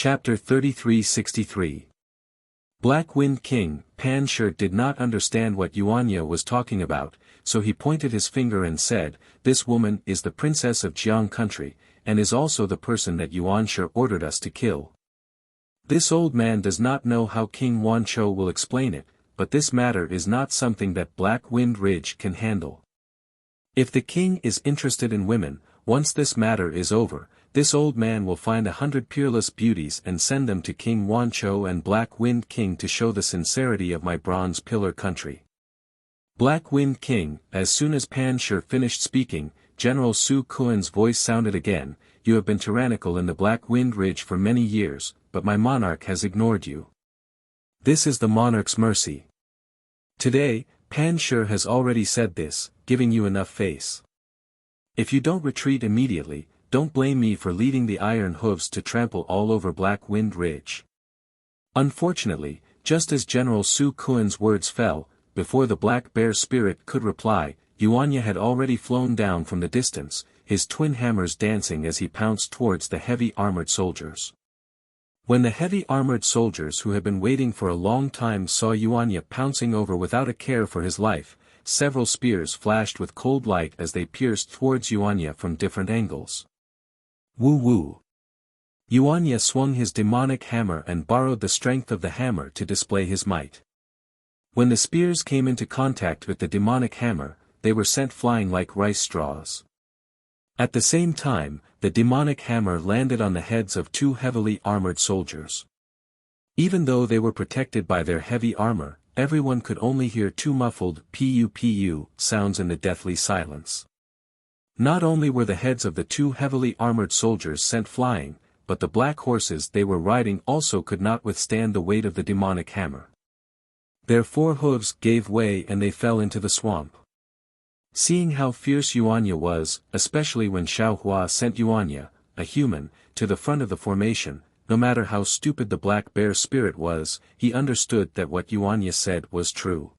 Chapter 3363. Black Wind King Pan Shi did not understand what Yuanya was talking about, so he pointed his finger and said, "This woman is the princess of Jiang country, and is also the person that Yuan Shi ordered us to kill." This old man does not know how King Wanchou will explain it, but this matter is not something that Black Wind Ridge can handle. If the king is interested in women, once this matter is over, this old man will find 100 peerless beauties and send them to King Wanchou and Black Wind King to show the sincerity of my Bronze Pillar country. Black Wind King, as soon as Pan Shi finished speaking, General Su Kuan's voice sounded again, "You have been tyrannical in the Black Wind Ridge for many years, but my monarch has ignored you. This is the monarch's mercy. Today, Pan Shi has already said this, giving you enough face. If you don't retreat immediately, don't blame me for leading the iron hooves to trample all over Black Wind Ridge." Unfortunately, just as General Su Kuan's words fell, before the Black Bear spirit could reply, Yuanya had already flown down from the distance, his twin hammers dancing as he pounced towards the heavy armored soldiers. When the heavy armored soldiers who had been waiting for a long time saw Yuanya pouncing over without a care for his life, several spears flashed with cold light as they pierced towards Yuanya from different angles. Woo woo. Yuanya swung his demonic hammer and borrowed the strength of the hammer to display his might. When the spears came into contact with the demonic hammer, they were sent flying like rice straws. At the same time, the demonic hammer landed on the heads of two heavily armored soldiers. Even though they were protected by their heavy armor, everyone could only hear two muffled pu-pu sounds in the deathly silence. Not only were the heads of the two heavily armored soldiers sent flying, but the black horses they were riding also could not withstand the weight of the demonic hammer. Their four hooves gave way and they fell into the swamp. Seeing how fierce Yuanya was, especially when Xiaohua sent Yuanya, a human, to the front of the formation, no matter how stupid the Black Bear spirit was, he understood that what Yuanya said was true.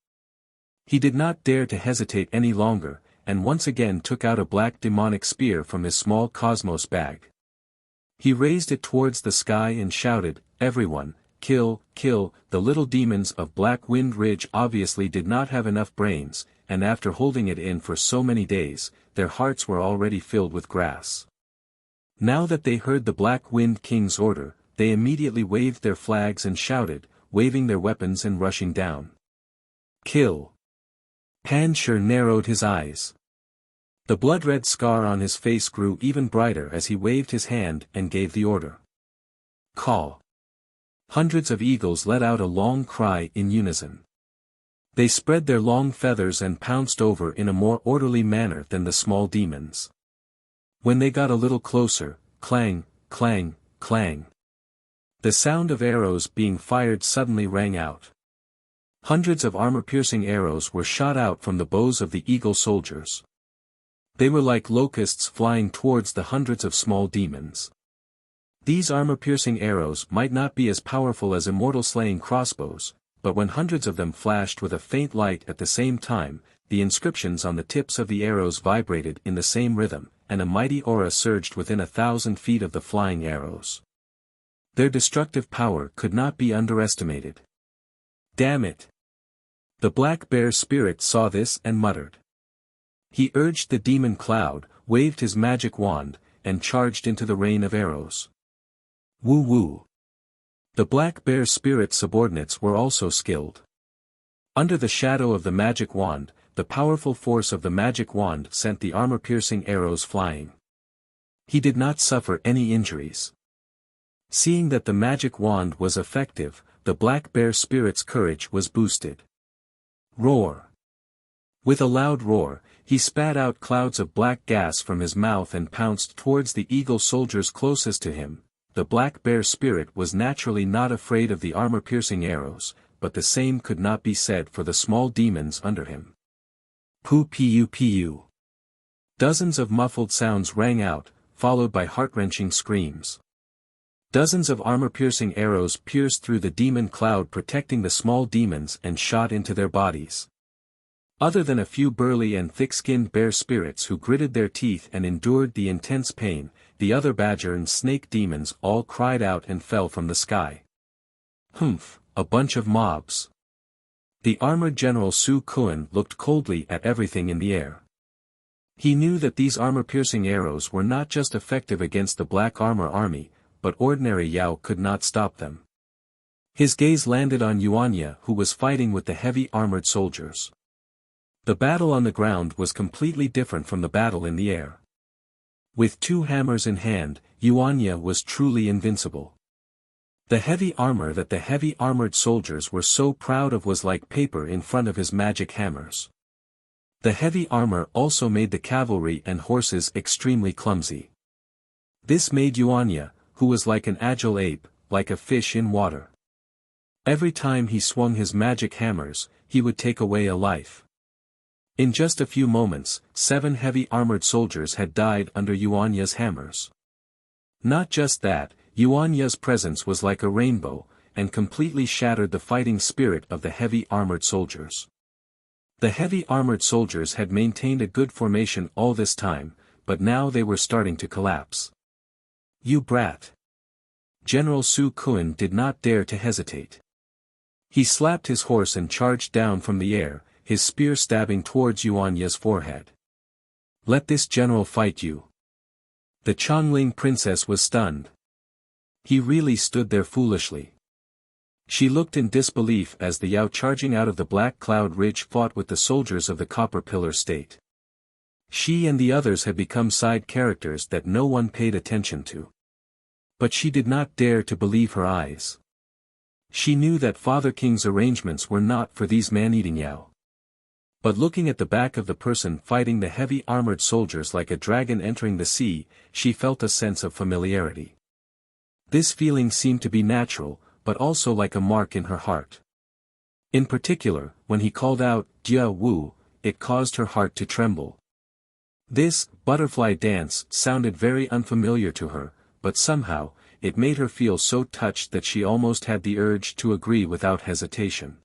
He did not dare to hesitate any longer, and once again took out a black demonic spear from his small cosmos bag. He raised it towards the sky and shouted, "Everyone, kill, kill!" The little demons of Black Wind Ridge obviously did not have enough brains, and after holding it in for so many days, their hearts were already filled with grass. Now that they heard the Black Wind King's order, they immediately waved their flags and shouted, waving their weapons and rushing down. "Kill!" Pan Shi narrowed his eyes. The blood-red scar on his face grew even brighter as he waved his hand and gave the order. "Call!" Hundreds of eagles let out a long cry in unison. They spread their long feathers and pounced over in a more orderly manner than the small demons. When they got a little closer, clang, clang, clang. The sound of arrows being fired suddenly rang out. Hundreds of armor-piercing arrows were shot out from the bows of the eagle soldiers. They were like locusts flying towards the hundreds of small demons. These armor-piercing arrows might not be as powerful as immortal-slaying crossbows, but when hundreds of them flashed with a faint light at the same time, the inscriptions on the tips of the arrows vibrated in the same rhythm, and a mighty aura surged within 1,000 feet of the flying arrows. Their destructive power could not be underestimated. "Damn it!" The Black Bear spirit saw this and muttered. He urged the demon cloud, waved his magic wand, and charged into the rain of arrows. Woo woo. The Black Bear spirit's subordinates were also skilled. Under the shadow of the magic wand, the powerful force of the magic wand sent the armor-piercing arrows flying. He did not suffer any injuries. Seeing that the magic wand was effective, the Black Bear spirit's courage was boosted. Roar! With a loud roar, he spat out clouds of black gas from his mouth and pounced towards the eagle soldiers closest to him. The Black Bear spirit was naturally not afraid of the armor-piercing arrows, but the same could not be said for the small demons under him. Pu-pu-pu. Dozens of muffled sounds rang out, followed by heart-wrenching screams. Dozens of armor-piercing arrows pierced through the demon cloud protecting the small demons and shot into their bodies. Other than a few burly and thick-skinned bear spirits who gritted their teeth and endured the intense pain, the other badger and snake demons all cried out and fell from the sky. Humph, a bunch of mobs. The armored General Su Kun looked coldly at everything in the air. He knew that these armor-piercing arrows were not just effective against the Black Armor army, but ordinary Yao could not stop them. His gaze landed on Yuanya, who was fighting with the heavy armored soldiers. The battle on the ground was completely different from the battle in the air. With 2 hammers in hand, Yuanya was truly invincible. The heavy armor that the heavy armored soldiers were so proud of was like paper in front of his magic hammers. The heavy armor also made the cavalry and horses extremely clumsy. This made Yuanya, who was like an agile ape, like a fish in water. Every time he swung his magic hammers, he would take away a life. In just a few moments, 7 heavy armored soldiers had died under Yuanya's hammers. Not just that, Yuanya's presence was like a rainbow, and completely shattered the fighting spirit of the heavy armored soldiers. The heavy armored soldiers had maintained a good formation all this time, but now they were starting to collapse. You brat! General Su Kun did not dare to hesitate. He slapped his horse and charged down from the air, his spear stabbing towards Yuanya's forehead. Let this general fight you. The Chongling princess was stunned. He really stood there foolishly. She looked in disbelief as the Yao charging out of the Black Cloud Ridge fought with the soldiers of the Copper Pillar State. She and the others had become side characters that no one paid attention to. But she did not dare to believe her eyes. She knew that Father King's arrangements were not for these man-eating Yao. But looking at the back of the person fighting the heavy armored soldiers like a dragon entering the sea, she felt a sense of familiarity. This feeling seemed to be natural, but also like a mark in her heart. In particular, when he called out, Jia Wu, it caused her heart to tremble. This butterfly dance sounded very unfamiliar to her, but somehow, it made her feel so touched that she almost had the urge to agree without hesitation.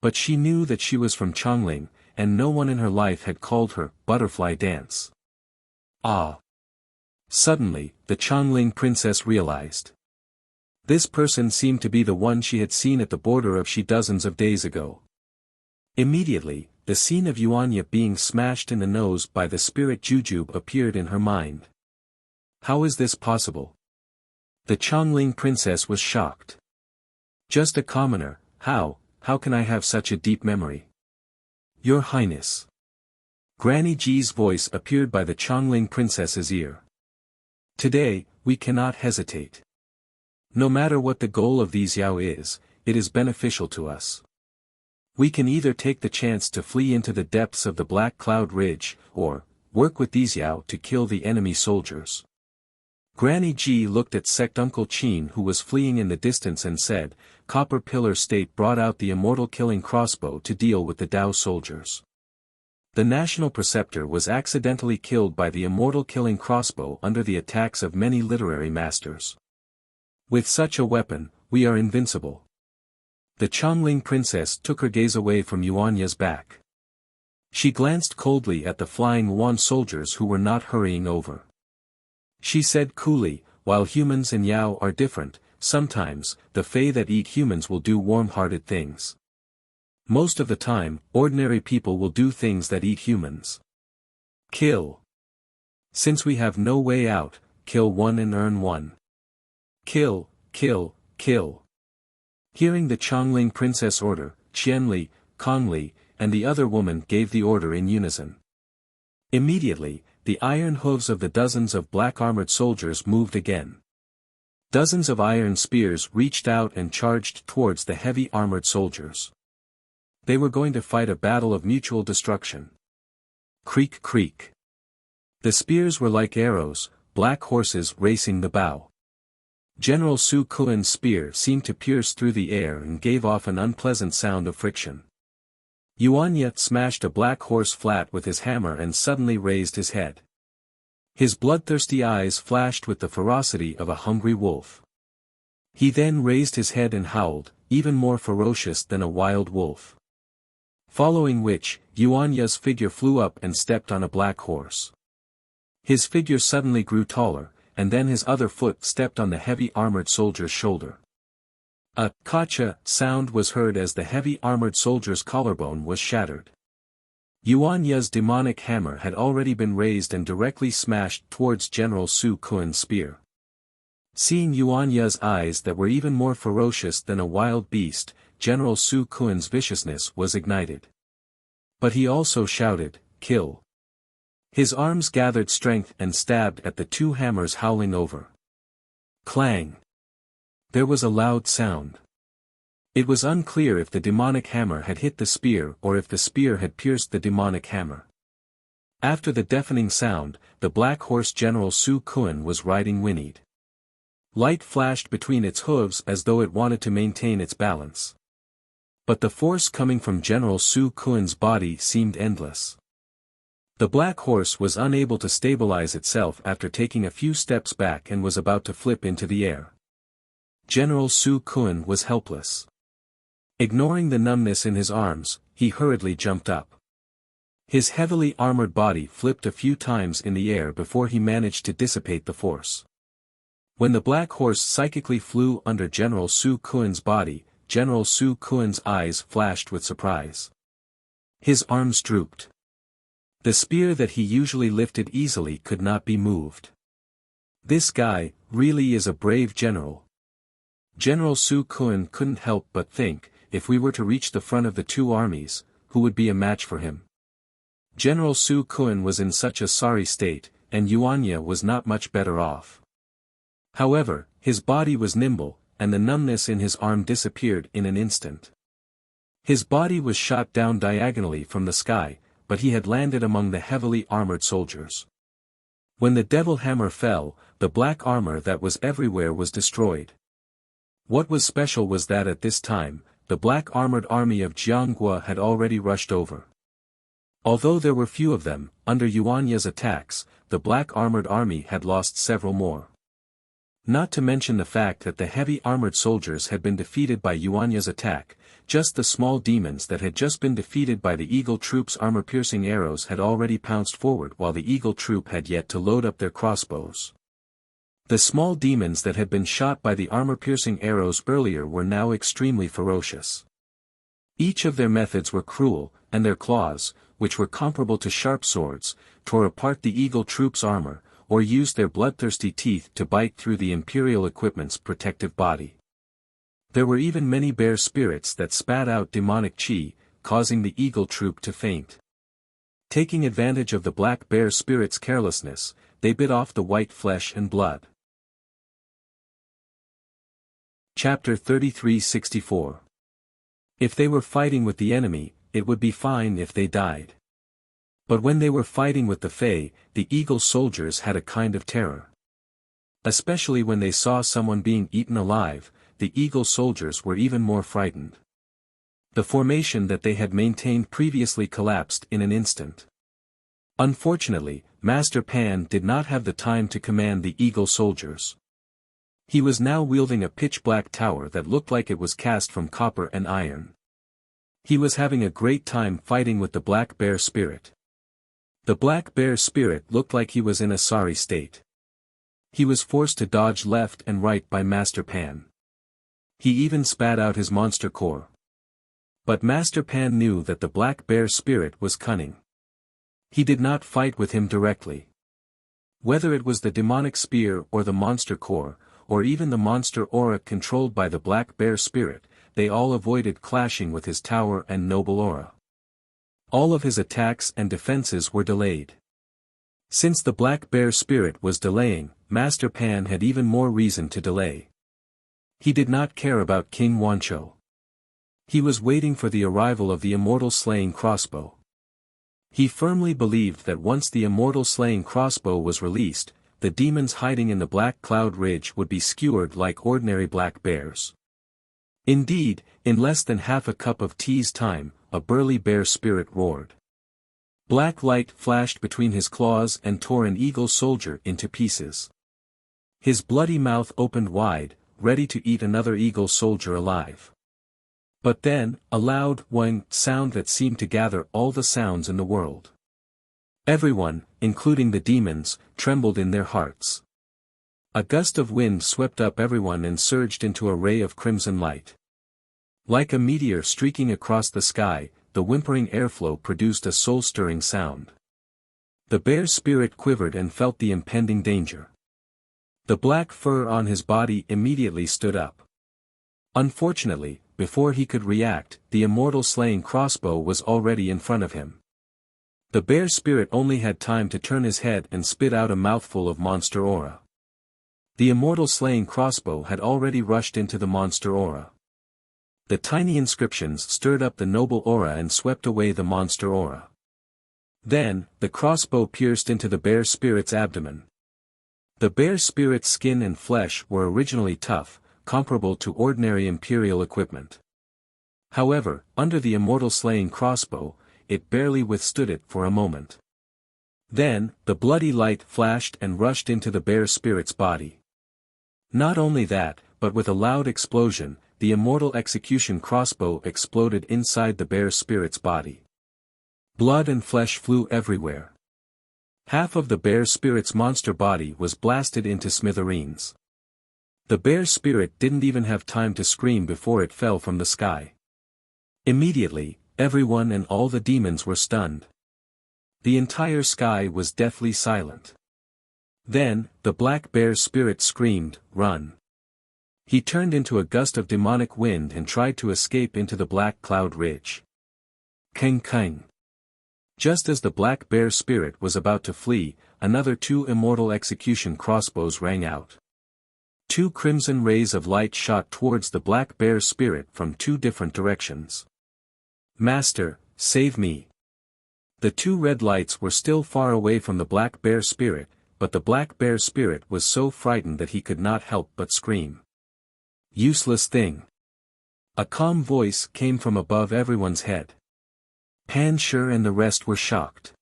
But she knew that she was from Chongling, and no one in her life had called her butterfly dance. Ah! Suddenly, the Chongling princess realized. This person seemed to be the one she had seen at the border of Shi dozens of days ago. Immediately, the scene of Yuanya being smashed in the nose by the spirit Jujube appeared in her mind. How is this possible? The Chongling princess was shocked. Just a commoner, how can I have such a deep memory? Your Highness. Granny Ji's voice appeared by the Chongling princess's ear. Today, we cannot hesitate. No matter what the goal of these Yao is, it is beneficial to us. We can either take the chance to flee into the depths of the Black Cloud Ridge, or work with these Yao to kill the enemy soldiers. Granny Ji looked at Sect Uncle Qin, who was fleeing in the distance, and said, Copper Pillar State brought out the immortal killing crossbow to deal with the Dao soldiers. The National Preceptor was accidentally killed by the immortal killing crossbow under the attacks of many literary masters. With such a weapon, we are invincible. The Chongling princess took her gaze away from Yuanya's back. She glanced coldly at the flying Yuan soldiers who were not hurrying over. She said coolly, while humans and Yao are different, sometimes, the Fae that eat humans will do warm-hearted things. Most of the time, ordinary people will do things that eat humans. Kill. Since we have no way out, kill one and earn one. Kill, kill, kill. Hearing the Chongling princess order, Qianli, Kongli, and the other woman gave the order in unison. Immediately, the iron hooves of the dozens of black-armored soldiers moved again. Dozens of iron spears reached out and charged towards the heavy armored soldiers. They were going to fight a battle of mutual destruction. Creak creak. The spears were like arrows, black horses racing the bow. General Su Kun's spear seemed to pierce through the air and gave off an unpleasant sound of friction. Yuanya smashed a black horse flat with his hammer and suddenly raised his head. His bloodthirsty eyes flashed with the ferocity of a hungry wolf. He then raised his head and howled, even more ferocious than a wild wolf. Following which, Yuanya's figure flew up and stepped on a black horse. His figure suddenly grew taller, and then his other foot stepped on the heavy armored soldier's shoulder. A "kacha" sound was heard as the heavy armored soldier's collarbone was shattered. Yuanya's demonic hammer had already been raised and directly smashed towards General Su Kuan's spear. Seeing Yuanya's eyes that were even more ferocious than a wild beast, General Su Kuan's viciousness was ignited. But he also shouted, "Kill!" His arms gathered strength and stabbed at the two hammers howling over. Clang! There was a loud sound. It was unclear if the demonic hammer had hit the spear or if the spear had pierced the demonic hammer. After the deafening sound, the black horse General Su Kuan was riding whinnied. Light flashed between its hooves as though it wanted to maintain its balance. But the force coming from General Su Kuan's body seemed endless. The black horse was unable to stabilize itself after taking a few steps back and was about to flip into the air. General Su Kuan was helpless. Ignoring the numbness in his arms, he hurriedly jumped up. His heavily armored body flipped a few times in the air before he managed to dissipate the force. When the black horse psychically flew under General Su Kuan's body, General Su Kuan's eyes flashed with surprise. His arms drooped. The spear that he usually lifted easily could not be moved. This guy really is a brave general. General Su Kuan couldn't help but think, if we were to reach the front of the two armies, who would be a match for him? General Su Kuan was in such a sorry state, and Yuanya was not much better off. However, his body was nimble, and the numbness in his arm disappeared in an instant. His body was shot down diagonally from the sky, but he had landed among the heavily armored soldiers. When the devil hammer fell, the black armor that was everywhere was destroyed. What was special was that at this time, the black armored army of Jianghua had already rushed over. Although there were few of them, under Yuanya's attacks, the black armored army had lost several more. Not to mention the fact that the heavy armored soldiers had been defeated by Yuanya's attack, just the small demons that had just been defeated by the Eagle Troop's armor-piercing arrows had already pounced forward while the Eagle Troop had yet to load up their crossbows. The small demons that had been shot by the armor-piercing arrows earlier were now extremely ferocious. Each of their methods were cruel, and their claws, which were comparable to sharp swords, tore apart the Eagle Troop's armor, or used their bloodthirsty teeth to bite through the Imperial equipment's protective body. There were even many bear spirits that spat out demonic chi, causing the Eagle Troop to faint. Taking advantage of the black bear spirit's carelessness, they bit off the white flesh and blood. Chapter 33-64. If they were fighting with the enemy, it would be fine if they died. But when they were fighting with the Fae, the Eagle soldiers had a kind of terror. Especially when they saw someone being eaten alive, the Eagle soldiers were even more frightened. The formation that they had maintained previously collapsed in an instant. Unfortunately, Master Pan did not have the time to command the Eagle soldiers. He was now wielding a pitch-black tower that looked like it was cast from copper and iron. He was having a great time fighting with the black bear spirit. The black bear spirit looked like he was in a sorry state. He was forced to dodge left and right by Master Pan. He even spat out his monster core. But Master Pan knew that the black bear spirit was cunning. He did not fight with him directly. Whether it was the demonic spear or the monster core, or even the monster aura controlled by the black bear spirit, they all avoided clashing with his tower and noble aura. All of his attacks and defenses were delayed. Since the black bear spirit was delaying, Master Pan had even more reason to delay. He did not care about King Wancho. He was waiting for the arrival of the immortal slaying crossbow. He firmly believed that once the immortal slaying crossbow was released, the demons hiding in the Black Cloud Ridge would be skewered like ordinary black bears. Indeed, in less than half a cup of tea's time, a burly bear spirit roared. Black light flashed between his claws and tore an eagle soldier into pieces. His bloody mouth opened wide, ready to eat another eagle soldier alive. But then, a loud whing sound that seemed to gather all the sounds in the world. Everyone, including the demons, trembled in their hearts. A gust of wind swept up everyone and surged into a ray of crimson light. Like a meteor streaking across the sky, the whimpering airflow produced a soul-stirring sound. The bear spirit quivered and felt the impending danger. The black fur on his body immediately stood up. Unfortunately, before he could react, the immortal slaying crossbow was already in front of him. The bear spirit only had time to turn his head and spit out a mouthful of monster aura. The immortal slaying crossbow had already rushed into the monster aura. The tiny inscriptions stirred up the noble aura and swept away the monster aura. Then, the crossbow pierced into the bear spirit's abdomen. The bear spirit's skin and flesh were originally tough, comparable to ordinary imperial equipment. However, under the immortal slaying crossbow, it barely withstood it for a moment. Then, the bloody light flashed and rushed into the bear spirit's body. Not only that, but with a loud explosion, the immortal execution crossbow exploded inside the bear spirit's body. Blood and flesh flew everywhere. Half of the bear spirit's monster body was blasted into smithereens. The bear spirit didn't even have time to scream before it fell from the sky. Immediately, everyone and all the demons were stunned. The entire sky was deathly silent. Then, the black bear spirit screamed, "Run!" He turned into a gust of demonic wind and tried to escape into the black cloud ridge. Keng keng. Just as the black bear spirit was about to flee, another 2 immortal execution crossbows rang out. 2 crimson rays of light shot towards the black bear spirit from 2 different directions. "Master, save me!" The 2 red lights were still far away from the black bear spirit, but the black bear spirit was so frightened that he could not help but scream. "Useless thing!" A calm voice came from above everyone's head. Pan Shi and the rest were shocked.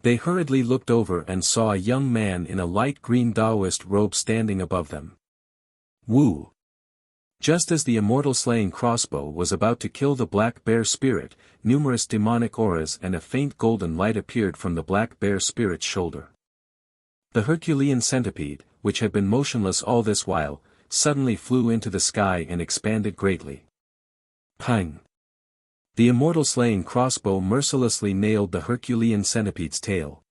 They hurriedly looked over and saw a young man in a light green Taoist robe standing above them. Wu! Just as the immortal slaying crossbow was about to kill the black bear spirit, numerous demonic auras and a faint golden light appeared from the black bear spirit's shoulder. The Herculean centipede, which had been motionless all this while, suddenly flew into the sky and expanded greatly. Pang! The immortal slaying crossbow mercilessly nailed the Herculean centipede's tail.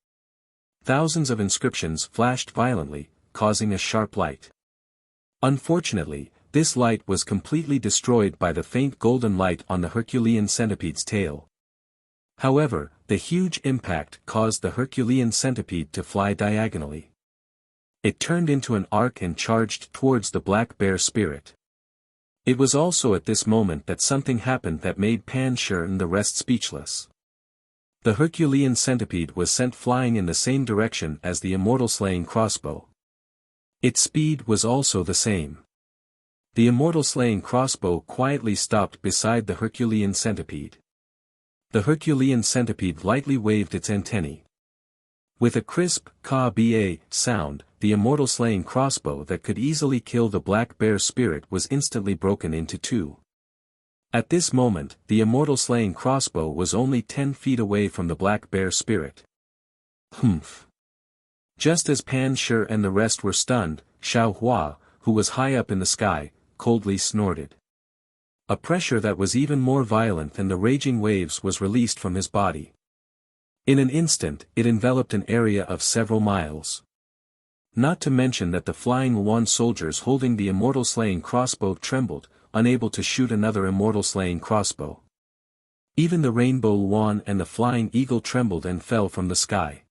Thousands of inscriptions flashed violently, causing a sharp light. Unfortunately, this light was completely destroyed by the faint golden light on the Herculean centipede's tail. However, the huge impact caused the Herculean centipede to fly diagonally. It turned into an arc and charged towards the black bear spirit. It was also at this moment that something happened that made Pan Shi and the rest speechless. The Herculean centipede was sent flying in the same direction as the immortal slaying crossbow. Its speed was also the same. The immortal slaying crossbow quietly stopped beside the Herculean centipede. The Herculean centipede lightly waved its antennae. With a crisp, ka-ba sound, the immortal slaying crossbow that could easily kill the black bear spirit was instantly broken into 2. At this moment, the immortal slaying crossbow was only 10 feet away from the black bear spirit. Humph! Just as Pan Shi and the rest were stunned, Xiao Hua, who was high up in the sky, coldly snorted. A pressure that was even more violent than the raging waves was released from his body. In an instant, it enveloped an area of several miles. Not to mention that the flying Yuan soldiers holding the immortal slaying crossbow trembled, unable to shoot another immortal slaying crossbow. Even the rainbow Yuan and the flying eagle trembled and fell from the sky.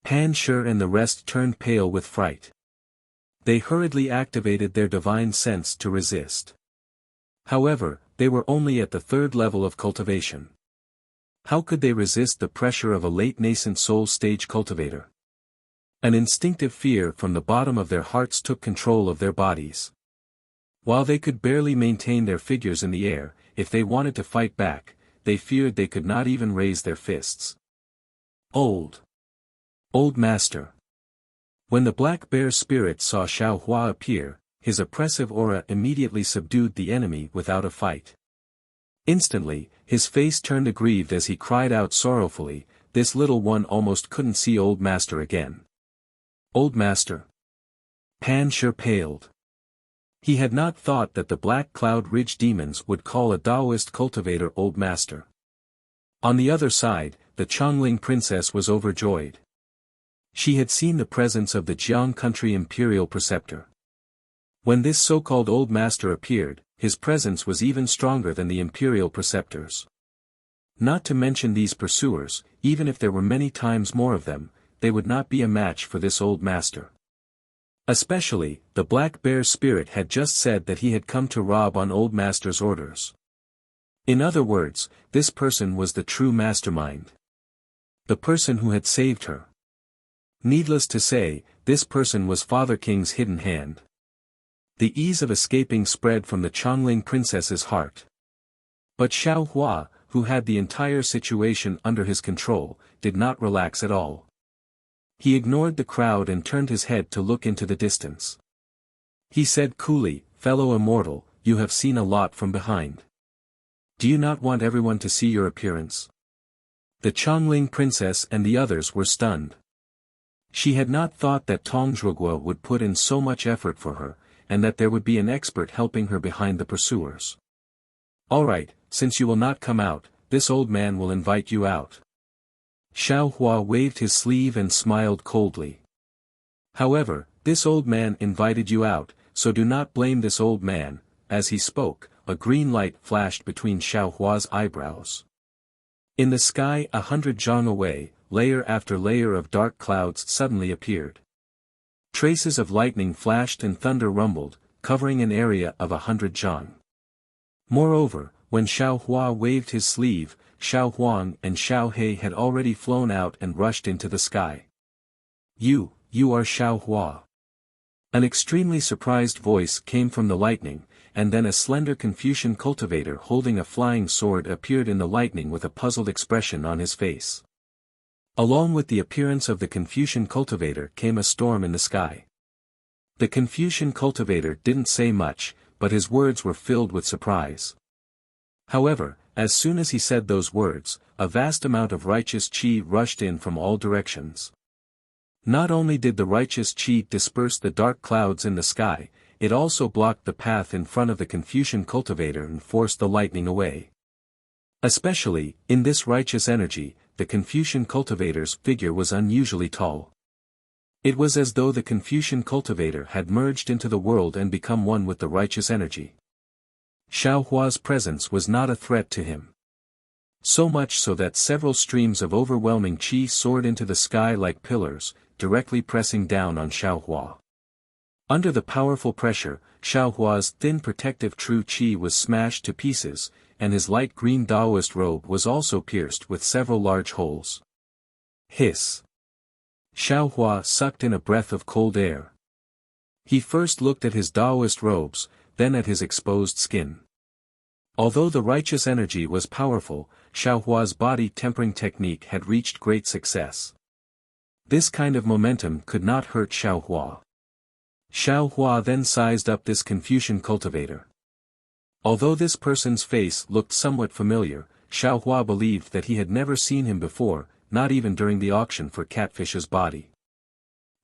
Pan Shi and the rest turned pale with fright. They hurriedly activated their divine sense to resist. However, they were only at the 3rd level of cultivation. How could they resist the pressure of a late nascent soul stage cultivator? An instinctive fear from the bottom of their hearts took control of their bodies. While they could barely maintain their figures in the air, if they wanted to fight back, they feared they could not even raise their fists. Old Master. When the black bear spirit saw Xiao Hua appear, his oppressive aura immediately subdued the enemy without a fight. Instantly, his face turned aggrieved as he cried out sorrowfully, "This little one almost couldn't see Old Master again." "Old Master." Pan Sure paled. He had not thought that the Black Cloud Ridge demons would call a Taoist cultivator Old Master. On the other side, the Chongling princess was overjoyed. She had seen the presence of the Jiang country imperial preceptor. When this so-called Old Master appeared, his presence was even stronger than the imperial preceptors. Not to mention these pursuers, even if there were many times more of them, they would not be a match for this Old Master. Especially, the Black Bear's spirit had just said that he had come to rob on Old Master's orders. In other words, this person was the true mastermind. The person who had saved her. Needless to say, this person was Father King's hidden hand. The ease of escaping spread from the Chongling princess's heart. But Xiao Hua, who had the entire situation under his control, did not relax at all. He ignored the crowd and turned his head to look into the distance. He said coolly, "Fellow immortal, you have seen a lot from behind. Do you not want everyone to see your appearance?" The Chongling princess and the others were stunned. She had not thought that Tongzhuogua would put in so much effort for her, and that there would be an expert helping her behind the pursuers. "All right, since you will not come out, this old man will invite you out." Xiao Hua waved his sleeve and smiled coldly. "However, this old man invited you out, so do not blame this old man." As he spoke, a green light flashed between Xiao Hua's eyebrows. In the sky 100 zhang away, layer after layer of dark clouds suddenly appeared. Traces of lightning flashed and thunder rumbled, covering an area of 100 zhang. Moreover, when Xiao Hua waved his sleeve, Xiao Huang and Xiao He had already flown out and rushed into the sky. You are Xiao Hua." An extremely surprised voice came from the lightning, and then a slender Confucian cultivator holding a flying sword appeared in the lightning with a puzzled expression on his face. Along with the appearance of the Confucian cultivator came a storm in the sky. The Confucian cultivator didn't say much, but his words were filled with surprise. However, as soon as he said those words, a vast amount of righteous qi rushed in from all directions. Not only did the righteous qi disperse the dark clouds in the sky, it also blocked the path in front of the Confucian cultivator and forced the lightning away. Especially, in this righteous energy, the Confucian cultivator's figure was unusually tall. It was as though the Confucian cultivator had merged into the world and become one with the righteous energy. Xiao Hua's presence was not a threat to him. So much so that several streams of overwhelming qi soared into the sky like pillars, directly pressing down on Xiao Hua. Under the powerful pressure, Xiao Hua's thin protective true qi was smashed to pieces, and his light green Taoist robe was also pierced with several large holes. Hiss! Xiao Hua sucked in a breath of cold air. He first looked at his Taoist robes, then at his exposed skin. Although the righteous energy was powerful, Xiao Hua's body tempering technique had reached great success. This kind of momentum could not hurt Xiao Hua. Xiao Hua then sized up this Confucian cultivator. Although this person's face looked somewhat familiar, Xiao Hua believed that he had never seen him before, not even during the auction for Catfish's body.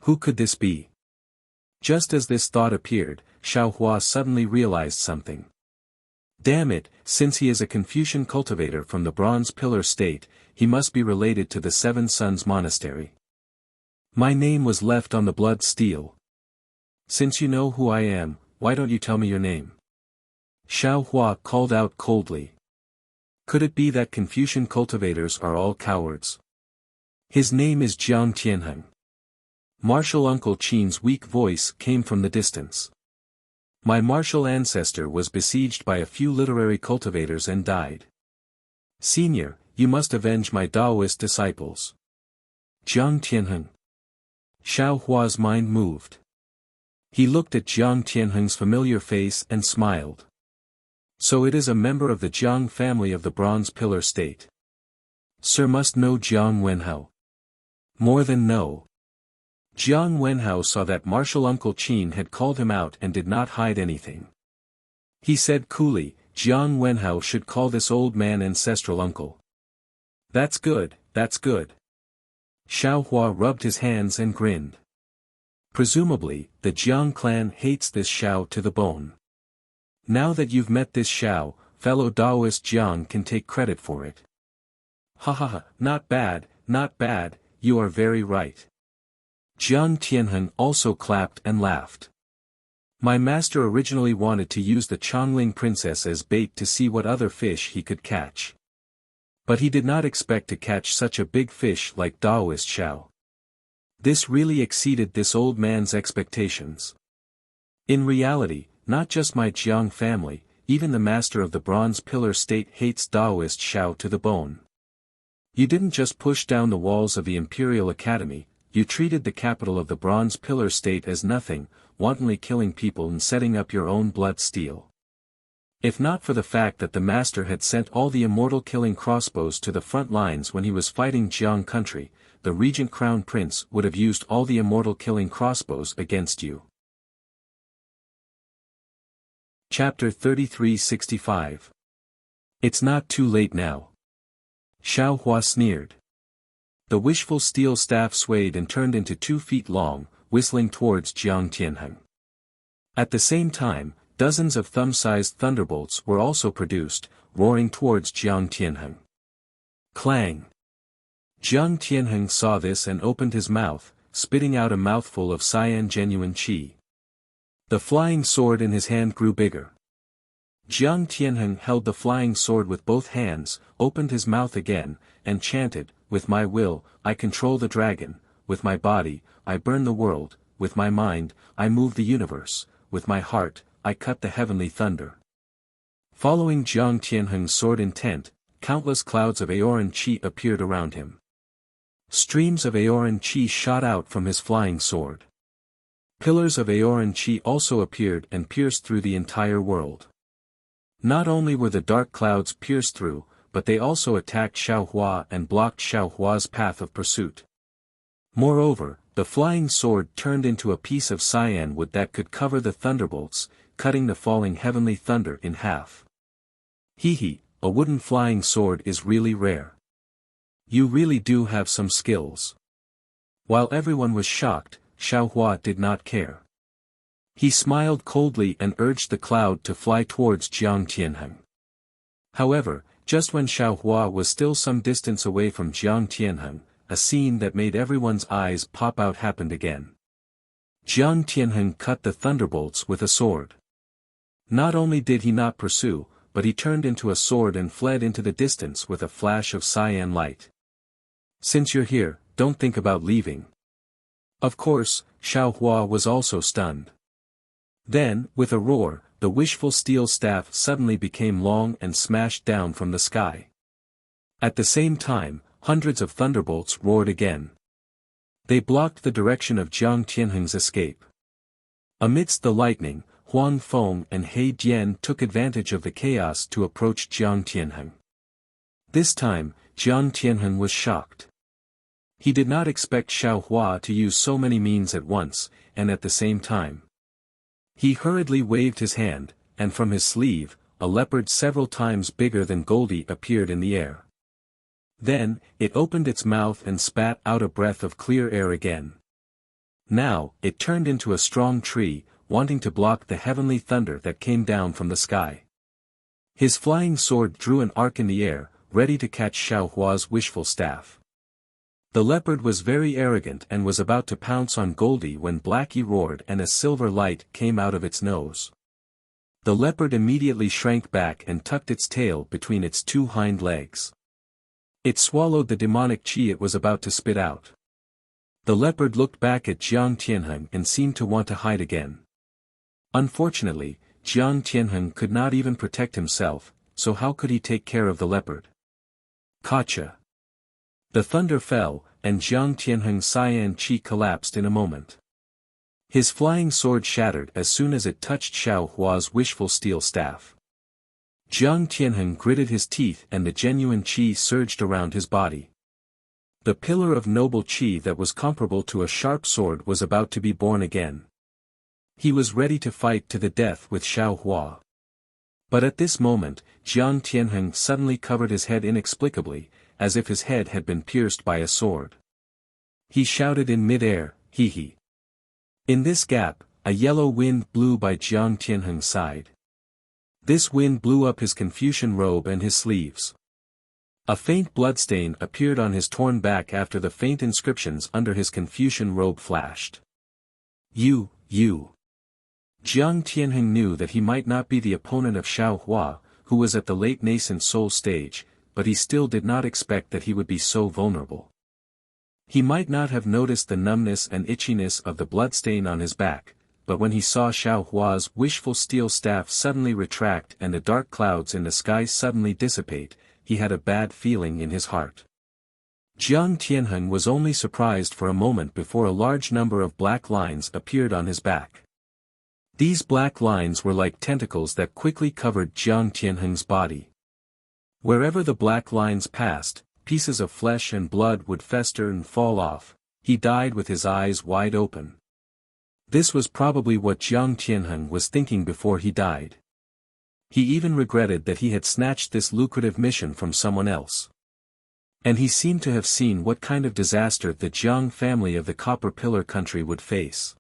Who could this be? Just as this thought appeared, Xiao Hua suddenly realized something. Damn it, since he is a Confucian cultivator from the Bronze Pillar State, he must be related to the Seven Sons Monastery. My name was left on the blood steel. Since you know who I am, why don't you tell me your name? Xiao Hua called out coldly. Could it be that Confucian cultivators are all cowards? His name is Jiang Tianheng. Martial Uncle Qin's weak voice came from the distance. My martial ancestor was besieged by a few literary cultivators and died. Senior, you must avenge my Taoist disciples. Jiang Tianheng. Xiao Hua's mind moved. He looked at Jiang Tianheng's familiar face and smiled. So it is a member of the Jiang family of the Bronze Pillar State. Sir must know Jiang Wenhao. More than know. Jiang Wenhao saw that martial Uncle Qin had called him out and did not hide anything. He said coolly, Jiang Wenhao should call this old man ancestral uncle. That's good, that's good. Xiao Hua rubbed his hands and grinned. Presumably, the Jiang clan hates this Xiao to the bone. Now that you've met this Xiao, fellow Daoist Jiang can take credit for it. Ha ha ha, not bad, you are very right. Jiang Tianheng also clapped and laughed. My master originally wanted to use the Chongling princess as bait to see what other fish he could catch. But he did not expect to catch such a big fish like Daoist Xiao. This really exceeded this old man's expectations. In reality, not just my Jiang family, even the master of the Bronze Pillar State hates Daoist Xiao to the bone. You didn't just push down the walls of the Imperial Academy, you treated the capital of the Bronze Pillar State as nothing, wantonly killing people and setting up your own blood steel. If not for the fact that the master had sent all the immortal killing crossbows to the front lines when he was fighting Jiang country, the regent crown prince would have used all the immortal killing crossbows against you. Chapter 3365. It's not too late now. Xiao Hua sneered. The wishful steel staff swayed and turned into 2 feet long, whistling towards Jiang Tianheng. At the same time, dozens of thumb-sized thunderbolts were also produced, roaring towards Jiang Tianheng. Clang! Jiang Tianheng saw this and opened his mouth, spitting out a mouthful of cyan genuine qi. The flying sword in his hand grew bigger. Jiang Tianheng held the flying sword with both hands, opened his mouth again, and chanted, "With my will, I control the dragon, with my body, I burn the world, with my mind, I move the universe, with my heart, I cut the heavenly thunder." Following Jiang Tianheng's sword intent, countless clouds of Aoran qi appeared around him. Streams of Aoran qi shot out from his flying sword. Pillars of Aoran qi also appeared and pierced through the entire world. Not only were the dark clouds pierced through, but they also attacked Xiao Hua and blocked Xiao Hua's path of pursuit. Moreover, the flying sword turned into a piece of cyan wood that could cover the thunderbolts, cutting the falling heavenly thunder in half. Hee, a wooden flying sword is really rare. You really do have some skills. While everyone was shocked, Xiao Hua did not care. He smiled coldly and urged the cloud to fly towards Jiang Tianheng. However, just when Xiao Hua was still some distance away from Jiang Tianheng, a scene that made everyone's eyes pop out happened again. Jiang Tianheng cut the thunderbolts with a sword. Not only did he not pursue, but he turned into a sword and fled into the distance with a flash of cyan light. Since you're here, don't think about leaving. Of course, Xiao Hua was also stunned. Then, with a roar, the wishful steel staff suddenly became long and smashed down from the sky. At the same time, hundreds of thunderbolts roared again. They blocked the direction of Jiang Tianheng's escape. Amidst the lightning, Huang Feng and He Dian took advantage of the chaos to approach Jiang Tianheng. This time, Jiang Tianheng was shocked. He did not expect Xiao Hua to use so many means at once, and at the same time. He hurriedly waved his hand, and from his sleeve, a leopard several times bigger than Goldie appeared in the air. Then, it opened its mouth and spat out a breath of clear air again. Now, it turned into a strong tree, wanting to block the heavenly thunder that came down from the sky. His flying sword drew an arc in the air, ready to catch Xiao Hua's wishful staff. The leopard was very arrogant and was about to pounce on Goldie when Blackie roared and a silver light came out of its nose. The leopard immediately shrank back and tucked its tail between its 2 hind legs. It swallowed the demonic qi it was about to spit out. The leopard looked back at Jiang Tianheng and seemed to want to hide again. Unfortunately, Jiang Tianheng could not even protect himself, so how could he take care of the leopard? Gotcha! The thunder fell, and Jiang Tianheng's cyan qi collapsed in a moment. His flying sword shattered as soon as it touched Xiao Hua's wishful steel staff. Jiang Tianheng gritted his teeth and the genuine qi surged around his body. The pillar of noble qi that was comparable to a sharp sword was about to be born again. He was ready to fight to the death with Xiao Hua. But at this moment, Jiang Tianheng suddenly covered his head inexplicably, as if his head had been pierced by a sword. He shouted in mid-air, "Hee hee." In this gap, a yellow wind blew by Jiang Tianheng's side. This wind blew up his Confucian robe and his sleeves. A faint bloodstain appeared on his torn back after the faint inscriptions under his Confucian robe flashed. You. Jiang Tianheng knew that he might not be the opponent of Xiao Hua, who was at the late nascent soul stage, but he still did not expect that he would be so vulnerable. He might not have noticed the numbness and itchiness of the bloodstain on his back, but when he saw Xiao Hua's wishful steel staff suddenly retract and the dark clouds in the sky suddenly dissipate, he had a bad feeling in his heart. Jiang Tianheng was only surprised for a moment before a large number of black lines appeared on his back. These black lines were like tentacles that quickly covered Jiang Tianheng's body. Wherever the black lines passed, pieces of flesh and blood would fester and fall off. He died with his eyes wide open. This was probably what Jiang Tianheng was thinking before he died. He even regretted that he had snatched this lucrative mission from someone else. And he seemed to have seen what kind of disaster the Jiang family of the Copper Pillar country would face.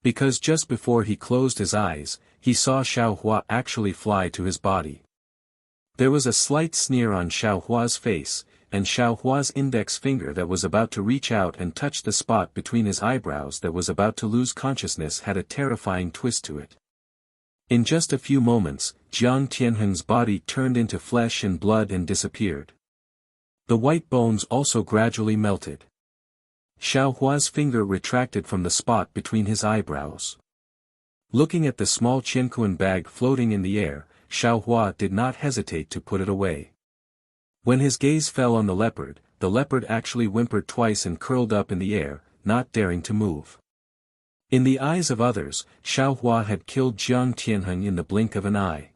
Because just before he closed his eyes, he saw Xiao Hua actually fly to his body. There was a slight sneer on Xiao Hua's face, and Xiao Hua's index finger that was about to reach out and touch the spot between his eyebrows that was about to lose consciousness had a terrifying twist to it. In just a few moments, Jiang Tianheng's body turned into flesh and blood and disappeared. The white bones also gradually melted. Xiao Hua's finger retracted from the spot between his eyebrows. Looking at the small Qianquan bag floating in the air, Xiao Hua did not hesitate to put it away. When his gaze fell on the leopard actually whimpered twice and curled up in the air, not daring to move. In the eyes of others, Xiao Hua had killed Jiang Tianheng in the blink of an eye.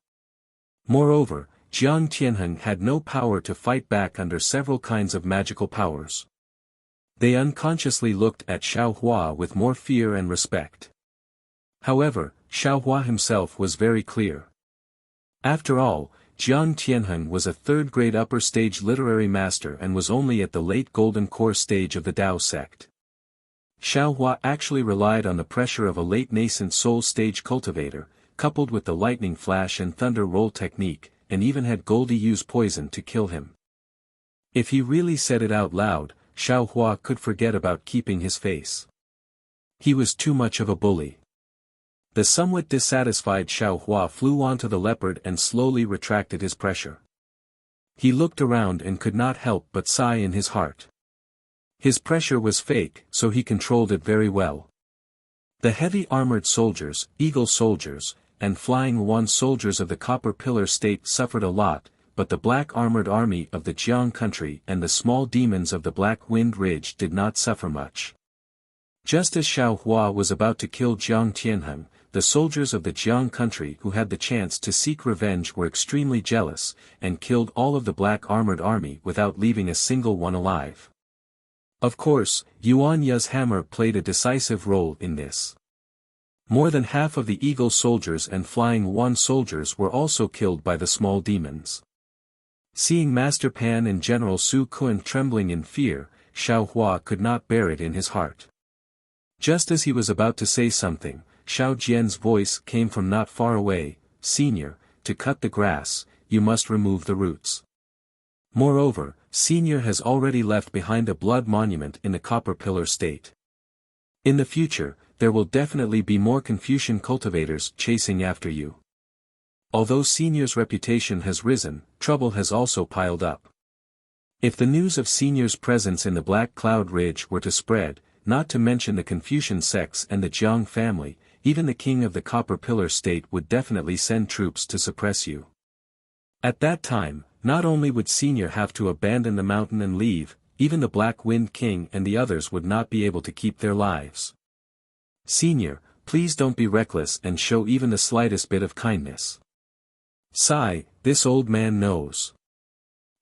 Moreover, Jiang Tianheng had no power to fight back under several kinds of magical powers. They unconsciously looked at Xiao Hua with more fear and respect. However, Xiao Hua himself was very clear. After all, Jiang Tianheng was a third-grade upper-stage literary master and was only at the late golden core stage of the Dao sect. Xiao Hua actually relied on the pressure of a late nascent soul stage cultivator, coupled with the lightning flash and thunder roll technique, and even had Goldie use poison to kill him. If he really said it out loud, Xiao Hua could forget about keeping his face. He was too much of a bully. The somewhat dissatisfied Xiao Hua flew onto the leopard and slowly retracted his pressure. He looked around and could not help but sigh in his heart. His pressure was fake, so he controlled it very well. The heavy armored soldiers, eagle soldiers, and flying one soldiers of the Copper Pillar state suffered a lot, but the black armored army of the Jiang country and the small demons of the Black Wind Ridge did not suffer much. Just as Xiao Hua was about to kill Jiang Tianheng, the soldiers of the Jiang country who had the chance to seek revenge were extremely jealous, and killed all of the black armored army without leaving a single one alive. Of course, Yuan Ye's hammer played a decisive role in this. More than half of the eagle soldiers and flying one soldiers were also killed by the small demons. Seeing Master Pan and General Su Kun trembling in fear, Xiao Hua could not bear it in his heart. Just as he was about to say something, Xiao Jian's voice came from not far away, "Senior, to cut the grass, you must remove the roots. Moreover, Senior has already left behind a blood monument in the Copper Pillar state. In the future, there will definitely be more Confucian cultivators chasing after you. Although Senior's reputation has risen, trouble has also piled up. If the news of Senior's presence in the Black Cloud Ridge were to spread, not to mention the Confucian sects and the Jiang family, even the king of the Copper Pillar state would definitely send troops to suppress you. At that time, not only would Senior have to abandon the mountain and leave, even the Black Wind King and the others would not be able to keep their lives. Senior, please don't be reckless and show even the slightest bit of kindness. Sigh, this old man knows."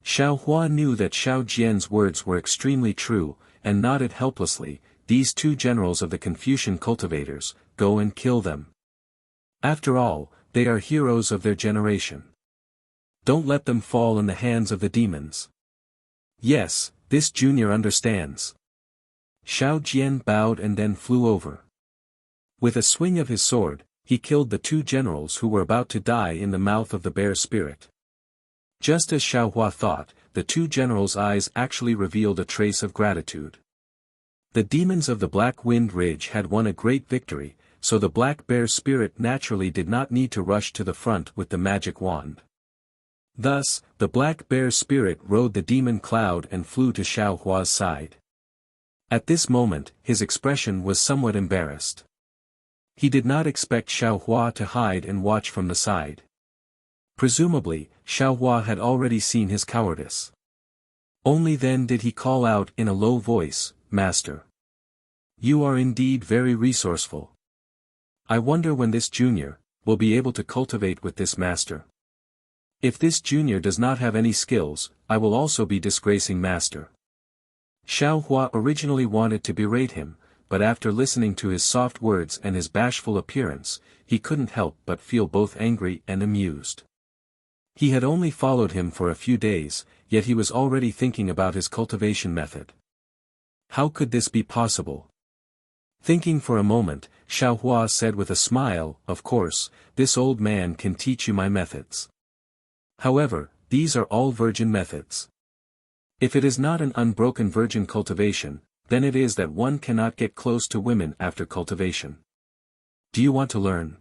Xiao Hua knew that Xiao Jian's words were extremely true, and nodded helplessly. These two generals of the Confucian cultivators, go and kill them. After all, they are heroes of their generation. Don't let them fall in the hands of the demons. Yes, this junior understands. Xiao Jian bowed and then flew over. With a swing of his sword, he killed the two generals who were about to die in the mouth of the bear spirit. Just as Xiaohua thought, the two generals' eyes actually revealed a trace of gratitude. The demons of the Black Wind Ridge had won a great victory, so the black bear spirit naturally did not need to rush to the front with the magic wand. Thus, the black bear spirit rode the demon cloud and flew to Xiaohua's side. At this moment, his expression was somewhat embarrassed. He did not expect Xiaohua to hide and watch from the side. Presumably, Xiaohua had already seen his cowardice. Only then did he call out in a low voice, "Master. You are indeed very resourceful. I wonder when this junior will be able to cultivate with this master. If this junior does not have any skills, I will also be disgracing master." Xiaohua originally wanted to berate him, but after listening to his soft words and his bashful appearance, he couldn't help but feel both angry and amused. He had only followed him for a few days, yet he was already thinking about his cultivation method. How could this be possible? Thinking for a moment, Xiaohua said with a smile, "Of course, this old man can teach you my methods. However, these are all virgin methods. If it is not an unbroken virgin cultivation, then it is that one cannot get close to women after cultivation. Do you want to learn?"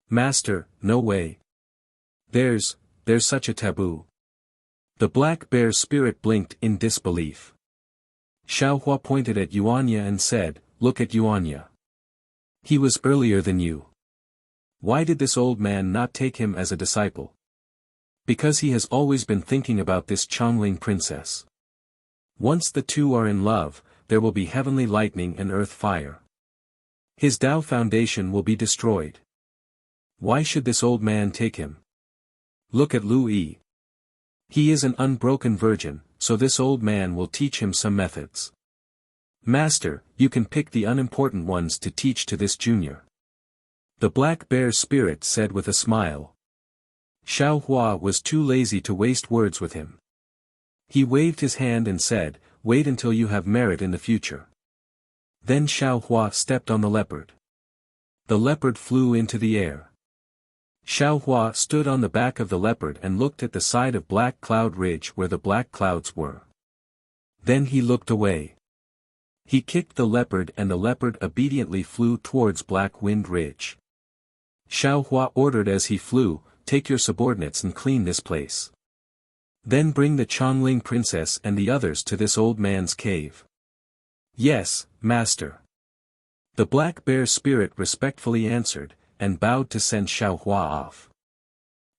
"Master, no way. There's such a taboo." The black bear spirit blinked in disbelief. Xiaohua pointed at Yuanya and said, "Look at Yuanya. He was earlier than you. Why did this old man not take him as a disciple?" "Because he has always been thinking about this Chongling princess. Once the two are in love, there will be heavenly lightning and earth fire. His Tao foundation will be destroyed. Why should this old man take him? Look at Lu Yi. He is an unbroken virgin, so this old man will teach him some methods. Master, you can pick the unimportant ones to teach to this junior." The black bear spirit said with a smile. Xiaohua was too lazy to waste words with him. He waved his hand and said, "Wait until you have merit in the future." Then Xiaohua stepped on the leopard. The leopard flew into the air. Xiaohua stood on the back of the leopard and looked at the side of Black Cloud Ridge where the black clouds were. Then he looked away. He kicked the leopard and the leopard obediently flew towards Black Wind Ridge. Xiaohua ordered as he flew, "Take your subordinates and clean this place. Then bring the Chongling princess and the others to this old man's cave." "Yes, master." The black bear spirit respectfully answered, and bowed to send Xiaohua off.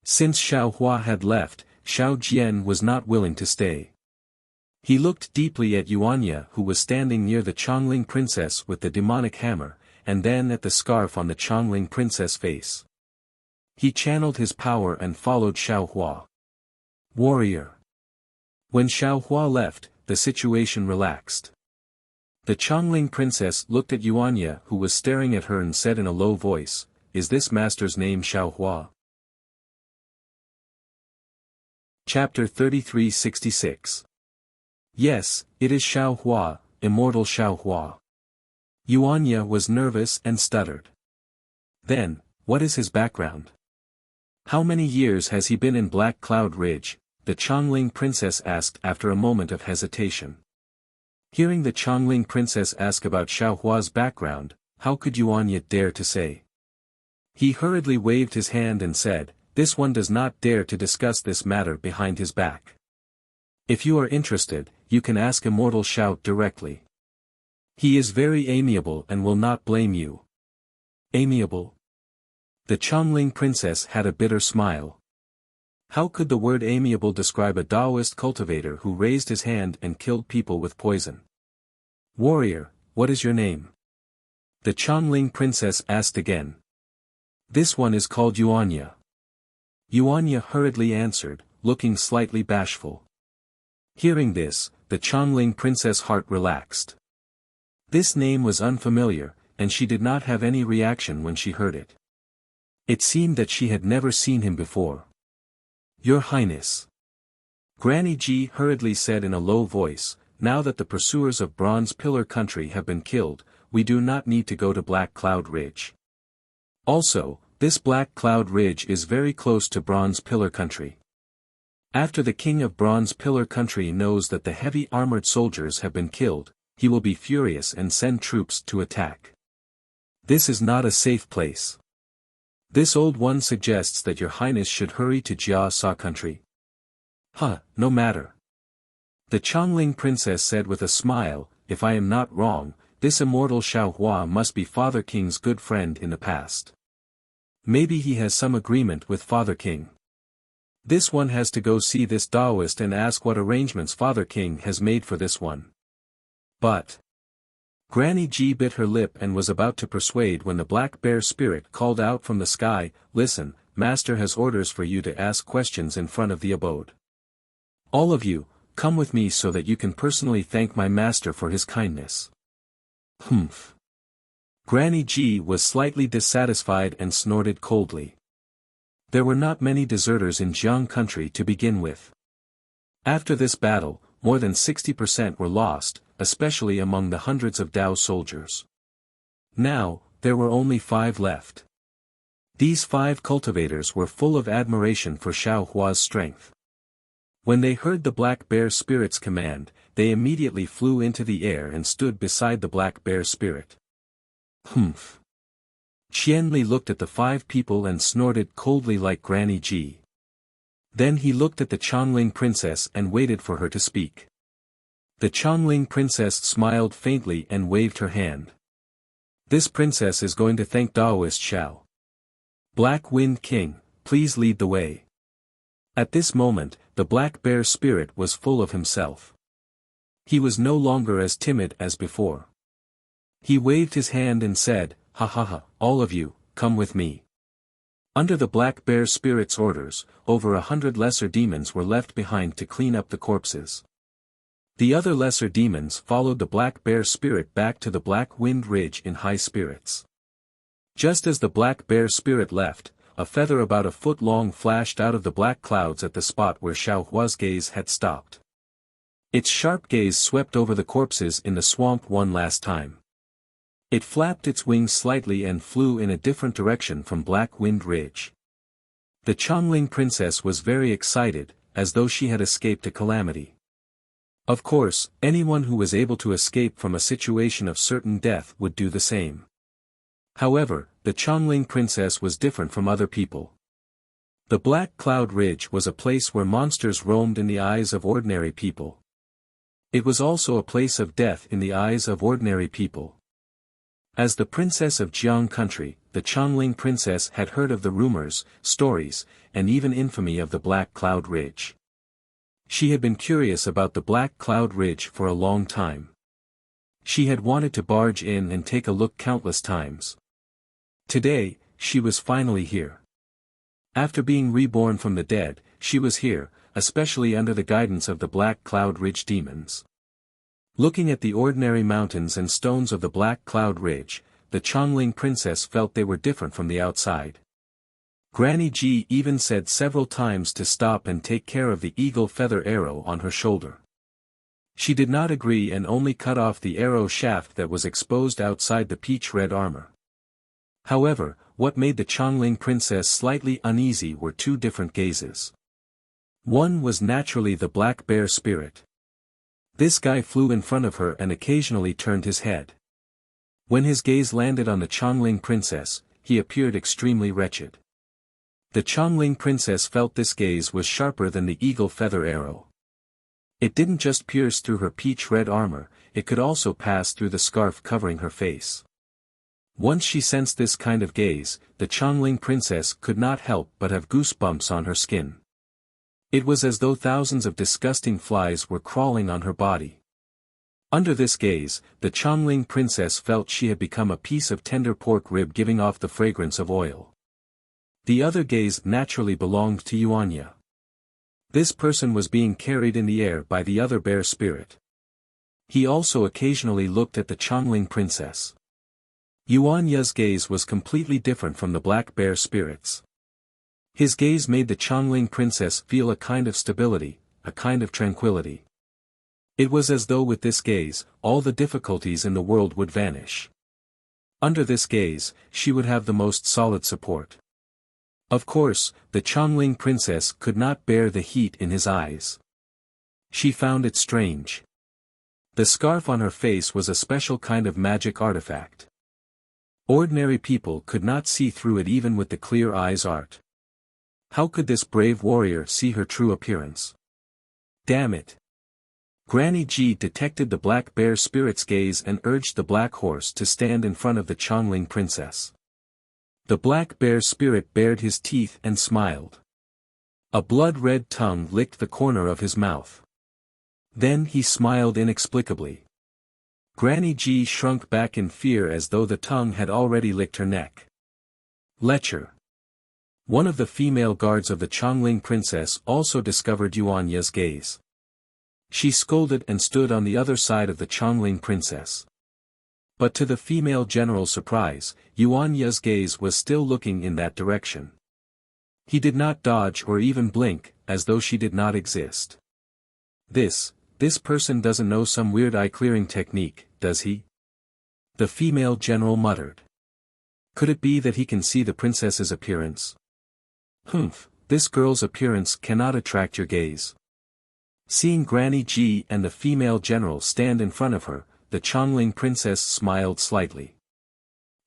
Since Xiaohua had left, Xiao Jian was not willing to stay. He looked deeply at Yuanya who was standing near the Chongling princess with the demonic hammer, and then at the scarf on the Chongling princess' face. He channeled his power and followed Xiaohua. Warrior. When Xiaohua left, the situation relaxed. The Chongling princess looked at Yuanya who was staring at her and said in a low voice, "Is this master's name Xiaohua?" Chapter 3366. Yes, it is Xiaohua, immortal Xiaohua. Yuanya was nervous and stuttered. Then, what is his background? How many years has he been in Black Cloud Ridge? The Chongling princess asked after a moment of hesitation. Hearing the Chongling princess ask about Xiaohua's background, how could Yuanya dare to say? He hurriedly waved his hand and said, "This one does not dare to discuss this matter behind his back. If you are interested, you can ask Immortal Xiao directly. He is very amiable and will not blame you." Amiable? The Chongling princess had a bitter smile. How could the word amiable describe a Taoist cultivator who raised his hand and killed people with poison? "Warrior, what is your name?" The Chongling princess asked again. "This one is called Yuanya." Yuanya hurriedly answered, looking slightly bashful. Hearing this, the Chongling princess' heart relaxed. This name was unfamiliar, and she did not have any reaction when she heard it. It seemed that she had never seen him before. "Your Highness." Granny Ji hurriedly said in a low voice, "Now that the pursuers of Bronze Pillar Country have been killed, we do not need to go to Black Cloud Ridge. Also, this Black Cloud Ridge is very close to Bronze Pillar Country. After the king of Bronze Pillar Country knows that the heavy armored soldiers have been killed, he will be furious and send troops to attack. This is not a safe place. This old one suggests that your highness should hurry to Jia Sa country. No matter. The Chongling princess said with a smile, if I am not wrong, this immortal Xiao Hua must be Father King's good friend in the past. Maybe he has some agreement with Father King. This one has to go see this Taoist and ask what arrangements Father King has made for this one. But Granny G bit her lip and was about to persuade when the black bear spirit called out from the sky, listen, Master has orders for you to ask questions in front of the abode. All of you, come with me so that you can personally thank my master for his kindness. Humph. Granny G was slightly dissatisfied and snorted coldly. There were not many deserters in Jiang country to begin with. After this battle, more than 60% were lost, especially among the hundreds of Dao soldiers. Now, there were only 5 left. These 5 cultivators were full of admiration for Xiao Hua's strength. When they heard the black bear spirit's command, they immediately flew into the air and stood beside the black bear spirit. Humph. Qianli looked at the 5 people and snorted coldly like Granny G. Then he looked at the Chongling princess and waited for her to speak. The Chongling princess smiled faintly and waved her hand. This princess is going to thank Taoist Xiao. Black Wind King, please lead the way. At this moment, the black bear spirit was full of himself. He was no longer as timid as before. He waved his hand and said, all of you, come with me. Under the black bear spirit's orders, over 100 lesser demons were left behind to clean up the corpses. The other lesser demons followed the black bear spirit back to the Black Wind Ridge in high spirits. Just as the black bear spirit left, a feather about a foot long flashed out of the black clouds at the spot where Xiao Hua's gaze had stopped. Its sharp gaze swept over the corpses in the swamp one last time. It flapped its wings slightly and flew in a different direction from Black Wind Ridge. The Chongling princess was very excited, as though she had escaped a calamity. Of course, anyone who was able to escape from a situation of certain death would do the same. However, the Chongling princess was different from other people. The Black Cloud Ridge was a place where monsters roamed in the eyes of ordinary people. It was also a place of death in the eyes of ordinary people. As the princess of Jiang country, the Chongling princess had heard of the rumors, stories, and even infamy of the Black Cloud Ridge. She had been curious about the Black Cloud Ridge for a long time. She had wanted to barge in and take a look countless times. Today, she was finally here. After being reborn from the dead, she was here, especially under the guidance of the Black Cloud Ridge demons. Looking at the ordinary mountains and stones of the Black Cloud Ridge, the Chongling princess felt they were different from the outside. Granny G even said several times to stop and take care of the eagle feather arrow on her shoulder. She did not agree and only cut off the arrow shaft that was exposed outside the peach-red armor. However, what made the Chongling princess slightly uneasy were 2 different gazes. One was naturally the black bear spirit. This guy flew in front of her and occasionally turned his head. When his gaze landed on the Chongling princess, he appeared extremely wretched. The Chongling princess felt this gaze was sharper than the eagle feather arrow. It didn't just pierce through her peach-red armor, it could also pass through the scarf covering her face. Once she sensed this kind of gaze, the Chongling princess could not help but have goosebumps on her skin. It was as though thousands of disgusting flies were crawling on her body. Under this gaze, the Chongling princess felt she had become a piece of tender pork rib giving off the fragrance of oil. The other gaze naturally belonged to Yuanya. This person was being carried in the air by the other bear spirit. He also occasionally looked at the Chongling princess. Yuanya's gaze was completely different from the black bear spirit's. His gaze made the Chongling princess feel a kind of stability, a kind of tranquility. It was as though with this gaze, all the difficulties in the world would vanish. Under this gaze, she would have the most solid support. Of course, the Chongling princess could not bear the heat in his eyes. She found it strange. The scarf on her face was a special kind of magic artifact. Ordinary people could not see through it even with the clear eyes art. How could this brave warrior see her true appearance? Damn it! Granny Ji detected the black bear spirit's gaze and urged the black horse to stand in front of the Chongling princess. The black bear spirit bared his teeth and smiled. A blood-red tongue licked the corner of his mouth. Then he smiled inexplicably. Granny Ji shrunk back in fear as though the tongue had already licked her neck. Lecher. One of the female guards of the Chongling princess also discovered Yuanya's gaze. She scolded and stood on the other side of the Chongling princess. But to the female general's surprise, Yuanya's gaze was still looking in that direction. He did not dodge or even blink, as though she did not exist. This person doesn't know some weird eye-clearing technique, does he? The female general muttered. Could it be that he can see the princess's appearance? Humph, this girl's appearance cannot attract your gaze. Seeing Granny Ji and the female general stand in front of her, the Chongling princess smiled slightly.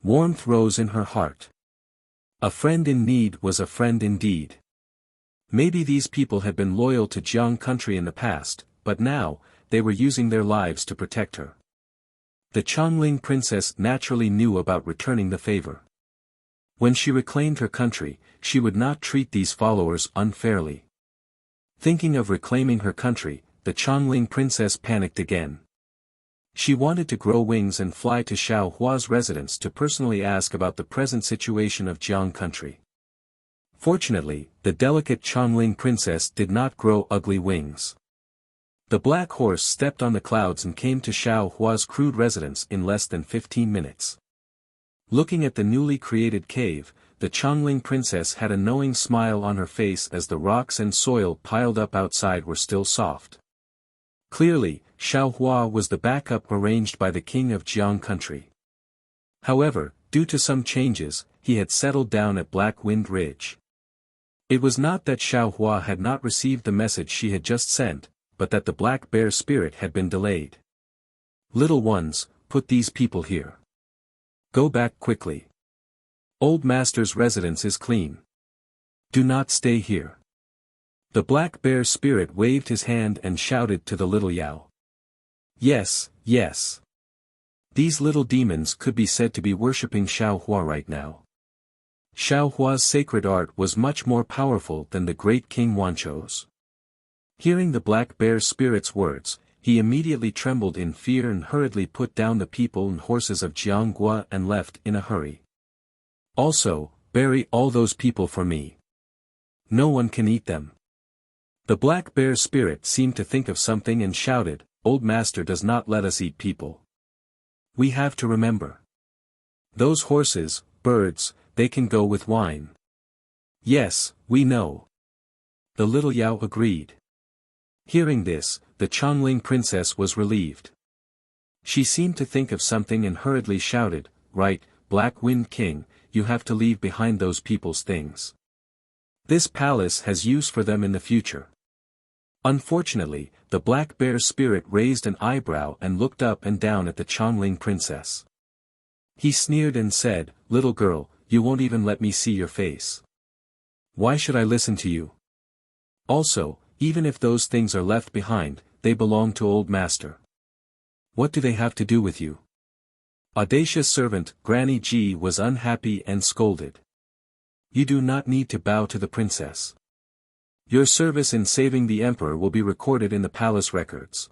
Warmth rose in her heart. A friend in need was a friend indeed. Maybe these people had been loyal to Jiang country in the past, but now, they were using their lives to protect her. The Chongling princess naturally knew about returning the favor. When she reclaimed her country, she would not treat these followers unfairly. Thinking of reclaiming her country, the Chongling princess panicked again. She wanted to grow wings and fly to Xiao Hua's residence to personally ask about the present situation of Jiang country. Fortunately, the delicate Chongling princess did not grow ugly wings. The black horse stepped on the clouds and came to Xiao Hua's crude residence in less than 15 minutes. Looking at the newly created cave, the Chongling princess had a knowing smile on her face as the rocks and soil piled up outside were still soft. Clearly, Xiao Hua was the backup arranged by the king of Jiang country. However, due to some changes, he had settled down at Black Wind Ridge. It was not that Xiao Hua had not received the message she had just sent, but that the black bear spirit had been delayed. Little ones, put these people here. Go back quickly. Old Master's residence is clean. Do not stay here. The black bear spirit waved his hand and shouted to the little Yao. Yes, yes. These little demons could be said to be worshipping Xiao Hua right now. Xiao Hua's sacred art was much more powerful than the great King Wanchou's. Hearing the black bear spirit's words, he immediately trembled in fear and hurriedly put down the people and horses of Jianghua and left in a hurry. Also, bury all those people for me. No one can eat them. The black bear spirit seemed to think of something and shouted, Old Master does not let us eat people. We have to remember. Those horses, birds, they can go with wine. Yes, we know. The little Yao agreed. Hearing this, the Chongling princess was relieved. She seemed to think of something and hurriedly shouted, Right, Black Wind King, you have to leave behind those people's things. This palace has use for them in the future. Unfortunately, the black bear spirit raised an eyebrow and looked up and down at the Chongling princess. He sneered and said, Little girl, you won't even let me see your face. Why should I listen to you? Also, even if those things are left behind, they belong to Old Master. What do they have to do with you? Audacious servant, Granny Ji was unhappy and scolded. You do not need to bow to the princess. Your service in saving the emperor will be recorded in the palace records.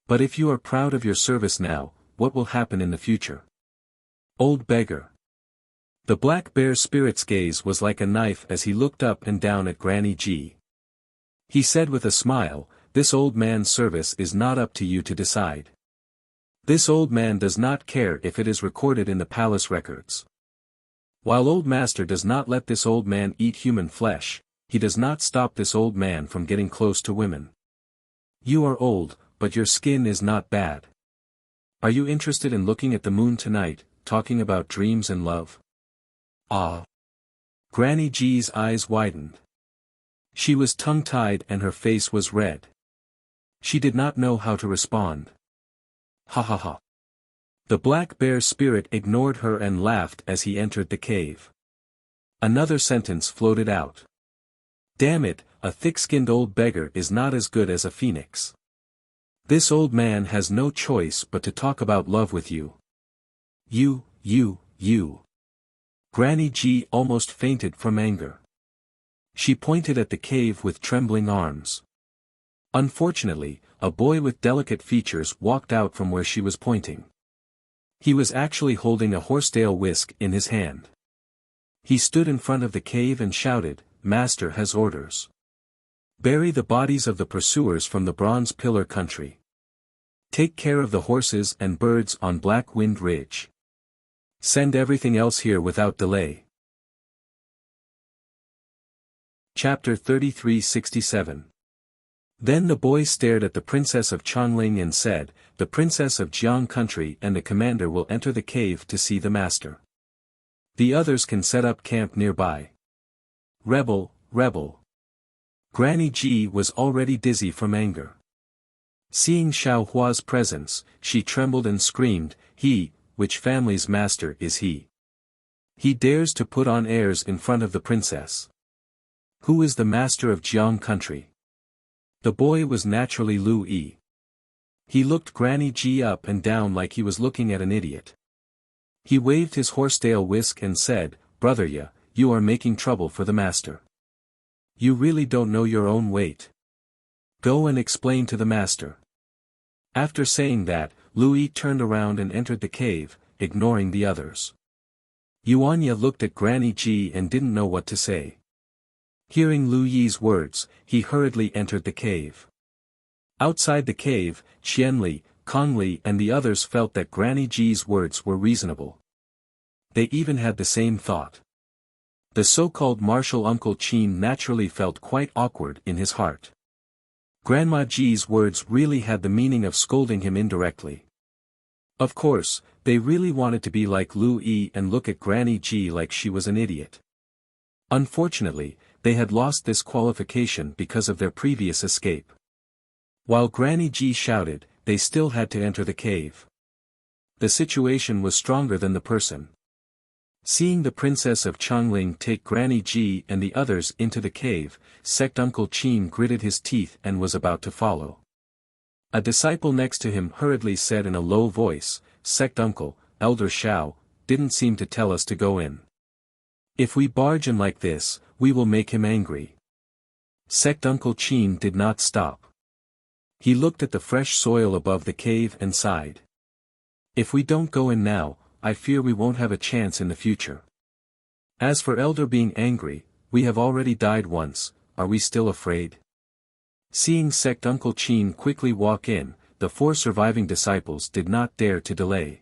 But if you are proud of your service now, what will happen in the future? Old beggar. The black bear spirit's gaze was like a knife as he looked up and down at Granny Ji. He said with a smile, This old man's service is not up to you to decide. This old man does not care if it is recorded in the palace records. While Old Master does not let this old man eat human flesh, he does not stop this old man from getting close to women. You are old, but your skin is not bad. Are you interested in looking at the moon tonight, talking about dreams and love? Ah. Granny G's eyes widened. She was tongue-tied and her face was red. She did not know how to respond. Ha ha ha. The black bear spirit ignored her and laughed as he entered the cave. Another sentence floated out. Damn it, a thick-skinned old beggar is not as good as a phoenix. This old man has no choice but to talk about love with you. You. Granny G almost fainted from anger. She pointed at the cave with trembling arms. Unfortunately, a boy with delicate features walked out from where she was pointing. He was actually holding a horsetail whisk in his hand. He stood in front of the cave and shouted, "Master has orders. Bury the bodies of the pursuers from the Bronze Pillar country. Take care of the horses and birds on Black Wind Ridge. Send everything else here without delay." Chapter 3367. Then the boy stared at the princess of Chongling and said, "The princess of Jiang country and the commander will enter the cave to see the master. The others can set up camp nearby." Rebel. Granny G was already dizzy from anger. Seeing Xiao Hua's presence, she trembled and screamed, Which family's master is he? He dares to put on airs in front of the princess. Who is the master of Jiang country?" The boy was naturally Lu Yi. He looked Granny G up and down like he was looking at an idiot. He waved his horsetail whisk and said, "Brother Ya, you are making trouble for the master. You really don't know your own weight. Go and explain to the master." After saying that, Lu Yi turned around and entered the cave, ignoring the others. Yuanya looked at Granny G and didn't know what to say. Hearing Lu Yi's words, he hurriedly entered the cave. Outside the cave, Qianli, Kongli and the others felt that Granny G's words were reasonable. They even had the same thought. The so-called martial Uncle Qin naturally felt quite awkward in his heart. Grandma G's words really had the meaning of scolding him indirectly. Of course, they really wanted to be like Lu Yi and look at Granny G like she was an idiot. Unfortunately, they had lost this qualification because of their previous escape. While Granny G shouted, they still had to enter the cave. The situation was stronger than the person. Seeing the princess of Chongling take Granny G and the others into the cave, Sect Uncle Qin gritted his teeth and was about to follow. A disciple next to him hurriedly said in a low voice, "Sect Uncle, Elder Xiao, didn't seem to tell us to go in. If we barge in like this, we will make him angry." Sect Uncle Qin did not stop. He looked at the fresh soil above the cave and sighed. "If we don't go in now, I fear we won't have a chance in the future. As for Elder being angry, we have already died once, are we still afraid?" Seeing Sect Uncle Qin quickly walk in, the 4 surviving disciples did not dare to delay.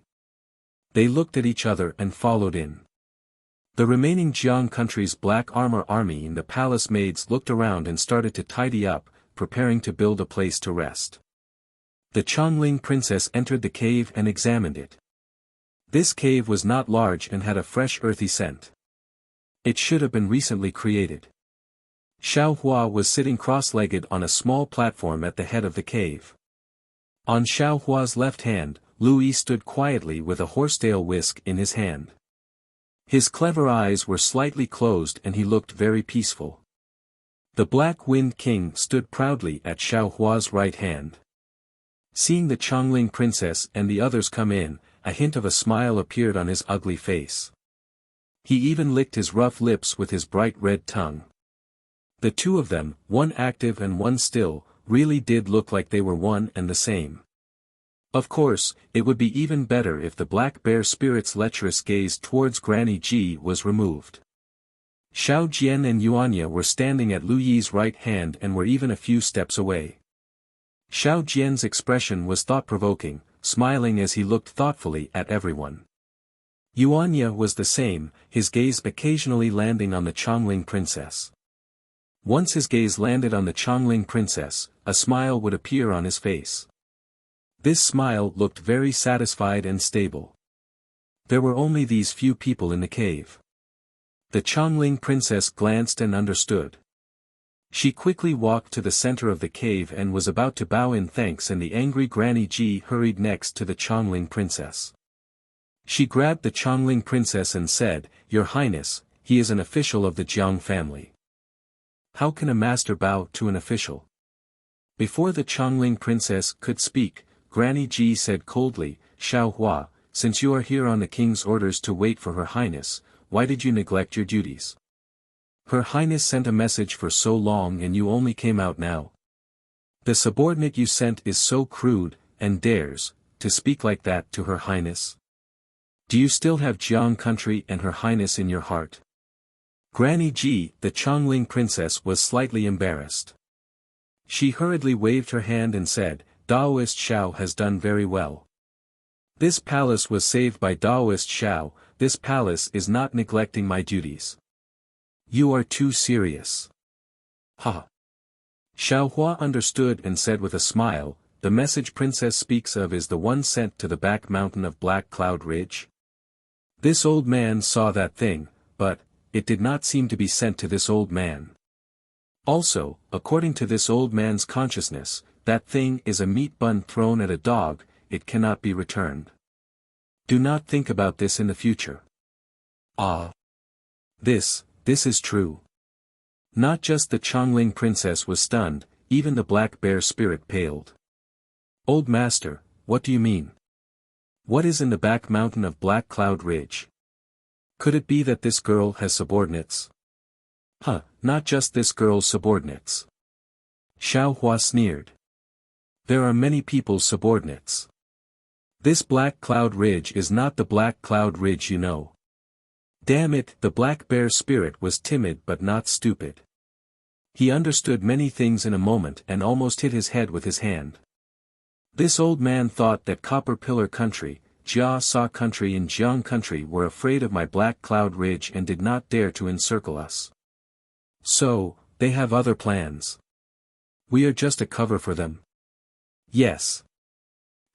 They looked at each other and followed in. The remaining Jiang country's black armor army and the palace maids looked around and started to tidy up, preparing to build a place to rest. The Chongling princess entered the cave and examined it. This cave was not large and had a fresh earthy scent. It should have been recently created. Xiao Hua was sitting cross-legged on a small platform at the head of the cave. On Xiao Hua's left hand, Lu Yi stood quietly with a horsetail whisk in his hand. His clever eyes were slightly closed and he looked very peaceful. The Black Wind King stood proudly at Xiao Hua's right hand. Seeing the Chongling princess and the others come in, a hint of a smile appeared on his ugly face. He even licked his rough lips with his bright red tongue. The two of them, one active and one still, really did look like they were one and the same. Of course, it would be even better if the black bear spirit's lecherous gaze towards Granny G was removed. Xiao Jian and Yuanya were standing at Lu Yi's right hand and were even a few steps away. Xiao Jian's expression was thought-provoking, smiling as he looked thoughtfully at everyone. Yuanya was the same, his gaze occasionally landing on the Chongling princess. Once his gaze landed on the Chongling princess, a smile would appear on his face. This smile looked very satisfied and stable. There were only these few people in the cave. The Chongling princess glanced and understood. She quickly walked to the center of the cave and was about to bow in thanks, and the angry Granny Ji hurried next to the Chongling princess. She grabbed the Chongling princess and said, "Your Highness, he is an official of the Jiang family." How can a master bow to an official? Before the Chongling princess could speak, Granny Ji said coldly, "Xiao Hua, since you are here on the king's orders to wait for Her Highness, why did you neglect your duties? Her Highness sent a message for so long and you only came out now. The subordinate you sent is so crude, and dares to speak like that to Her Highness. Do you still have Jiang country and Her Highness in your heart?" Granny Ji, the Chongling princess, was slightly embarrassed. She hurriedly waved her hand and said, "Daoist Xiao has done very well. This palace was saved by Daoist Xiao. This palace is not neglecting my duties. You are too serious." Ha! Xiao Hua understood and said with a smile, "The message princess speaks of is the one sent to the back mountain of Black Cloud Ridge. This old man saw that thing, but it did not seem to be sent to this old man. Also, according to this old man's consciousness, that thing is a meat bun thrown at a dog, it cannot be returned. Do not think about this in the future." Ah! This is true. Not just the Chongling princess was stunned, even the black bear spirit paled. "Old master, what do you mean? What is in the back mountain of Black Cloud Ridge? Could it be that this girl has subordinates?" "Huh, not just this girl's subordinates." Xiao Hua sneered. "There are many people's subordinates. This Black Cloud Ridge is not the Black Cloud Ridge you know." Damn it, the black bear spirit was timid but not stupid. He understood many things in a moment and almost hit his head with his hand. This old man thought that Copper Pillar country, Jia Sa country and Jiang country were afraid of my Black Cloud Ridge and did not dare to encircle us. So, they have other plans. We are just a cover for them. Yes.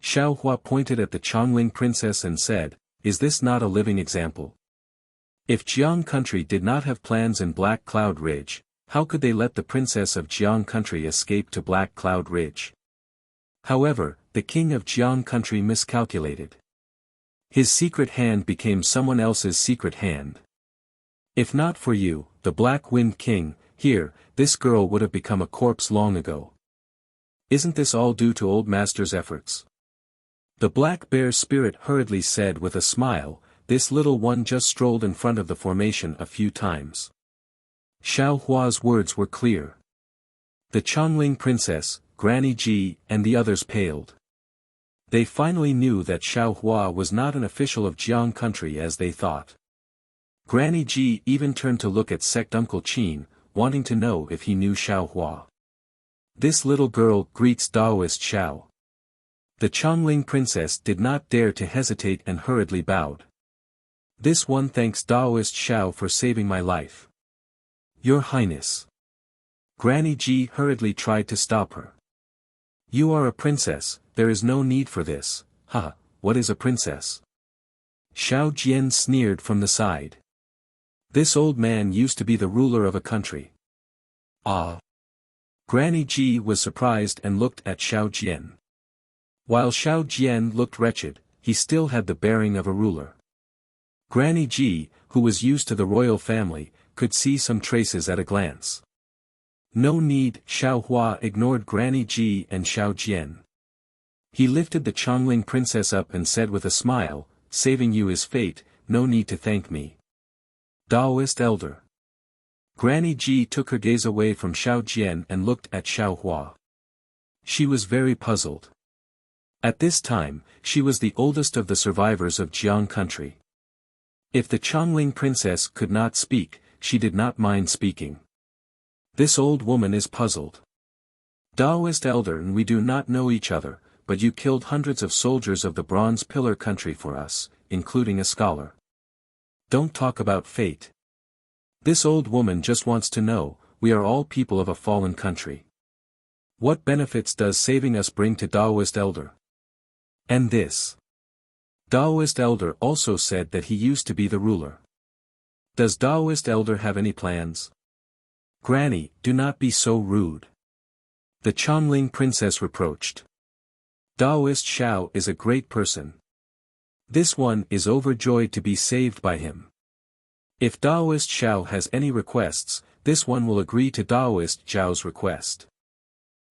Xiao Hua pointed at the Chongling princess and said, "Is this not a living example? If Jiang country did not have plans in Black Cloud Ridge, how could they let the princess of Jiang country escape to Black Cloud Ridge?" However, the king of Jiang country miscalculated. His secret hand became someone else's secret hand. If not for you, the Black Wind King, here, this girl would have become a corpse long ago. Isn't this all due to old master's efforts? The black bear spirit hurriedly said with a smile, "This little one just strolled in front of the formation a few times." Xiao Hua's words were clear. The Chongling princess, Granny Ji, and the others paled. They finally knew that Xiao Hua was not an official of Jiang country as they thought. Granny Ji even turned to look at sect Uncle Qin, wanting to know if he knew Xiao Hua. "This little girl greets Daoist Xiao." The Chongling princess did not dare to hesitate and hurriedly bowed. "This one thanks Daoist Xiao for saving my life." "Your Highness." Granny Ji hurriedly tried to stop her. "You are a princess, there is no need for this." "Ha, what is a princess?" Xiao Jian sneered from the side. "This old man used to be the ruler of a country." "Ah." Granny Ji was surprised and looked at Xiao Jian. While Xiao Jian looked wretched, he still had the bearing of a ruler. Granny Ji, who was used to the royal family, could see some traces at a glance. "No need," Xiao Hua ignored Granny Ji and Xiao Jian. He lifted the Chongling princess up and said with a smile, "Saving you is fate, no need to thank me." Daoist elder. Granny Ji took her gaze away from Xiao Jian and looked at Xiao Hua. She was very puzzled. At this time, she was the oldest of the survivors of Jiang country. If the Chongling princess could not speak, she did not mind speaking. "This old woman is puzzled. Daoist elder, and we do not know each other, but you killed hundreds of soldiers of the Bronze Pillar country for us, including a scholar. Don't talk about fate. This old woman just wants to know, we are all people of a fallen country. What benefits does saving us bring to Daoist elder? And this?" Daoist elder also said that he used to be the ruler. Does Daoist elder have any plans? Granny, do not be so rude. The Chongling princess reproached. Daoist Xiao is a great person. This one is overjoyed to be saved by him. If Daoist Xiao has any requests, this one will agree to Daoist Xiao's request.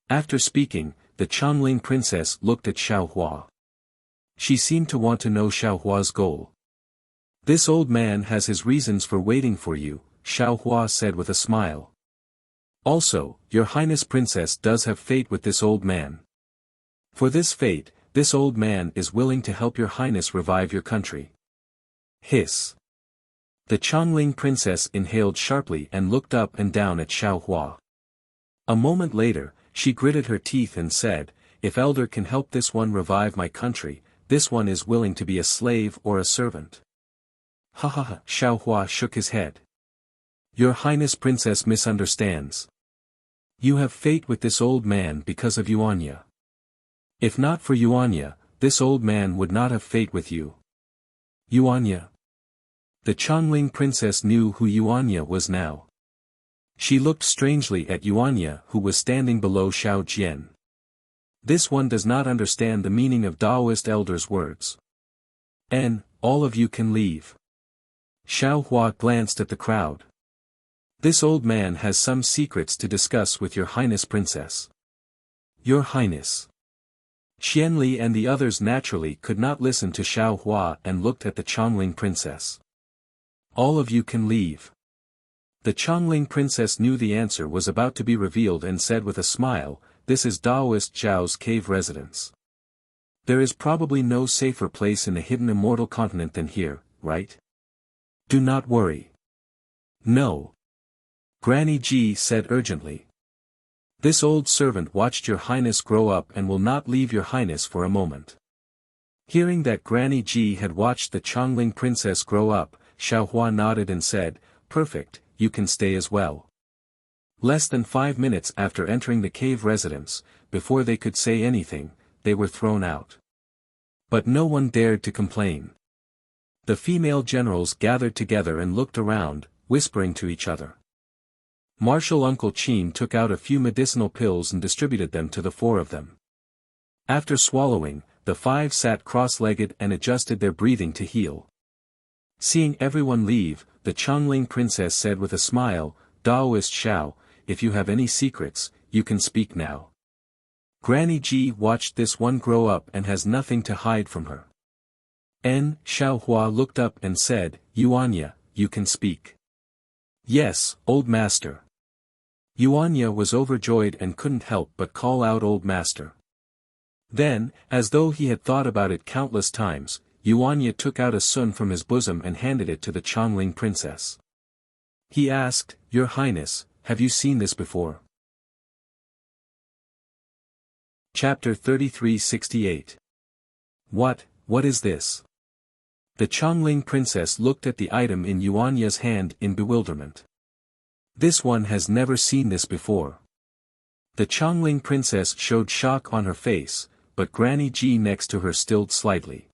After speaking, the Chongling princess looked at Xiaohua. She seemed to want to know Xiaohua's goal. This old man has his reasons for waiting for you, Xiaohua said with a smile. Also, your highness princess does have fate with this old man. For this fate, this old man is willing to help your highness revive your country. Hiss. The Chongling princess inhaled sharply and looked up and down at Xiaohua. A moment later, she gritted her teeth and said, if elder can help this one revive my country, this one is willing to be a slave or a servant. Ha ha ha, Xiaohua shook his head. Your highness princess misunderstands. You have fate with this old man because of Yuanya. If not for Yuanya, this old man would not have fate with you. Yuanya. The Chongling princess knew who Yuanya was now. She looked strangely at Yuanya who was standing below Xiao Jian. This one does not understand the meaning of Daoist elder's words. All of you can leave. Xiaohua glanced at the crowd. This old man has some secrets to discuss with your highness princess. Your highness. Qianli and the others naturally could not listen to Xiaohua and looked at the Chongling princess. All of you can leave. The Chongling princess knew the answer was about to be revealed and said with a smile, this is Daoist Zhao's cave residence. There is probably no safer place in the hidden immortal continent than here, right? Do not worry. No. Granny Ji said urgently. This old servant watched your highness grow up and will not leave your highness for a moment. Hearing that Granny Ji had watched the Chongling princess grow up, Xiaohua nodded and said, perfect, you can stay as well. Less than 5 minutes after entering the cave residence, before they could say anything, they were thrown out. But no one dared to complain. The female generals gathered together and looked around, whispering to each other. Marshal Uncle Qin took out a few medicinal pills and distributed them to the 4 of them. After swallowing, the 5 sat cross-legged and adjusted their breathing to heal. Seeing everyone leave, the Chongling princess said with a smile, Daoist Xiao, if you have any secrets, you can speak now. Granny Ji watched this one grow up and has nothing to hide from her. Xiaohua looked up and said, Yuanya, you can speak. Yes, old master. Yuanya was overjoyed and couldn't help but call out old master. Then, as though he had thought about it countless times, Yuanya took out a sun from his bosom and handed it to the Chongling princess. He asked, Your Highness, have you seen this before? Chapter 3368. What is this? The Chongling princess looked at the item in Yuanya's hand in bewilderment. This one has never seen this before. The Chongling princess showed shock on her face, but Granny Ji next to her stilled slightly.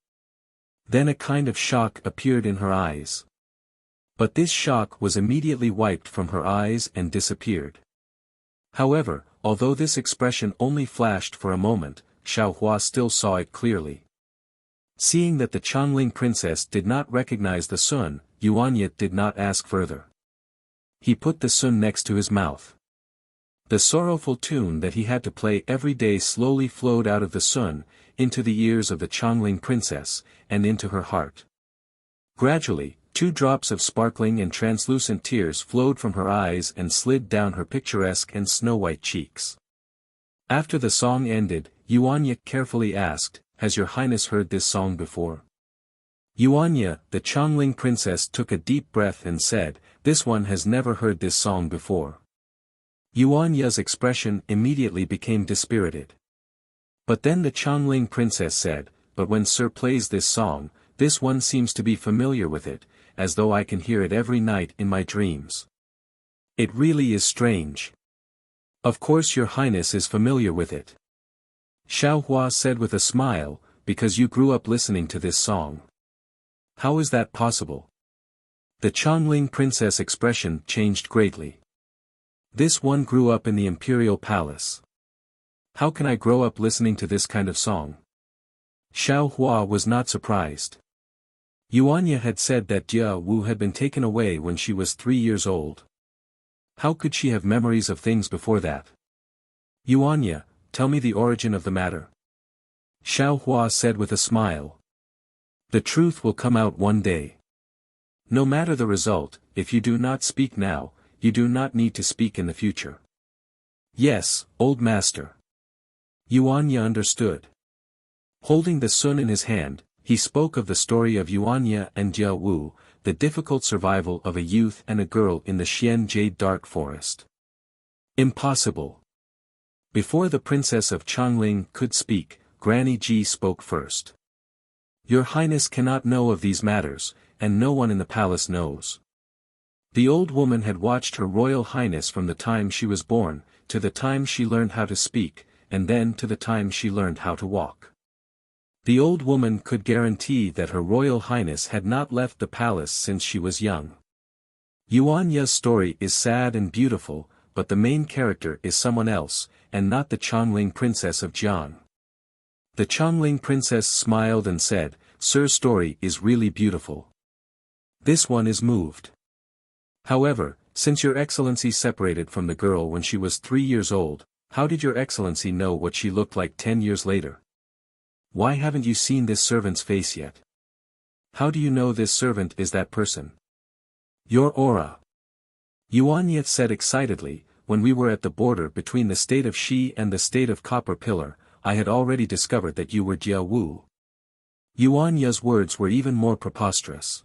Then a kind of shock appeared in her eyes. But this shock was immediately wiped from her eyes and disappeared. However, although this expression only flashed for a moment, Xiaohua still saw it clearly. Seeing that the Chongling princess did not recognize the sun, Yuanya did not ask further. He put the sun next to his mouth. The sorrowful tune that he had to play every day slowly flowed out of the sun, into the ears of the Chongling princess, and into her heart. Gradually, 2 drops of sparkling and translucent tears flowed from her eyes and slid down her picturesque and snow-white cheeks. After the song ended, Yuanya carefully asked, Has your highness heard this song before? Yuanya, the Chongling princess took a deep breath and said, This one has never heard this song before. Yuanya's expression immediately became dispirited. But then the Chongling princess said, But when Sir plays this song, this one seems to be familiar with it, as though I can hear it every night in my dreams. It really is strange. Of course your highness is familiar with it. Xiaohua said with a smile, because you grew up listening to this song. How is that possible? The Chongling princess expression changed greatly. This one grew up in the imperial palace. How can I grow up listening to this kind of song? Xiao Hua was not surprised. Yuanya had said that Jia Wu had been taken away when she was 3 years old. How could she have memories of things before that? Yuanya, tell me the origin of the matter. Xiao Hua said with a smile. The truth will come out one day. No matter the result, if you do not speak now, you do not need to speak in the future. Yes, old master. Yuanya understood. Holding the sun in his hand, he spoke of the story of Yuanya and Jia Wu, the difficult survival of a youth and a girl in the Xian Jade Dark Forest. Impossible. Before the princess of Chongling could speak, Granny Ji spoke first. Your Highness cannot know of these matters, and no one in the palace knows. The old woman had watched her Royal Highness from the time she was born, to the time she learned how to speak, and then to the time she learned how to walk. The old woman could guarantee that her Royal Highness had not left the palace since she was young. Yuanya's story is sad and beautiful, but the main character is someone else, and not the Chongling princess of Jiang. The Chongling princess smiled and said, Sir's story is really beautiful. This one is moved. However, since your excellency separated from the girl when she was 3 years old, how did your excellency know what she looked like 10 years later? Why haven't you seen this servant's face yet? How do you know this servant is that person? Your aura. Yuanyet said excitedly, when we were at the border between the state of Shi and the state of Copper Pillar, I had already discovered that you were Jia Wu. Yuanya's words were even more preposterous.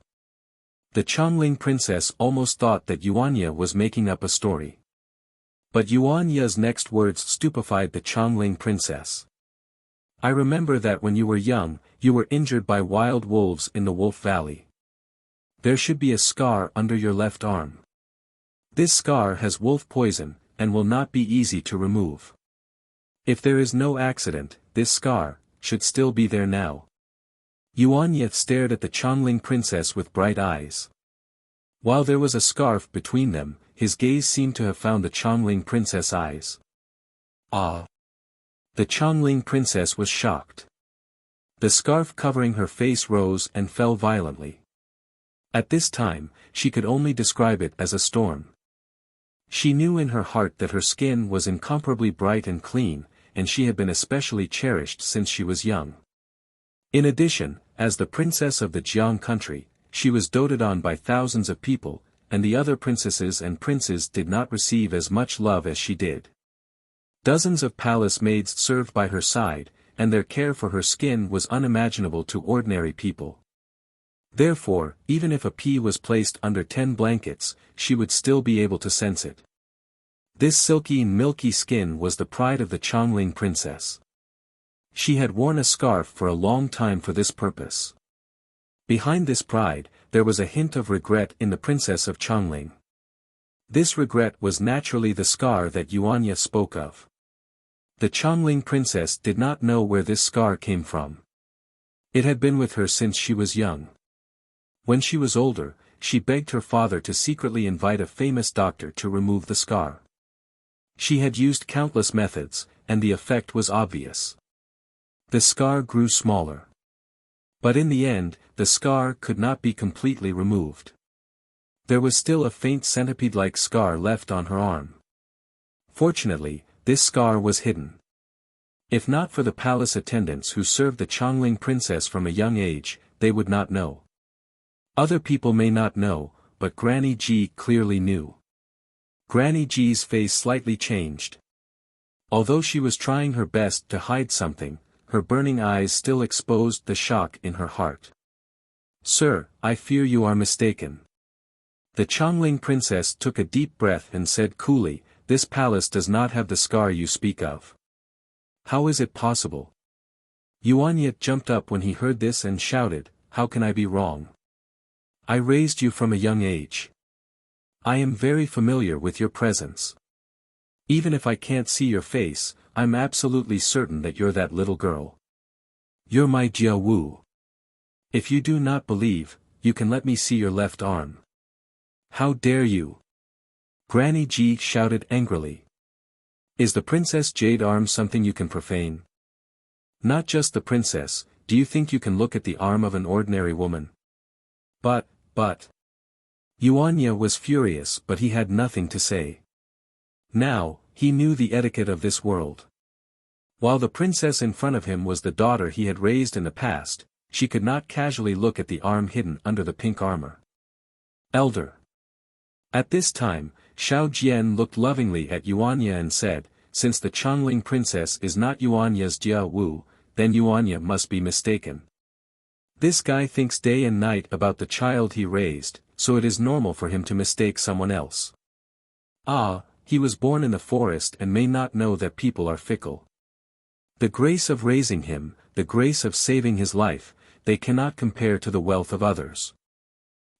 The Chongling princess almost thought that Yuanya was making up a story. But Yuanya's next words stupefied the Chongling princess. I remember that when you were young, you were injured by wild wolves in the Wolf Valley. There should be a scar under your left arm. This scar has wolf poison, and will not be easy to remove. If there is no accident, this scar should still be there now. Yuanyet stared at the Chongling princess with bright eyes. While there was a scarf between them, his gaze seemed to have found the Chongling princess' eyes. Ah! The Chongling princess was shocked. The scarf covering her face rose and fell violently. At this time, she could only describe it as a storm. She knew in her heart that her skin was incomparably bright and clean, and she had been especially cherished since she was young. In addition, as the princess of the Jiang country, she was doted on by thousands of people, and the other princesses and princes did not receive as much love as she did. Dozens of palace maids served by her side, and their care for her skin was unimaginable to ordinary people. Therefore, even if a pea was placed under 10 blankets, she would still be able to sense it. This silky milky skin was the pride of the Chongling princess. She had worn a scarf for a long time for this purpose. Behind this pride, there was a hint of regret in the princess of Chongling. This regret was naturally the scar that Yuanya spoke of. The Chongling princess did not know where this scar came from. It had been with her since she was young. When she was older, she begged her father to secretly invite a famous doctor to remove the scar. She had used countless methods, and the effect was obvious. The scar grew smaller. But in the end, the scar could not be completely removed. There was still a faint centipede-like scar left on her arm. Fortunately, this scar was hidden. If not for the palace attendants who served the Chongling princess from a young age, they would not know. Other people may not know, but Granny Ji clearly knew. Granny Ji's face slightly changed. Although she was trying her best to hide something, her burning eyes still exposed the shock in her heart. Sir, I fear you are mistaken. The Chongling princess took a deep breath and said coolly, this palace does not have the scar you speak of. How is it possible? Yuanyet jumped up when he heard this and shouted, how can I be wrong? I raised you from a young age. I am very familiar with your presence. Even if I can't see your face, I'm absolutely certain that you're that little girl. You're my Jia Wu. If you do not believe, you can let me see your left arm. How dare you? Granny Ji shouted angrily. Is the Princess Jade arm something you can profane? Not just the princess, do you think you can look at the arm of an ordinary woman? But. Yuanya was furious, but he had nothing to say. Now, he knew the etiquette of this world. While the princess in front of him was the daughter he had raised in the past, she could not casually look at the arm hidden under the pink armor. Elder. At this time, Xiao Jian looked lovingly at Yuanya and said, since the Chongling princess is not Yuanya's Jia Wu, then Yuanya must be mistaken. This guy thinks day and night about the child he raised, so it is normal for him to mistake someone else. Ah, he was born in the forest and may not know that people are fickle. The grace of raising him, the grace of saving his life, they cannot compare to the wealth of others.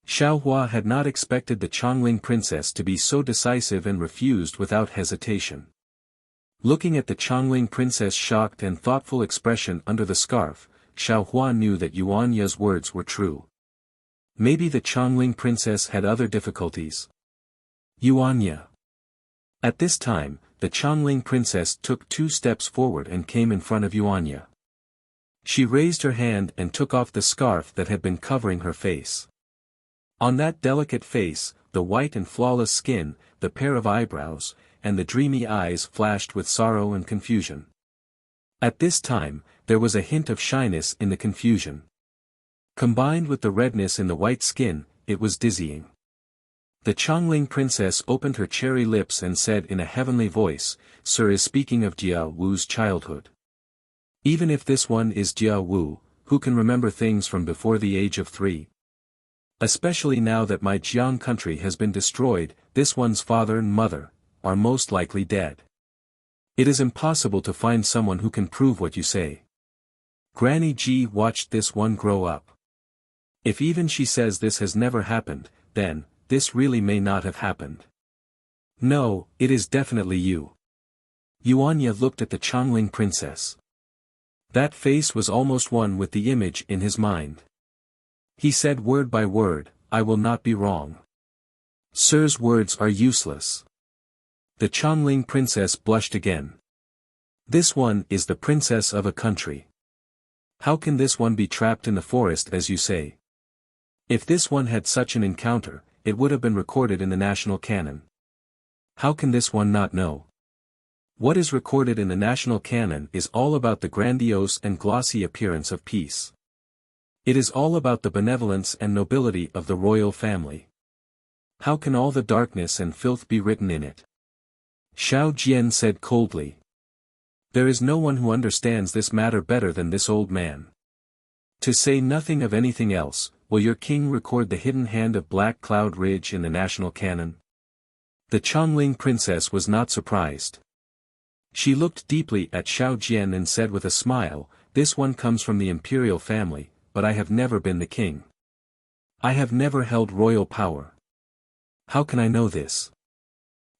Xiao Hua had not expected the Chongling princess to be so decisive and refused without hesitation. Looking at the Chongling princess' shocked and thoughtful expression under the scarf, Xiao Hua knew that Yuanya's words were true. Maybe the Chongling princess had other difficulties. Yuanya. At this time, the Chongling princess took 2 steps forward and came in front of Yuanya. She raised her hand and took off the scarf that had been covering her face. On that delicate face, the white and flawless skin, the pair of eyebrows, and the dreamy eyes flashed with sorrow and confusion. At this time, there was a hint of shyness in the confusion. Combined with the redness in the white skin, it was dizzying. The Chongling princess opened her cherry lips and said in a heavenly voice, Sir is speaking of Jia Wu's childhood. Even if this one is Jia Wu, who can remember things from before the age of 3? Especially now that my Jiang country has been destroyed, this one's father and mother are most likely dead. It is impossible to find someone who can prove what you say. Granny Ji watched this one grow up. If even she says this has never happened, then, this really may not have happened. No, it is definitely you. Yuanya looked at the Chongling princess. That face was almost one with the image in his mind. He said word by word, I will not be wrong. Sir's words are useless. The Chongling princess blushed again. This one is the princess of a country. How can this one be trapped in the forest as you say? If this one had such an encounter, it would have been recorded in the national canon. How can this one not know? What is recorded in the national canon is all about the grandiose and glossy appearance of peace. It is all about the benevolence and nobility of the royal family. How can all the darkness and filth be written in it? Xiao Jian said coldly. There is no one who understands this matter better than this old man. To say nothing of anything else, will your king record the hidden hand of Black Cloud Ridge in the national canon? The Chongling princess was not surprised. She looked deeply at Xiao Jian and said with a smile, this one comes from the imperial family, but I have never been the king. I have never held royal power. How can I know this?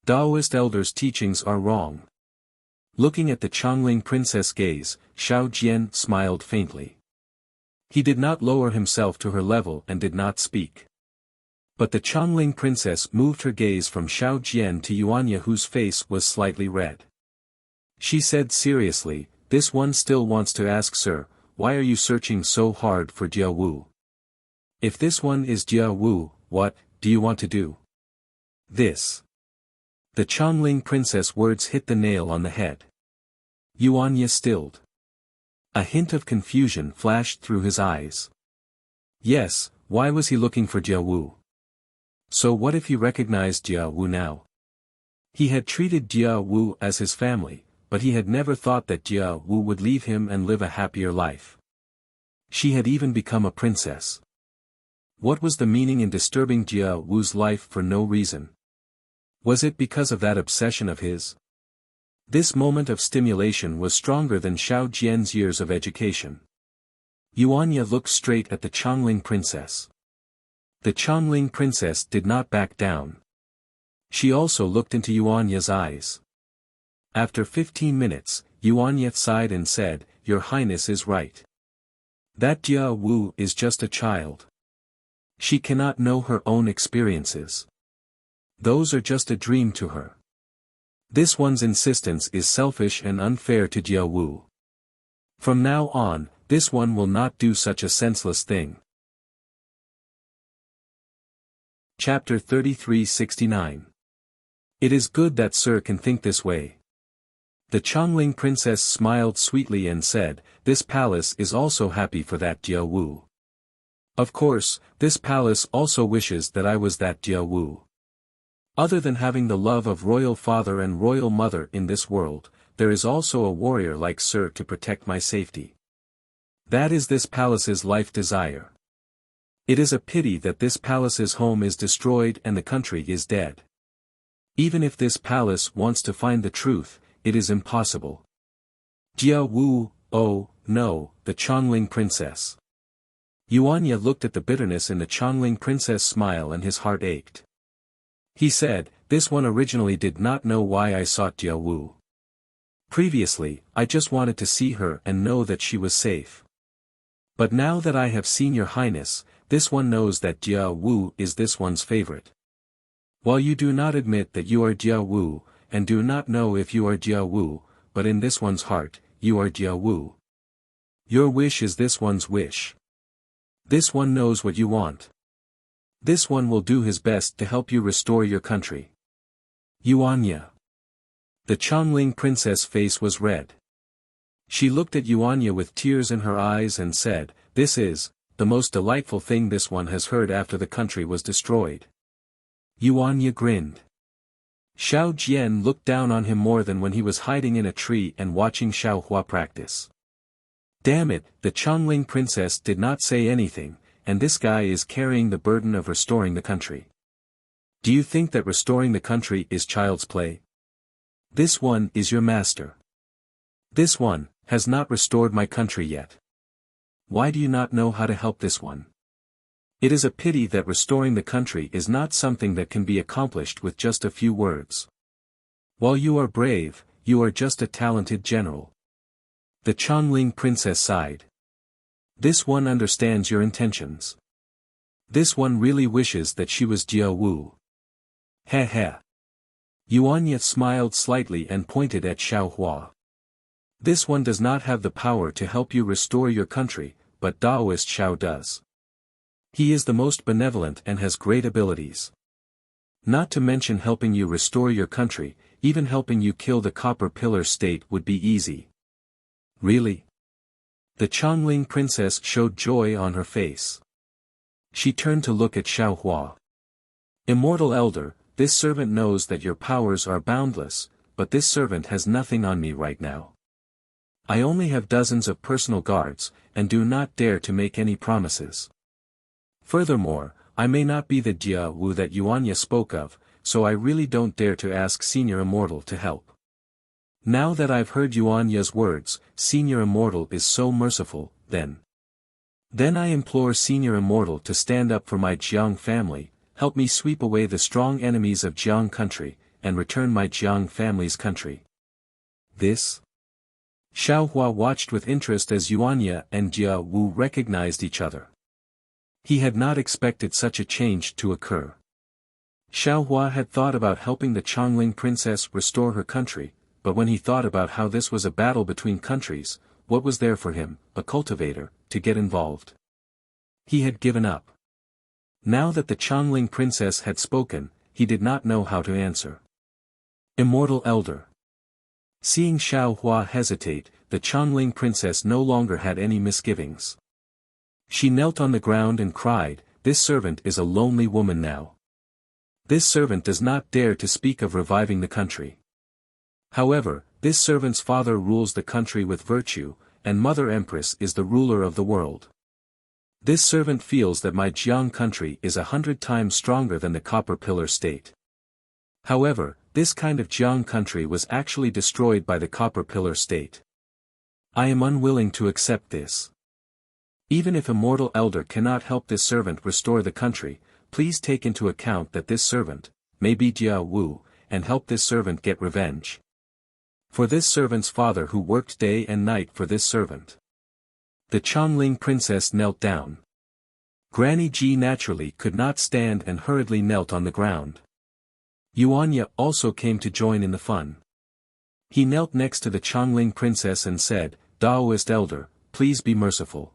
Taoist elders' teachings are wrong. Looking at the Chongling princess' gaze, Xiao Jian smiled faintly. He did not lower himself to her level and did not speak. But the Chongling princess moved her gaze from Xiao Jian to Yuanya, whose face was slightly red. She said seriously, this one still wants to ask, sir, why are you searching so hard for Jia Wu? If this one is Jia Wu, what do you want to do? This. The Chongling princess' words hit the nail on the head. Yuanya stilled. A hint of confusion flashed through his eyes. Yes, why was he looking for Jia Wu? So what if he recognized Jia Wu now? He had treated Jia Wu as his family, but he had never thought that Jia Wu would leave him and live a happier life. She had even become a princess. What was the meaning in disturbing Jia Wu's life for no reason? Was it because of that obsession of his? This moment of stimulation was stronger than Xiao Jian's years of education. Yuanya looked straight at the Chongling princess. The Chongling princess did not back down. She also looked into Yuanya's eyes. After 15 minutes, Yuanya sighed and said, Your Highness is right. That Jia Wu is just a child. She cannot know her own experiences. Those are just a dream to her. This one's insistence is selfish and unfair to Jia Wu. From now on, this one will not do such a senseless thing. Chapter 3369. It is good that Sir can think this way. The Chongling princess smiled sweetly and said, "This palace is also happy for that Jia Wu. Of course, this palace also wishes that I was that Jia Wu. Other than having the love of royal father and royal mother in this world, there is also a warrior like Sir to protect my safety. That is this palace's life desire. It is a pity that this palace's home is destroyed and the country is dead. Even if this palace wants to find the truth, it is impossible." Jia Wu, oh, no, the Chongling princess. Yuanya looked at the bitterness in the Chongling princess' smile and his heart ached. He said, "This one originally did not know why I sought Jia Wu. Previously, I just wanted to see her and know that she was safe. But now that I have seen your highness, this one knows that Jia Wu is this one's favorite. While you do not admit that you are Jia Wu, and do not know if you are Jia Wu, but in this one's heart, you are Jia Wu. Your wish is this one's wish. This one knows what you want. This one will do his best to help you restore your country." Yuanya. The Chongling princess' face was red. She looked at Yuanya with tears in her eyes and said, "This is the most delightful thing this one has heard after the country was destroyed." Yuanya grinned. Xiao Jian looked down on him more than when he was hiding in a tree and watching Xiao Hua practice. Damn it, the Chongling princess did not say anything, and this guy is carrying the burden of restoring the country. Do you think that restoring the country is child's play? This one is your master. This one has not restored my country yet. Why do you not know how to help this one? It is a pity that restoring the country is not something that can be accomplished with just a few words. While you are brave, you are just a talented general." The Chongling princess sighed. This one understands your intentions. This one really wishes that she was Jia Wu. Heh heh. Yuanya smiled slightly and pointed at Xiao Hua. This one does not have the power to help you restore your country, but Daoist Xiao does. He is the most benevolent and has great abilities. Not to mention helping you restore your country, even helping you kill the Copper Pillar state would be easy. Really? The Chongling princess showed joy on her face. She turned to look at Xiao Hua. "Immortal elder, this servant knows that your powers are boundless, but this servant has nothing on me right now. I only have dozens of personal guards, and do not dare to make any promises. Furthermore, I may not be the Jia Wu that Yuanya spoke of, so I really don't dare to ask Senior Immortal to help. Now that I've heard Yuanya's words, Senior Immortal is so merciful, then I implore Senior Immortal to stand up for my Jiang family, help me sweep away the strong enemies of Jiang country, and return my Jiang family's country." This? Xiao Hua watched with interest as Yuanya and Jia Wu recognized each other. He had not expected such a change to occur. Xiao Hua had thought about helping the Chongling princess restore her country, but when he thought about how this was a battle between countries, what was there for him, a cultivator, to get involved? He had given up. Now that the Chongling princess had spoken, he did not know how to answer. "Immortal elder." Seeing Xiao Hua hesitate, the Chongling princess no longer had any misgivings. She knelt on the ground and cried, "This servant is a lonely woman now. This servant does not dare to speak of reviving the country. However, this servant's father rules the country with virtue, and Mother Empress is the ruler of the world. This servant feels that my Jiang country is 100 times stronger than the Copper Pillar state. However, this kind of Jiang country was actually destroyed by the Copper Pillar state. I am unwilling to accept this. Even if Immortal Elder cannot help this servant restore the country, please take into account that this servant may be Jia Wu, and help this servant get revenge. For this servant's father who worked day and night for this servant. The Chongling princess knelt down. Granny Ji naturally could not stand and hurriedly knelt on the ground. Yuanya also came to join in the fun. He knelt next to the Chongling princess and said, "Daoist elder, please be merciful.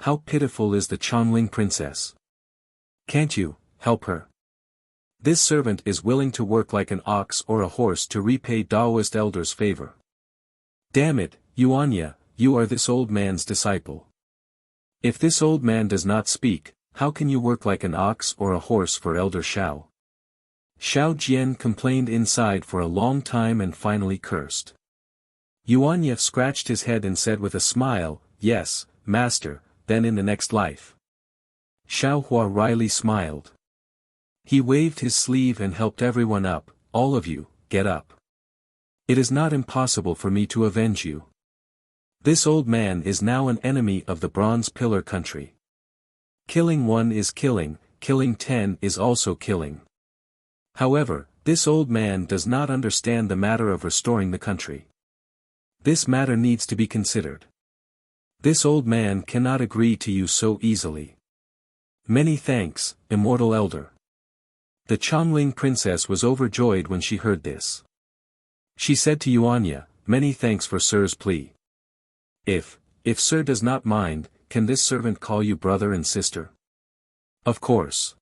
How pitiful is the Chongling princess. Can't you help her? This servant is willing to work like an ox or a horse to repay Daoist elder's favor. Damn it, Yuanya, you are this old man's disciple. If this old man does not speak, how can you work like an ox or a horse for Elder Xiao?" Xiao Jian complained inside for a long time and finally cursed. Yuanya scratched his head and said with a smile, "Yes, master, then in the next life." Xiao Hua wryly smiled. He waved his sleeve and helped everyone up. "All of you, get up. It is not impossible for me to avenge you. This old man is now an enemy of the Bronze Pillar country. Killing one is killing 10 is also killing. However, this old man does not understand the matter of restoring the country. This matter needs to be considered. This old man cannot agree to you so easily. Many thanks, immortal elder." The Chongling princess was overjoyed when she heard this. She said to Yuanya, "Many thanks for sir's plea. If sir does not mind, can this servant call you brother and sister?" "Of course."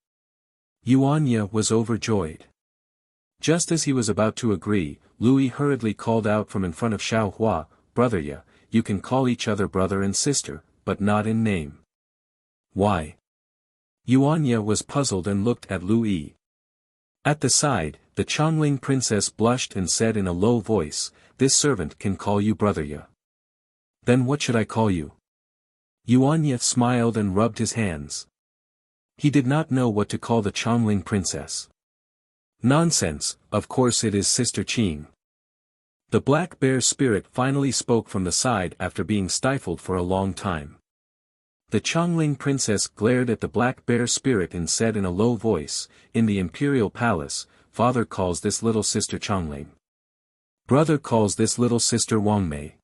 Yuanya was overjoyed. Just as he was about to agree, Louis hurriedly called out from in front of Xiao Hua, "Brother Ya, you can call each other brother and sister, but not in name." "Why?" Yuanya was puzzled and looked at Louis. At the side, the Chongling princess blushed and said in a low voice, "This servant can call you brother Ya." "Then what should I call you?" Yuanya smiled and rubbed his hands. He did not know what to call the Chongling princess. "Nonsense, of course it is Sister Qing." The black bear spirit finally spoke from the side after being stifled for a long time. The Chongling princess glared at the black bear spirit and said in a low voice, "In the imperial palace, father calls this little sister Chongling. Brother calls this little sister Wangmei.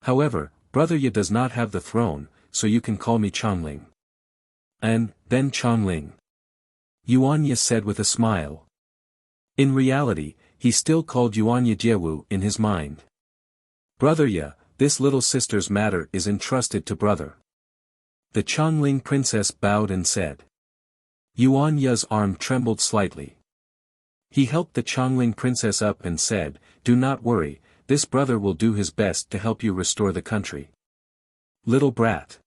However, brother Ye does not have the throne, so you can call me Chongling." "And, then Chongling," Yuanya said with a smile. In reality, he still called Yuanya Jiewu in his mind. "Brother Ye, this little sister's matter is entrusted to brother." The Chongling princess bowed and said. Yuanya's arm trembled slightly. He helped the Chongling princess up and said, "Do not worry, this brother will do his best to help you restore the country." "Little brat."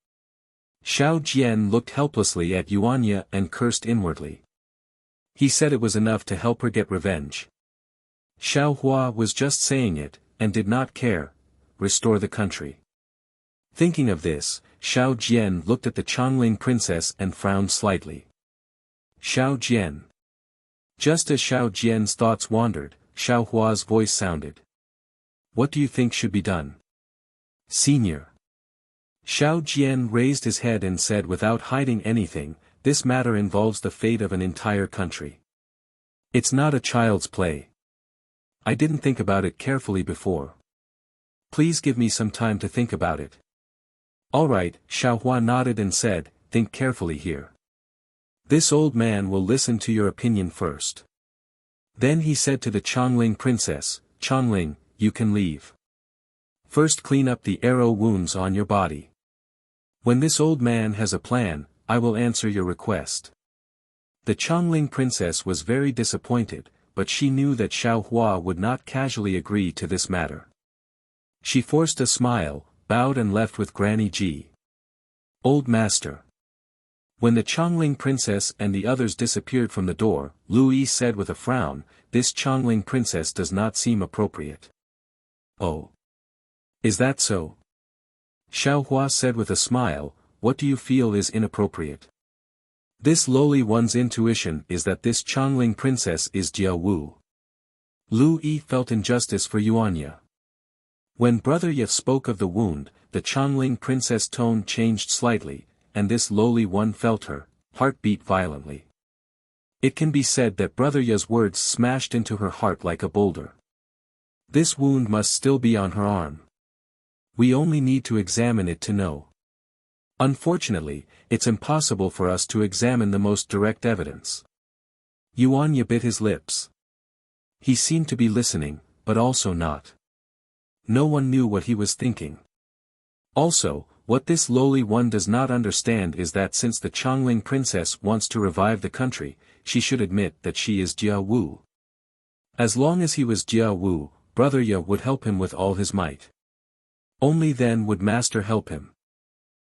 Xiao Jian looked helplessly at Yuanya and cursed inwardly. He said it was enough to help her get revenge. Xiao Hua was just saying it, and did not care. Restore the country. Thinking of this, Xiao Jian looked at the Chongling princess and frowned slightly. "Xiao Jian." Just as Xiao Jian's thoughts wandered, Xiao Hua's voice sounded. "What do you think should be done?" "Senior." Xiao Jian raised his head and said without hiding anything, "This matter involves the fate of an entire country. It's not a child's play. I didn't think about it carefully before. Please give me some time to think about it." "All right," Xiao Hua nodded and said, "Think carefully here. This old man will listen to your opinion first." Then he said to the Chongling princess, "Chongling, you can leave. First clean up the arrow wounds on your body. When this old man has a plan, I will answer your request." The Chongling princess was very disappointed, but she knew that Xiao Hua would not casually agree to this matter. She forced a smile, bowed and left with Granny Ji. "Old master." When the Chongling princess and the others disappeared from the door, Louis said with a frown, "This Chongling princess does not seem appropriate." "Oh. Is that so?" Xiao Hua said with a smile, "What do you feel is inappropriate?" "This lowly one's intuition is that this Chongling princess is Jia Wu." Lu Yi felt injustice for Yuanya. When Brother Ye spoke of the wound, the Chongling princess' tone changed slightly, and this lowly one felt her heart beat violently. It can be said that Brother Ye's words smashed into her heart like a boulder. This wound must still be on her arm. We only need to examine it to know. Unfortunately, it's impossible for us to examine the most direct evidence. Yuanya bit his lips. He seemed to be listening, but also not. No one knew what he was thinking. Also, what this lowly one does not understand is that since the Chongling princess wants to revive the country, she should admit that she is Jia Wu. As long as he was Jia Wu, Brother Ye would help him with all his might. Only then would Master help him.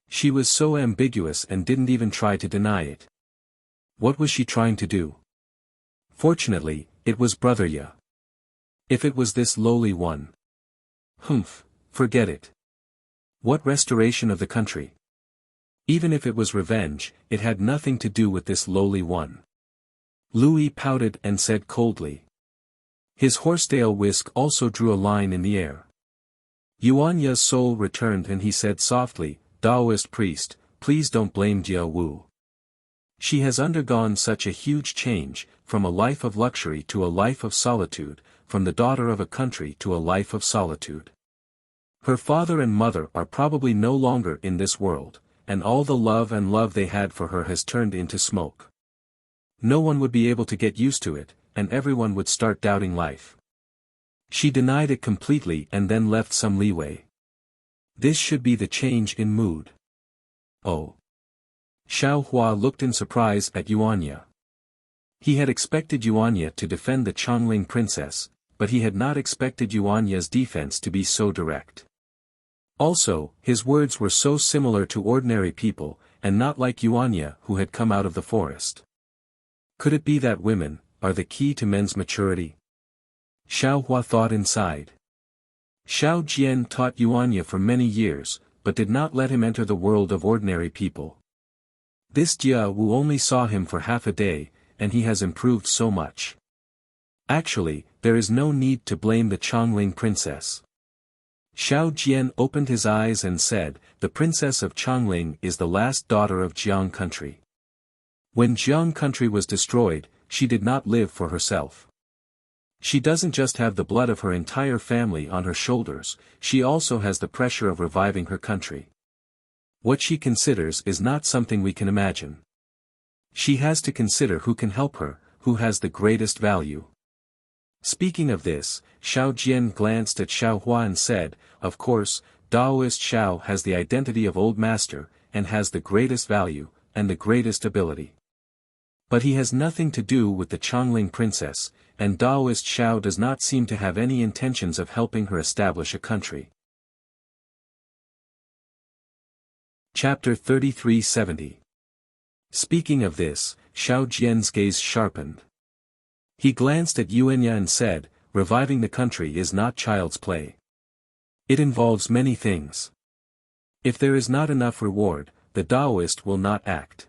She was so ambiguous and didn't even try to deny it. What was she trying to do? Fortunately, it was Brother Ye. If it was this lowly one. Humph, forget it. What restoration of the country? Even if it was revenge, it had nothing to do with this lowly one. Louis pouted and said coldly. His horsetail whisk also drew a line in the air. Yuanya's soul returned and he said softly, Taoist priest, please don't blame Jia Wu. She has undergone such a huge change, from a life of luxury to a life of solitude, from the daughter of a country to a life of solitude. Her father and mother are probably no longer in this world, and all the love they had for her has turned into smoke. No one would be able to get used to it, and everyone would start doubting life. She denied it completely and then left some leeway. This should be the change in mood. Oh. Xiao Hua looked in surprise at Yuanya. He had expected Yuanya to defend the Chongling princess, but he had not expected Yuanya's defense to be so direct. Also, his words were so similar to ordinary people, and not like Yuanya who had come out of the forest. Could it be that women are the key to men's maturity? Xiao Hua thought inside. Xiao Jian taught Yuanya for many years, but did not let him enter the world of ordinary people. This Jia Wu only saw him for half a day, and he has improved so much. Actually, there is no need to blame the Chongling princess. Xiao Jian opened his eyes and said, the princess of Chongling is the last daughter of Jiang country. When Jiang country was destroyed, she did not live for herself. She doesn't just have the blood of her entire family on her shoulders, she also has the pressure of reviving her country. What she considers is not something we can imagine. She has to consider who can help her, who has the greatest value. Speaking of this, Xiao Jian glanced at Xiao Hua and said, of course, Taoist Xiao has the identity of Old Master, and has the greatest value, and the greatest ability. But he has nothing to do with the Chongling princess, and Taoist Xiao does not seem to have any intentions of helping her establish a country. Chapter 3370. Speaking of this, Xiao Jian's gaze sharpened. He glanced at Yuanya and said, reviving the country is not child's play. It involves many things. If there is not enough reward, the Taoist will not act.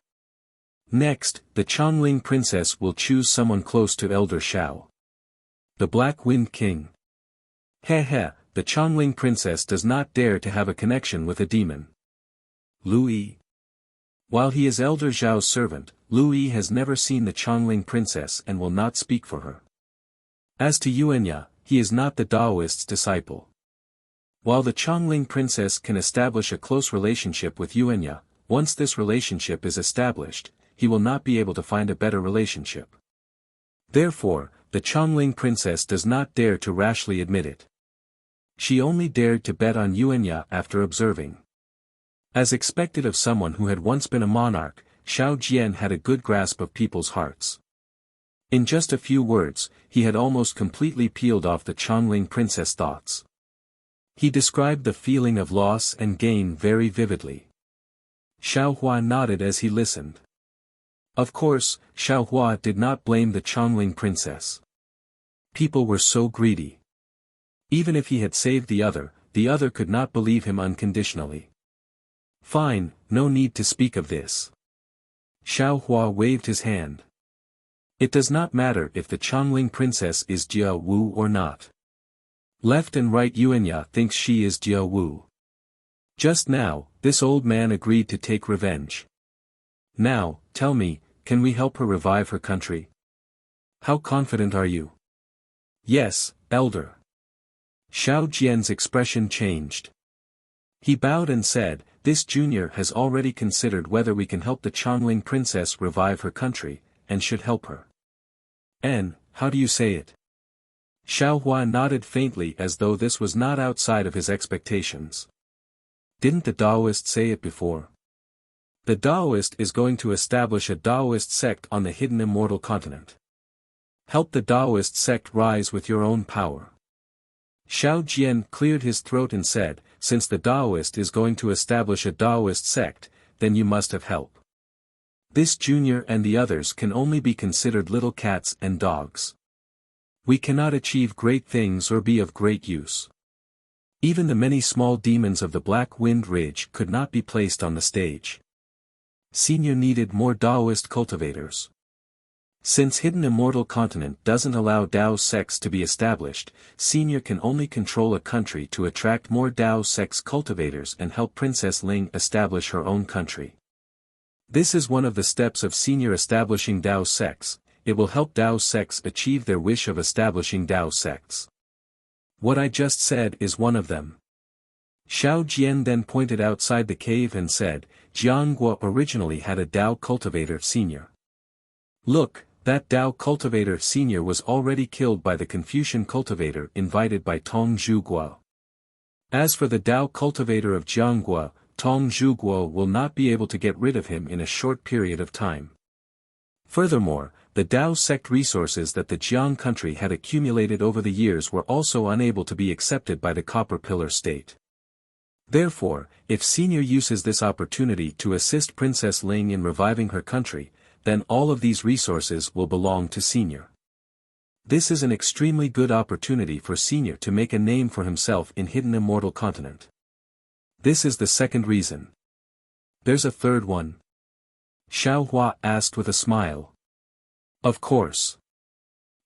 Next, the Chongling princess will choose someone close to Elder Xiao. The Black Wind King. Heh, the Chongling princess does not dare to have a connection with a demon. Louis. While he is Elder Xiao's servant, Louis has never seen the Chongling princess and will not speak for her. As to Yuanya, he is not the Taoist's disciple. While the Chongling princess can establish a close relationship with Yuanya, once this relationship is established, he will not be able to find a better relationship. Therefore, the Chongling princess does not dare to rashly admit it. She only dared to bet on Yuanya after observing. As expected of someone who had once been a monarch, Xiao Jian had a good grasp of people's hearts. In just a few words, he had almost completely peeled off the Chongling princess' thoughts. He described the feeling of loss and gain very vividly. Xiao Hua nodded as he listened. Of course, Xiao Hua did not blame the Chongling princess. People were so greedy. Even if he had saved the other could not believe him unconditionally. Fine, no need to speak of this. Xiao Hua waved his hand. It does not matter if the Chongling princess is Jia Wu or not. Left and right Yuanya thinks she is Jia Wu. Just now, this old man agreed to take revenge. Now, tell me, can we help her revive her country? How confident are you? Yes, Elder. Xiao Jian's expression changed. He bowed and said, "This junior has already considered whether we can help the Chongling princess revive her country, and should help her." "And, how do you say it?" Xiao Hua nodded faintly as though this was not outside of his expectations. "Didn't the Taoist say it before? The Taoist is going to establish a Taoist sect on the hidden immortal continent. Help the Taoist sect rise with your own power." Xiao Jian cleared his throat and said, "Since the Taoist is going to establish a Taoist sect, then you must have help. This junior and the others can only be considered little cats and dogs. We cannot achieve great things or be of great use. Even the many small demons of the Black Wind Ridge could not be placed on the stage. Senior needed more Taoist cultivators. Since Hidden Immortal Continent doesn't allow Tao sects to be established, Senior can only control a country to attract more Tao sects cultivators and help Princess Ling establish her own country. This is one of the steps of Senior establishing Tao sects. It will help Tao sects achieve their wish of establishing Tao sects. What I just said is one of them." Xiao Jian then pointed outside the cave and said, "Jianguo originally had a Tao cultivator senior. Look, that Tao cultivator senior was already killed by the Confucian cultivator invited by Tong Zhuguo. As for the Tao cultivator of Jianguo, Tong Zhuguo will not be able to get rid of him in a short period of time. Furthermore, the Tao sect resources that the Jiang country had accumulated over the years were also unable to be accepted by the Copper Pillar state. Therefore, if Senior uses this opportunity to assist Princess Ling in reviving her country, then all of these resources will belong to Senior. This is an extremely good opportunity for Senior to make a name for himself in Hidden Immortal Continent. This is the second reason. There's a third one?" Xiao Hua asked with a smile. "Of course."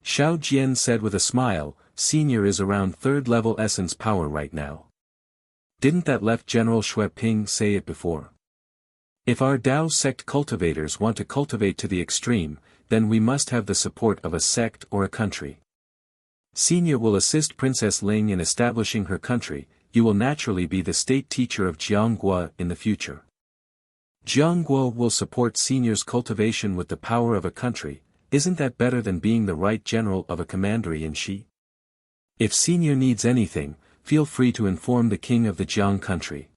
Xiao Jian said with a smile, "Senior is around third-level essence power right now. Didn't that Left General Xue Ping say it before? If our Tao sect cultivators want to cultivate to the extreme, then we must have the support of a sect or a country. Senior will assist Princess Ling in establishing her country. You will naturally be the state teacher of Jianguo in the future. Jianguo will support Senior's cultivation with the power of a country. Isn't that better than being the right general of a commander-in-chief? If Senior needs anything, feel free to inform the king of the Jiang country.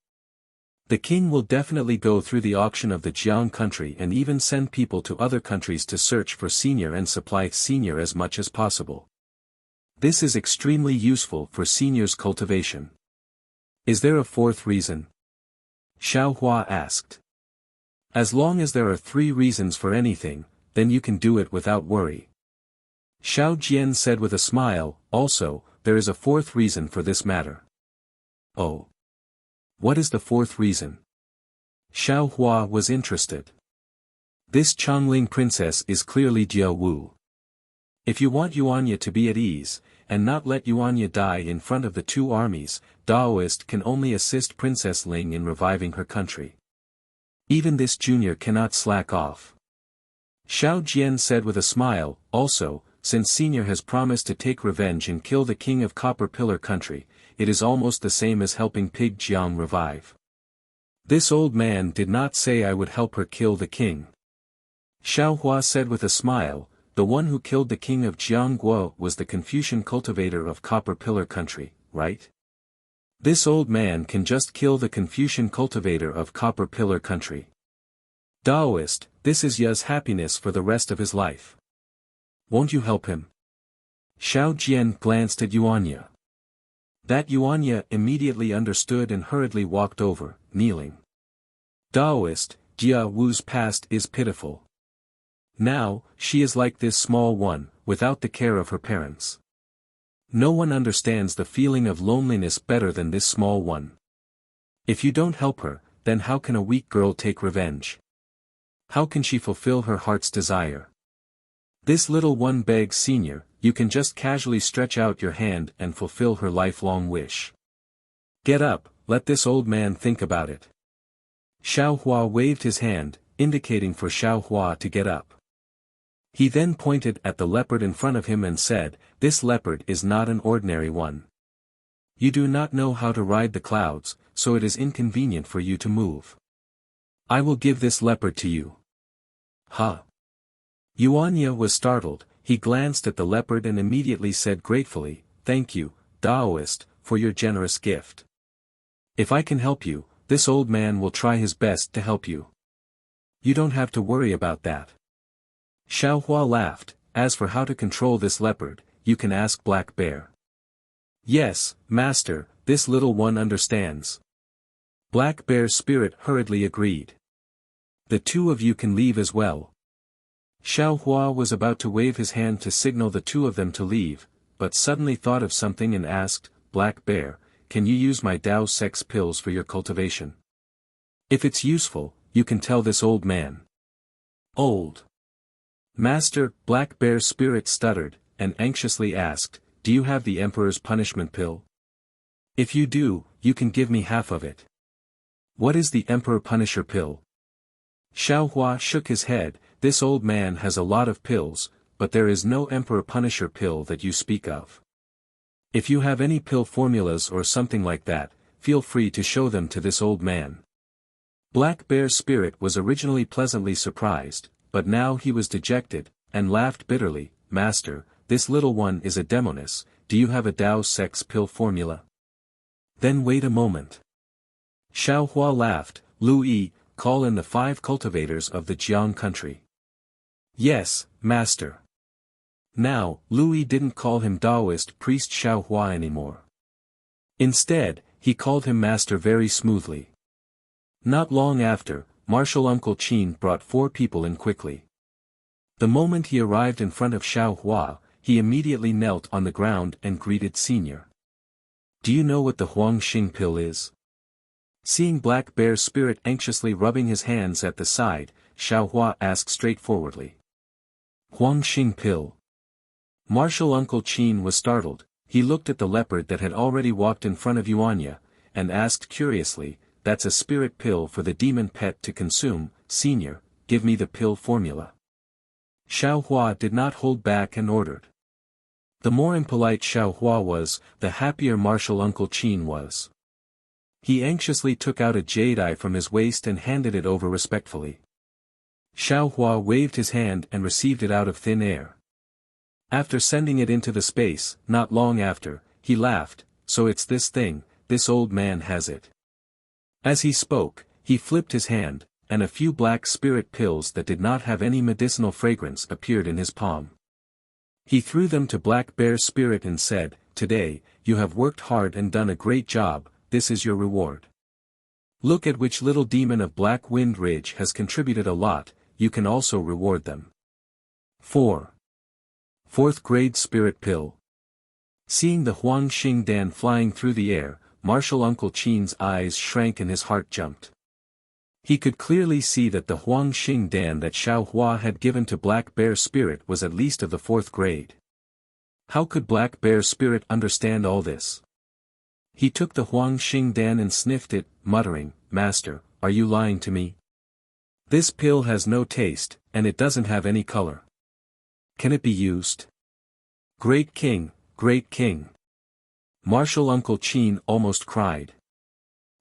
The king will definitely go through the auction of the Jiang country and even send people to other countries to search for Senior and supply Senior as much as possible. This is extremely useful for Senior's cultivation." "Is there a fourth reason?" Xiao Hua asked. "As long as there are 3 reasons for anything, then you can do it without worry." Xiao Jian said with a smile, "Also, there is a 4th reason for this matter." "Oh. What is the 4th reason?" Xiao Hua was interested. "This Chongling princess is clearly Jia Wu. If you want Yuanya to be at ease, and not let Yuanya die in front of the 2 armies, Taoist can only assist Princess Ling in reviving her country. Even this junior cannot slack off." Xiao Jian said with a smile, "Also, since Senior has promised to take revenge and kill the king of Copper Pillar country, it is almost the same as helping Pig Jiang revive. This old man did not say I would help her kill the king." Xiao Hua said with a smile, "The one who killed the king of Jiangguo was the Confucian cultivator of Copper Pillar country, right? This old man can just kill the Confucian cultivator of Copper Pillar country. Taoist, this is Ya's happiness for the rest of his life. Won't you help him?" Xiao Jian glanced at Yuanya. That Yuanya immediately understood and hurriedly walked over, kneeling. "Taoist, Jia Wu's past is pitiful. Now, she is like this small one, without the care of her parents. No one understands the feeling of loneliness better than this small one. If you don't help her, then how can a weak girl take revenge? How can she fulfill her heart's desire? This little one begs Senior, you can just casually stretch out your hand and fulfill her lifelong wish. Get up, let this old man think about it." Xiao Hua waved his hand, indicating for Xiao Hua to get up. He then pointed at the leopard in front of him and said, "This leopard is not an ordinary one. You do not know how to ride the clouds, so it is inconvenient for you to move. I will give this leopard to you. Huh? Yuanya was startled. He glanced at the leopard and immediately said gratefully, "Thank you, Taoist, for your generous gift. If I can help you, this old man will try his best to help you. You don't have to worry about that." Xiaohua laughed. "As for how to control this leopard, you can ask Black Bear." "Yes, master, this little one understands." Black Bear's spirit hurriedly agreed. "The two of you can leave as well." Xiaohua was about to wave his hand to signal the two of them to leave, but suddenly thought of something and asked, "Black Bear, can you use my Dao sex pills for your cultivation? If it's useful, you can tell this old man." "Old?" "Master," Black Bear's spirit stuttered, and anxiously asked, "Do you have the Emperor's punishment pill? If you do, you can give me half of it." "What is the Emperor Punisher pill?" Xiaohua shook his head. "This old man has a lot of pills, but there is no Emperor Punisher pill that you speak of. If you have any pill formulas or something like that, feel free to show them to this old man." Black Bear's spirit was originally pleasantly surprised, but now he was dejected, and laughed bitterly. "Master, this little one is a demoness. Do you have a Dao sex pill formula?" "Then wait a moment." Xiaohua laughed. "Lu, call in the 5 cultivators of the Jiang country." "Yes, master." Now, Lu didn't call him Taoist priest Xiaohua anymore. Instead, he called him master very smoothly. Not long after, Martial Uncle Qin brought 4 people in quickly. The moment he arrived in front of Xiaohua, he immediately knelt on the ground and greeted Senior. "Do you know what the Huangxing pill is?" Seeing Black Bear's spirit anxiously rubbing his hands at the side, Xiaohua asked straightforwardly. "Huangxing pill?" Martial Uncle Qin was startled. He looked at the leopard that had already walked in front of Yuanya, and asked curiously, "That's a spirit pill for the demon pet to consume, Senior, give me the pill formula." Xiaohua did not hold back and ordered. The more impolite Xiaohua was, the happier Martial Uncle Qin was. He anxiously took out a jade eye from his waist and handed it over respectfully. Xiaohua waved his hand and received it out of thin air. After sending it into the space, not long after, he laughed, "So it's this thing, this old man has it." As he spoke, he flipped his hand, and a few black spirit pills that did not have any medicinal fragrance appeared in his palm. He threw them to Black Bear's spirit and said, "Today, you have worked hard and done a great job, this is your reward. Look at which little demon of Black Wind Ridge has contributed a lot, you can also reward them." 4. 4th grade spirit pill. Seeing the Huangxing Dan flying through the air, Martial Uncle Qin's eyes shrank and his heart jumped. He could clearly see that the Huangxing Dan that Xiaohua had given to Black Bear's spirit was at least of the 4th grade. How could Black Bear's spirit understand all this? He took the Huangxing Dan and sniffed it, muttering, "Master, are you lying to me? This pill has no taste, and it doesn't have any color. Can it be used?" "Great King, Great King!" Martial Uncle Qin almost cried.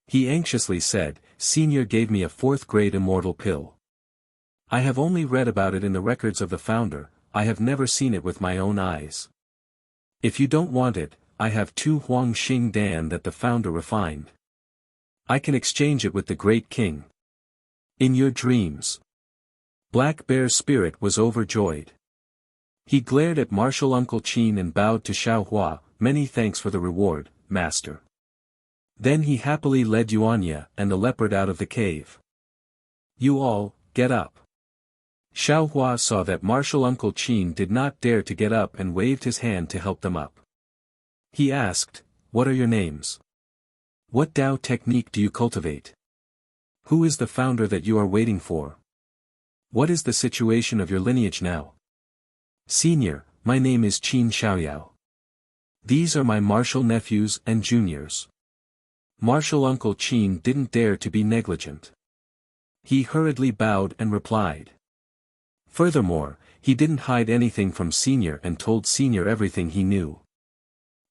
He anxiously said, "Senior gave me a 4th grade immortal pill. I have only read about it in the records of the founder, I have never seen it with my own eyes. If you don't want it, I have 2 Huangxing Dan that the founder refined. I can exchange it with the Great King. In your dreams." Black Bear's spirit was overjoyed. He glared at Martial Uncle Qin and bowed to Xiaohua, "Many thanks for the reward, master." Then he happily led Yuanya and the leopard out of the cave. "You all, get up." Xiaohua saw that Martial Uncle Qin did not dare to get up and waved his hand to help them up. He asked, "What are your names? What Dao technique do you cultivate? Who is the founder that you are waiting for? What is the situation of your lineage now?" "Senior, my name is Qin Xiaoyao. These are my martial nephews and juniors." Martial Uncle Qin didn't dare to be negligent. He hurriedly bowed and replied. Furthermore, he didn't hide anything from Senior and told Senior everything he knew.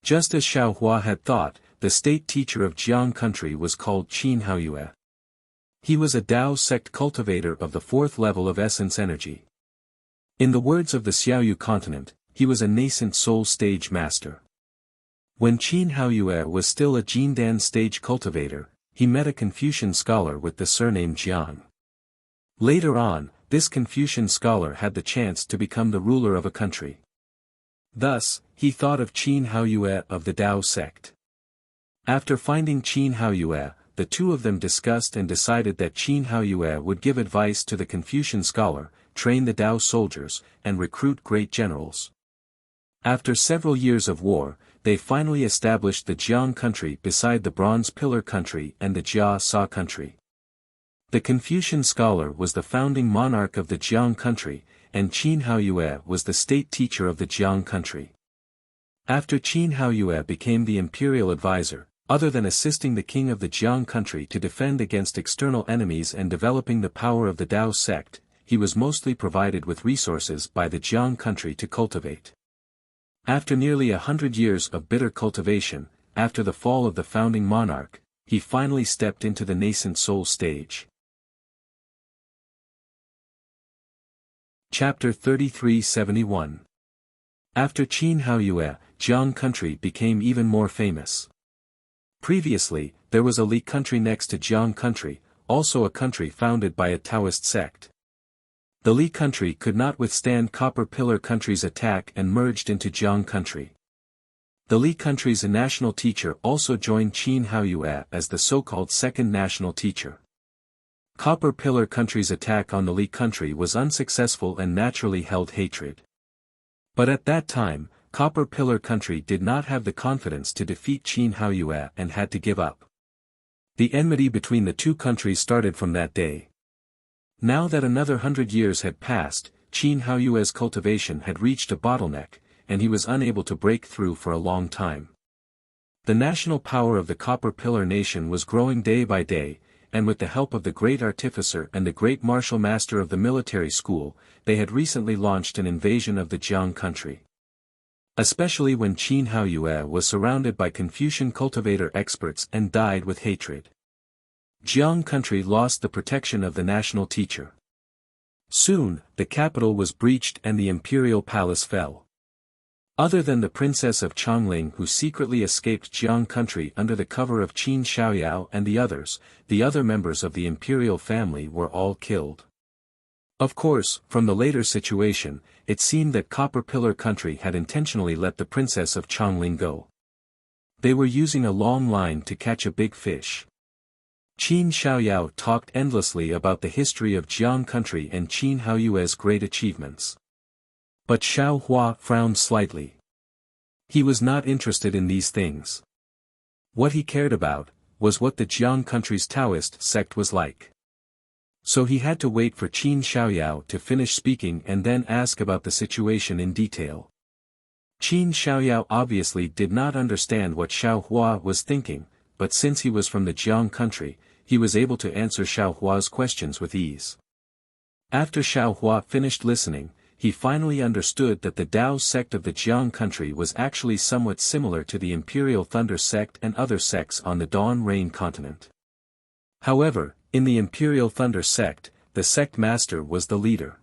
Just as Xiaohua had thought, the state teacher of Jiang country was called Qin Haoyue. He was a Tao sect cultivator of the fourth level of essence energy. In the words of the Xiaoyu continent, he was a nascent soul stage master. When Qin Haoyue was still a Jindan stage cultivator, he met a Confucian scholar with the surname Jiang. Later on, this Confucian scholar had the chance to become the ruler of a country. Thus, he thought of Qin Haoyue of the Tao sect. After finding Qin Haoyue, the two of them discussed and decided that Qin Haoyue would give advice to the Confucian scholar, train the Tao soldiers, and recruit great generals. After several years of war, they finally established the Jiang country beside the Bronze Pillar country and the Jia Sa country. The Confucian scholar was the founding monarch of the Jiang country, and Qin Haoyue was the state teacher of the Jiang country. After Qin Haoyue became the imperial advisor, other than assisting the king of the Jiang country to defend against external enemies and developing the power of the Tao sect, he was mostly provided with resources by the Jiang country to cultivate. After nearly 100 years of bitter cultivation, after the fall of the founding monarch, he finally stepped into the nascent soul stage. Chapter 3371. After Qin Haoyue, Jiang country became even more famous. Previously, there was a Li country next to Jiang country, also a country founded by a Taoist sect. The Li country could not withstand Copper Pillar country's attack and merged into Jiang country. The Li country's national teacher also joined Qin Haoyue as the so-called second national teacher. Copper Pillar country's attack on the Li country was unsuccessful and naturally held hatred. But at that time, Copper Pillar country did not have the confidence to defeat Qin Haoyue and had to give up. The enmity between the two countries started from that day. Now that another 100 years had passed, Qin Haoyue's cultivation had reached a bottleneck, and he was unable to break through for a long time. The national power of the Copper Pillar nation was growing day by day, and with the help of the great artificer and the great martial master of the military school, they had recently launched an invasion of the Jiang country. Especially when Qin Haoyue was surrounded by Confucian cultivator experts and died with hatred. Jiang country lost the protection of the national teacher. Soon, the capital was breached and the imperial palace fell. Other than the princess of Chongling who secretly escaped Jiang country under the cover of Qin Xiaoyao and the other members of the imperial family were all killed. Of course, from the later situation, it seemed that Copper Pillar country had intentionally let the princess of Chongling go. They were using a long line to catch a big fish. Qin Xiaoyao talked endlessly about the history of Jiang country and Qin Haoyue's great achievements. But Xiao Hua frowned slightly. He was not interested in these things. What he cared about was what the Jiang country's Taoist sect was like. So he had to wait for Qin Xiaoyao to finish speaking and then ask about the situation in detail. Qin Xiaoyao obviously did not understand what Xiao Hua was thinking, but since he was from the Jiang country, he was able to answer Xiao Hua's questions with ease. After Xiao Hua finished listening, he finally understood that the Tao sect of the Jiang country was actually somewhat similar to the Imperial Thunder sect and other sects on the Dawn Rain continent. However, in the Imperial Thunder sect, the sect master was the leader.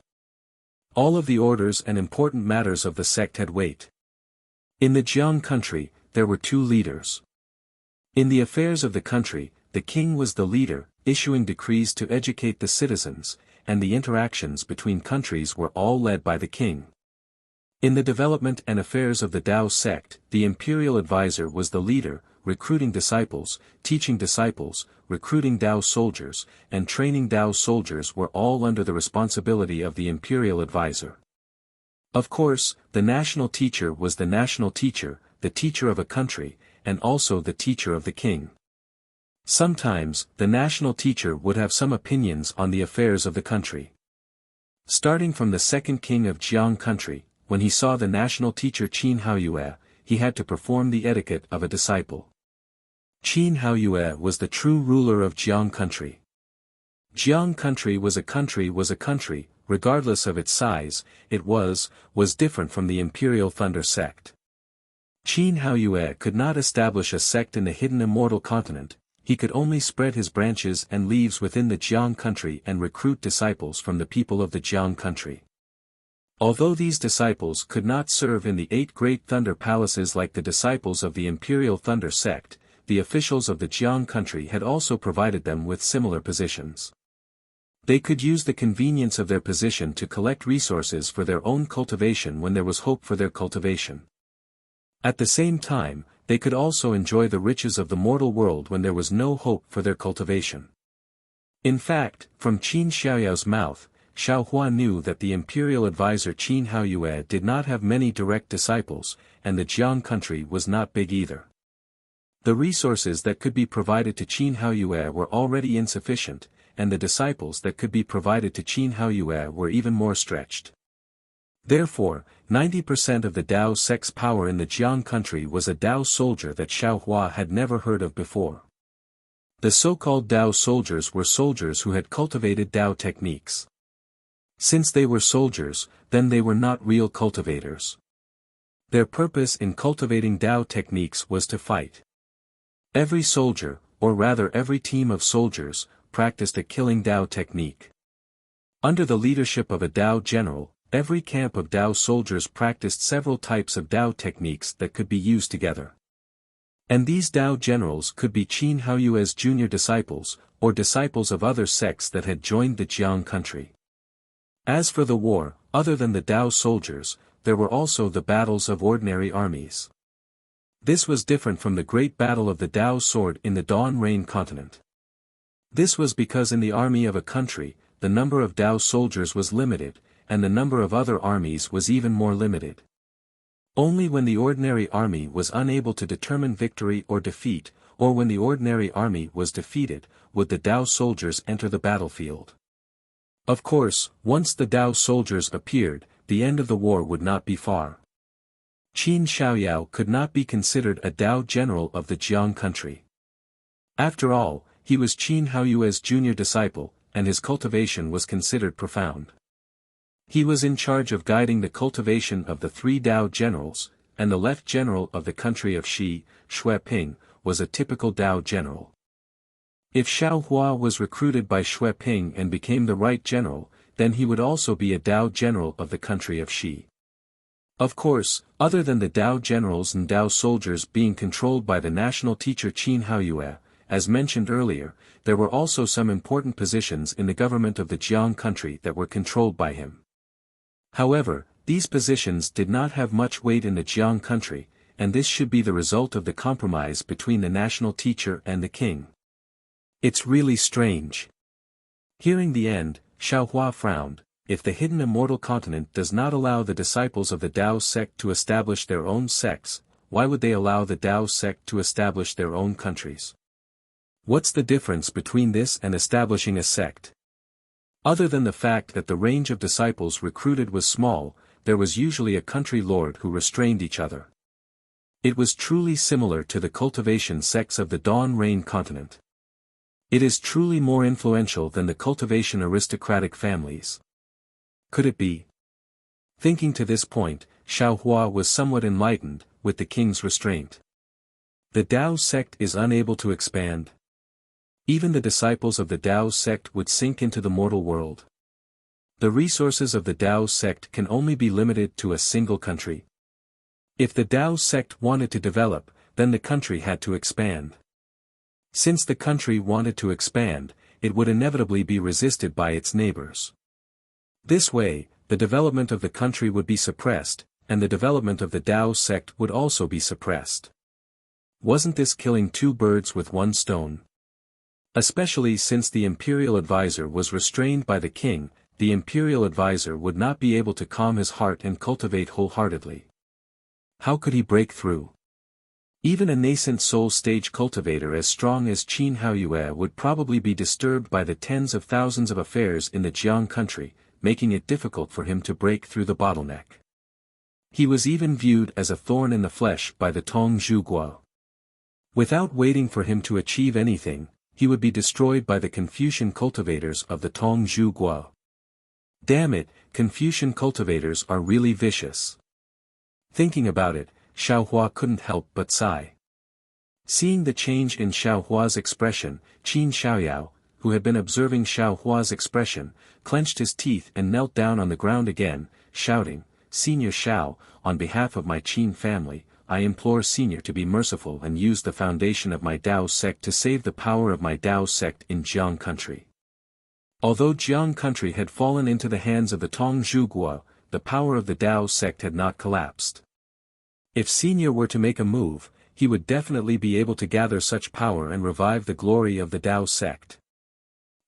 All of the orders and important matters of the sect had weight. In the Jiang country, there were two leaders. In the affairs of the country, the king was the leader, issuing decrees to educate the citizens, and the interactions between countries were all led by the king. In the development and affairs of the Tao sect, the imperial advisor was the leader, recruiting disciples, teaching disciples, recruiting Tao soldiers, and training Tao soldiers were all under the responsibility of the imperial advisor. Of course, the national teacher was the national teacher, the teacher of a country, and also the teacher of the king. Sometimes, the national teacher would have some opinions on the affairs of the country. Starting from the second king of Jiang country, when he saw the national teacher Qin Haoyue, he had to perform the etiquette of a disciple. Qin Haoyue was the true ruler of Jiang country. Jiang country was a country, regardless of its size, it was different from the Imperial Thunder sect. Qin Haoyue could not establish a sect in the hidden immortal continent, he could only spread his branches and leaves within the Jiang country and recruit disciples from the people of the Jiang country. Although these disciples could not serve in the 8 great thunder palaces like the disciples of the Imperial Thunder sect, the officials of the Jiang country had also provided them with similar positions. They could use the convenience of their position to collect resources for their own cultivation when there was hope for their cultivation. At the same time, they could also enjoy the riches of the mortal world when there was no hope for their cultivation. In fact, from Qin Xiaoyao's mouth, Xiaohua knew that the imperial advisor Qin Haoyue did not have many direct disciples, and the Jiang country was not big either. The resources that could be provided to Qin Haoyue were already insufficient, and the disciples that could be provided to Qin Haoyue were even more stretched. Therefore, 90% of the Dao sect's power in the Jiang country was a Dao soldier that Xiaohua had never heard of before. The so-called Dao soldiers were soldiers who had cultivated Dao techniques. Since they were soldiers, then they were not real cultivators. Their purpose in cultivating Dao techniques was to fight. Every soldier, or rather every team of soldiers, practiced a killing Dao technique. Under the leadership of a Dao general, every camp of Dao soldiers practiced several types of Dao techniques that could be used together. And these Dao generals could be Qin Haoyue's junior disciples, or disciples of other sects that had joined the Jiang country. As for the war, other than the Dao soldiers, there were also the battles of ordinary armies. This was different from the great battle of the Dao sword in the Dawn Rain continent. This was because in the army of a country, the number of Dao soldiers was limited, and the number of other armies was even more limited. Only when the ordinary army was unable to determine victory or defeat, or when the ordinary army was defeated, would the Dao soldiers enter the battlefield. Of course, once the Dao soldiers appeared, the end of the war would not be far. Qin Xiaoyao could not be considered a Dao general of the Jiang country. After all, he was Qin Haoyue's junior disciple, and his cultivation was considered profound. He was in charge of guiding the cultivation of the 3 Dao generals, and the left general of the country of Shi, Xueping, was a typical Dao general. If Xiaohua was recruited by Xueping and became the right general, then he would also be a Dao general of the country of Shi. Of course, other than the Dao generals and Dao soldiers being controlled by the national teacher Qin Haoyue, as mentioned earlier, there were also some important positions in the government of the Jiang country that were controlled by him. However, these positions did not have much weight in the Jiang country, and this should be the result of the compromise between the national teacher and the king. It's really strange. Hearing the end, Xiaohua frowned. If the hidden immortal continent does not allow the disciples of the Dao sect to establish their own sects, why would they allow the Dao sect to establish their own countries? What's the difference between this and establishing a sect? Other than the fact that the range of disciples recruited was small, there was usually a country lord who restrained each other. It was truly similar to the cultivation sects of the Dawn Rain continent. It is truly more influential than the cultivation aristocratic families. Could it be? Thinking to this point, Xiaohua was somewhat enlightened, with the king's restraint. The Dao sect is unable to expand. Even the disciples of the Dao sect would sink into the mortal world. The resources of the Dao sect can only be limited to a single country. If the Dao sect wanted to develop, then the country had to expand. Since the country wanted to expand, it would inevitably be resisted by its neighbors. This way, the development of the country would be suppressed, and the development of the Dao sect would also be suppressed. Wasn't this killing 2 birds with 1 stone? Especially since the imperial advisor was restrained by the king, the imperial advisor would not be able to calm his heart and cultivate wholeheartedly. How could he break through? Even a nascent soul stage cultivator as strong as Qin Haoyue would probably be disturbed by the tens of thousands of affairs in the Jiang country, making it difficult for him to break through the bottleneck. He was even viewed as a thorn in the flesh by the Tong Zhu Guo. Without waiting for him to achieve anything, he would be destroyed by the Confucian cultivators of the Tong Zhu Guo. Damn it, Confucian cultivators are really vicious. Thinking about it, Xiaohua couldn't help but sigh. Seeing the change in Xiaohua's expression, Qin Xiaoyao, who had been observing Xiaohua's expression, clenched his teeth and knelt down on the ground again, shouting, "Senior Xiao, on behalf of my Qin family, I implore Senior to be merciful and use the foundation of my Dao sect to save the power of my Dao sect in Jiang country." Although Jiang country had fallen into the hands of the Tong Zhuguo, the power of the Dao sect had not collapsed. If Senior were to make a move, he would definitely be able to gather such power and revive the glory of the Dao sect.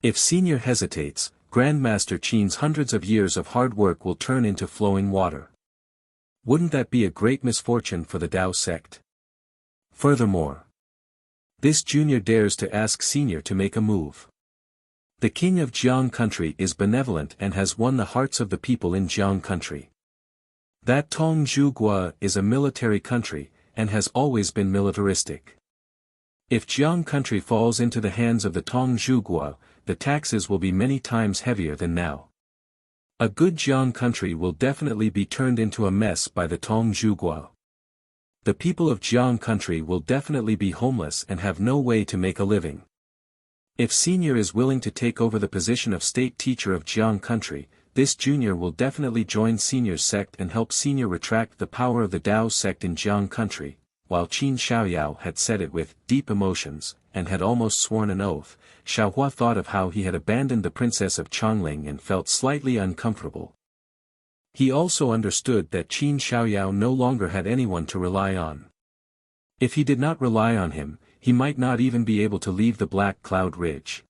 If Senior hesitates, Grandmaster Qin's hundreds of years of hard work will turn into flowing water. Wouldn't that be a great misfortune for the Dao sect? Furthermore, this junior dares to ask Senior to make a move. The king of Jiang country is benevolent and has won the hearts of the people in Jiang country. That Tong Zhuguo is a military country, and has always been militaristic. If Jiang country falls into the hands of the Tong Zhuguo, the taxes will be many times heavier than now. A good Jiang country will definitely be turned into a mess by the Tong Zhuguo. The people of Jiang country will definitely be homeless and have no way to make a living. If Senior is willing to take over the position of state teacher of Jiang country, this junior will definitely join Senior's sect and help Senior retract the power of the Dao sect in Jiang country. While Qin Xiaoyao had said it with deep emotions, and had almost sworn an oath, Xiaohua thought of how he had abandoned the princess of Chongling and felt slightly uncomfortable. He also understood that Qin Xiaoyao no longer had anyone to rely on. If he did not rely on him, he might not even be able to leave the Black Cloud Ridge.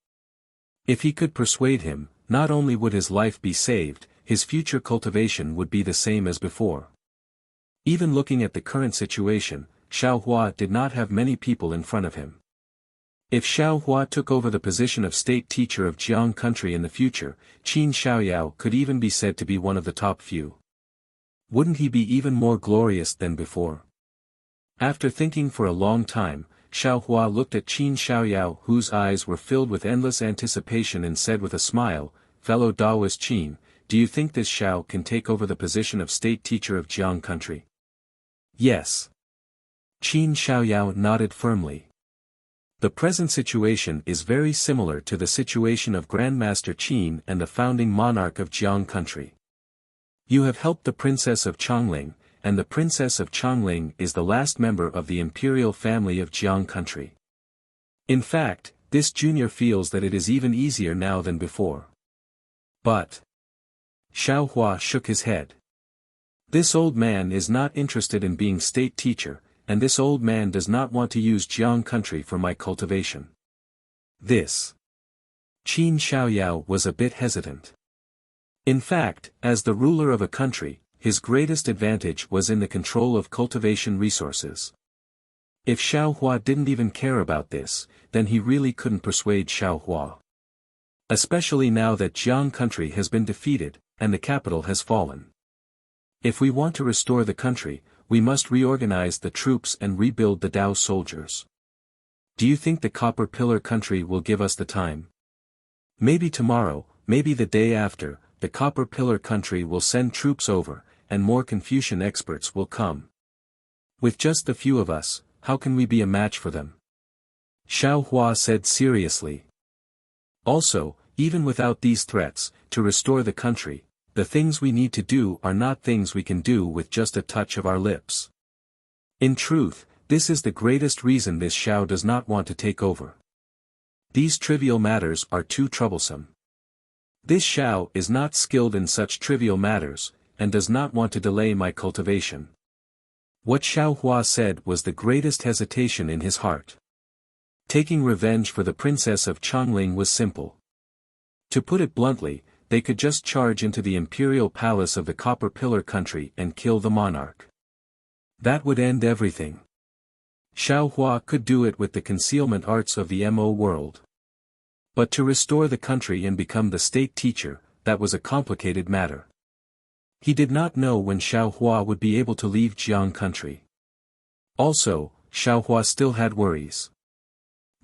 If he could persuade him, not only would his life be saved, his future cultivation would be the same as before. Even looking at the current situation, Xiaohua did not have many people in front of him. If Xiaohua took over the position of state teacher of Jiang country in the future, Qin Xiaoyao could even be said to be one of the top few. Wouldn't he be even more glorious than before? After thinking for a long time, Xiaohua looked at Qin Xiaoyao, whose eyes were filled with endless anticipation, and said with a smile, "Fellow Daoist Qin, do you think this Xiao can take over the position of state teacher of Jiang country?" "Yes." Qin Xiaoyao nodded firmly. The present situation is very similar to the situation of Grandmaster Qin and the founding monarch of Jiang country. You have helped the princess of Chongling, and the princess of Chongling is the last member of the imperial family of Jiang country. In fact, this junior feels that it is even easier now than before. But Xiaohua shook his head. This old man is not interested in being state teacher, and this old man does not want to use Jiang country for my cultivation. This. Qin Xiaoyao was a bit hesitant. In fact, as the ruler of a country, his greatest advantage was in the control of cultivation resources. If Xiaohua didn't even care about this, then he really couldn't persuade Xiaohua. Especially now that Jiang country has been defeated, and the capital has fallen. If we want to restore the country, we must reorganize the troops and rebuild the Dao soldiers. Do you think the Copper Pillar country will give us the time? Maybe tomorrow, maybe the day after, the Copper Pillar country will send troops over, and more Confucian experts will come. With just a few of us, how can we be a match for them? Xiaohua said seriously. Also, even without these threats, to restore the country, the things we need to do are not things we can do with just a touch of our lips. In truth, this is the greatest reason this Xiao does not want to take over. These trivial matters are too troublesome. This Xiao is not skilled in such trivial matters, and does not want to delay my cultivation. What Xiaohua said was the greatest hesitation in his heart. Taking revenge for the princess of Chongling was simple. To put it bluntly, they could just charge into the imperial palace of the Copper Pillar country and kill the monarch. That would end everything. Xiaohua could do it with the concealment arts of the Mo world. But to restore the country and become the state teacher, that was a complicated matter. He did not know when Xiaohua would be able to leave Jiang country. Also, Xiaohua still had worries.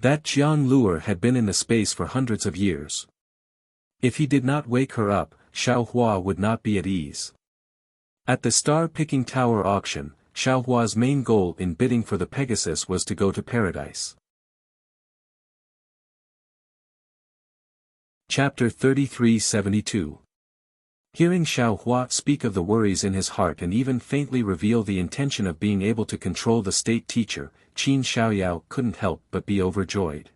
That Jiang lure had been in the space for hundreds of years. If he did not wake her up, Xiaohua would not be at ease. At the star-picking tower auction, Xiaohua's main goal in bidding for the Pegasus was to go to paradise. Chapter 3372. Hearing Xiaohua speak of the worries in his heart and even faintly reveal the intention of being able to control the state teacher, Qin Xiaoyao couldn't help but be overjoyed.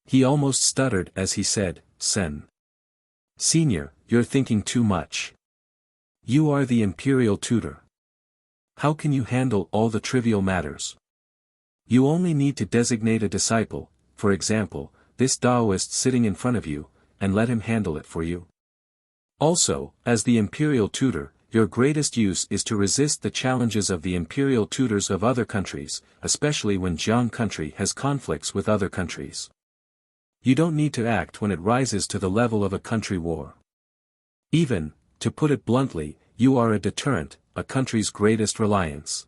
He almost stuttered as he said, "Sen. Senior, you're thinking too much. You are the imperial tutor. How can you handle all the trivial matters? You only need to designate a disciple, for example, this Taoist sitting in front of you, and let him handle it for you. Also, as the imperial tutor, your greatest use is to resist the challenges of the imperial tutors of other countries, especially when Jiang country has conflicts with other countries. You don't need to act when it rises to the level of a country war. Even, to put it bluntly, you are a deterrent, a country's greatest reliance.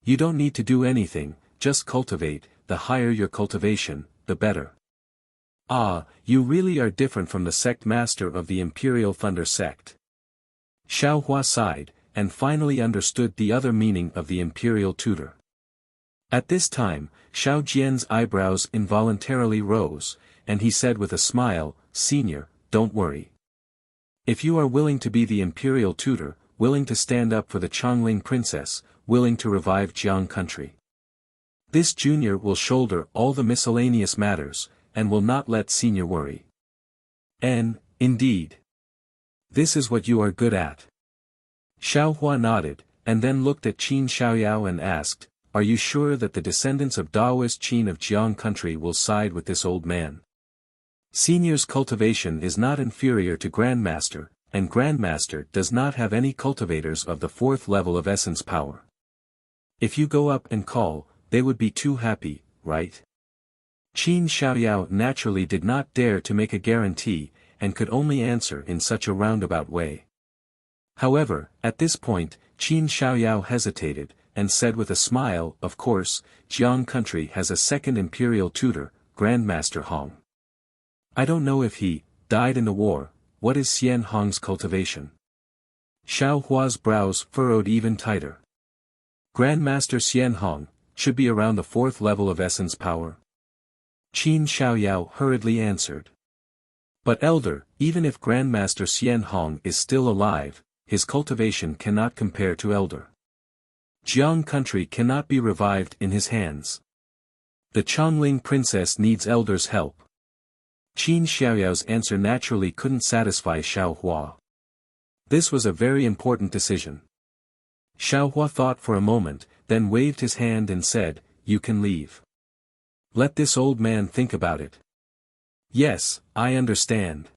You don't need to do anything, just cultivate, the higher your cultivation, the better. Ah, you really are different from the sect master of the Imperial Thunder sect." Xiaohua sighed, and finally understood the other meaning of the imperial tutor. At this time, Xiao Jian's eyebrows involuntarily rose, and he said with a smile, "Senior, don't worry. If you are willing to be the imperial tutor, willing to stand up for the Chongling princess, willing to revive Jiang country, this junior will shoulder all the miscellaneous matters, and will not let senior worry. And, indeed, this is what you are good at." Xiaohua nodded, and then looked at Qin Xiaoyao and asked, "Are you sure that the descendants of Taoist Qin of Jiang country will side with this old man? Senior's cultivation is not inferior to Grandmaster, and Grandmaster does not have any cultivators of the 4th level of essence power. If you go up and call, they would be too happy, right?" Qin Xiaoyao naturally did not dare to make a guarantee, and could only answer in such a roundabout way. However, at this point, Qin Xiaoyao hesitated, and said with a smile, "Of course, Jiang country has a second imperial tutor, Grandmaster Hong. I don't know if he died in the war. What is Xian Hong's cultivation?" Xiaohua's brows furrowed even tighter. "Grandmaster Xian Hong should be around the 4th level of essence power," Qin Xiaoyao hurriedly answered. "But elder, even if Grandmaster Xian Hong is still alive, his cultivation cannot compare to elder. Jiang country cannot be revived in his hands. The Chongling princess needs elder's help." Qin Xiaoyao's answer naturally couldn't satisfy Xiaohua. This was a very important decision. Xiaohua thought for a moment, then waved his hand and said, "You can leave. Let this old man think about it." "Yes, I understand."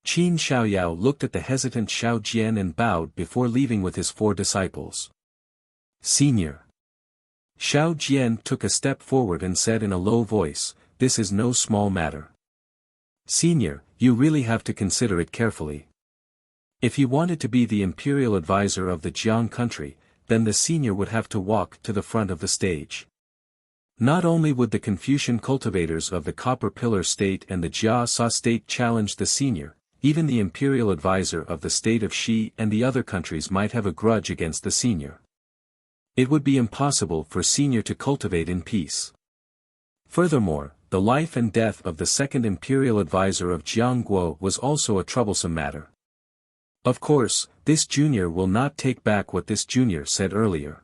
Qin Xiaoyao looked at the hesitant Xiao Jian and bowed before leaving with his 4 disciples. "Senior." Xiao Jian took a step forward and said in a low voice, "This is no small matter. Senior, you really have to consider it carefully. If you wanted to be the imperial advisor of the Jiang country, then the senior would have to walk to the front of the stage. Not only would the Confucian cultivators of the Copper Pillar state and the Jia Sa state challenge the senior, even the imperial advisor of the state of Shi and the other countries might have a grudge against the senior. It would be impossible for senior to cultivate in peace. Furthermore, the life and death of the second imperial advisor of Jiangguo was also a troublesome matter. Of course, this junior will not take back what this junior said earlier.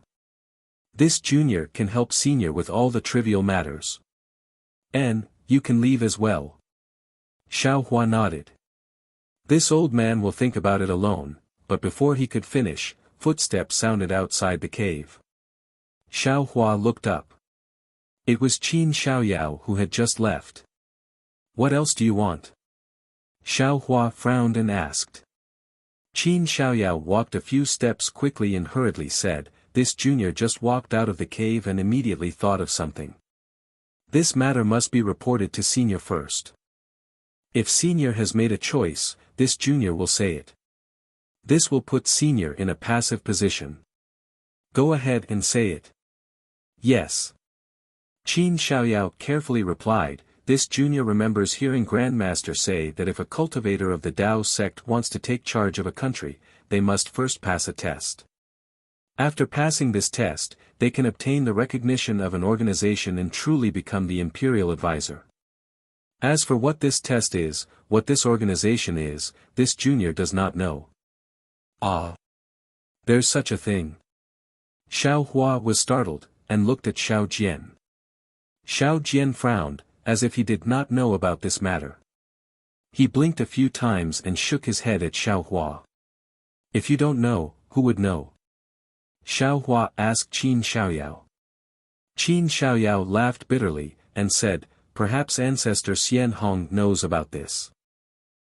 This junior can help senior with all the trivial matters. And, you can leave as well." Xiaohua nodded. "This old man will think about it alone," but before he could finish, footsteps sounded outside the cave. Xiaohua looked up. It was Qin Xiaoyao who had just left. "What else do you want?" Xiaohua frowned and asked. Qin Xiaoyao walked a few steps quickly and hurriedly said, "This junior just walked out of the cave and immediately thought of something. This matter must be reported to senior first. If senior has made a choice, this junior will say it. This will put senior in a passive position. Go ahead and say it." "Yes." Qin Xiaoyao carefully replied, "This junior remembers hearing Grandmaster say that if a cultivator of the Dao sect wants to take charge of a country, they must first pass a test. After passing this test, they can obtain the recognition of an organization and truly become the imperial advisor. As for what this test is, what this organization is, this junior does not know. Ah. There's such a thing. Xiao Hua was startled, and looked at Xiao Jian. Xiao Jian frowned, as if he did not know about this matter. He blinked a few times and shook his head at Xiao Hua. If you don't know, who would know? Xiao Hua asked Qin Xiaoyao. Qin Xiaoyao laughed bitterly, and said, perhaps Ancestor Xian Hong knows about this.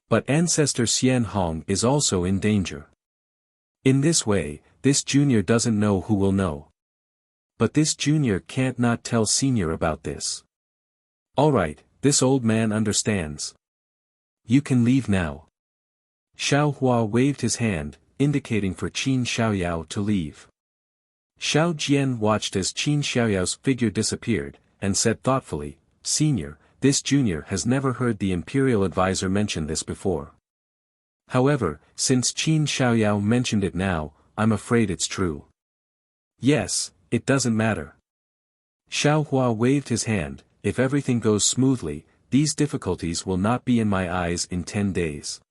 But Ancestor Xian Hong is also in danger. In this way, this junior doesn't know who will know. But this junior can't not tell senior about this. Alright, this old man understands. You can leave now. Xiao Hua waved his hand, indicating for Qin Xiaoyao to leave. Xiao Jian watched as Qin Xiaoyao's figure disappeared, and said thoughtfully, Senior, this junior has never heard the imperial advisor mention this before. However, since Qin Xiaoyao mentioned it now, I'm afraid it's true. Yes, it doesn't matter. Xiao Hua waved his hand, if everything goes smoothly, these difficulties will not be in my eyes in 10 days.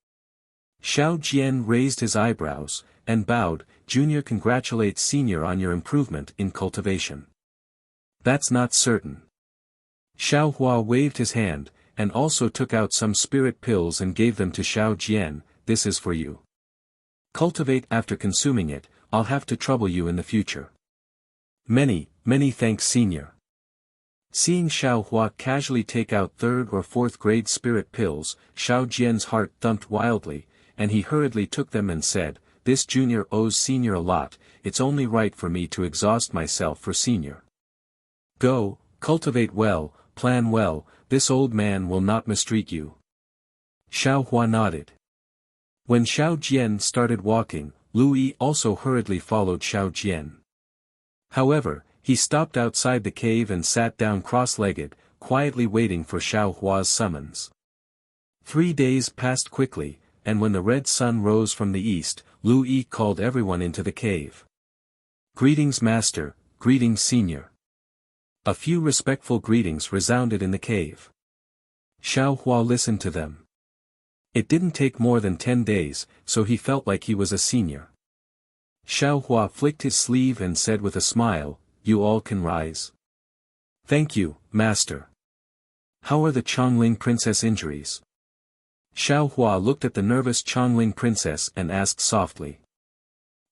Xiao Jian raised his eyebrows, and bowed, Junior congratulates Senior on your improvement in cultivation. That's not certain. Xiao Hua waved his hand, and also took out some spirit pills and gave them to Xiao Jian, this is for you. Cultivate after consuming it, I'll have to trouble you in the future. Many thanks Senior. Seeing Xiao Hua casually take out 3rd or 4th grade spirit pills, Xiao Jian's heart thumped wildly, and he hurriedly took them and said, this junior owes Senior a lot, it's only right for me to exhaust myself for Senior. Go, cultivate well, plan well, this old man will not mistreat you. Xiao Hua nodded. When Xiao Jian started walking, Lu Yi also hurriedly followed Xiao Jian. However, he stopped outside the cave and sat down cross-legged, quietly waiting for Xiao Hua's summons. 3 days passed quickly, and when the red sun rose from the east, Lu Yi called everyone into the cave. Greetings Master, greetings Senior. A few respectful greetings resounded in the cave. Xiao Hua listened to them. It didn't take more than 10 days, so he felt like he was a senior. Xiao Hua flicked his sleeve and said with a smile, you all can rise. Thank you, Master. How are the Chongling Princess injuries? Xiao Hua looked at the nervous Chongling Princess and asked softly.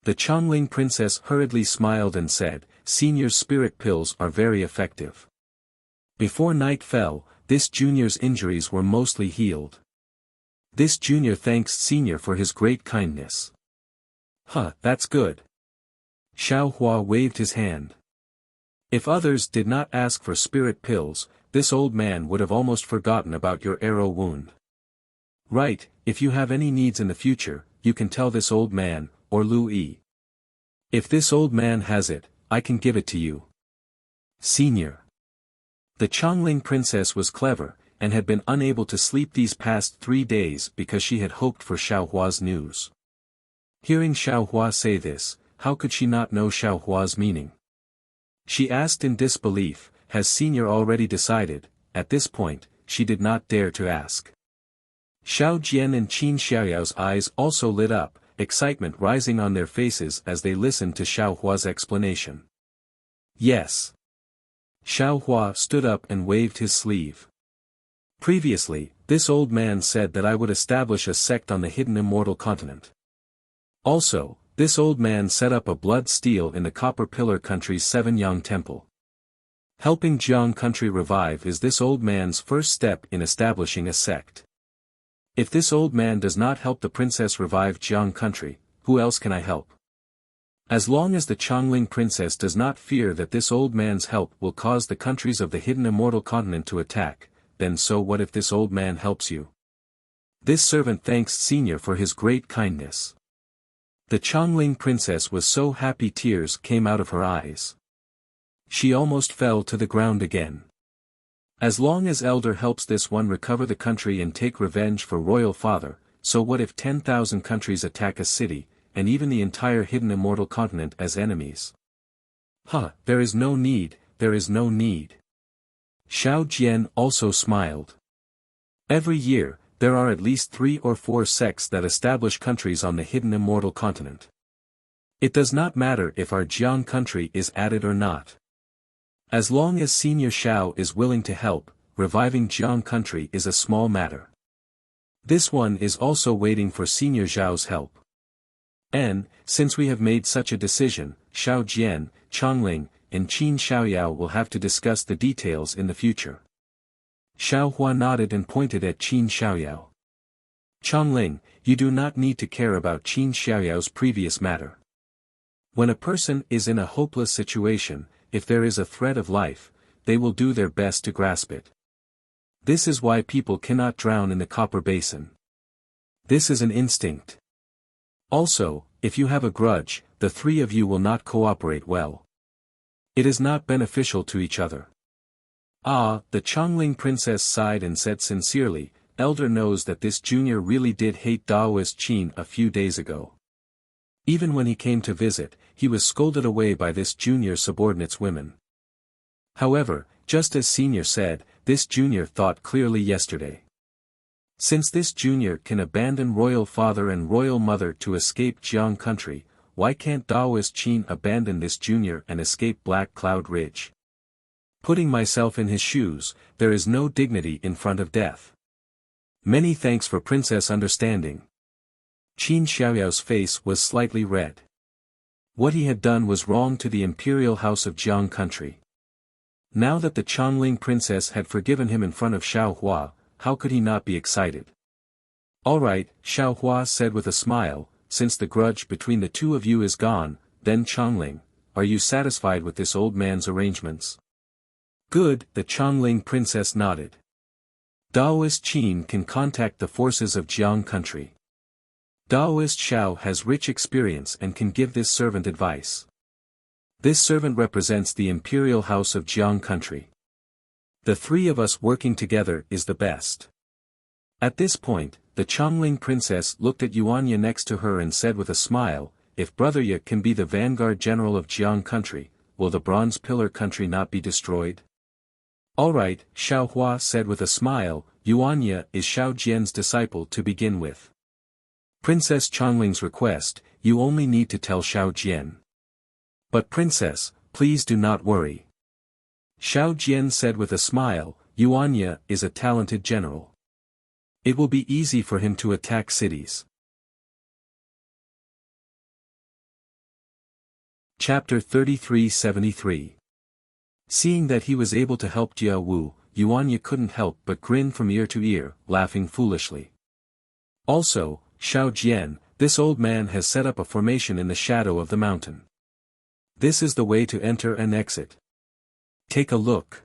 The Chongling Princess hurriedly smiled and said, Senior's spirit pills are very effective. Before night fell, this junior's injuries were mostly healed. This junior thanks Senior for his great kindness. Huh, that's good. Xiao Hua waved his hand. If others did not ask for spirit pills, this old man would have almost forgotten about your arrow wound. Right, if you have any needs in the future, you can tell this old man, or Lu Yi. If this old man has it, I can give it to you. Senior. The Chongling Princess was clever, and had been unable to sleep these past 3 days because she had hoped for Xiao Hua's news. Hearing Xiao Hua say this, how could she not know Xiao Hua's meaning? She asked in disbelief, has Senior already decided? At this point, she did not dare to ask. Xiao Jian and Qin Xiaoyao's eyes also lit up, excitement rising on their faces as they listened to Xiao Hua's explanation. Yes. Xiao Hua stood up and waved his sleeve. Previously, this old man said that I would establish a sect on the hidden immortal continent. Also, this old man set up a blood steel in the Copper Pillar country's 7-Yang temple. Helping Jiang country revive is this old man's first step in establishing a sect. If this old man does not help the princess revive Jiang country, who else can I help? As long as the Chongling princess does not fear that this old man's help will cause the countries of the hidden immortal continent to attack, then so what if this old man helps you? This servant thanks Senior for his great kindness. The Chongling princess was so happy tears came out of her eyes. She almost fell to the ground again. As long as Elder helps this one recover the country and take revenge for royal father, so what if 10,000 countries attack a city, and even the entire hidden immortal continent as enemies. There is no need, there is no need. Xiao Jian also smiled. Every year, there are at least 3 or 4 sects that establish countries on the hidden immortal continent. It does not matter if our Jiang country is added or not. As long as Senior Xiao is willing to help, reviving Jiang country is a small matter. This one is also waiting for Senior Zhao's help. And, since we have made such a decision, Xiao Jian, Chongling, and Qin Xiaoyao will have to discuss the details in the future. Xiao Hua nodded and pointed at Qin Xiaoyao. Chongling, you do not need to care about Qin Xiaoyao's previous matter. When a person is in a hopeless situation, if there is a threat of life, they will do their best to grasp it. This is why people cannot drown in the copper basin. This is an instinct. Also, if you have a grudge, the 3 of you will not cooperate well. It is not beneficial to each other. The Chongling princess sighed and said sincerely, Elder knows that this junior really did hate Daoist Qin a few days ago. Even when he came to visit, he was scolded away by this junior subordinate's women. However, just as Senior said, this junior thought clearly yesterday. Since this junior can abandon royal father and royal mother to escape Jiang country, why can't Daoist Qin abandon this junior and escape Black Cloud Ridge? Putting myself in his shoes, there is no dignity in front of death. Many thanks for Princess understanding. Qin Xiaoyao's face was slightly red. What he had done was wrong to the imperial house of Jiang country. Now that the Chongling princess had forgiven him in front of Xiao Hua, how could he not be excited? Alright, Xiao Hua said with a smile, since the grudge between the 2 of you is gone, then Chongling, are you satisfied with this old man's arrangements? Good, the Chongling princess nodded. Daoist Qin can contact the forces of Jiang country. Daoist Xiao has rich experience and can give this servant advice. This servant represents the imperial house of Jiang country. The 3 of us working together is the best. At this point, the Chongling princess looked at Yuanya next to her and said with a smile, if Brother Ye can be the vanguard general of Jiang country, will the Bronze Pillar country not be destroyed? Alright, Xiao Hua said with a smile, Yuanya is Xiao Jian's disciple to begin with. Princess Chongling's request, you only need to tell Xiao Jian. But Princess, please do not worry. Xiao Jian said with a smile, Yuanya is a talented general. It will be easy for him to attack cities. Chapter 33-73. Seeing that he was able to help Jia Wu, Yuanya couldn't help but grin from ear to ear, laughing foolishly. Also, Xiao Jian, this old man has set up a formation in the shadow of the mountain. This is the way to enter and exit. Take a look.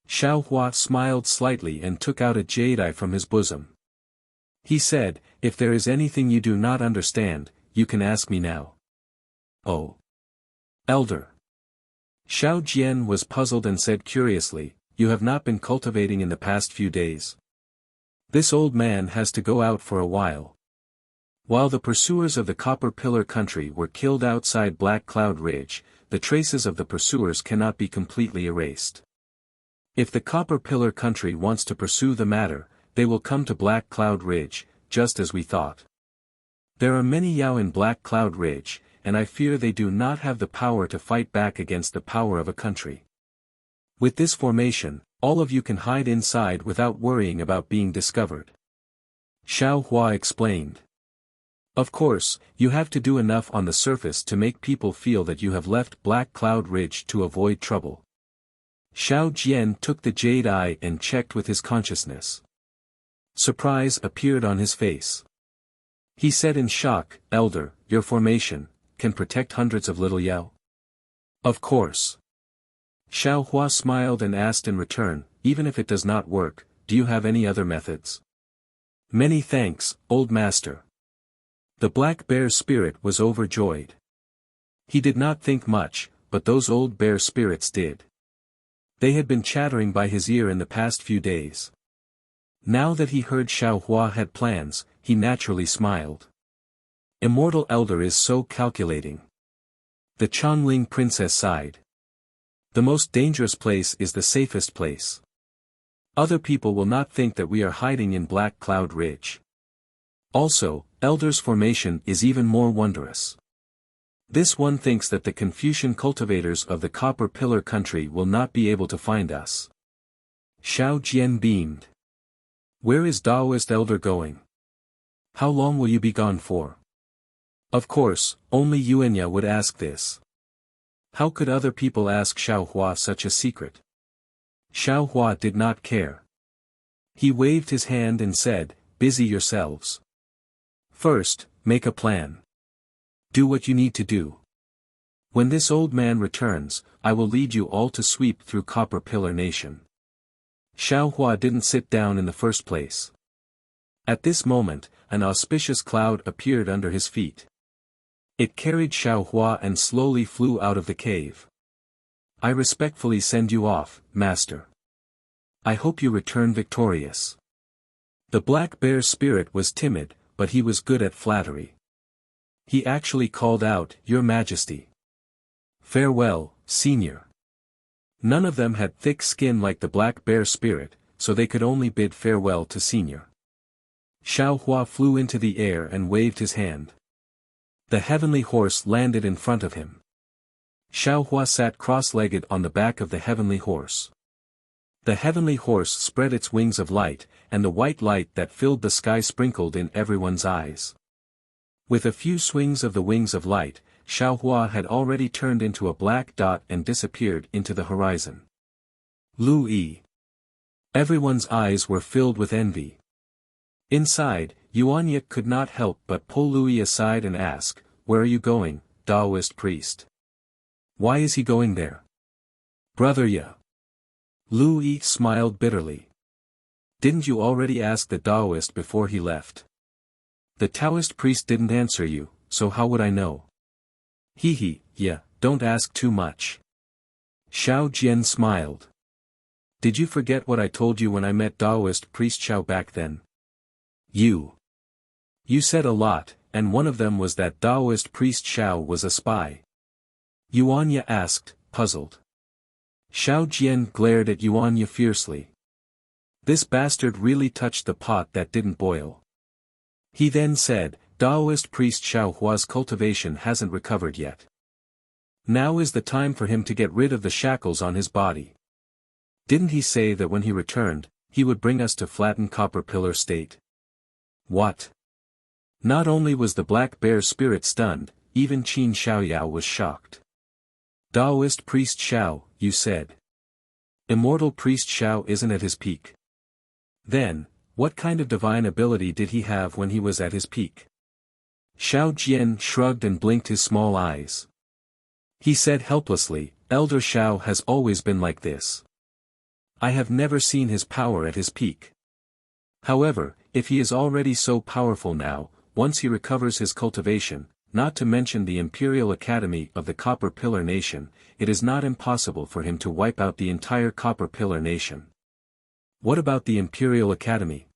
Xiao Hua smiled slightly and took out a jade eye from his bosom. He said, if there is anything you do not understand, you can ask me now. Oh. Elder. Xiao Jian was puzzled and said curiously, you have not been cultivating in the past few days. This old man has to go out for a while. While the pursuers of the Copper Pillar country were killed outside Black Cloud Ridge, the traces of the pursuers cannot be completely erased. If the Copper Pillar country wants to pursue the matter, they will come to Black Cloud Ridge, just as we thought. There are many Yao in Black Cloud Ridge, and I fear they do not have the power to fight back against the power of a country. With this formation, all of you can hide inside without worrying about being discovered. Xiao Hua explained. Of course, you have to do enough on the surface to make people feel that you have left Black Cloud Ridge to avoid trouble. Xiao Jian took the jade eye and checked with his consciousness. Surprise appeared on his face. He said in shock, Elder, your formation can protect hundreds of little Yao? Of course. Xiao Hua smiled and asked in return, even if it does not work, do you have any other methods? Many thanks, old master. The black bear spirit was overjoyed. He did not think much, but those old bear spirits did. They had been chattering by his ear in the past few days. Now that he heard Xiao Hua had plans, he naturally smiled. Immortal elder is so calculating. The Chongling princess sighed. The most dangerous place is the safest place. Other people will not think that we are hiding in Black Cloud Ridge. Also, Elder's formation is even more wondrous. This one thinks that the Confucian cultivators of the Copper Pillar country will not be able to find us. Xiao Jian beamed. Where is Daoist elder going? How long will you be gone for? Of course, only Yuanya would ask this. How could other people ask Xiao Hua such a secret? Xiao Hua did not care. He waved his hand and said, busy yourselves. First, make a plan. Do what you need to do. When this old man returns, I will lead you all to sweep through Copper Pillar Nation. Xiao Hua didn't sit down in the first place. At this moment, an auspicious cloud appeared under his feet. It carried Xiao Hua and slowly flew out of the cave. I respectfully send you off, master. I hope you return victorious. The black bear's spirit was timid, but he was good at flattery. He actually called out, Your Majesty. Farewell, Senior. None of them had thick skin like the black bear spirit, so they could only bid farewell to Senior. Xiao Hua flew into the air and waved his hand. The heavenly horse landed in front of him. Xiao Hua sat cross-legged on the back of the heavenly horse. The heavenly horse spread its wings of light, and the white light that filled the sky sprinkled in everyone's eyes. With a few swings of the wings of light, Xiao Hua had already turned into a black dot and disappeared into the horizon. Lu Yi. Everyone's eyes were filled with envy. Inside, Yuanya could not help but pull Lu Yi aside and ask, Where are you going, Taoist priest? Why is he going there? Brother Ya. Lu Yi smiled bitterly. Didn't you already ask the Taoist before he left? The Taoist priest didn't answer you, so how would I know? Hee, yeah, don't ask too much. Xiao Jian smiled. Did you forget what I told you when I met Taoist priest Xiao back then? You said a lot, and one of them was that Taoist priest Xiao was a spy. Yuanya asked, puzzled. Xiao Jian glared at Yuanya fiercely. This bastard really touched the pot that didn't boil. He then said, Taoist priest Xiao Hua's cultivation hasn't recovered yet. Now is the time for him to get rid of the shackles on his body. Didn't he say that when he returned, he would bring us to flatten Copper Pillar State? What? Not only was the black bear's spirit stunned, even Qin Xiaoyao was shocked. Taoist priest Xiao, you said. Immortal priest Xiao isn't at his peak. Then, what kind of divine ability did he have when he was at his peak? Xiao Jian shrugged and blinked his small eyes. He said helplessly, Elder Xiao has always been like this. I have never seen his power at his peak. However, if he is already so powerful now, once he recovers his cultivation, not to mention the Imperial Academy of the Copper Pillar Nation, it is not impossible for him to wipe out the entire Copper Pillar Nation. What about the Imperial Academy?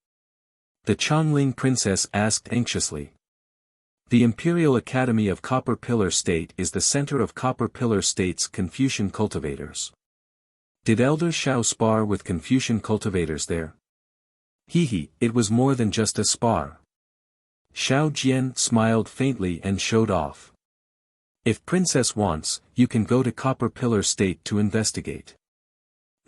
The Chongling princess asked anxiously. The Imperial Academy of Copper Pillar State is the center of Copper Pillar State's Confucian cultivators. Did Elder Xiao spar with Confucian cultivators there? It was more than just a spar. Xiao Jian smiled faintly and showed off. If Princess wants, you can go to Copper Pillar State to investigate.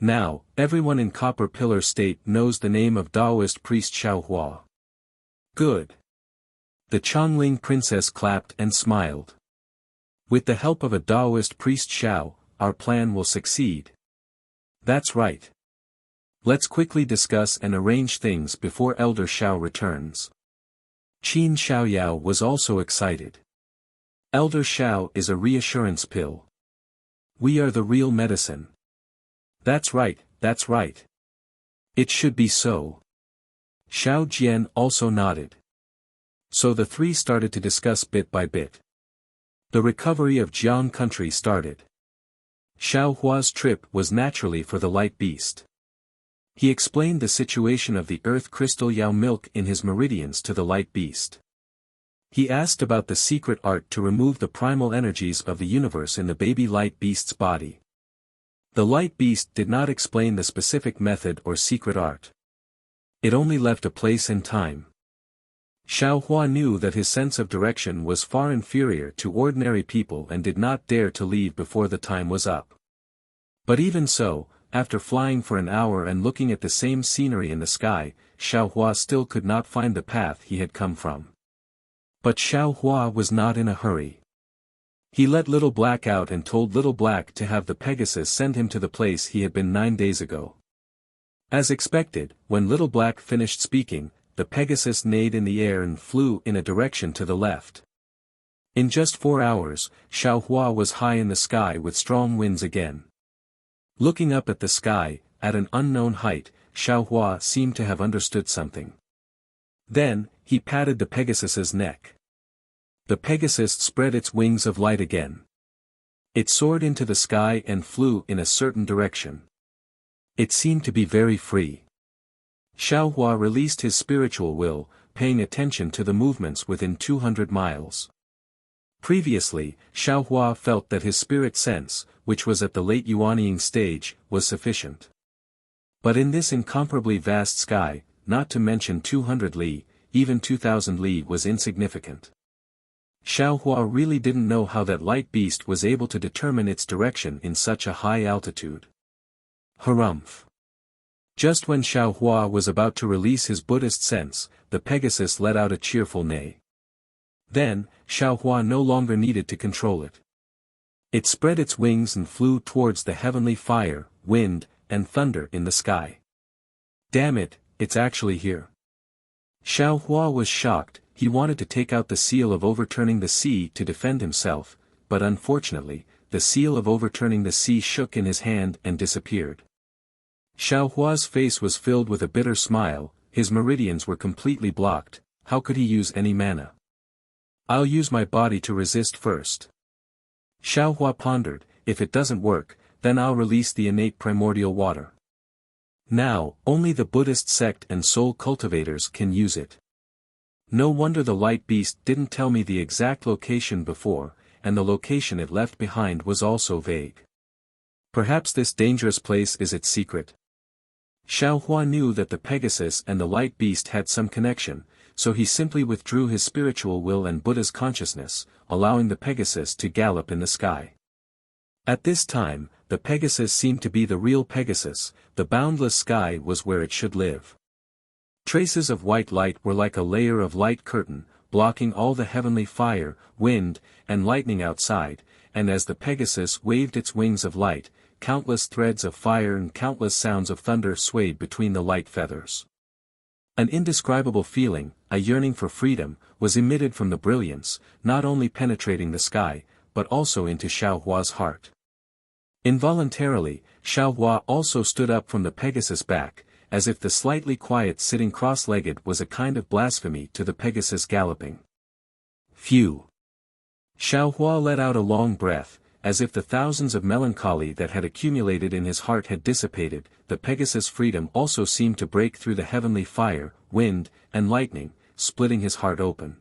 Now, everyone in Copper Pillar State knows the name of Taoist priest Xiao Hua. Good. The Chongling princess clapped and smiled. With the help of a Taoist priest Xiao, our plan will succeed. That's right. Let's quickly discuss and arrange things before Elder Xiao returns. Qin Xiaoyao was also excited. Elder Xiao is a reassurance pill. We are the real medicine. That's right, that's right. It should be so. Xiao Jian also nodded. So the three started to discuss bit by bit. The recovery of Jiang country started. Xiao Hua's trip was naturally for the light beast. He explained the situation of the earth crystal Yao milk in his meridians to the light beast. He asked about the secret art to remove the primal energies of the universe in the baby light beast's body. The light beast did not explain the specific method or secret art. It only left a place and time. Xiao Hua knew that his sense of direction was far inferior to ordinary people and did not dare to leave before the time was up. But even so, after flying for an hour and looking at the same scenery in the sky, Xiao Hua still could not find the path he had come from. But Xiao Hua was not in a hurry. He let Little Black out and told Little Black to have the Pegasus send him to the place he had been 9 days ago. As expected, when Little Black finished speaking, the Pegasus neighed in the air and flew in a direction to the left. In just 4 hours, Xiao Hua was high in the sky with strong winds again. Looking up at the sky, at an unknown height, Xiao Hua seemed to have understood something. Then, he patted the Pegasus's neck. The Pegasus spread its wings of light again. It soared into the sky and flew in a certain direction. It seemed to be very free. Xiao Hua released his spiritual will, paying attention to the movements within 200 miles. Previously, Xiao Hua felt that his spirit sense, which was at the late Yuanying stage, was sufficient. But in this incomparably vast sky, not to mention 200 li, even 2000 li was insignificant. Xiao Hua really didn't know how that light beast was able to determine its direction in such a high altitude. Harumph. Just when Xiao Hua was about to release his Buddhist sense, the Pegasus let out a cheerful neigh. Then, Xiao Hua no longer needed to control it. It spread its wings and flew towards the heavenly fire, wind, and thunder in the sky. Damn it, it's actually here. Xiao Hua was shocked. He wanted to take out the seal of overturning the sea to defend himself, but unfortunately, the seal of overturning the sea shook in his hand and disappeared. Xiao Hua's face was filled with a bitter smile. His meridians were completely blocked. How could he use any mana? I'll use my body to resist first. Xiao Hua pondered, if it doesn't work, then I'll release the innate primordial water. Now, only the Buddhist sect and soul cultivators can use it. No wonder the light beast didn't tell me the exact location before, and the location it left behind was also vague. Perhaps this dangerous place is its secret. Xiao Hua knew that the Pegasus and the light beast had some connection, so he simply withdrew his spiritual will and Buddha's consciousness, allowing the Pegasus to gallop in the sky. At this time, the Pegasus seemed to be the real Pegasus. The boundless sky was where it should live. Traces of white light were like a layer of light curtain, blocking all the heavenly fire, wind, and lightning outside, and as the Pegasus waved its wings of light, countless threads of fire and countless sounds of thunder swayed between the light feathers. An indescribable feeling, a yearning for freedom, was emitted from the brilliance, not only penetrating the sky, but also into Xiao Hua's heart. Involuntarily, Xiao Hua also stood up from the Pegasus' back, as if the slightly quiet sitting cross-legged was a kind of blasphemy to the Pegasus galloping. Phew! Xiao Hua let out a long breath, as if the thousands of melancholy that had accumulated in his heart had dissipated. The Pegasus' freedom also seemed to break through the heavenly fire, wind, and lightning, splitting his heart open.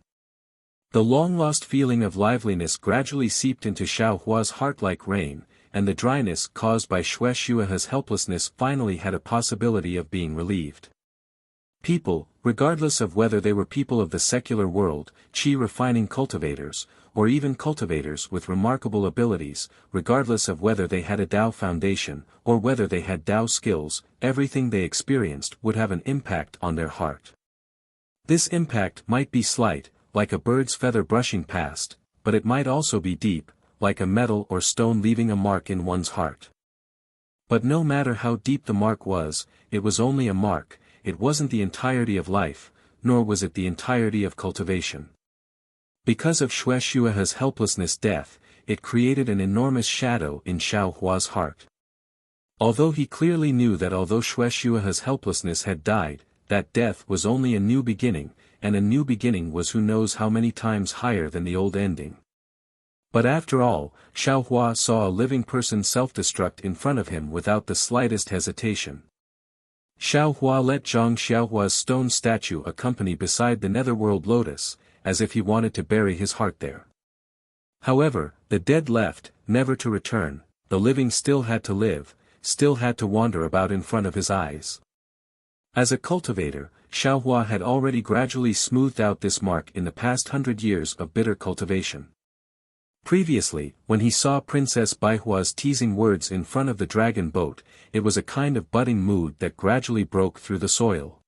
The long-lost feeling of liveliness gradually seeped into Xiao Hua's heart like rain, and the dryness caused by Shueishua's helplessness finally had a possibility of being relieved. People, regardless of whether they were people of the secular world, qi-refining cultivators, or even cultivators with remarkable abilities, regardless of whether they had a Dao foundation, or whether they had Dao skills, everything they experienced would have an impact on their heart. This impact might be slight, like a bird's feather brushing past, but it might also be deep, like a metal or stone leaving a mark in one's heart. But no matter how deep the mark was, it was only a mark. It wasn't the entirety of life, nor was it the entirety of cultivation. Because of Shueishua's helplessness death, it created an enormous shadow in Xiao Hua's heart. Although he clearly knew that although Shueishua's helplessness had died, that death was only a new beginning, and a new beginning was who knows how many times higher than the old ending. But after all, Xiao Hua saw a living person self-destruct in front of him without the slightest hesitation. Xiao Hua let Zhang Xiaohua's stone statue accompany beside the netherworld lotus, as if he wanted to bury his heart there. However, the dead left, never to return, the living still had to live, still had to wander about in front of his eyes. As a cultivator, Xiaohua had already gradually smoothed out this mark in the past 100 years of bitter cultivation. Previously, when he saw Princess Baihua's teasing words in front of the dragon boat, it was a kind of budding mood that gradually broke through the soil.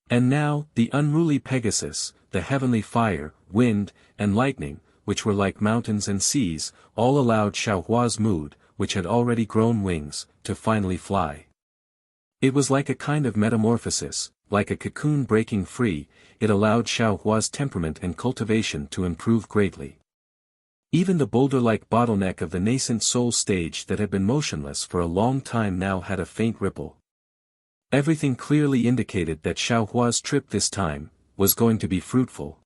And now, the unruly Pegasus, the heavenly fire, wind, and lightning, which were like mountains and seas, all allowed Xiaohua's mood, which had already grown wings, to finally fly. It was like a kind of metamorphosis, like a cocoon breaking free. It allowed Xiaohua's temperament and cultivation to improve greatly. Even the boulder-like bottleneck of the nascent soul stage that had been motionless for a long time now had a faint ripple. Everything clearly indicated that Xiaohua's trip this time was going to be fruitful.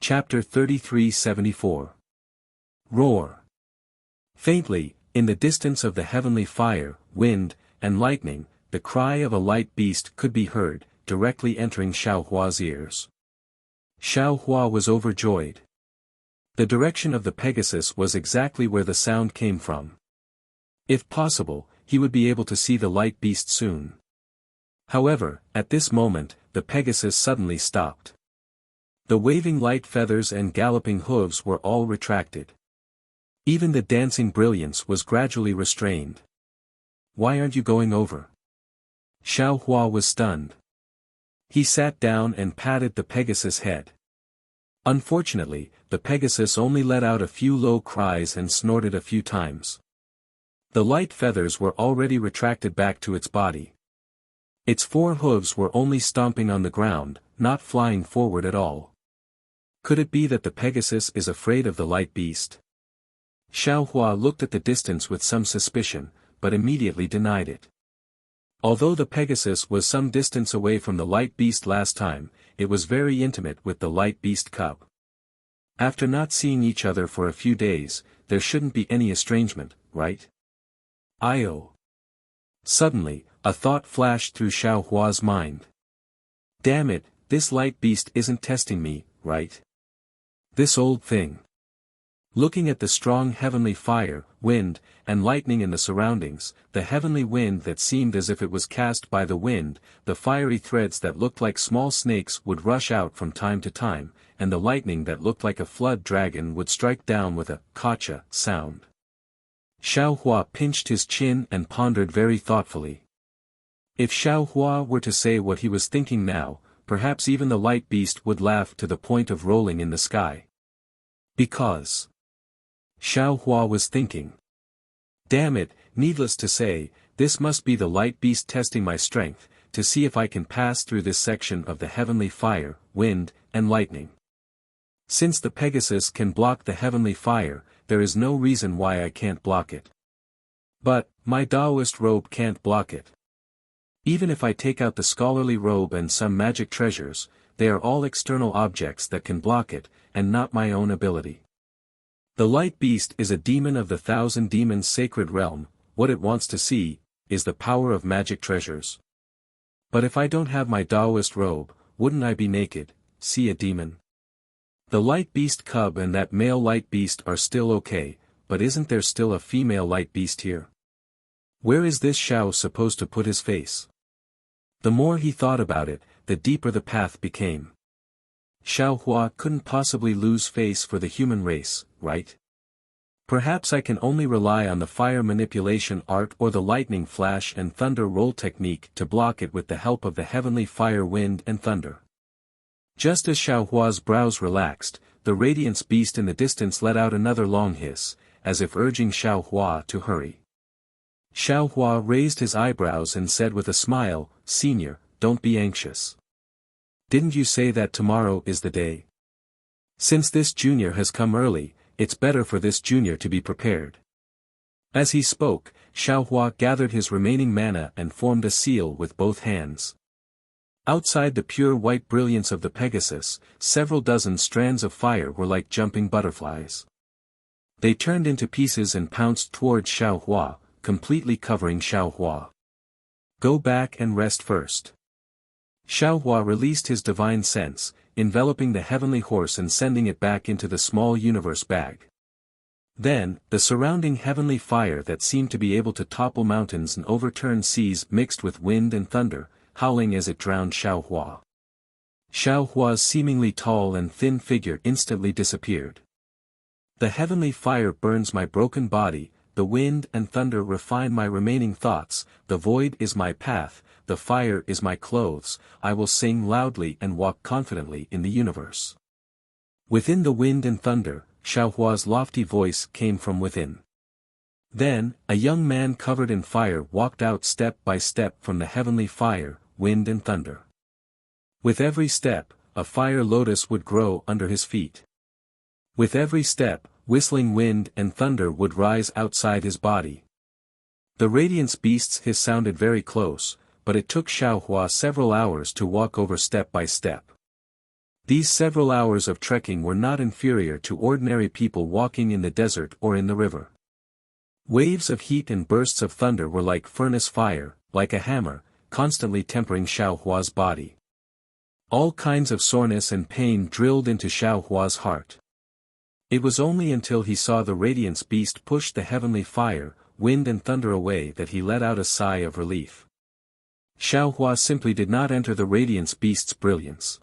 Chapter 33-74. Roar. Faintly, in the distance of the heavenly fire, wind, and lightning, the cry of a light beast could be heard, directly entering Xiaohua's ears. Xiaohua was overjoyed. The direction of the Pegasus was exactly where the sound came from. If possible, he would be able to see the light beast soon. However, at this moment, the Pegasus suddenly stopped. The waving light feathers and galloping hooves were all retracted. Even the dancing brilliance was gradually restrained. "Why aren't you going over?" Xiaohua was stunned. He sat down and patted the Pegasus' head. Unfortunately, the Pegasus only let out a few low cries and snorted a few times. The light feathers were already retracted back to its body. Its 4 hooves were only stomping on the ground, not flying forward at all. Could it be that the Pegasus is afraid of the light beast? Xiaohua looked at the distance with some suspicion, but immediately denied it. Although the Pegasus was some distance away from the light beast last time, it was very intimate with the light beast cub. After not seeing each other for a few days, there shouldn't be any estrangement, right? Io. Suddenly, a thought flashed through Xiaohua's mind. Damn it, this light beast isn't testing me, right? This old thing. Looking at the strong heavenly fire, wind, and lightning in the surroundings, the heavenly wind that seemed as if it was cast by the wind, the fiery threads that looked like small snakes would rush out from time to time, and the lightning that looked like a flood dragon would strike down with a "kacha" sound. Xiaohua pinched his chin and pondered very thoughtfully. If Xiaohua were to say what he was thinking now, perhaps even the light beast would laugh to the point of rolling in the sky. Because Xiaohua was thinking. Damn it, needless to say, this must be the light beast testing my strength, to see if I can pass through this section of the heavenly fire, wind, and lightning. Since the Pegasus can block the heavenly fire, there is no reason why I can't block it. But, my Taoist robe can't block it. Even if I take out the scholarly robe and some magic treasures, they are all external objects that can block it, and not my own ability. The light beast is a demon of the 1,000 demons sacred realm. What it wants to see is the power of magic treasures. But if I don't have my Taoist robe, wouldn't I be naked, see a demon? The light beast cub and that male light beast are still okay, but isn't there still a female light beast here? Where is this Xiao supposed to put his face? The more he thought about it, the deeper the path became. Xiaohua couldn't possibly lose face for the human race, right? Perhaps I can only rely on the fire manipulation art or the lightning flash and thunder roll technique to block it with the help of the heavenly fire, wind and thunder. Just as Xiaohua's brows relaxed, the radiance beast in the distance let out another long hiss, as if urging Xiaohua to hurry. Xiaohua raised his eyebrows and said with a smile, "Senior, don't be anxious. Didn't you say that tomorrow is the day? Since this junior has come early, it's better for this junior to be prepared." As he spoke, Xiaohua gathered his remaining mana and formed a seal with both hands. Outside the pure white brilliance of the Pegasus, several dozen strands of fire were like jumping butterflies. They turned into pieces and pounced towards Xiaohua, completely covering Xiaohua. "Go back and rest first. Xiaohua released his divine sense, enveloping the heavenly horse and sending it back into the small universe bag. Then, the surrounding heavenly fire that seemed to be able to topple mountains and overturn seas mixed with wind and thunder, howling as it drowned Xiaohua. Xiaohua's seemingly tall and thin figure instantly disappeared. The heavenly fire burns my broken body, the wind and thunder refine my remaining thoughts, the void is my path, the fire is my clothes, I will sing loudly and walk confidently in the universe. Within the wind and thunder, Xiaohua's lofty voice came from within. Then, a young man covered in fire walked out step by step from the heavenly fire, wind and thunder. With every step, a fire lotus would grow under his feet. With every step, whistling wind and thunder would rise outside his body. The radiance beast's hiss sounded very close, but it took Xiaohua several hours to walk over step by step. These several hours of trekking were not inferior to ordinary people walking in the desert or in the river. Waves of heat and bursts of thunder were like furnace fire, like a hammer, constantly tempering Xiaohua's body. All kinds of soreness and pain drilled into Xiaohua's heart. It was only until he saw the radiance beast push the heavenly fire, wind and thunder away that he let out a sigh of relief. Xiaohua simply did not enter the radiance beast's brilliance.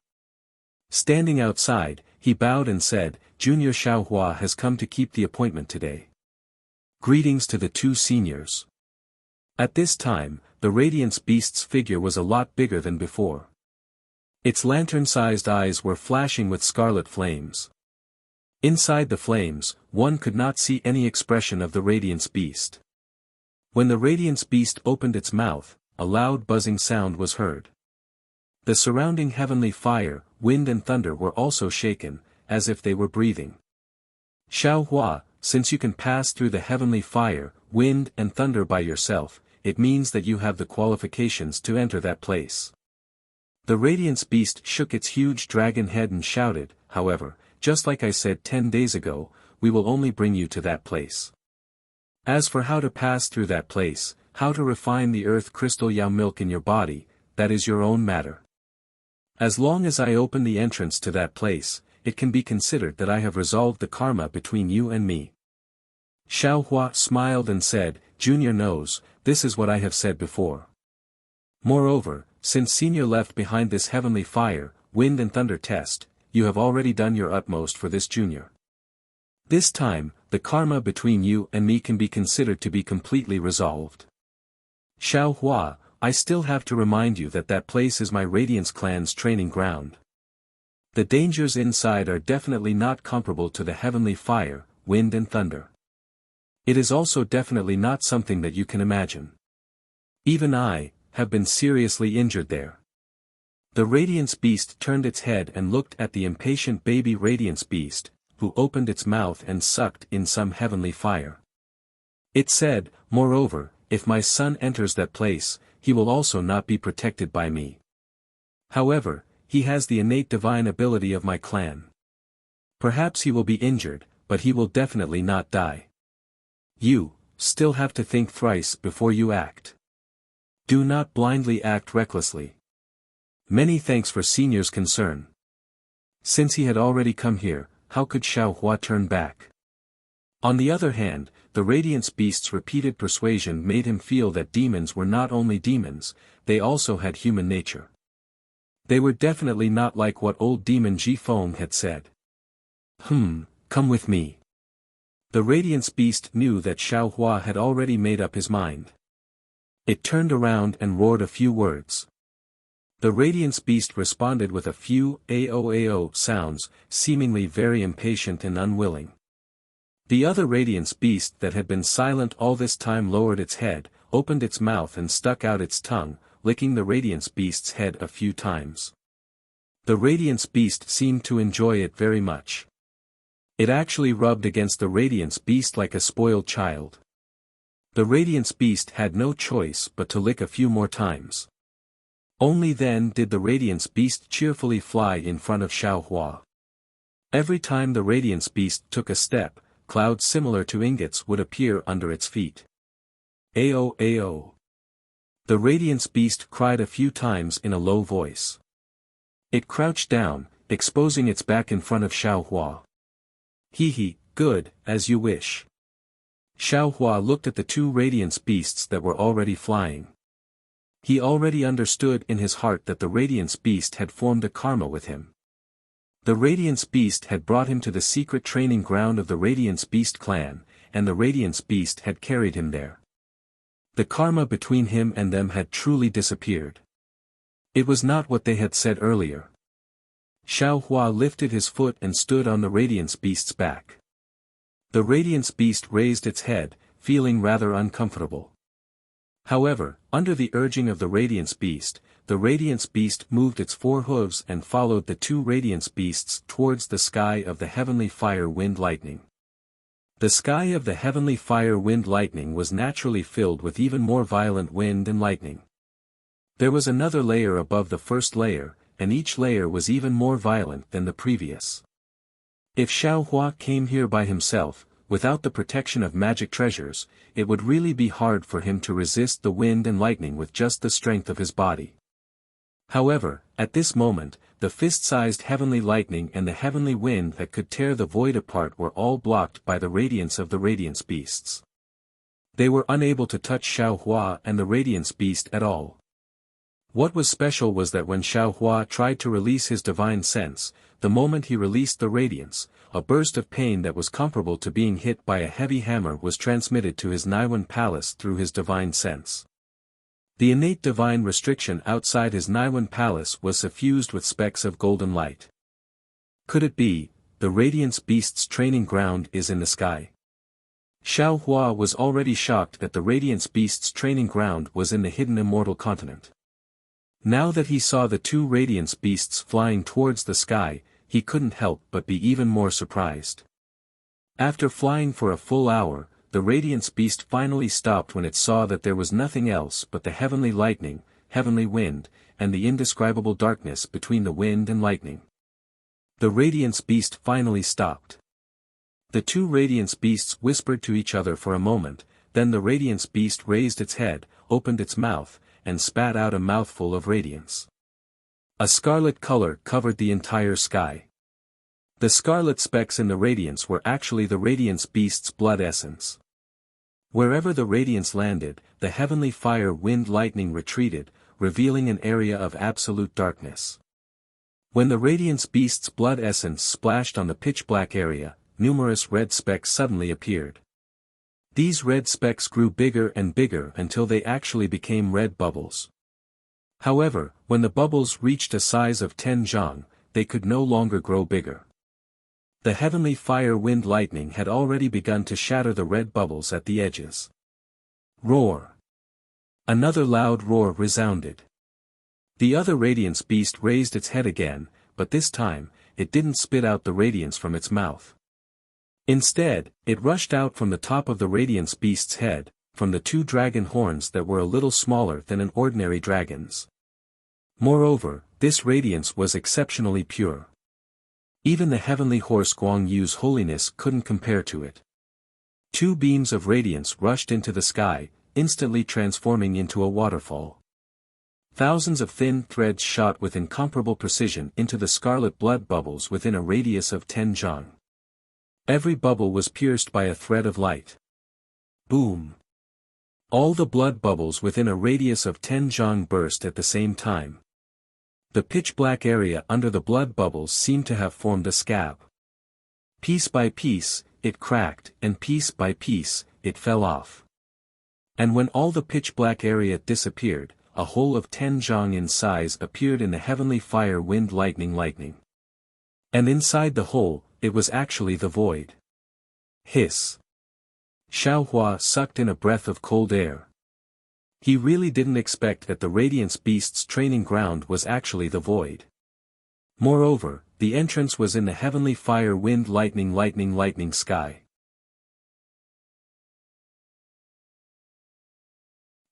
Standing outside, he bowed and said, "Junior Xiaohua has come to keep the appointment today. Greetings to the two seniors." At this time, the radiance beast's figure was a lot bigger than before. Its lantern-sized eyes were flashing with scarlet flames. Inside the flames, one could not see any expression of the radiance beast. When the radiance beast opened its mouth, a loud buzzing sound was heard. The surrounding heavenly fire, wind and thunder were also shaken, as if they were breathing. Xiaohua, since you can pass through the heavenly fire, wind and thunder by yourself, it means that you have the qualifications to enter that place. The radiance beast shook its huge dragon head and shouted, "However, just like I said 10 days ago, we will only bring you to that place. As for how to pass through that place, how to refine the earth crystal Yao milk in your body, that is your own matter. As long as I open the entrance to that place, it can be considered that I have resolved the karma between you and me." Xiaohua smiled and said, "Junior knows, this is what I have said before. Moreover, since Senior left behind this heavenly fire, wind and thunder test, you have already done your utmost for this junior. This time, the karma between you and me can be considered to be completely resolved. Xiaohua, I still have to remind you that that place is my Radiance clan's training ground. The dangers inside are definitely not comparable to the heavenly fire, wind and thunder. It is also definitely not something that you can imagine. Even I have been seriously injured there." The radiance beast turned its head and looked at the impatient baby radiance beast, who opened its mouth and sucked in some heavenly fire. It said, "Moreover, if my son enters that place, he will also not be protected by me. However, he has the innate divine ability of my clan. Perhaps he will be injured, but he will definitely not die. You still have to think thrice before you act. Do not blindly act recklessly. Many thanks for Senior's concern." Since he had already come here, how could Xiaohua turn back? On the other hand, the radiance beast's repeated persuasion made him feel that demons were not only demons, they also had human nature. They were definitely not like what old demon Jifeng had said. Come with me." The radiance beast knew that Xiaohua had already made up his mind. It turned around and roared a few words. The radiance beast responded with a few "ao" sounds, seemingly very impatient and unwilling. The other radiance beast that had been silent all this time lowered its head, opened its mouth and stuck out its tongue, licking the radiance beast's head a few times. The radiance beast seemed to enjoy it very much. It actually rubbed against the radiance beast like a spoiled child. The radiance beast had no choice but to lick a few more times. Only then did the radiance beast cheerfully fly in front of Xiaohua. Every time the radiance beast took a step, clouds similar to ingots would appear under its feet. "Ao." The The Radiance Beast cried a few times in a low voice. It crouched down, exposing its back in front of Xiao Hua. Hee, good, as you wish. Xiao Hua looked at the two Radiance Beasts that were already flying. He already understood in his heart that the Radiance Beast had formed a karma with him. The Radiance Beast had brought him to the secret training ground of the Radiance Beast clan, and the Radiance Beast had carried him there. The karma between him and them had truly disappeared. It was not what they had said earlier. Xiao Hua lifted his foot and stood on the Radiance Beast's back. The Radiance Beast raised its head, feeling rather uncomfortable. However, under the urging of the Radiance Beast moved its four hooves and followed the two Radiance Beasts towards the sky of the heavenly fire wind lightning. The sky of the heavenly fire wind lightning was naturally filled with even more violent wind and lightning. There was another layer above the first layer, and each layer was even more violent than the previous. If Xiao Hua came here by himself, without the protection of magic treasures, it would really be hard for him to resist the wind and lightning with just the strength of his body. However, at this moment, the fist-sized heavenly lightning and the heavenly wind that could tear the void apart were all blocked by the radiance of the Radiance Beasts. They were unable to touch Xiao Hua and the Radiance Beast at all. What was special was that when Xiao Hua tried to release his divine sense, the moment he released the radiance, a burst of pain that was comparable to being hit by a heavy hammer was transmitted to his Naiwan palace through his divine sense. The innate divine restriction outside his Naiwan palace was suffused with specks of golden light. Could it be, the Radiance Beast's training ground is in the sky? Xiao Hua was already shocked that the Radiance Beast's training ground was in the hidden immortal continent. Now that he saw the two Radiance Beasts flying towards the sky, he couldn't help but be even more surprised. After flying for a full hour, the Radiance Beast finally stopped when it saw that there was nothing else but the heavenly lightning, heavenly wind, and the indescribable darkness between the wind and lightning. The Radiance Beast finally stopped. The two Radiance Beasts whispered to each other for a moment, then the Radiance Beast raised its head, opened its mouth, and spat out a mouthful of radiance. A scarlet color covered the entire sky. The scarlet specks in the radiance were actually the Radiance Beast's blood essence. Wherever the radiance landed, the heavenly fire wind lightning retreated, revealing an area of absolute darkness. When the Radiance Beast's blood essence splashed on the pitch-black area, numerous red specks suddenly appeared. These red specks grew bigger and bigger until they actually became red bubbles. However, when the bubbles reached a size of 10 zhang, they could no longer grow bigger. The heavenly fire wind lightning had already begun to shatter the red bubbles at the edges. Roar! Another loud roar resounded. The other Radiance Beast raised its head again, but this time, it didn't spit out the radiance from its mouth. Instead, it rushed out from the top of the Radiance Beast's head, from the two dragon horns that were a little smaller than an ordinary dragon's. Moreover, this radiance was exceptionally pure. Even the heavenly horse Guang Yu's holiness couldn't compare to it. Two beams of radiance rushed into the sky, instantly transforming into a waterfall. Thousands of thin threads shot with incomparable precision into the scarlet blood bubbles within a radius of 10 zhang. Every bubble was pierced by a thread of light. Boom! All the blood bubbles within a radius of 10 zhang burst at the same time. The pitch-black area under the blood bubbles seemed to have formed a scab. Piece by piece, it cracked, and piece by piece, it fell off. And when all the pitch-black area disappeared, a hole of 10 zhang in size appeared in the heavenly fire wind lightning. And inside the hole, it was actually the void. Hiss! Xiao Hua sucked in a breath of cold air. He really didn't expect that the Radiance Beast's training ground was actually the void. Moreover, the entrance was in the heavenly fire wind lightning sky.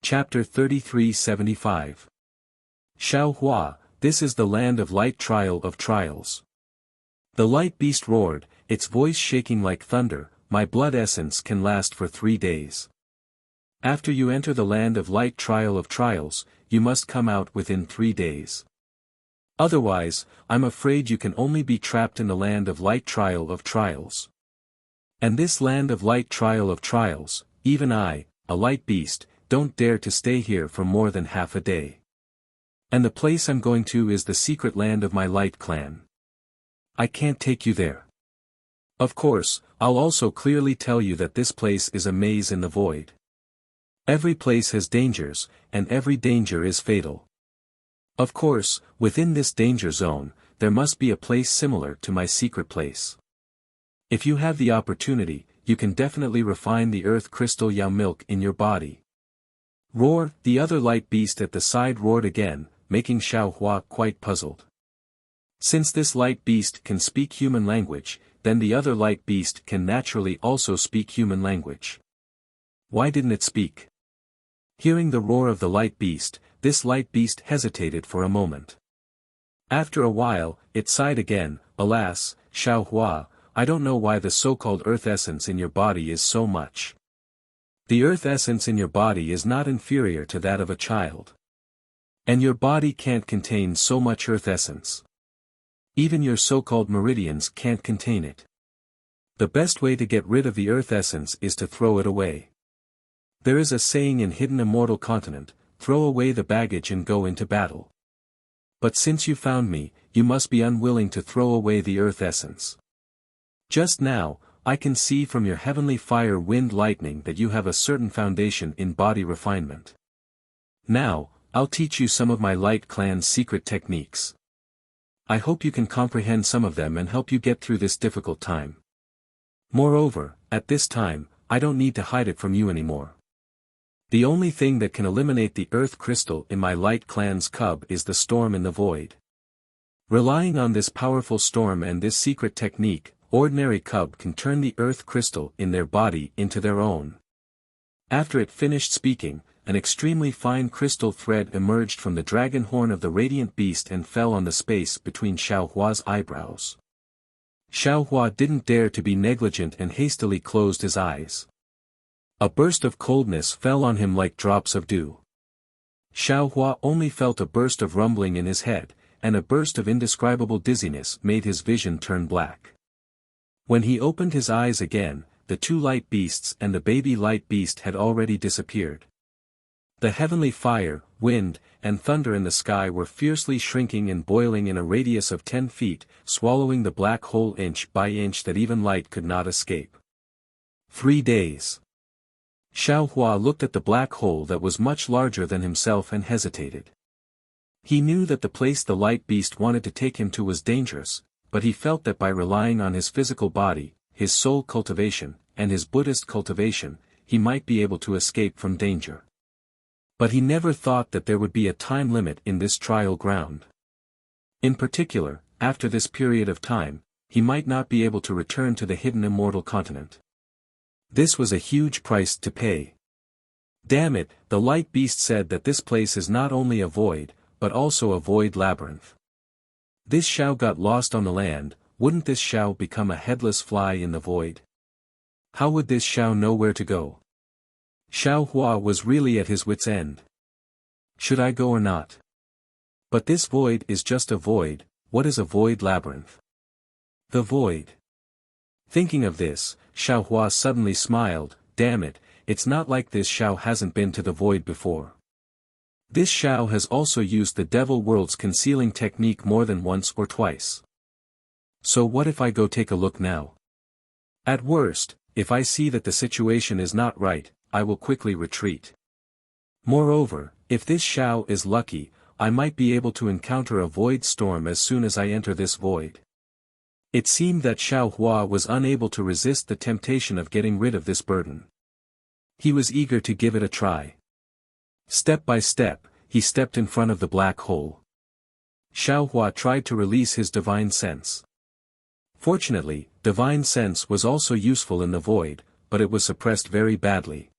Chapter 3375. Xiao Hua, this is the land of light trial of trials. The light beast roared, its voice shaking like thunder, my blood essence can last for 3 days. After you enter the land of light trial of trials, you must come out within 3 days. Otherwise, I'm afraid you can only be trapped in the land of light trial of trials. And this land of light trial of trials, even I, a light beast, don't dare to stay here for more than half a day. And the place I'm going to is the secret land of my light clan. I can't take you there. Of course, I'll also clearly tell you that this place is a maze in the void. Every place has dangers, and every danger is fatal. Of course, within this danger zone, there must be a place similar to my secret place. If you have the opportunity, you can definitely refine the earth crystal Yao milk in your body. Roar, the other light beast at the side roared again, making Xiao Hua quite puzzled. Since this light beast can speak human language, then the other light beast can naturally also speak human language. Why didn't it speak? Hearing the roar of the light beast, this light beast hesitated for a moment. After a while, it sighed again, alas, Xiao Hua, I don't know why the so-called earth essence in your body is so much. The earth essence in your body is not inferior to that of a child. And your body can't contain so much earth essence. Even your so-called meridians can't contain it. The best way to get rid of the earth essence is to throw it away. There is a saying in Hidden Immortal Continent, throw away the baggage and go into battle. But since you found me, you must be unwilling to throw away the earth essence. Just now, I can see from your heavenly fire wind lightning that you have a certain foundation in body refinement. Now, I'll teach you some of my light clan's secret techniques. I hope you can comprehend some of them and help you get through this difficult time. Moreover, at this time, I don't need to hide it from you anymore. The only thing that can eliminate the earth crystal in my light clan's cub is the storm in the void. Relying on this powerful storm and this secret technique, ordinary cub can turn the earth crystal in their body into their own. After it finished speaking, an extremely fine crystal thread emerged from the dragon horn of the radiant beast and fell on the space between Xiao Hua's eyebrows. Xiao Hua didn't dare to be negligent and hastily closed his eyes. A burst of coldness fell on him like drops of dew. Xiao Hua only felt a burst of rumbling in his head, and a burst of indescribable dizziness made his vision turn black. When he opened his eyes again, the two light beasts and the baby light beast had already disappeared. The heavenly fire, wind, and thunder in the sky were fiercely shrinking and boiling in a radius of 10 feet, swallowing the black hole inch by inch that even light could not escape. 3 days. Xiao Hua looked at the black hole that was much larger than himself and hesitated. He knew that the place the light beast wanted to take him to was dangerous, but he felt that by relying on his physical body, his soul cultivation, and his Buddhist cultivation, he might be able to escape from danger. But he never thought that there would be a time limit in this trial ground. In particular, after this period of time, he might not be able to return to the hidden immortal continent. This was a huge price to pay. Damn it, the light beast said that this place is not only a void, but also a void labyrinth. This Xiao got lost on the land, wouldn't this Xiao become a headless fly in the void? How would this Xiao know where to go? Xiao Hua was really at his wit's end. Should I go or not? But this void is just a void. What is a void labyrinth? The void. Thinking of this, Xiao Hua suddenly smiled. Damn it, it's not like this Xiao hasn't been to the void before. This Xiao has also used the devil world's concealing technique more than once or twice. So what if I go take a look now? At worst, if I see that the situation is not right, I will quickly retreat. Moreover, if this Xiao is lucky, I might be able to encounter a void storm as soon as I enter this void. It seemed that Xiao Hua was unable to resist the temptation of getting rid of this burden. He was eager to give it a try. Step by step, he stepped in front of the black hole. Xiao Hua tried to release his divine sense. Fortunately, divine sense was also useful in the void, but it was suppressed very badly.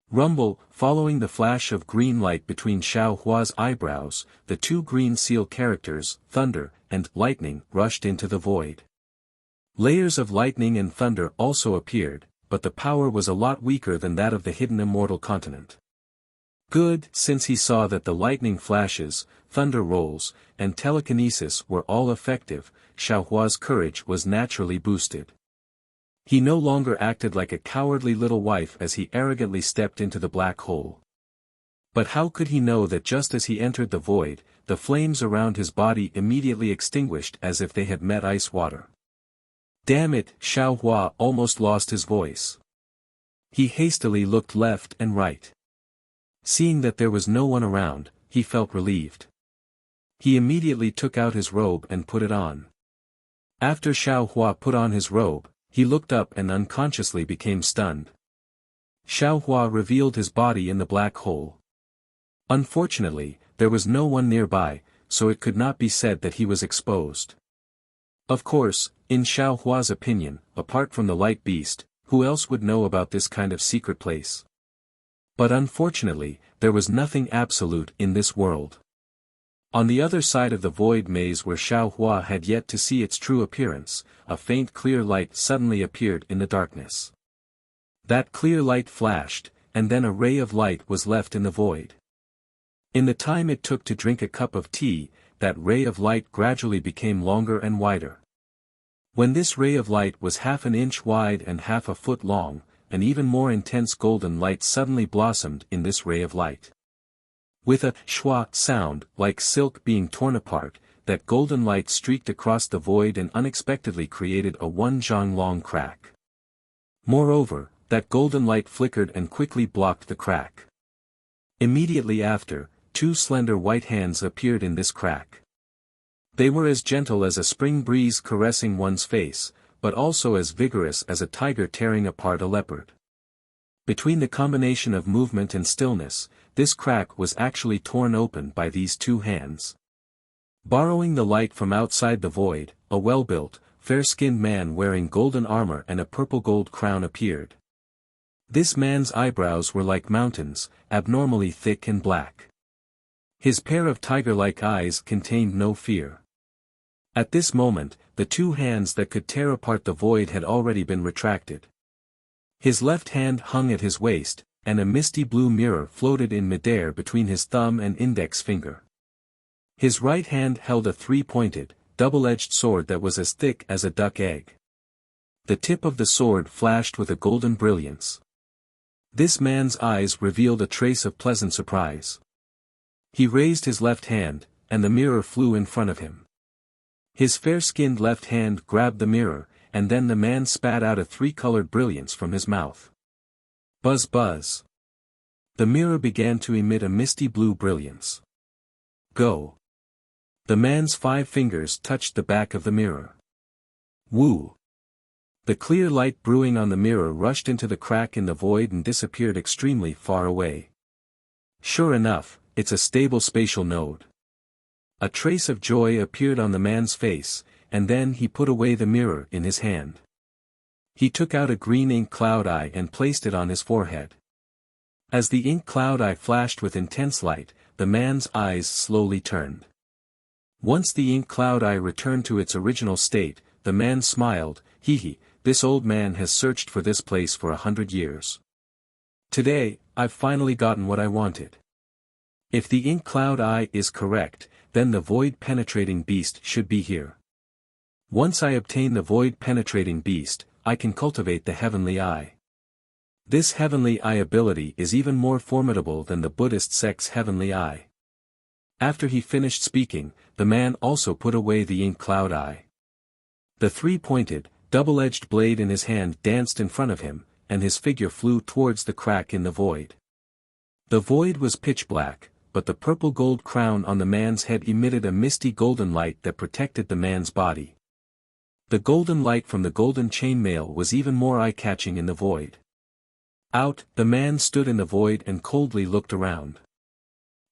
Rumble, following the flash of green light between Xiao Hua's eyebrows, the two green seal characters, thunder, and lightning, rushed into the void. Layers of lightning and thunder also appeared, but the power was a lot weaker than that of the hidden immortal continent. Good, since he saw that the lightning flashes, thunder rolls, and telekinesis were all effective, Xiaohua's courage was naturally boosted. He no longer acted like a cowardly little wife as he arrogantly stepped into the black hole. But how could he know that just as he entered the void, the flames around his body immediately extinguished as if they had met ice water? Damn it, Xiaohua almost lost his voice. He hastily looked left and right. Seeing that there was no one around, he felt relieved. He immediately took out his robe and put it on. After Xiaohua put on his robe, he looked up and unconsciously became stunned. Xiaohua revealed his body in the black hole. Unfortunately, there was no one nearby, so it could not be said that he was exposed. Of course, in Xiaohua's opinion, apart from the light beast, who else would know about this kind of secret place? But unfortunately, there was nothing absolute in this world. On the other side of the void maze where Xiaohua had yet to see its true appearance, a faint clear light suddenly appeared in the darkness. That clear light flashed, and then a ray of light was left in the void. In the time it took to drink a cup of tea, that ray of light gradually became longer and wider. When this ray of light was half an inch wide and half a foot long, an even more intense golden light suddenly blossomed in this ray of light. With a shwa sound, like silk being torn apart, that golden light streaked across the void and unexpectedly created a 1 zhang long crack. Moreover, that golden light flickered and quickly blocked the crack. Immediately after, 2 slender white hands appeared in this crack. They were as gentle as a spring breeze caressing one's face, but also as vigorous as a tiger tearing apart a leopard. Between the combination of movement and stillness, this crack was actually torn open by these 2 hands. Borrowing the light from outside the void, a well-built, fair-skinned man wearing golden armor and a purple gold crown appeared. This man's eyebrows were like mountains, abnormally thick and black. His pair of tiger-like eyes contained no fear. At this moment, the 2 hands that could tear apart the void had already been retracted. His left hand hung at his waist, and a misty blue mirror floated in midair between his thumb and index finger. His right hand held a 3-pointed, double-edged sword that was as thick as a duck egg. The tip of the sword flashed with a golden brilliance. This man's eyes revealed a trace of pleasant surprise. He raised his left hand, and the mirror flew in front of him. His fair-skinned left hand grabbed the mirror, and then the man spat out a 3-colored brilliance from his mouth. Buzz buzz. The mirror began to emit a misty blue brilliance. Go. The man's 5 fingers touched the back of the mirror. Woo. The clear light brewing on the mirror rushed into the crack in the void and disappeared extremely far away. Sure enough, it's a stable spatial node. A trace of joy appeared on the man's face, and then he put away the mirror in his hand. He took out a green ink cloud eye and placed it on his forehead. As the ink cloud eye flashed with intense light, the man's eyes slowly turned. Once the ink cloud eye returned to its original state, the man smiled, hee, this old man has searched for this place for 100 years. Today, I've finally gotten what I wanted. If the ink cloud eye is correct, then the void-penetrating beast should be here. Once I obtain the void-penetrating beast, I can cultivate the heavenly eye. This heavenly eye ability is even more formidable than the Buddhist sect's heavenly eye. After he finished speaking, the man also put away the ink cloud eye. The 3-pointed, double-edged blade in his hand danced in front of him, and his figure flew towards the crack in the void. The void was pitch black, but the purple gold crown on the man's head emitted a misty golden light that protected the man's body. The golden light from the golden chainmail was even more eye-catching in the void. Out, the man stood in the void and coldly looked around.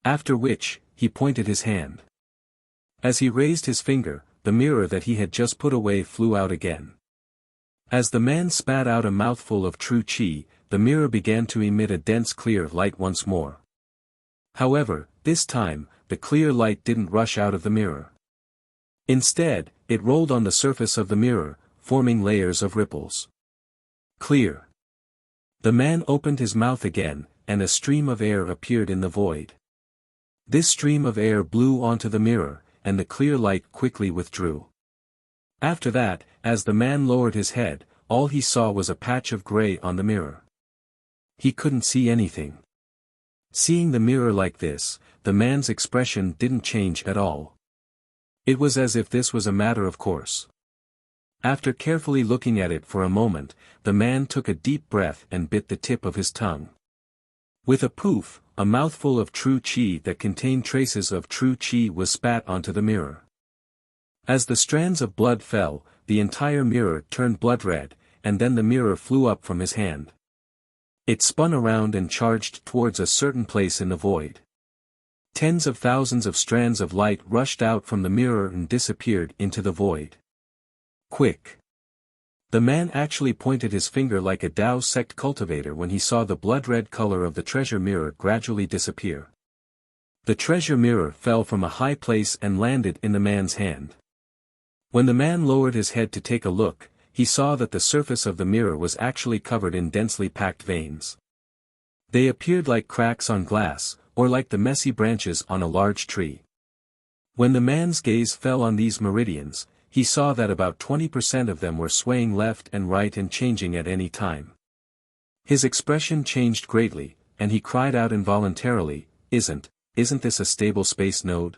After which, he pointed his hand. As he raised his finger, the mirror that he had just put away flew out again. As the man spat out a mouthful of true qi, the mirror began to emit a dense clear light once more. However, this time, the clear light didn't rush out of the mirror. Instead, it rolled on the surface of the mirror, forming layers of ripples. Clear. The man opened his mouth again, and a stream of air appeared in the void. This stream of air blew onto the mirror, and the clear light quickly withdrew. After that, as the man lowered his head, all he saw was a patch of gray on the mirror. He couldn't see anything. Seeing the mirror like this, the man's expression didn't change at all. It was as if this was a matter of course. After carefully looking at it for a moment, the man took a deep breath and bit the tip of his tongue. With a poof, a mouthful of true qi that contained traces of true qi was spat onto the mirror. As the strands of blood fell, the entire mirror turned blood red, and then the mirror flew up from his hand. It spun around and charged towards a certain place in the void. Tens of thousands of strands of light rushed out from the mirror and disappeared into the void. Quick! The man actually pointed his finger like a Tao sect cultivator when he saw the blood-red color of the treasure mirror gradually disappear. The treasure mirror fell from a high place and landed in the man's hand. When the man lowered his head to take a look, he saw that the surface of the mirror was actually covered in densely packed veins. They appeared like cracks on glass, or like the messy branches on a large tree. When the man's gaze fell on these meridians, he saw that about 20% of them were swaying left and right and changing at any time. His expression changed greatly, and he cried out involuntarily, Isn't this a stable space node?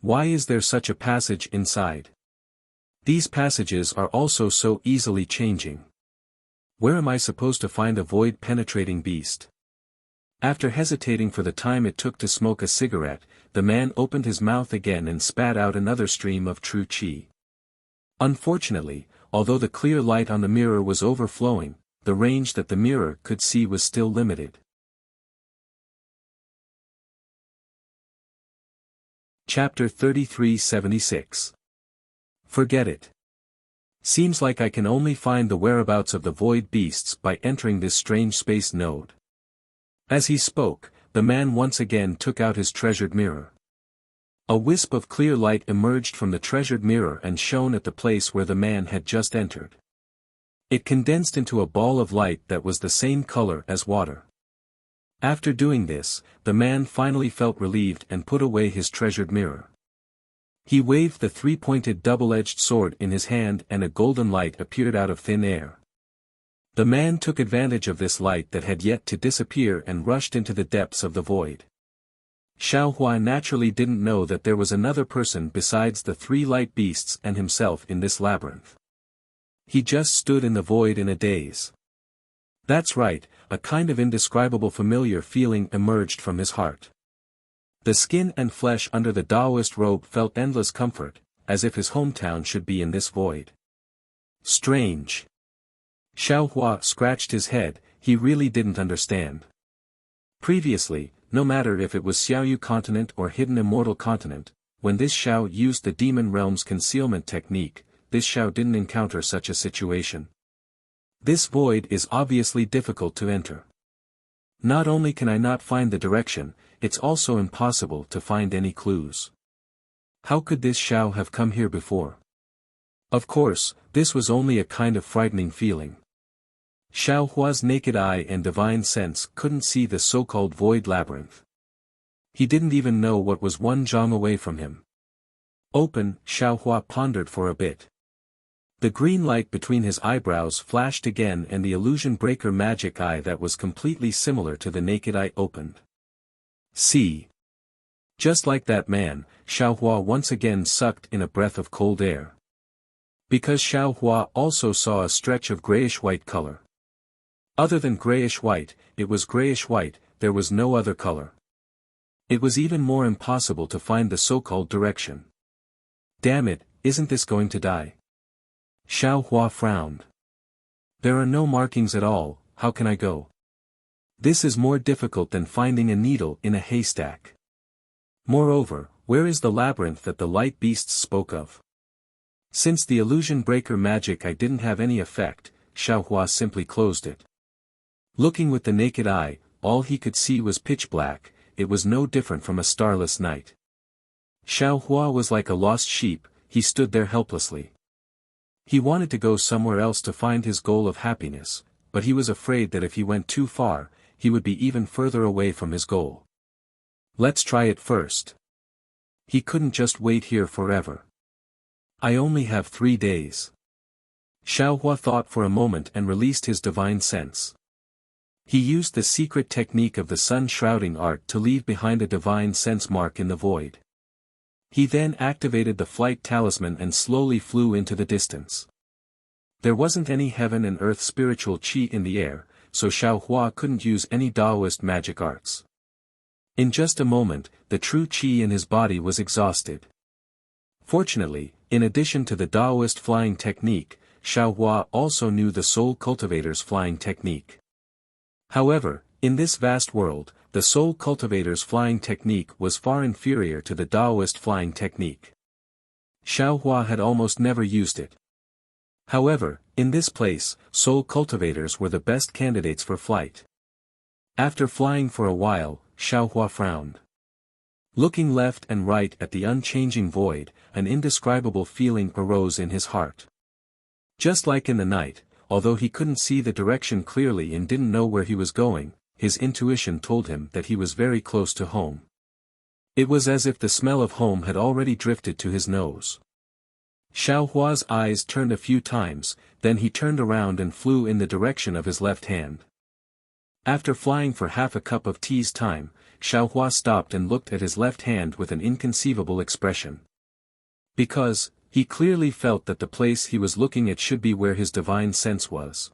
Why is there such a passage inside? These passages are also so easily changing. Where am I supposed to find a void-penetrating beast? After hesitating for the time it took to smoke a cigarette, the man opened his mouth again and spat out another stream of true qi. Unfortunately, although the clear light on the mirror was overflowing, the range that the mirror could see was still limited. Chapter 3376. Forget it. Seems like I can only find the whereabouts of the void beasts by entering this strange space node. As he spoke, the man once again took out his treasured mirror. A wisp of clear light emerged from the treasured mirror and shone at the place where the man had just entered. It condensed into a ball of light that was the same color as water. After doing this, the man finally felt relieved and put away his treasured mirror. He waved the three-pointed double-edged sword in his hand and a golden light appeared out of thin air. The man took advantage of this light that had yet to disappear and rushed into the depths of the void. Xiaohua naturally didn't know that there was another person besides the three light beasts and himself in this labyrinth. He just stood in the void in a daze. That's right, a kind of indescribable familiar feeling emerged from his heart. The skin and flesh under the Taoist robe felt endless comfort, as if his hometown should be in this void. Strange. Xiaohua scratched his head, he really didn't understand. Previously, no matter if it was Xiaoyu continent or hidden immortal continent, when this Xiao used the demon realm's concealment technique, this Xiao didn't encounter such a situation. This void is obviously difficult to enter. Not only can I not find the direction, it's also impossible to find any clues. How could this Xiao have come here before? Of course, this was only a kind of frightening feeling. Xiaohua's naked eye and divine sense couldn't see the so-called void labyrinth. He didn't even know what was one zhang away from him. Open, Xiaohua pondered for a bit. The green light between his eyebrows flashed again and the illusion breaker magic eye that was completely similar to the naked eye opened. See. Just like that man, Xiaohua once again sucked in a breath of cold air. Because Xiaohua also saw a stretch of grayish-white color. Other than grayish-white, it was grayish-white, there was no other color. It was even more impossible to find the so-called direction. Damn it, isn't this going to die? Xiaohua frowned. There are no markings at all, how can I go? This is more difficult than finding a needle in a haystack. Moreover, where is the labyrinth that the light beasts spoke of? Since the illusion breaker magic eye didn't have any effect, Xiaohua simply closed it. Looking with the naked eye, all he could see was pitch black, it was no different from a starless night. Xiaohua was like a lost sheep, he stood there helplessly. He wanted to go somewhere else to find his goal of happiness, but he was afraid that if he went too far, he would be even further away from his goal. Let's try it first. He couldn't just wait here forever. I only have 3 days. Xiaohua thought for a moment and released his divine sense. He used the secret technique of the sun-shrouding art to leave behind a divine sense mark in the void. He then activated the flight talisman and slowly flew into the distance. There wasn't any heaven and earth spiritual qi in the air, so Xiaohua couldn't use any Taoist magic arts. In just a moment, the true qi in his body was exhausted. Fortunately, in addition to the Taoist flying technique, Xiaohua also knew the soul cultivator's flying technique. However, in this vast world, the soul cultivator's flying technique was far inferior to the Taoist flying technique. Xiaohua had almost never used it. However, in this place, soul cultivators were the best candidates for flight. After flying for a while, Xiaohua frowned. Looking left and right at the unchanging void, an indescribable feeling arose in his heart. Just like in the night, although he couldn't see the direction clearly and didn't know where he was going, his intuition told him that he was very close to home. It was as if the smell of home had already drifted to his nose. Xiaohua's eyes turned a few times, then he turned around and flew in the direction of his left hand. After flying for half a cup of tea's time, Xiaohua stopped and looked at his left hand with an inconceivable expression. Because, he clearly felt that the place he was looking at should be where his divine sense was.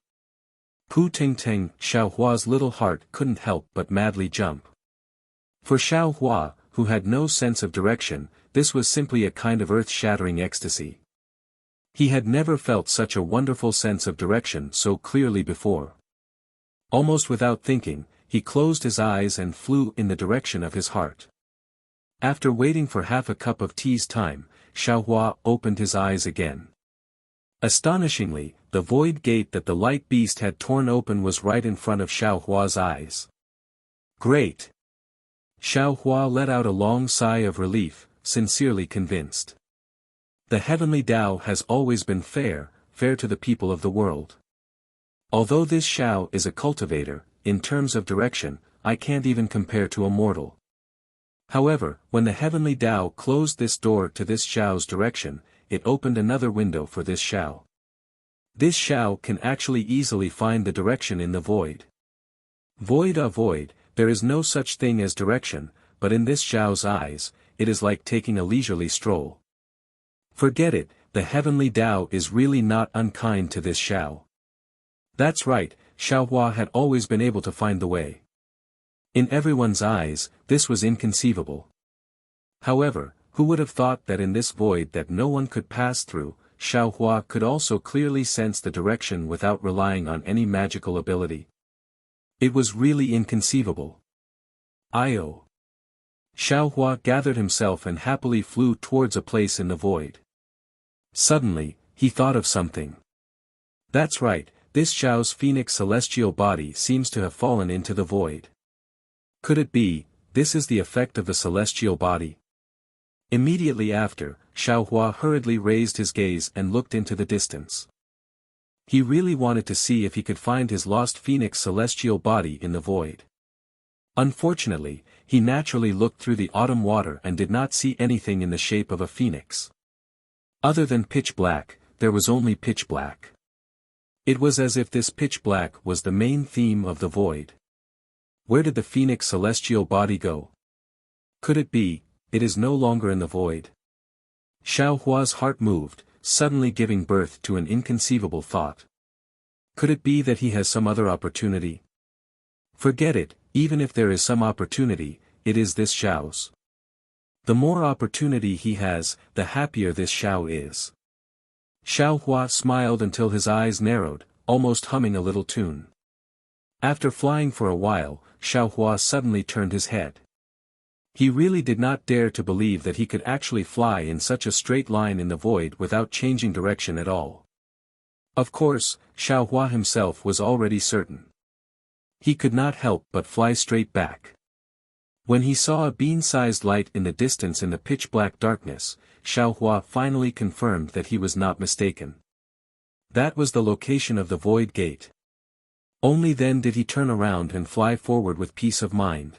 Pu Ting Ting, Xiaohua's little heart couldn't help but madly jump. For Xiaohua, who had no sense of direction, this was simply a kind of earth-shattering ecstasy. He had never felt such a wonderful sense of direction so clearly before. Almost without thinking, he closed his eyes and flew in the direction of his heart. After waiting for half a cup of tea's time, Xiaohua opened his eyes again. Astonishingly, the void gate that the light beast had torn open was right in front of Xiaohua's eyes. Great! Xiaohua let out a long sigh of relief, sincerely convinced. The heavenly Tao has always been fair, fair to the people of the world. Although this Xiao is a cultivator, in terms of direction, I can't even compare to a mortal. However, when the heavenly Tao closed this door to this Xiao's direction, it opened another window for this Xiao. This Xiao can actually easily find the direction in the void. Void, there is no such thing as direction, but in this Xiao's eyes, it is like taking a leisurely stroll. Forget it, the heavenly Tao is really not unkind to this Xiao. That's right, Xiaohua had always been able to find the way. In everyone's eyes, this was inconceivable. However, who would have thought that in this void that no one could pass through, Xiaohua could also clearly sense the direction without relying on any magical ability? It was really inconceivable. Io. Xiaohua gathered himself and happily flew towards a place in the void. Suddenly, he thought of something. That's right, this Xiao's phoenix celestial body seems to have fallen into the void. Could it be, this is the effect of the celestial body? Immediately after, Xiaohua hurriedly raised his gaze and looked into the distance. He really wanted to see if he could find his lost phoenix celestial body in the void. Unfortunately, he naturally looked through the autumn water and did not see anything in the shape of a phoenix. Other than pitch black, there was only pitch black. It was as if this pitch black was the main theme of the void. Where did the phoenix celestial body go? Could it be, it is no longer in the void? Xiaohua's heart moved, suddenly giving birth to an inconceivable thought. Could it be that he has some other opportunity? Forget it, even if there is some opportunity, it is this Xiao's. The more opportunity he has, the happier this Xiao is. Xiaohua smiled until his eyes narrowed, almost humming a little tune. After flying for a while, Xiaohua suddenly turned his head. He really did not dare to believe that he could actually fly in such a straight line in the void without changing direction at all. Of course, Xiaohua himself was already certain. He could not help but fly straight back. When he saw a bean-sized light in the distance in the pitch-black darkness, Xiaohua finally confirmed that he was not mistaken. That was the location of the void gate. Only then did he turn around and fly forward with peace of mind.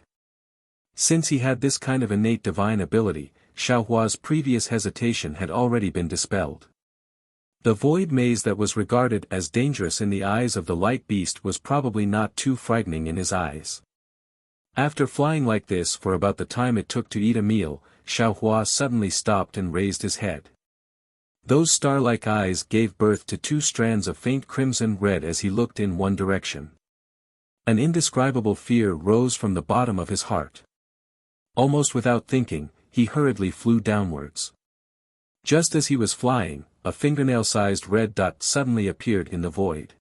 Since he had this kind of innate divine ability, Xiaohua's previous hesitation had already been dispelled. The void maze that was regarded as dangerous in the eyes of the light beast was probably not too frightening in his eyes. After flying like this for about the time it took to eat a meal, Xiaohua suddenly stopped and raised his head. Those star-like eyes gave birth to two strands of faint crimson red as he looked in one direction. An indescribable fear rose from the bottom of his heart. Almost without thinking, he hurriedly flew downwards. Just as he was flying, a fingernail-sized red dot suddenly appeared in the void.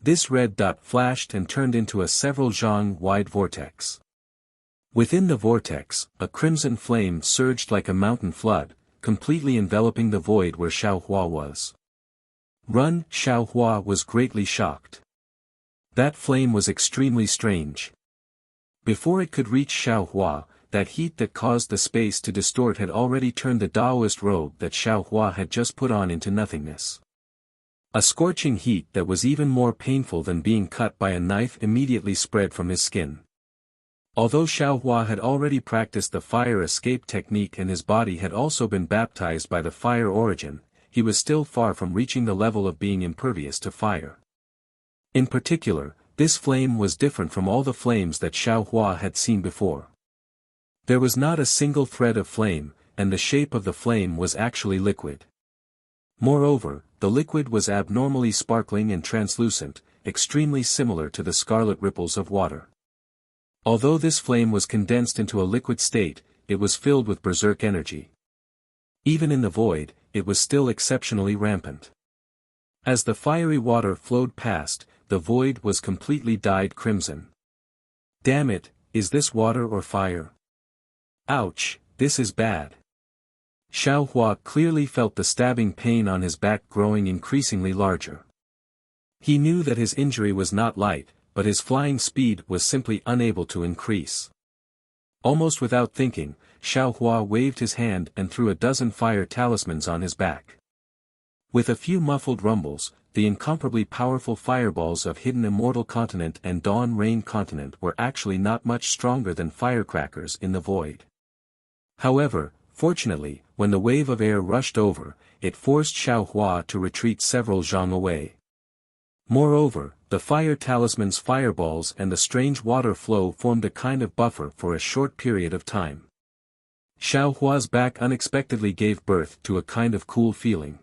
This red dot flashed and turned into a several zhang-wide vortex. Within the vortex, a crimson flame surged like a mountain flood, completely enveloping the void where Xiaohua was. Run! Xiaohua was greatly shocked. That flame was extremely strange. Before it could reach Xiaohua, that heat that caused the space to distort had already turned the Taoist robe that Xiaohua had just put on into nothingness. A scorching heat that was even more painful than being cut by a knife immediately spread from his skin. Although Xiaohua had already practiced the fire escape technique and his body had also been baptized by the fire origin, he was still far from reaching the level of being impervious to fire. In particular, this flame was different from all the flames that Xiaohua had seen before. There was not a single thread of flame, and the shape of the flame was actually liquid. Moreover, the liquid was abnormally sparkling and translucent, extremely similar to the scarlet ripples of water. Although this flame was condensed into a liquid state, it was filled with berserk energy. Even in the void, it was still exceptionally rampant. As the fiery water flowed past, the void was completely dyed crimson. Damn it, is this water or fire? Ouch, this is bad. Xiaohua clearly felt the stabbing pain on his back growing increasingly larger. He knew that his injury was not light, but his flying speed was simply unable to increase. Almost without thinking, Xiaohua waved his hand and threw a dozen fire talismans on his back. With a few muffled rumbles, the incomparably powerful fireballs of Hidden Immortal Continent and Dawn Rain Continent were actually not much stronger than firecrackers in the void. However, fortunately, when the wave of air rushed over, it forced Xiaohua to retreat several zhang away. Moreover, the fire talisman's fireballs and the strange water flow formed a kind of buffer for a short period of time. Xiaohua's back unexpectedly gave birth to a kind of cool feeling.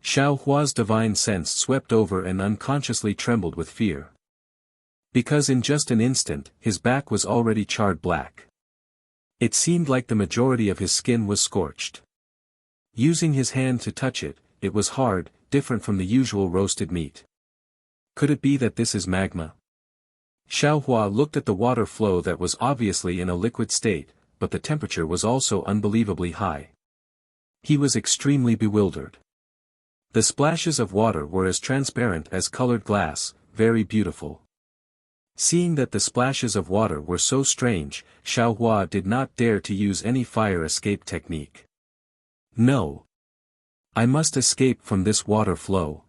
Xiaohua's divine sense swept over and unconsciously trembled with fear. Because in just an instant, his back was already charred black. It seemed like the majority of his skin was scorched. Using his hand to touch it, it was hard, different from the usual roasted meat. Could it be that this is magma? Xiaohua looked at the water flow that was obviously in a liquid state, but the temperature was also unbelievably high. He was extremely bewildered. The splashes of water were as transparent as colored glass, very beautiful. Seeing that the splashes of water were so strange, Xiaohua did not dare to use any fire escape technique. No. I must escape from this water flow.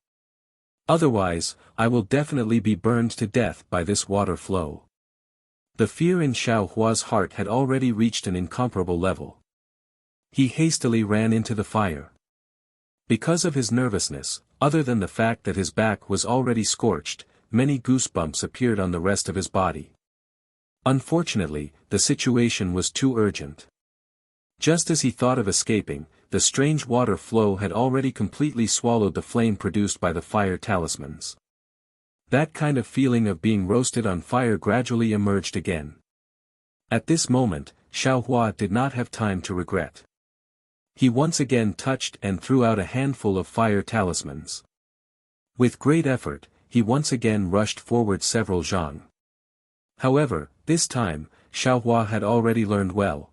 Otherwise, I will definitely be burned to death by this water flow. The fear in Xiaohua's heart had already reached an incomparable level. He hastily ran into the fire. Because of his nervousness, other than the fact that his back was already scorched, many goosebumps appeared on the rest of his body. Unfortunately, the situation was too urgent. Just as he thought of escaping, the strange water flow had already completely swallowed the flame produced by the fire talismans. That kind of feeling of being roasted on fire gradually emerged again. At this moment, Xiaohua did not have time to regret. He once again touched and threw out a handful of fire talismans. With great effort, he once again rushed forward several zhang. However, this time, Xiaohua had already learned well.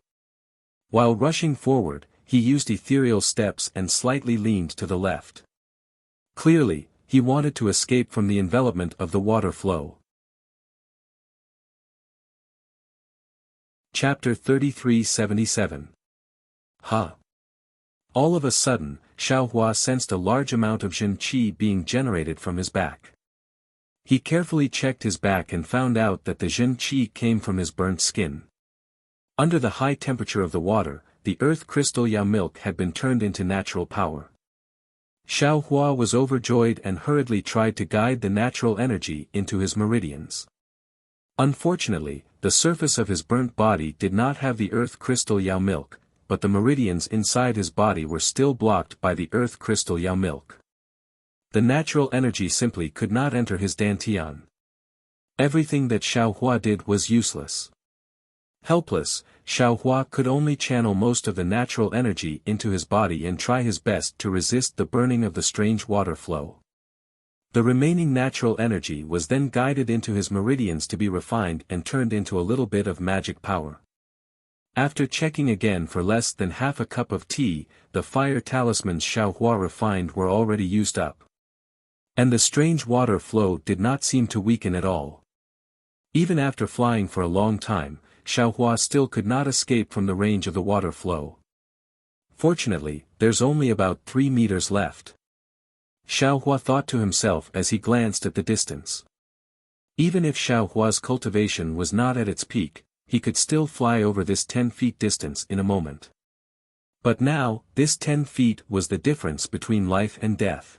While rushing forward, he used ethereal steps and slightly leaned to the left. Clearly, he wanted to escape from the envelopment of the water flow. Chapter 3377. Ha! All of a sudden, Xiaohua sensed a large amount of Jin Qi being generated from his back. He carefully checked his back and found out that the Jin Qi came from his burnt skin. Under the high temperature of the water, the earth crystal Yao milk had been turned into natural power. Xiao Hua was overjoyed and hurriedly tried to guide the natural energy into his meridians. Unfortunately, the surface of his burnt body did not have the earth crystal Yao milk, but the meridians inside his body were still blocked by the earth crystal Yao milk. The natural energy simply could not enter his dantian. Everything that Xiao Hua did was useless. Helpless, Xiao Hua could only channel most of the natural energy into his body and try his best to resist the burning of the strange water flow. The remaining natural energy was then guided into his meridians to be refined and turned into a little bit of magic power. After checking again for less than half a cup of tea, the fire talismans Xiao Hua refined were already used up. And the strange water flow did not seem to weaken at all. Even after flying for a long time, Xiao Hua still could not escape from the range of the water flow. Fortunately, there's only about 3 meters left. Xiao Hua thought to himself as he glanced at the distance. Even if Xiao Hua's cultivation was not at its peak, he could still fly over this 10 feet distance in a moment. But now, this 10 feet was the difference between life and death.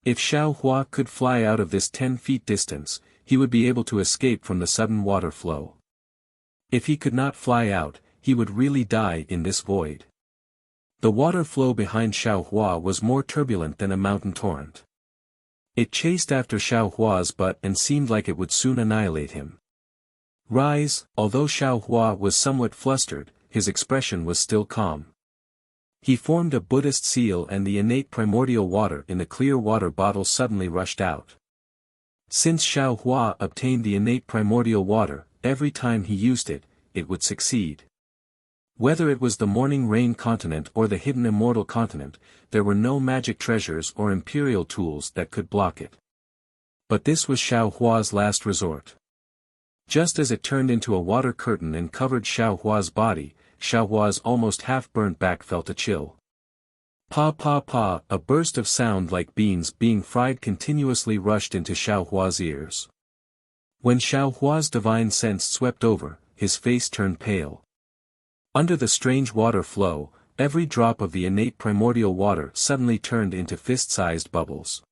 If Xiao Hua could fly out of this 10 feet distance, he would be able to escape from the sudden water flow. If he could not fly out, he would really die in this void. The water flow behind Xiao Hua was more turbulent than a mountain torrent. It chased after Xiao Hua's butt and seemed like it would soon annihilate him. Rise, although Xiao Hua was somewhat flustered, his expression was still calm. He formed a Buddhist seal and the innate primordial water in the clear water bottle suddenly rushed out. Since Xiao Hua obtained the innate primordial water, every time he used it, it would succeed. Whether it was the morning rain continent or the hidden immortal continent, there were no magic treasures or imperial tools that could block it. But this was Xiao Hua's last resort. Just as it turned into a water curtain and covered Xiao Hua's body, Xiao Hua's almost half-burnt back felt a chill. Pa pa pa, a burst of sound like beans being fried continuously rushed into Xiao Hua's ears. When Xiao Hua's divine sense swept over, his face turned pale. Under the strange water flow, every drop of the innate primordial water suddenly turned into fist-sized bubbles.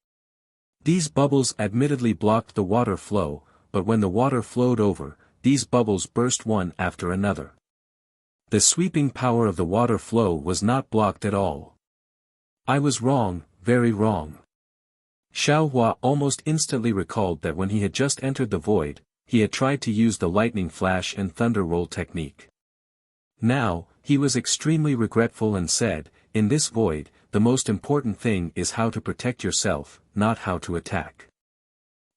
These bubbles admittedly blocked the water flow, but when the water flowed over, these bubbles burst one after another. The sweeping power of the water flow was not blocked at all. I was wrong, very wrong. Xiao Hua almost instantly recalled that when he had just entered the void, he had tried to use the lightning flash and thunder roll technique. Now, he was extremely regretful and said, in this void, the most important thing is how to protect yourself, not how to attack.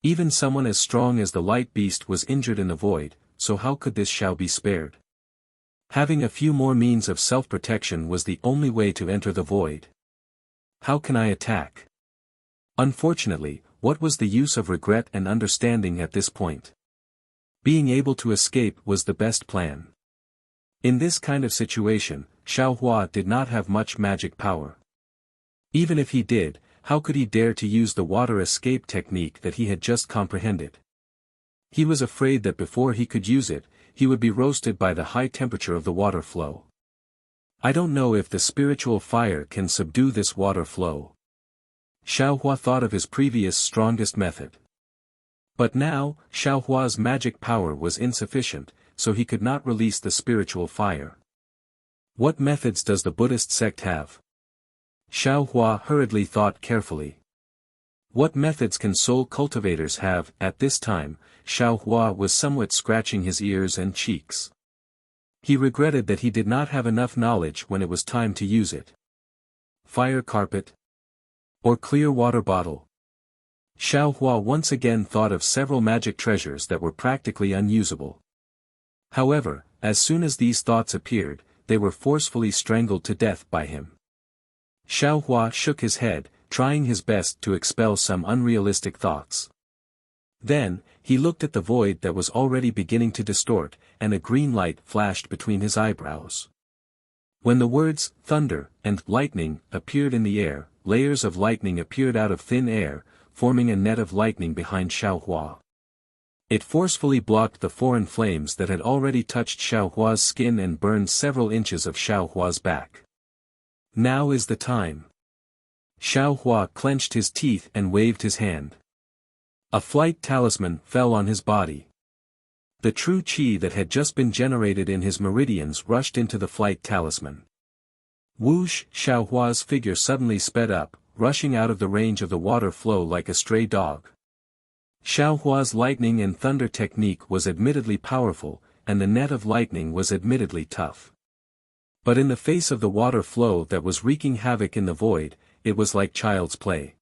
Even someone as strong as the light beast was injured in the void, so how could this Xiao be spared? Having a few more means of self-protection was the only way to enter the void. How can I attack? Unfortunately, what was the use of regret and understanding at this point? Being able to escape was the best plan. In this kind of situation, Xiao Hua did not have much magic power. Even if he did, how could he dare to use the water escape technique that he had just comprehended? He was afraid that before he could use it, he would be roasted by the high temperature of the water flow. I don't know if the spiritual fire can subdue this water flow. Xiao Hua thought of his previous strongest method. But now, Xiao Hua's magic power was insufficient, so he could not release the spiritual fire. What methods does the Buddhist sect have? Xiao Hua hurriedly thought carefully. What methods can soul cultivators have? At this time, Xiao Hua was somewhat scratching his ears and cheeks. He regretted that he did not have enough knowledge when it was time to use it. Fire carpet? Or clear water bottle? Xiao Hua once again thought of several magic treasures that were practically unusable. However, as soon as these thoughts appeared, they were forcefully strangled to death by him. Xiao Hua shook his head, trying his best to expel some unrealistic thoughts. Then, he looked at the void that was already beginning to distort, and a green light flashed between his eyebrows. When the words, thunder, and lightning, appeared in the air, layers of lightning appeared out of thin air, forming a net of lightning behind Xiaohua. It forcefully blocked the foreign flames that had already touched Xiaohua's skin and burned several inches of Xiaohua's back. Now is the time. Xiaohua clenched his teeth and waved his hand. A flight talisman fell on his body. The true qi that had just been generated in his meridians rushed into the flight talisman. Whoosh! Xiaohua's figure suddenly sped up, rushing out of the range of the water flow like a stray dog. Xiaohua's lightning and thunder technique was admittedly powerful, and the net of lightning was admittedly tough. But in the face of the water flow that was wreaking havoc in the void, it was like child's play.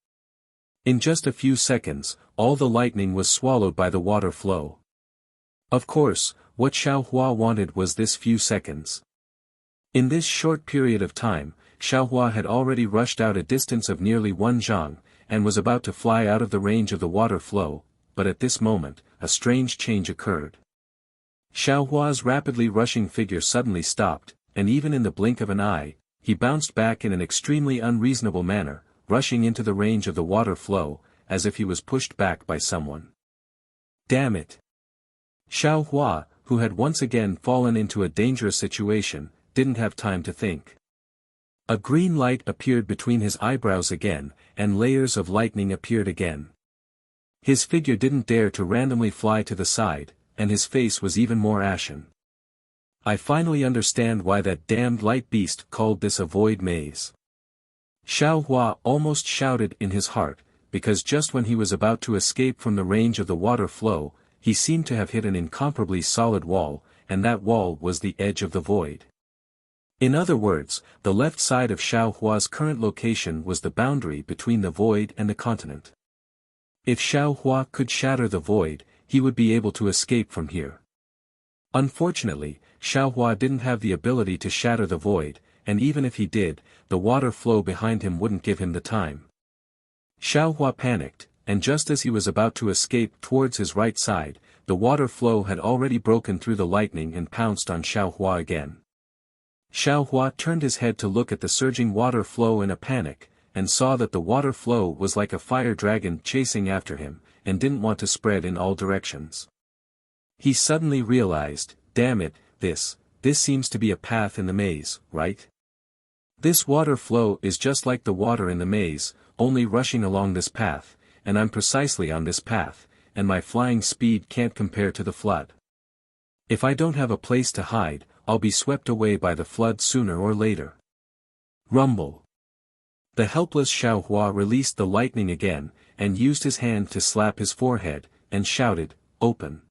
In just a few seconds, all the lightning was swallowed by the water flow. Of course, what Xiaohua wanted was this few seconds. In this short period of time, Xiaohua had already rushed out a distance of nearly 1 zhang, and was about to fly out of the range of the water flow, but at this moment, a strange change occurred. Xiaohua's rapidly rushing figure suddenly stopped, and even in the blink of an eye, he bounced back in an extremely unreasonable manner, rushing into the range of the water flow, as if he was pushed back by someone. Damn it! Xiaohua, who had once again fallen into a dangerous situation, didn't have time to think. A green light appeared between his eyebrows again, and layers of lightning appeared again. His figure didn't dare to randomly fly to the side, and his face was even more ashen. I finally understand why that damned light beast called this a void maze. Xiaohua almost shouted in his heart, because just when he was about to escape from the range of the water flow, he seemed to have hit an incomparably solid wall, and that wall was the edge of the void. In other words, the left side of Xiaohua's current location was the boundary between the void and the continent. If Xiaohua could shatter the void, he would be able to escape from here. Unfortunately, Xiaohua didn't have the ability to shatter the void, and even if he did, the water flow behind him wouldn't give him the time. Xiaohua panicked, and just as he was about to escape towards his right side, the water flow had already broken through the lightning and pounced on Xiaohua again. Xiaohua turned his head to look at the surging water flow in a panic, and saw that the water flow was like a fire dragon chasing after him, and didn't want to spread in all directions. He suddenly realized, damn it, this seems to be a path in the maze, right? This water flow is just like the water in the maze, only rushing along this path, and I'm precisely on this path, and my flying speed can't compare to the flood. If I don't have a place to hide, I'll be swept away by the flood sooner or later. Rumble. The helpless Xiaohua released the lightning again, and used his hand to slap his forehead, and shouted, "Open."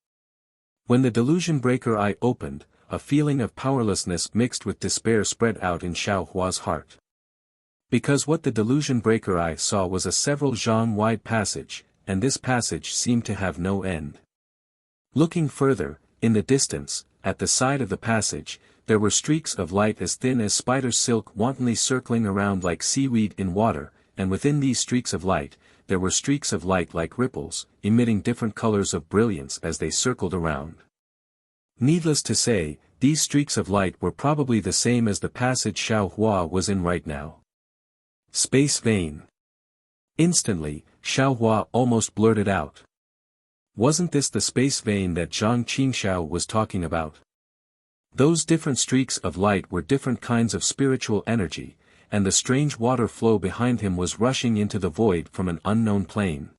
When the delusion breaker eye opened, a feeling of powerlessness mixed with despair spread out in Xiaohua's heart. Because what the delusion breaker eye saw was a several zhang wide passage, and this passage seemed to have no end. Looking further, in the distance, at the side of the passage, there were streaks of light as thin as spider silk wantonly circling around like seaweed in water, and within these streaks of light, there were streaks of light like ripples, emitting different colors of brilliance as they circled around. Needless to say, these streaks of light were probably the same as the passage Xiaohua was in right now. Space vein. Instantly, Xiaohua almost blurted out. Wasn't this the space vein that Zhang Qingxiao was talking about? Those different streaks of light were different kinds of spiritual energy, and the strange water flow behind him was rushing into the void from an unknown plane.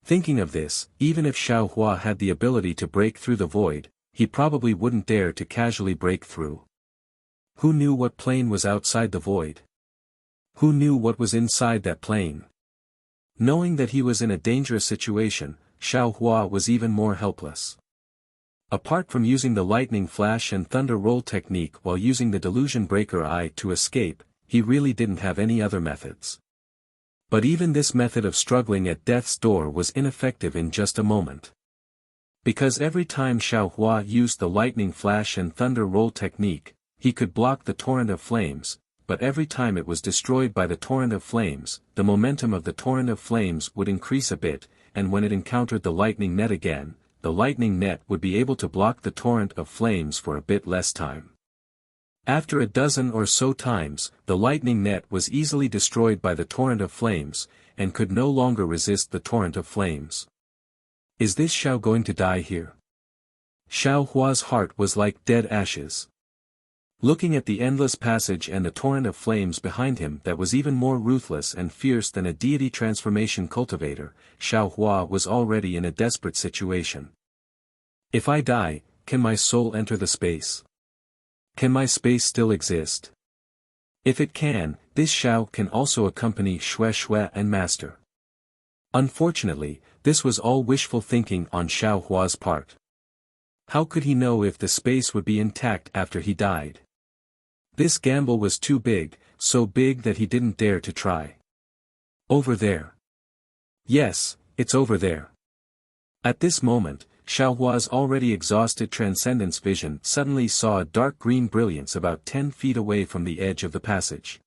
Thinking of this, even if Xiaohua had the ability to break through the void, he probably wouldn't dare to casually break through. Who knew what plane was outside the void? Who knew what was inside that plane? Knowing that he was in a dangerous situation, Xiaohua was even more helpless. Apart from using the lightning flash and thunder roll technique while using the delusion breaker eye to escape, he really didn't have any other methods. But even this method of struggling at death's door was ineffective in just a moment. Because every time Xiaohua used the lightning flash and thunder roll technique, he could block the torrent of flames, but every time it was destroyed by the torrent of flames, the momentum of the torrent of flames would increase a bit, and when it encountered the lightning net again, the lightning net would be able to block the torrent of flames for a bit less time. After a dozen or so times, the lightning net was easily destroyed by the torrent of flames, and could no longer resist the torrent of flames. Is this Xiao going to die here? Xiao Hua's heart was like dead ashes. Looking at the endless passage and the torrent of flames behind him that was even more ruthless and fierce than a deity transformation cultivator, Xiao Hua was already in a desperate situation. If I die, can my soul enter the space? Can my space still exist? If it can, this Xiao can also accompany Xue Xue and Master. Unfortunately, this was all wishful thinking on Xiao Hua's part. How could he know if the space would be intact after he died? This gamble was too big, so big that he didn't dare to try. Over there. Yes, it's over there. At this moment, Xiao Hua's already exhausted transcendence vision suddenly saw a dark green brilliance about 10 feet away from the edge of the passage.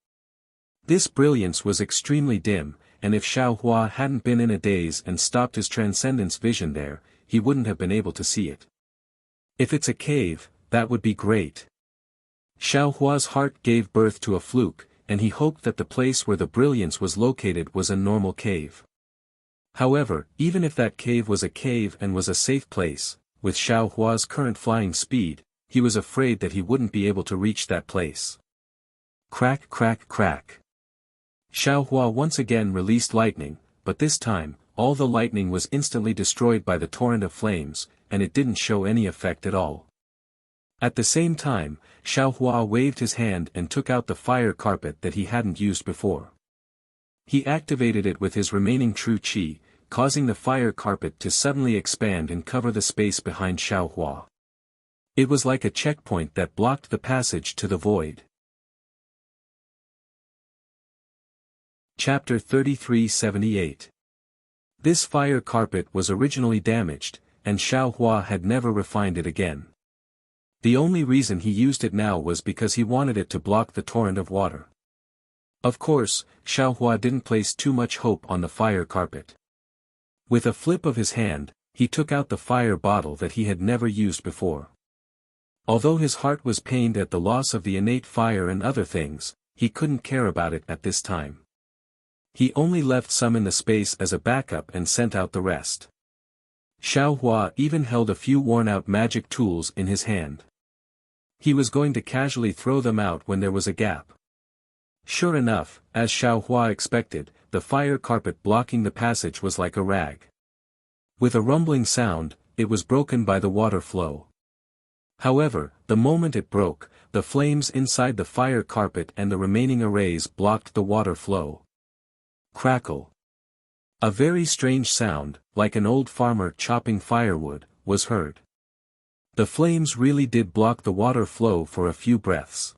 This brilliance was extremely dim, and if Xiao Hua hadn't been in a daze and stopped his transcendence vision there, he wouldn't have been able to see it. If it's a cave, that would be great. Xiao Hua's heart gave birth to a fluke, and he hoped that the place where the brilliance was located was a normal cave. However, even if that cave was a cave and was a safe place, with Xiao Hua's current flying speed, he was afraid that he wouldn't be able to reach that place. Crack crack crack. Xiao Hua once again released lightning, but this time, all the lightning was instantly destroyed by the torrent of flames, and it didn't show any effect at all. At the same time, Xiao Hua waved his hand and took out the fire carpet that he hadn't used before. He activated it with his remaining true qi, causing the fire carpet to suddenly expand and cover the space behind Xiao Hua. It was like a checkpoint that blocked the passage to the void. Chapter 3378. This fire carpet was originally damaged, and Xiao Hua had never refined it again. The only reason he used it now was because he wanted it to block the torrent of water. Of course, Xiao Hua didn't place too much hope on the fire carpet. With a flip of his hand, he took out the fire bottle that he had never used before. Although his heart was pained at the loss of the innate fire and other things, he couldn't care about it at this time. He only left some in the space as a backup and sent out the rest. Xiao Hua even held a few worn-out magic tools in his hand. He was going to casually throw them out when there was a gap. Sure enough, as Xiao Hua expected, the fire carpet blocking the passage was like a rag. With a rumbling sound, it was broken by the water flow. However, the moment it broke, the flames inside the fire carpet and the remaining arrays blocked the water flow. Crackle. A very strange sound, like an old farmer chopping firewood, was heard. The flames really did block the water flow for a few breaths.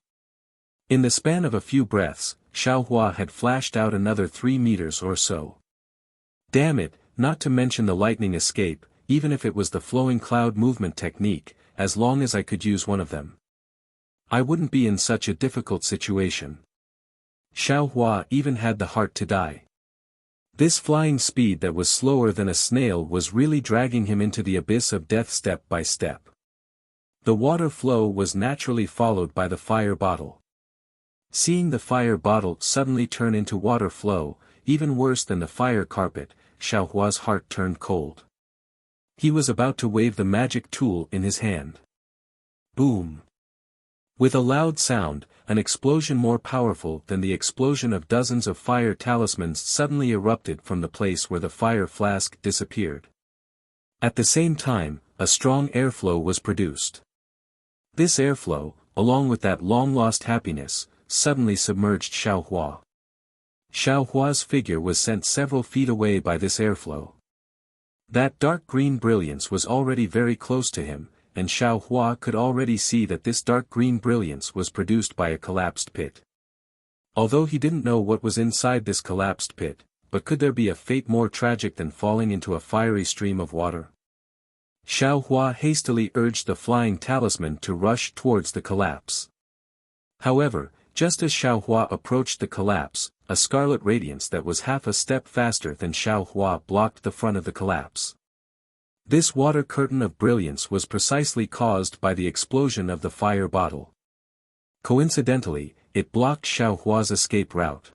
In the span of a few breaths, Xiao Hua had flashed out another 3 meters or so. Damn it, not to mention the lightning escape, even if it was the flowing cloud movement technique, as long as I could use one of them, I wouldn't be in such a difficult situation. Xiao Hua even had the heart to die. This flying speed that was slower than a snail was really dragging him into the abyss of death step by step. The water flow was naturally followed by the fire bottle. Seeing the fire bottle suddenly turn into water flow, even worse than the fire carpet, Xiao Hua's heart turned cold. He was about to wave the magic tool in his hand. Boom! With a loud sound, an explosion more powerful than the explosion of dozens of fire talismans suddenly erupted from the place where the fire flask disappeared. At the same time, a strong airflow was produced. This airflow, along with that long-lost happiness, suddenly submerged Xiao Hua. Xiao Hua's figure was sent several feet away by this airflow. That dark green brilliance was already very close to him, and Xiao Hua could already see that this dark green brilliance was produced by a collapsed pit. Although he didn't know what was inside this collapsed pit, but could there be a fate more tragic than falling into a fiery stream of water? Xiao Hua hastily urged the flying talisman to rush towards the collapse. However, just as Xiao Hua approached the collapse, a scarlet radiance that was half a step faster than Xiao Hua blocked the front of the collapse. This water curtain of brilliance was precisely caused by the explosion of the fire bottle. Coincidentally, it blocked Xiao Hua's escape route.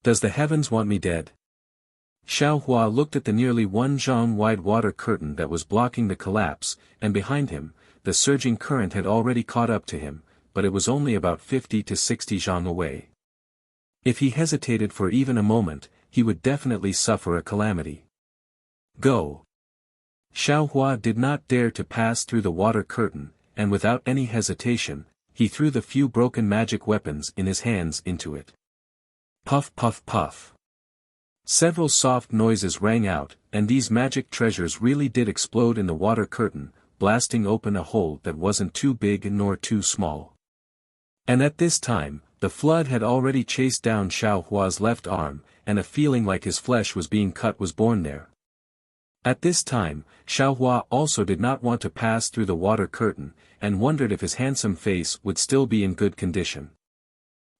Does the heavens want me dead? Xiao Hua looked at the nearly 1 zhang-wide water curtain that was blocking the collapse, and behind him, the surging current had already caught up to him, but it was only about 50 to 60 zhang away. If he hesitated for even a moment, he would definitely suffer a calamity. Go! Xiao Hua did not dare to pass through the water curtain, and without any hesitation, he threw the few broken magic weapons in his hands into it. Puff puff puff. Several soft noises rang out, and these magic treasures really did explode in the water curtain, blasting open a hole that wasn't too big nor too small. And at this time, the flood had already chased down Xiao Hua's left arm, and a feeling like his flesh was being cut was born there. At this time, Xiao Hua also did not want to pass through the water curtain, and wondered if his handsome face would still be in good condition.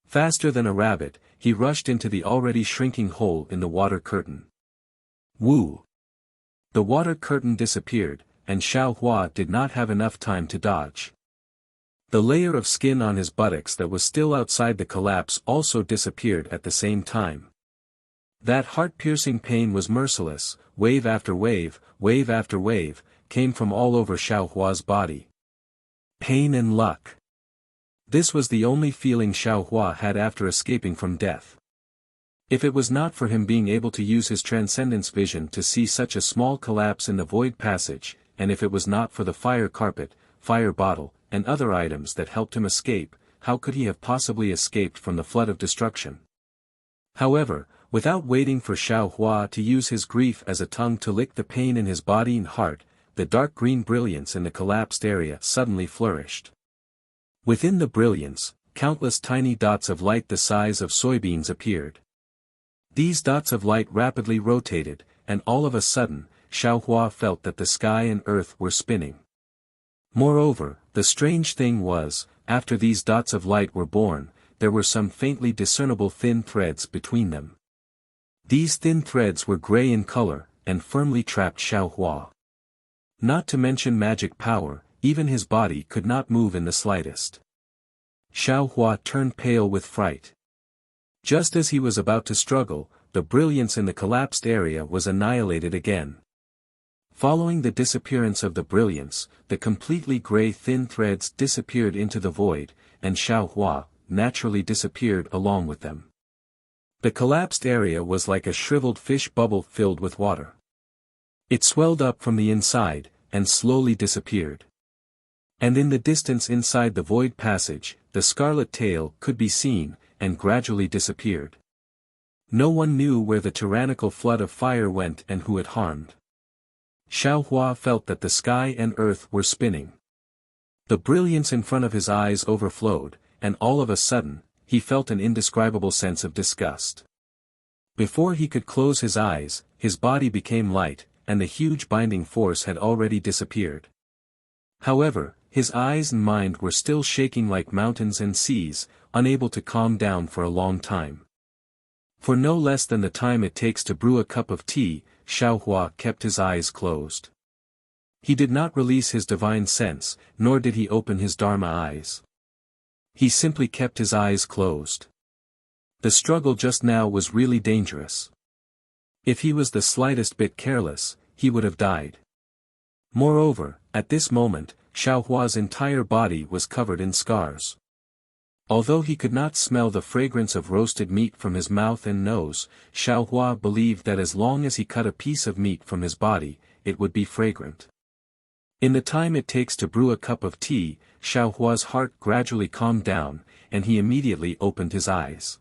Faster than a rabbit, he rushed into the already shrinking hole in the water curtain. Woo! The water curtain disappeared, and Xiao Hua did not have enough time to dodge. The layer of skin on his buttocks that was still outside the collapse also disappeared at the same time. That heart-piercing pain was merciless, wave after wave came from all over Xiao Hua's body. Pain and luck. This was the only feeling Xiao Hua had after escaping from death. If it was not for him being able to use his transcendence vision to see such a small collapse in the void passage, and if it was not for the fire carpet, fire bottle, and other items that helped him escape, how could he have possibly escaped from the flood of destruction? However, without waiting for Xiao Hua to use his grief as a tongue to lick the pain in his body and heart, the dark green brilliance in the collapsed area suddenly flourished. Within the brilliance, countless tiny dots of light the size of soybeans appeared. These dots of light rapidly rotated, and all of a sudden, Xiao Hua felt that the sky and earth were spinning. Moreover, the strange thing was, after these dots of light were born, there were some faintly discernible thin threads between them. These thin threads were gray in color, and firmly trapped Xiao Hua. Not to mention magic power, even his body could not move in the slightest. Xiao Hua turned pale with fright. Just as he was about to struggle, the brilliance in the collapsed area was annihilated again. Following the disappearance of the brilliance, the completely gray thin threads disappeared into the void, and Xiao Hua naturally disappeared along with them. The collapsed area was like a shriveled fish bubble filled with water. It swelled up from the inside, and slowly disappeared. And in the distance inside the void passage, the scarlet tail could be seen, and gradually disappeared. No one knew where the tyrannical flood of fire went and who it harmed. Xiao Hua felt that the sky and earth were spinning. The brilliance in front of his eyes overflowed, and all of a sudden, he felt an indescribable sense of disgust. Before he could close his eyes, his body became light, and the huge binding force had already disappeared. However, his eyes and mind were still shaking like mountains and seas, unable to calm down for a long time. For no less than the time it takes to brew a cup of tea, Xiao Hua kept his eyes closed. He did not release his divine sense, nor did he open his Dharma eyes. He simply kept his eyes closed. The struggle just now was really dangerous. If he was the slightest bit careless, he would have died. Moreover, at this moment, Xiao Hua's entire body was covered in scars. Although he could not smell the fragrance of roasted meat from his mouth and nose, Xiao Hua believed that as long as he cut a piece of meat from his body, it would be fragrant. In the time it takes to brew a cup of tea, Xiao Hua's heart gradually calmed down, and he immediately opened his eyes.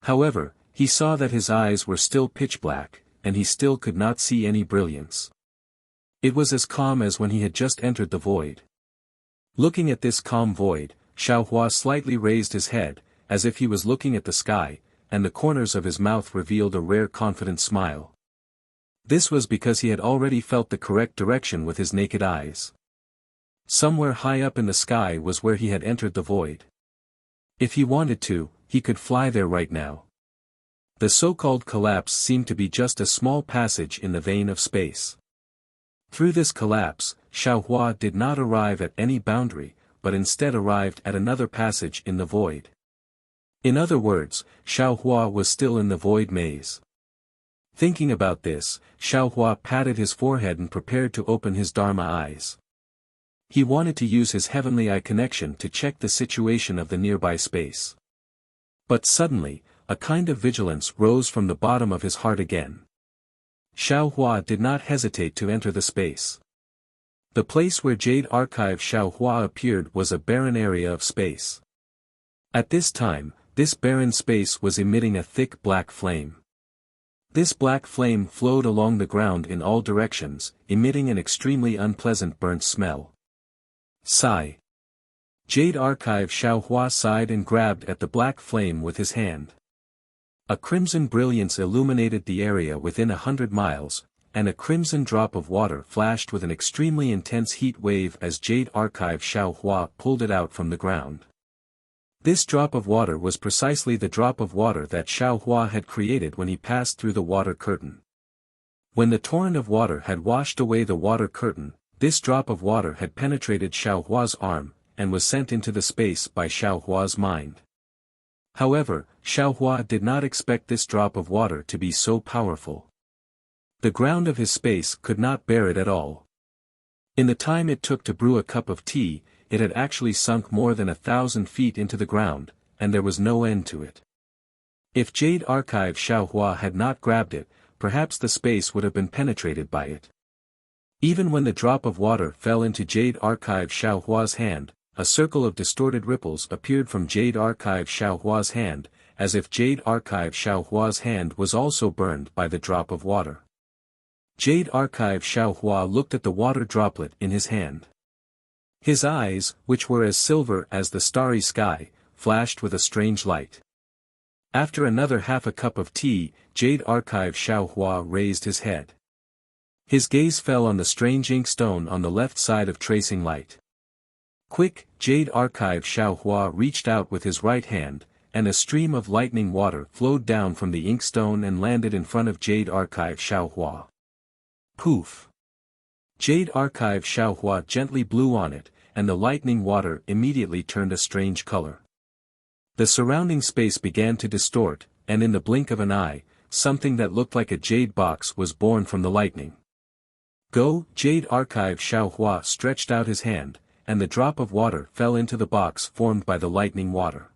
However, he saw that his eyes were still pitch black, and he still could not see any brilliance. It was as calm as when he had just entered the void. Looking at this calm void, Xiao Hua slightly raised his head, as if he was looking at the sky, and the corners of his mouth revealed a rare confident smile. This was because he had already felt the correct direction with his naked eyes. Somewhere high up in the sky was where he had entered the void. If he wanted to, he could fly there right now. The so-called collapse seemed to be just a small passage in the vein of space. Through this collapse, Xiao Hua did not arrive at any boundary, but instead arrived at another passage in the void. In other words, Xiaohua was still in the void maze. Thinking about this, Xiaohua patted his forehead and prepared to open his Dharma eyes. He wanted to use his heavenly eye connection to check the situation of the nearby space. But suddenly, a kind of vigilance rose from the bottom of his heart again. Xiaohua did not hesitate to enter the space. The place where Jade Archive Xiaohua appeared was a barren area of space. At this time, this barren space was emitting a thick black flame. This black flame flowed along the ground in all directions, emitting an extremely unpleasant burnt smell. Sigh. Jade Archive Xiaohua sighed and grabbed at the black flame with his hand. A crimson brilliance illuminated the area within 100 miles, and a crimson drop of water flashed with an extremely intense heat wave as Jade Archive Xiaohua pulled it out from the ground. This drop of water was precisely the drop of water that Xiaohua had created when he passed through the water curtain. When the torrent of water had washed away the water curtain, this drop of water had penetrated Xiaohua's arm, and was sent into the space by Xiaohua's mind. However, Xiaohua did not expect this drop of water to be so powerful. The ground of his space could not bear it at all. In the time it took to brew a cup of tea, it had actually sunk more than 1,000 feet into the ground, and there was no end to it. If Jade Archive Xiaohua had not grabbed it, perhaps the space would have been penetrated by it. Even when the drop of water fell into Jade Archive Xiaohua's hand, a circle of distorted ripples appeared from Jade Archive Xiaohua's hand, as if Jade Archive Xiaohua's hand was also burned by the drop of water. Jade Archive Xiaohua looked at the water droplet in his hand. His eyes, which were as silver as the starry sky, flashed with a strange light. After another half a cup of tea, Jade Archive Xiaohua raised his head. His gaze fell on the strange inkstone on the left side of tracing light. Quick, Jade Archive Xiaohua reached out with his right hand, and a stream of lightning water flowed down from the inkstone and landed in front of Jade Archive Xiaohua. Poof! Jade Archive Xiaohua gently blew on it, and the lightning water immediately turned a strange color. The surrounding space began to distort, and in the blink of an eye, something that looked like a jade box was born from the lightning. Go! Jade Archive Xiaohua stretched out his hand, and the drop of water fell into the box formed by the lightning water.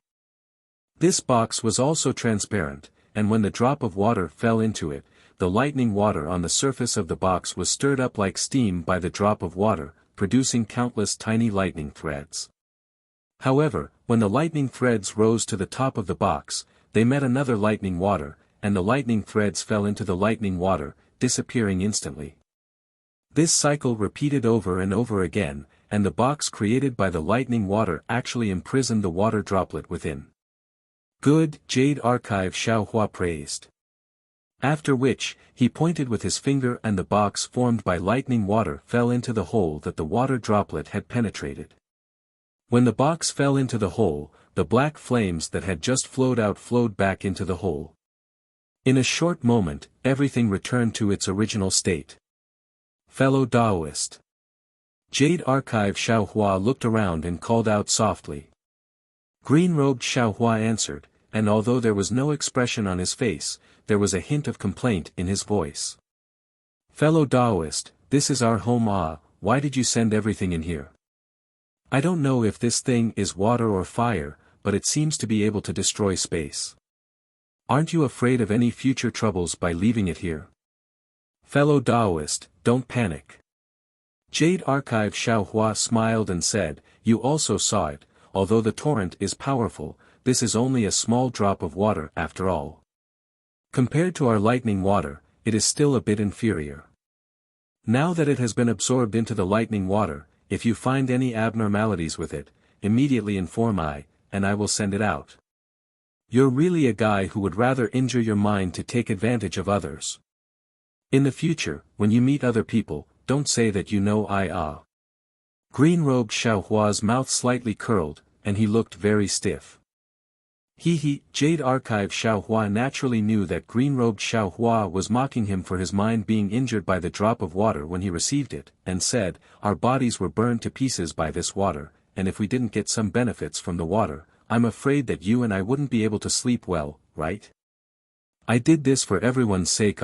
This box was also transparent, and when the drop of water fell into it, the lightning water on the surface of the box was stirred up like steam by the drop of water, producing countless tiny lightning threads. However, when the lightning threads rose to the top of the box, they met another lightning water, and the lightning threads fell into the lightning water, disappearing instantly. This cycle repeated over and over again, and the box created by the lightning water actually imprisoned the water droplet within. Good, Jade Archive Xiaohua praised. After which, he pointed with his finger and the box formed by lightning water fell into the hole that the water droplet had penetrated. When the box fell into the hole, the black flames that had just flowed out flowed back into the hole. In a short moment, everything returned to its original state. Fellow Taoist. Jade Archive Xiaohua looked around and called out softly. Green-robed Xiaohua answered, and although there was no expression on his face, there was a hint of complaint in his voice. Fellow Taoist, this is our home. Why did you send everything in here? I don't know if this thing is water or fire, but it seems to be able to destroy space. Aren't you afraid of any future troubles by leaving it here? Fellow Taoist, don't panic. Jade Archive Xiaohua smiled and said, you also saw it, although the torrent is powerful, this is only a small drop of water after all. Compared to our lightning water, it is still a bit inferior. Now that it has been absorbed into the lightning water, if you find any abnormalities with it, immediately inform me, and I will send it out. You're really a guy who would rather injure your mind to take advantage of others. In the future, when you meet other people, don't say that you know I. Green-robed Xiaohua's mouth slightly curled, and he looked very stiff. Jade Archive Xiaohua naturally knew that green-robed Xiaohua was mocking him for his mind being injured by the drop of water when he received it, and said, our bodies were burned to pieces by this water, and if we didn't get some benefits from the water, I'm afraid that you and I wouldn't be able to sleep well, right? I did this for everyone's sake.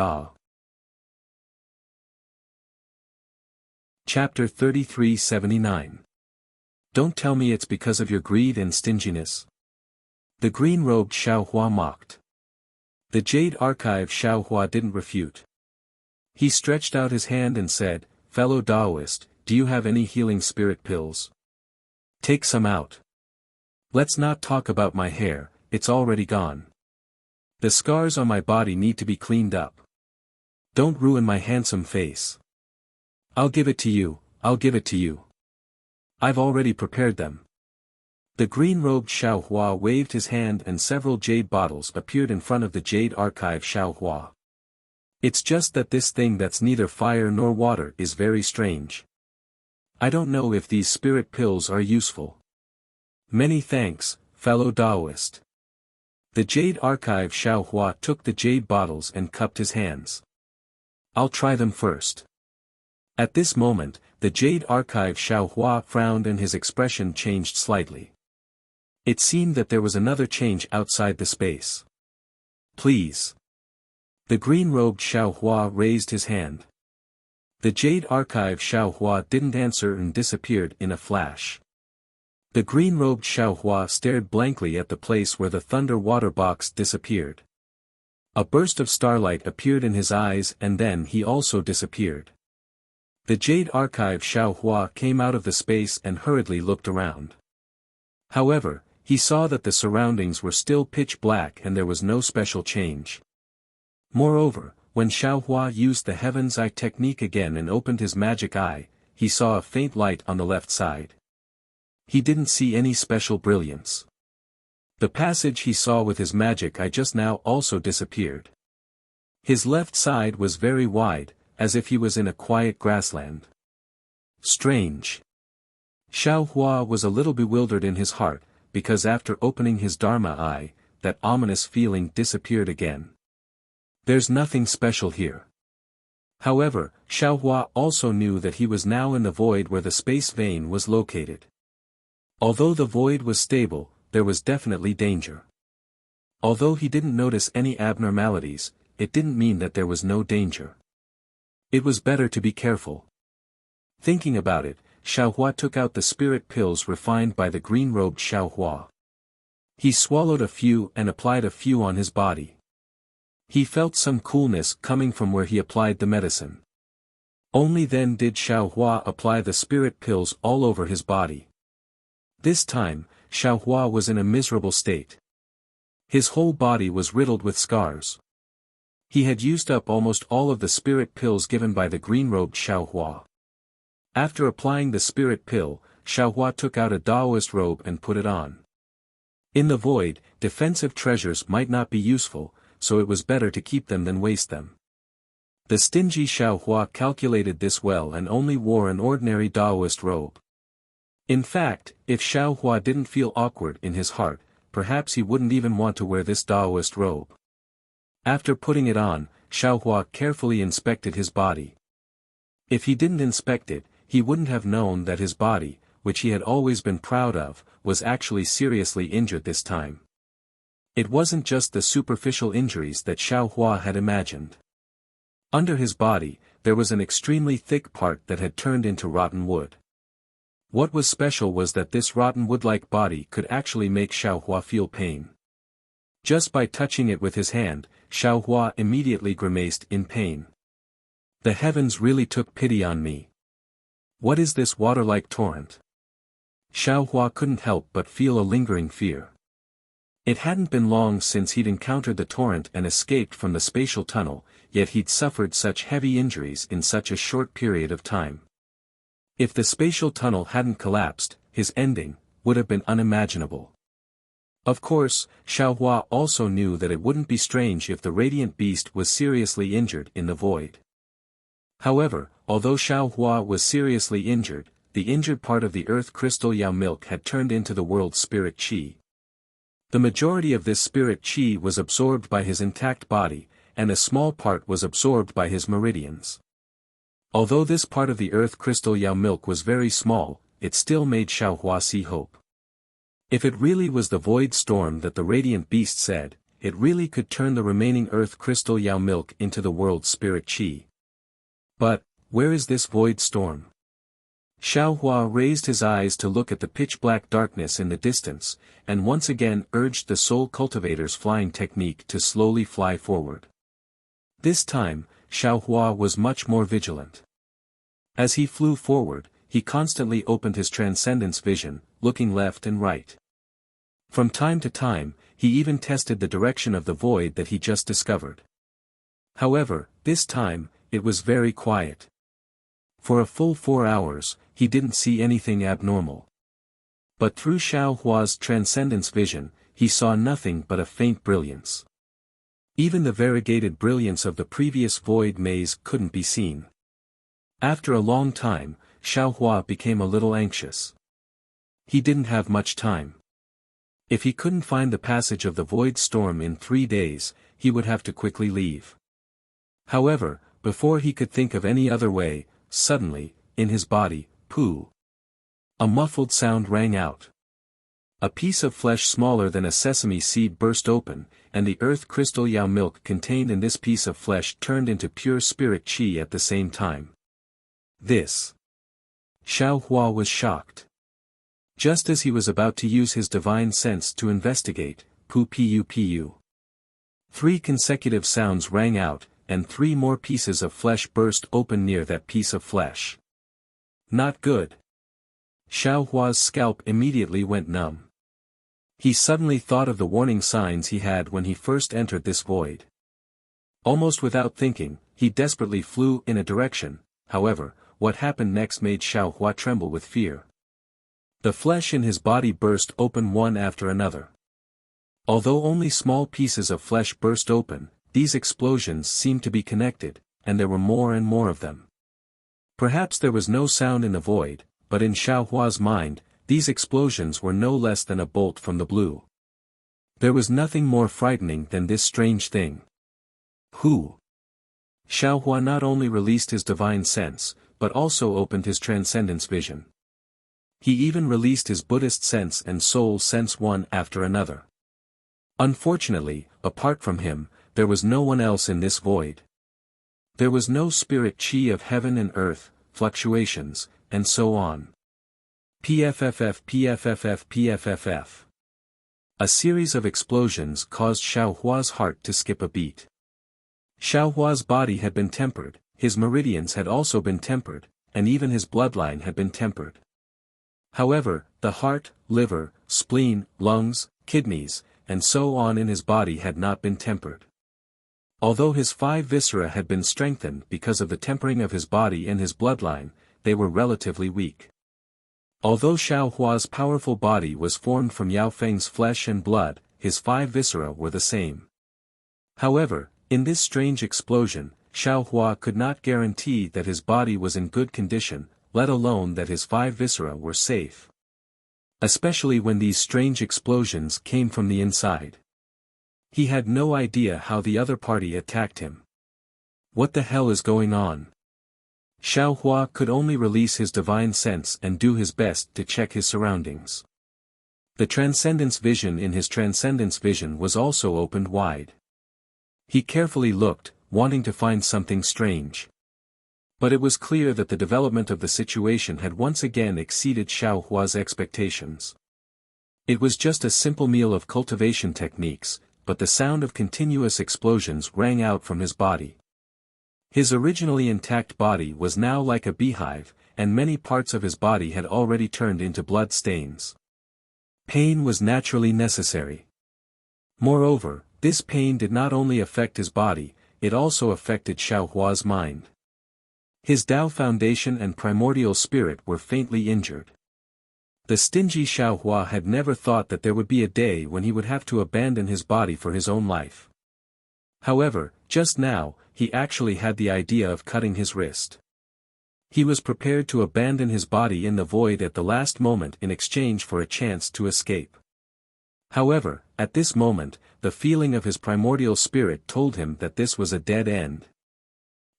Chapter 3379. Don't tell me it's because of your greed and stinginess. The green-robed Xiaohua mocked. The jade archive Xiaohua didn't refute. He stretched out his hand and said, "Fellow Taoist, do you have any healing spirit pills? Take some out. Let's not talk about my hair, it's already gone. The scars on my body need to be cleaned up. Don't ruin my handsome face. I'll give it to you, I'll give it to you. I've already prepared them." The green-robed Xiaohua waved his hand and several jade bottles appeared in front of the jade archive Xiaohua. It's just that this thing that's neither fire nor water is very strange. I don't know if these spirit pills are useful. Many thanks, fellow Taoist. The jade archive Xiaohua took the jade bottles and cupped his hands. I'll try them first. At this moment, the jade archive Xiaohua frowned and his expression changed slightly. It seemed that there was another change outside the space. Please. The green-robed Xiaohua raised his hand. The jade archive Xiaohua didn't answer and disappeared in a flash. The green-robed Xiaohua stared blankly at the place where the thunder water box disappeared. A burst of starlight appeared in his eyes and then he also disappeared. The jade archive Xiaohua came out of the space and hurriedly looked around. However, he saw that the surroundings were still pitch black and there was no special change. Moreover, when Xiaohua used the Heaven's Eye technique again and opened his magic eye, he saw a faint light on the left side. He didn't see any special brilliance. The passage he saw with his magic eye just now also disappeared. His left side was very wide, as if he was in a quiet grassland. Strange. Xiaohua was a little bewildered in his heart, because after opening his Dharma eye, that ominous feeling disappeared again. There's nothing special here. However, Xiaohua also knew that he was now in the void where the space vein was located. Although the void was stable, there was definitely danger. Although he didn't notice any abnormalities, it didn't mean that there was no danger. It was better to be careful. Thinking about it, Xiaohua took out the spirit pills refined by the green-robed Xiaohua. He swallowed a few and applied a few on his body. He felt some coolness coming from where he applied the medicine. Only then did Xiaohua apply the spirit pills all over his body. This time, Xiaohua was in a miserable state. His whole body was riddled with scars. He had used up almost all of the spirit pills given by the green-robed Xiaohua. After applying the spirit pill, Xiaohua took out a Taoist robe and put it on. In the void, defensive treasures might not be useful, so it was better to keep them than waste them. The stingy Xiaohua calculated this well and only wore an ordinary Taoist robe. In fact, if Xiaohua didn't feel awkward in his heart, perhaps he wouldn't even want to wear this Taoist robe. After putting it on, Xiaohua carefully inspected his body. If he didn't inspect it, he wouldn't have known that his body, which he had always been proud of, was actually seriously injured this time. It wasn't just the superficial injuries that Xiaohua had imagined. Under his body, there was an extremely thick part that had turned into rotten wood. What was special was that this rotten wood-like body could actually make Xiaohua feel pain. Just by touching it with his hand, Xiaohua immediately grimaced in pain. The heavens really took pity on me. What is this water-like torrent? Xiaohua couldn't help but feel a lingering fear. It hadn't been long since he'd encountered the torrent and escaped from the spatial tunnel, yet he'd suffered such heavy injuries in such a short period of time. If the spatial tunnel hadn't collapsed, his ending would have been unimaginable. Of course, Xiaohua also knew that it wouldn't be strange if the radiant beast was seriously injured in the void. However, although Xiaohua was seriously injured, the injured part of the earth crystal Yao milk had turned into the world's spirit qi. The majority of this spirit qi was absorbed by his intact body, and a small part was absorbed by his meridians. Although this part of the earth crystal Yao milk was very small, it still made Xiaohua see hope. If it really was the void storm that the radiant beast said, it really could turn the remaining earth crystal Yao milk into the world's spirit qi. But, where is this void storm? Xiaohua raised his eyes to look at the pitch-black darkness in the distance, and once again urged the soul cultivator's flying technique to slowly fly forward. This time, Xiaohua was much more vigilant. As he flew forward, he constantly opened his transcendence vision, looking left and right. From time to time, he even tested the direction of the void that he just discovered. However, this time, it was very quiet. For a full 4 hours, he didn't see anything abnormal. But through Xiaohua's transcendence vision, he saw nothing but a faint brilliance. Even the variegated brilliance of the previous void maze couldn't be seen. After a long time, Xiaohua became a little anxious. He didn't have much time. If he couldn't find the passage of the void storm in 3 days, he would have to quickly leave. However, before he could think of any other way, suddenly, in his body, pooh! A muffled sound rang out. A piece of flesh smaller than a sesame seed burst open, and the earth crystal Yao milk contained in this piece of flesh turned into pure spirit qi at the same time. This. Xiaohua was shocked. Just as he was about to use his divine sense to investigate, pu. 3 consecutive sounds rang out, and 3 more pieces of flesh burst open near that piece of flesh. Not good. Xiaohua's scalp immediately went numb. He suddenly thought of the warning signs he had when he first entered this void. Almost without thinking, he desperately flew in a direction. However, what happened next made Xiaohua tremble with fear. The flesh in his body burst open one after another. Although only small pieces of flesh burst open, these explosions seemed to be connected, and there were more and more of them. Perhaps there was no sound in the void, but in Xiaohua's mind, these explosions were no less than a bolt from the blue. There was nothing more frightening than this strange thing. Who? Xiaohua not only released his divine sense, but also opened his transcendence vision. He even released his Buddhist sense and soul sense one after another. Unfortunately, apart from him, there was no one else in this void. There was no spirit qi of heaven and earth, fluctuations, and so on. Pfff. A series of explosions caused Xiaohua's heart to skip a beat. Xiaohua's body had been tempered, his meridians had also been tempered, and even his bloodline had been tempered. However, the heart, liver, spleen, lungs, kidneys, and so on in his body had not been tempered. Although his 5 viscera had been strengthened because of the tempering of his body and his bloodline, they were relatively weak. Although Xiaohua's powerful body was formed from Yao Feng's flesh and blood, his 5 viscera were the same. However, in this strange explosion, Xiaohua could not guarantee that his body was in good condition, let alone that his 5 viscera were safe. Especially when these strange explosions came from the inside. He had no idea how the other party attacked him. What the hell is going on? Xiaohua could only release his divine sense and do his best to check his surroundings. The transcendence vision in his transcendence vision was also opened wide. He carefully looked, wanting to find something strange. But it was clear that the development of the situation had once again exceeded Xiaohua's expectations. It was just a simple meal of cultivation techniques, but the sound of continuous explosions rang out from his body. His originally intact body was now like a beehive, and many parts of his body had already turned into blood stains. Pain was naturally necessary. Moreover, this pain did not only affect his body, it also affected Xiaohua's mind. His Tao foundation and primordial spirit were faintly injured. The stingy Xiaohua had never thought that there would be a day when he would have to abandon his body for his own life. However, just now, he actually had the idea of cutting his wrist. He was prepared to abandon his body in the void at the last moment in exchange for a chance to escape. However, at this moment, the feeling of his primordial spirit told him that this was a dead end.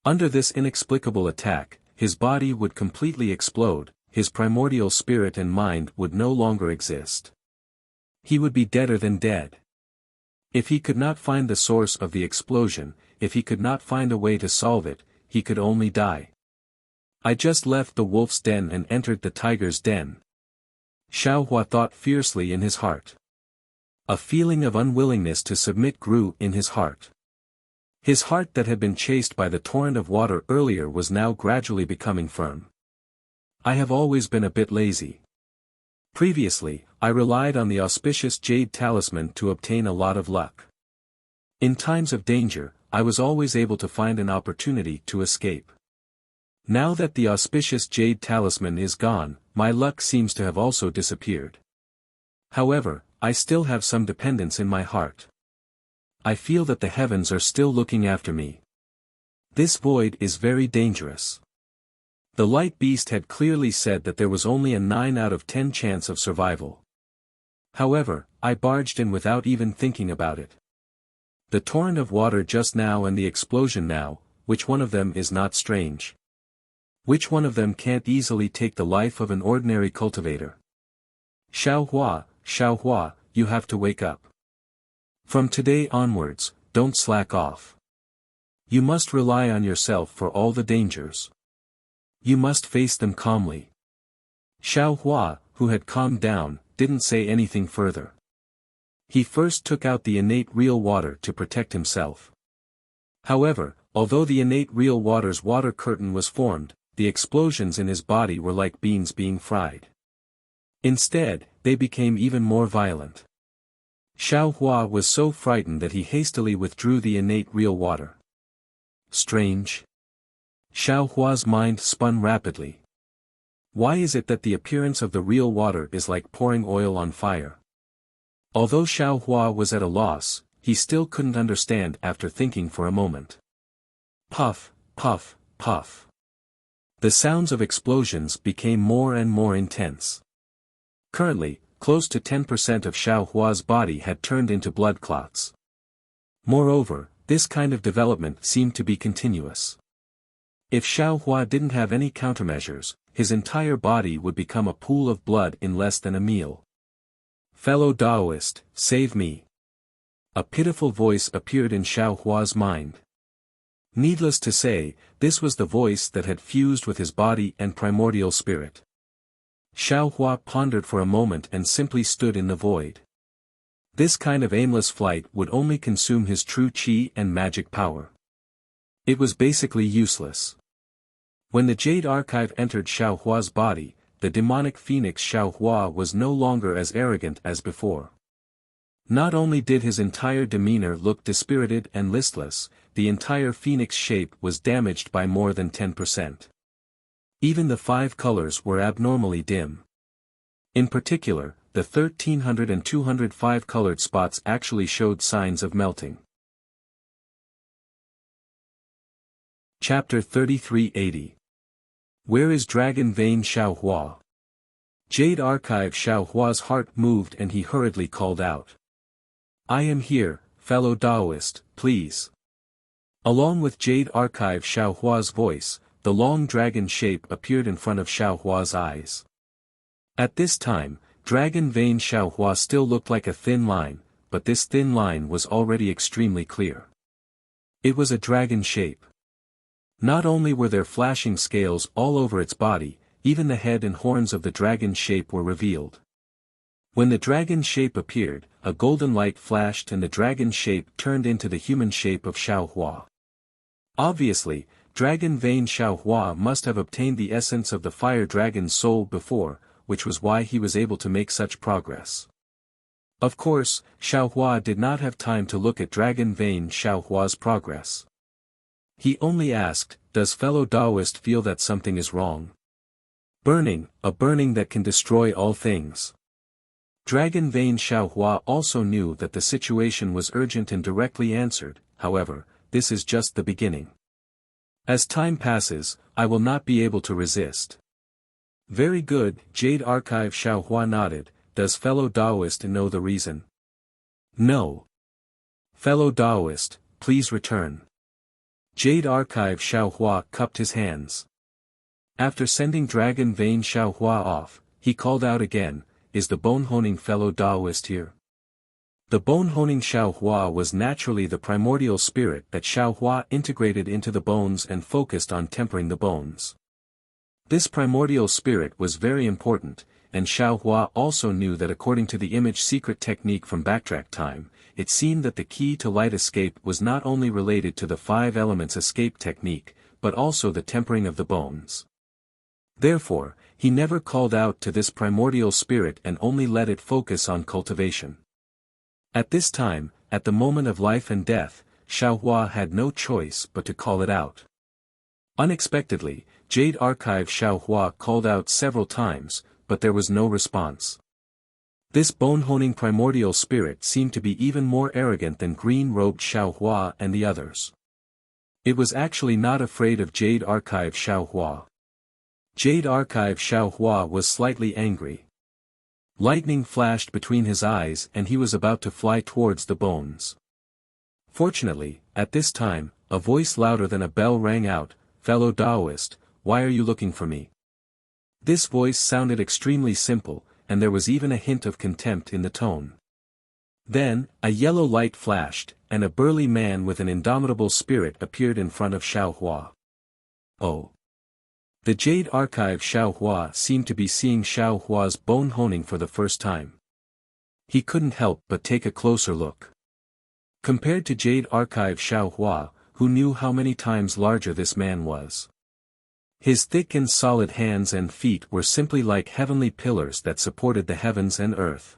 Under this inexplicable attack, his body would completely explode, his primordial spirit and mind would no longer exist. He would be deader than dead. If he could not find the source of the explosion, if he could not find a way to solve it, he could only die. I just left the wolf's den and entered the tiger's den. Xiaohua thought fiercely in his heart. A feeling of unwillingness to submit grew in his heart. His heart that had been chased by the torrent of water earlier was now gradually becoming firm. I have always been a bit lazy. Previously, I relied on the auspicious jade talisman to obtain a lot of luck. In times of danger, I was always able to find an opportunity to escape. Now that the auspicious jade talisman is gone, my luck seems to have also disappeared. However, I still have some dependence in my heart. I feel that the heavens are still looking after me. This void is very dangerous. The light beast had clearly said that there was only a 9 out of 10 chance of survival. However, I barged in without even thinking about it. The torrent of water just now and the explosion now, which one of them is not strange? Which one of them can't easily take the life of an ordinary cultivator? Xiaohua, you have to wake up. From today onwards, don't slack off. You must rely on yourself for all the dangers. You must face them calmly. Xiaohua, who had calmed down, didn't say anything further. He first took out the innate real water to protect himself. However, although the innate real water's water curtain was formed, the explosions in his body were like beans being fried. Instead, they became even more violent. Xiaohua was so frightened that he hastily withdrew the innate real water. Strange. Xiaohua's mind spun rapidly. Why is it that the appearance of the real water is like pouring oil on fire? Although Xiaohua was at a loss, he still couldn't understand after thinking for a moment. Puff, puff, puff. The sounds of explosions became more and more intense. Currently, close to 10% of Xiaohua's body had turned into blood clots. Moreover, this kind of development seemed to be continuous. If Xiaohua didn't have any countermeasures, his entire body would become a pool of blood in less than a meal. Fellow Taoist, save me. A pitiful voice appeared in Xiaohua's mind. Needless to say, this was the voice that had fused with his body and primordial spirit. Xiaohua pondered for a moment and simply stood in the void. This kind of aimless flight would only consume his true qi and magic power. It was basically useless. When the Jade Archive entered Xiaohua's body, the demonic phoenix Xiaohua was no longer as arrogant as before. Not only did his entire demeanor look dispirited and listless, the entire phoenix shape was damaged by more than 10%. Even the 5 colors were abnormally dim. In particular, the 1300 and 205 colored spots actually showed signs of melting. Chapter 3380. Where is Dragon Vein Xiaohua? Jade Archive Xiaohua's heart moved and he hurriedly called out. I am here, fellow Taoist, please. Along with Jade Archive Xiaohua's voice, the long dragon shape appeared in front of Xiaohua's eyes. At this time, Dragon Vein Xiaohua still looked like a thin line, but this thin line was already extremely clear. It was a dragon shape. Not only were there flashing scales all over its body, even the head and horns of the dragon shape were revealed. When the dragon shape appeared, a golden light flashed and the dragon shape turned into the human shape of Xiaohua. Obviously, Dragon Vein Xiaohua must have obtained the essence of the fire dragon's soul before, which was why he was able to make such progress. Of course, Xiaohua did not have time to look at Dragon Vein Xiaohua's progress. He only asked, does fellow Taoist feel that something is wrong? Burning, a burning that can destroy all things. Dragon Vein Xiaohua also knew that the situation was urgent and directly answered, however, this is just the beginning. As time passes, I will not be able to resist. Very good, Jade Archive Xiaohua nodded, does fellow Taoist know the reason? No. Fellow Taoist, please return. Jade Archive Xiaohua cupped his hands. After sending Dragon Vein Xiaohua off, he called out again, "Is the bone-honing fellow Taoist here?" The bone-honing Xiaohua was naturally the primordial spirit that Xiaohua integrated into the bones and focused on tempering the bones. This primordial spirit was very important, and Xiaohua also knew that according to the image secret technique from backtrack time, it seemed that the key to light escape was not only related to the 5 elements escape technique, but also the tempering of the bones. Therefore, he never called out to this primordial spirit and only let it focus on cultivation. At this time, at the moment of life and death, Xiaohua had no choice but to call it out. Unexpectedly, Jade Archive Xiaohua called out several times, but there was no response. This bone-honing primordial spirit seemed to be even more arrogant than green-robed Xiaohua and the others. It was actually not afraid of Jade Archive Xiaohua. Jade Archive Xiaohua was slightly angry. Lightning flashed between his eyes and he was about to fly towards the bones. Fortunately, at this time, a voice louder than a bell rang out, "Fellow Taoist, why are you looking for me?" This voice sounded extremely simple, and there was even a hint of contempt in the tone. Then, a yellow light flashed, and a burly man with an indomitable spirit appeared in front of Xiaohua. Oh! The Jade Archive Xiaohua seemed to be seeing Xiaohua's bone honing for the first time. He couldn't help but take a closer look. Compared to Jade Archive Xiaohua, who knew how many times larger this man was. His thick and solid hands and feet were simply like heavenly pillars that supported the heavens and earth.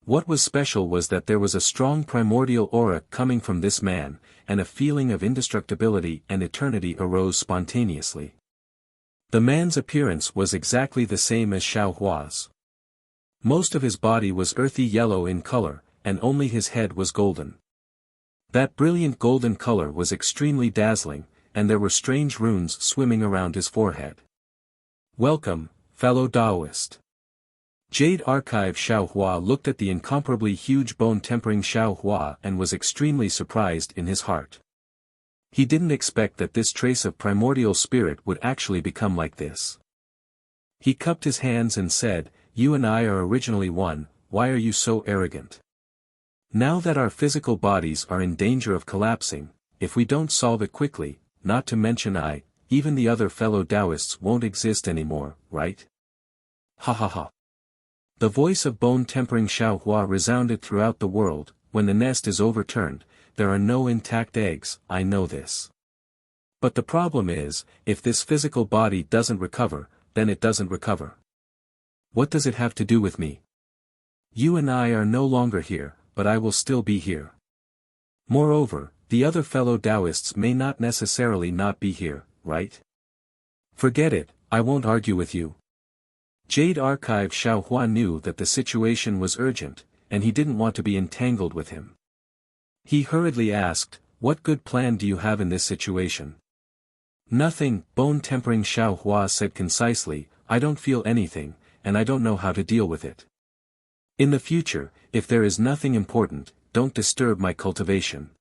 What was special was that there was a strong primordial aura coming from this man, and a feeling of indestructibility and eternity arose spontaneously. The man's appearance was exactly the same as Xiaohua's. Most of his body was earthy yellow in color, and only his head was golden. That brilliant golden color was extremely dazzling, and there were strange runes swimming around his forehead. "Welcome, fellow Taoist." Jade Archive Xiaohua looked at the incomparably huge bone-tempering Xiaohua and was extremely surprised in his heart. He didn't expect that this trace of primordial spirit would actually become like this. He cupped his hands and said, "You and I are originally one, why are you so arrogant? Now that our physical bodies are in danger of collapsing, if we don't solve it quickly, not to mention even the other fellow Taoists won't exist anymore, right? Ha ha ha." The voice of bone-tempering Xiaohua resounded throughout the world, "When the nest is overturned, there are no intact eggs, I know this. But the problem is, if this physical body doesn't recover, then it doesn't recover. What does it have to do with me? You and I are no longer here, but I will still be here. Moreover, the other fellow Taoists may not necessarily not be here, right? Forget it, I won't argue with you." Jade Archive Xiaohua knew that the situation was urgent, and he didn't want to be entangled with him. He hurriedly asked, "What good plan do you have in this situation?" "Nothing," bone-tempering Xiaohua said concisely, "I don't feel anything, and I don't know how to deal with it. In the future, if there is nothing important, don't disturb my cultivation."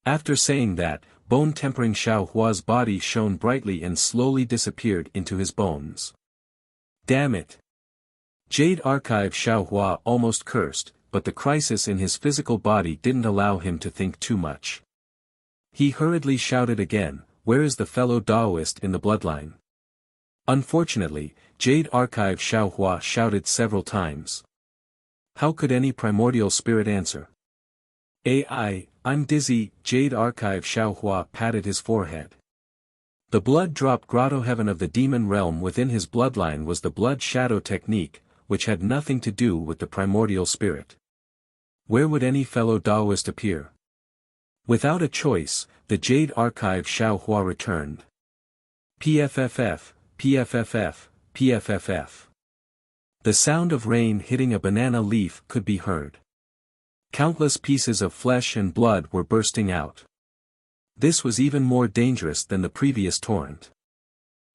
After saying that, bone-tempering Xiaohua's body shone brightly and slowly disappeared into his bones. Damn it! Jade Archive Xiaohua almost cursed, but the crisis in his physical body didn't allow him to think too much. He hurriedly shouted again, "Where is the fellow Taoist in the bloodline?" Unfortunately, Jade Archive Xiaohua shouted several times. How could any primordial spirit answer? I'm dizzy," Jade Archive Xiaohua patted his forehead. The blood-drop grotto heaven of the demon realm within his bloodline was the blood shadow technique, which had nothing to do with the primordial spirit. Where would any fellow Taoist appear? Without a choice, the Jade Archive Xiaohua returned. PFFF, PFFF, PFFF. The sound of rain hitting a banana leaf could be heard. Countless pieces of flesh and blood were bursting out. This was even more dangerous than the previous torrent.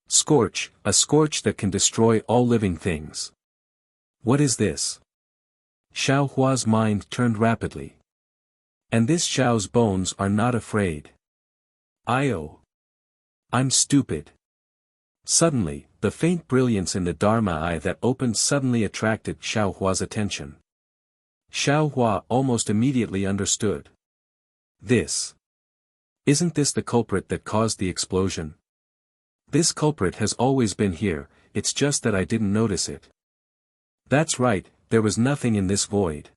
Scorch, a scorch that can destroy all living things. What is this? Xiaohua's mind turned rapidly. And this Xiao's bones are not afraid. I'm stupid. Suddenly, the faint brilliance in the Dharma eye that opened suddenly attracted Xiao Hua's attention. Xiao Hua almost immediately understood. Isn't this the culprit that caused the explosion? This culprit has always been here, it's just that I didn't notice it. That's right, there was nothing in this void.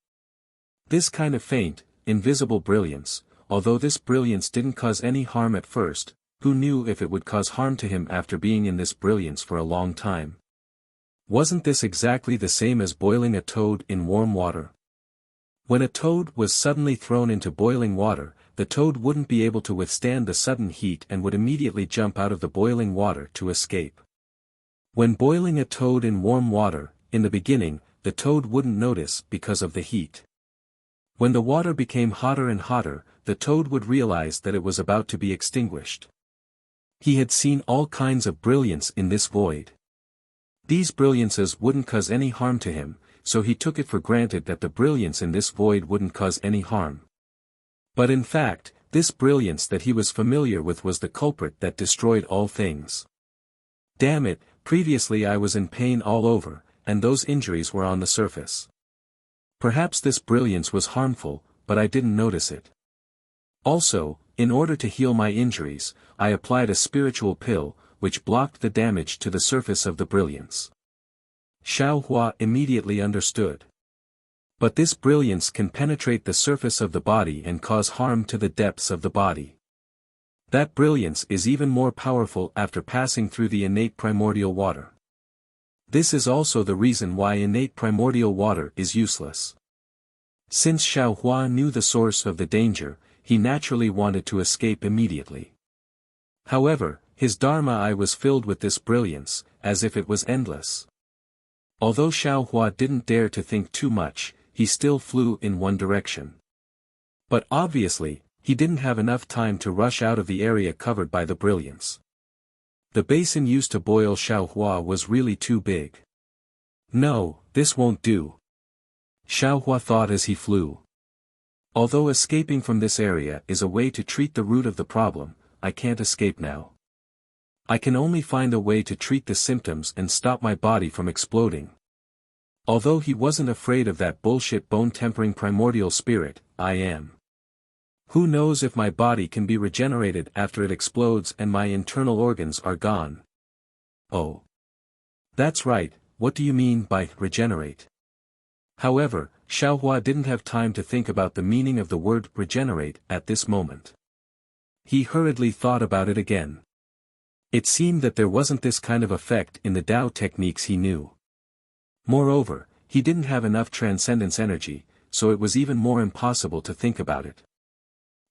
This kind of faint, invisible brilliance, although this brilliance didn't cause any harm at first, who knew if it would cause harm to him after being in this brilliance for a long time? Wasn't this exactly the same as boiling a toad in warm water? When a toad was suddenly thrown into boiling water, the toad wouldn't be able to withstand the sudden heat and would immediately jump out of the boiling water to escape. When boiling a toad in warm water, in the beginning, the toad wouldn't notice because of the heat. When the water became hotter and hotter, the toad would realize that it was about to be extinguished. He had seen all kinds of brilliance in this void. These brilliances wouldn't cause any harm to him, so he took it for granted that the brilliance in this void wouldn't cause any harm. But in fact, this brilliance that he was familiar with was the culprit that destroyed all things. Damn it, previously I was in pain all over, and those injuries were on the surface. Perhaps this brilliance was harmful, but I didn't notice it. Also, in order to heal my injuries, I applied a spiritual pill, which blocked the damage to the surface of the brilliance. Xiao Hua immediately understood. But this brilliance can penetrate the surface of the body and cause harm to the depths of the body. That brilliance is even more powerful after passing through the innate primordial water. This is also the reason why innate primordial water is useless. Since Xiao Hua knew the source of the danger, he naturally wanted to escape immediately. However, his Dharma eye was filled with this brilliance, as if it was endless. Although Xiao Hua didn't dare to think too much, he still flew in one direction. But obviously, he didn't have enough time to rush out of the area covered by the brilliance. The basin used to boil Xiao Hua was really too big. No, this won't do. Xiao Hua thought as he flew. Although escaping from this area is a way to treat the root of the problem, I can't escape now. I can only find a way to treat the symptoms and stop my body from exploding. Although he wasn't afraid of that bullshit bone-tempering primordial spirit, I am. Who knows if my body can be regenerated after it explodes and my internal organs are gone? Oh. That's right, what do you mean by regenerate? However, Xiao Hua didn't have time to think about the meaning of the word regenerate at this moment. He hurriedly thought about it again. It seemed that there wasn't this kind of effect in the Tao techniques he knew. Moreover, he didn't have enough transcendence energy, so it was even more impossible to think about it.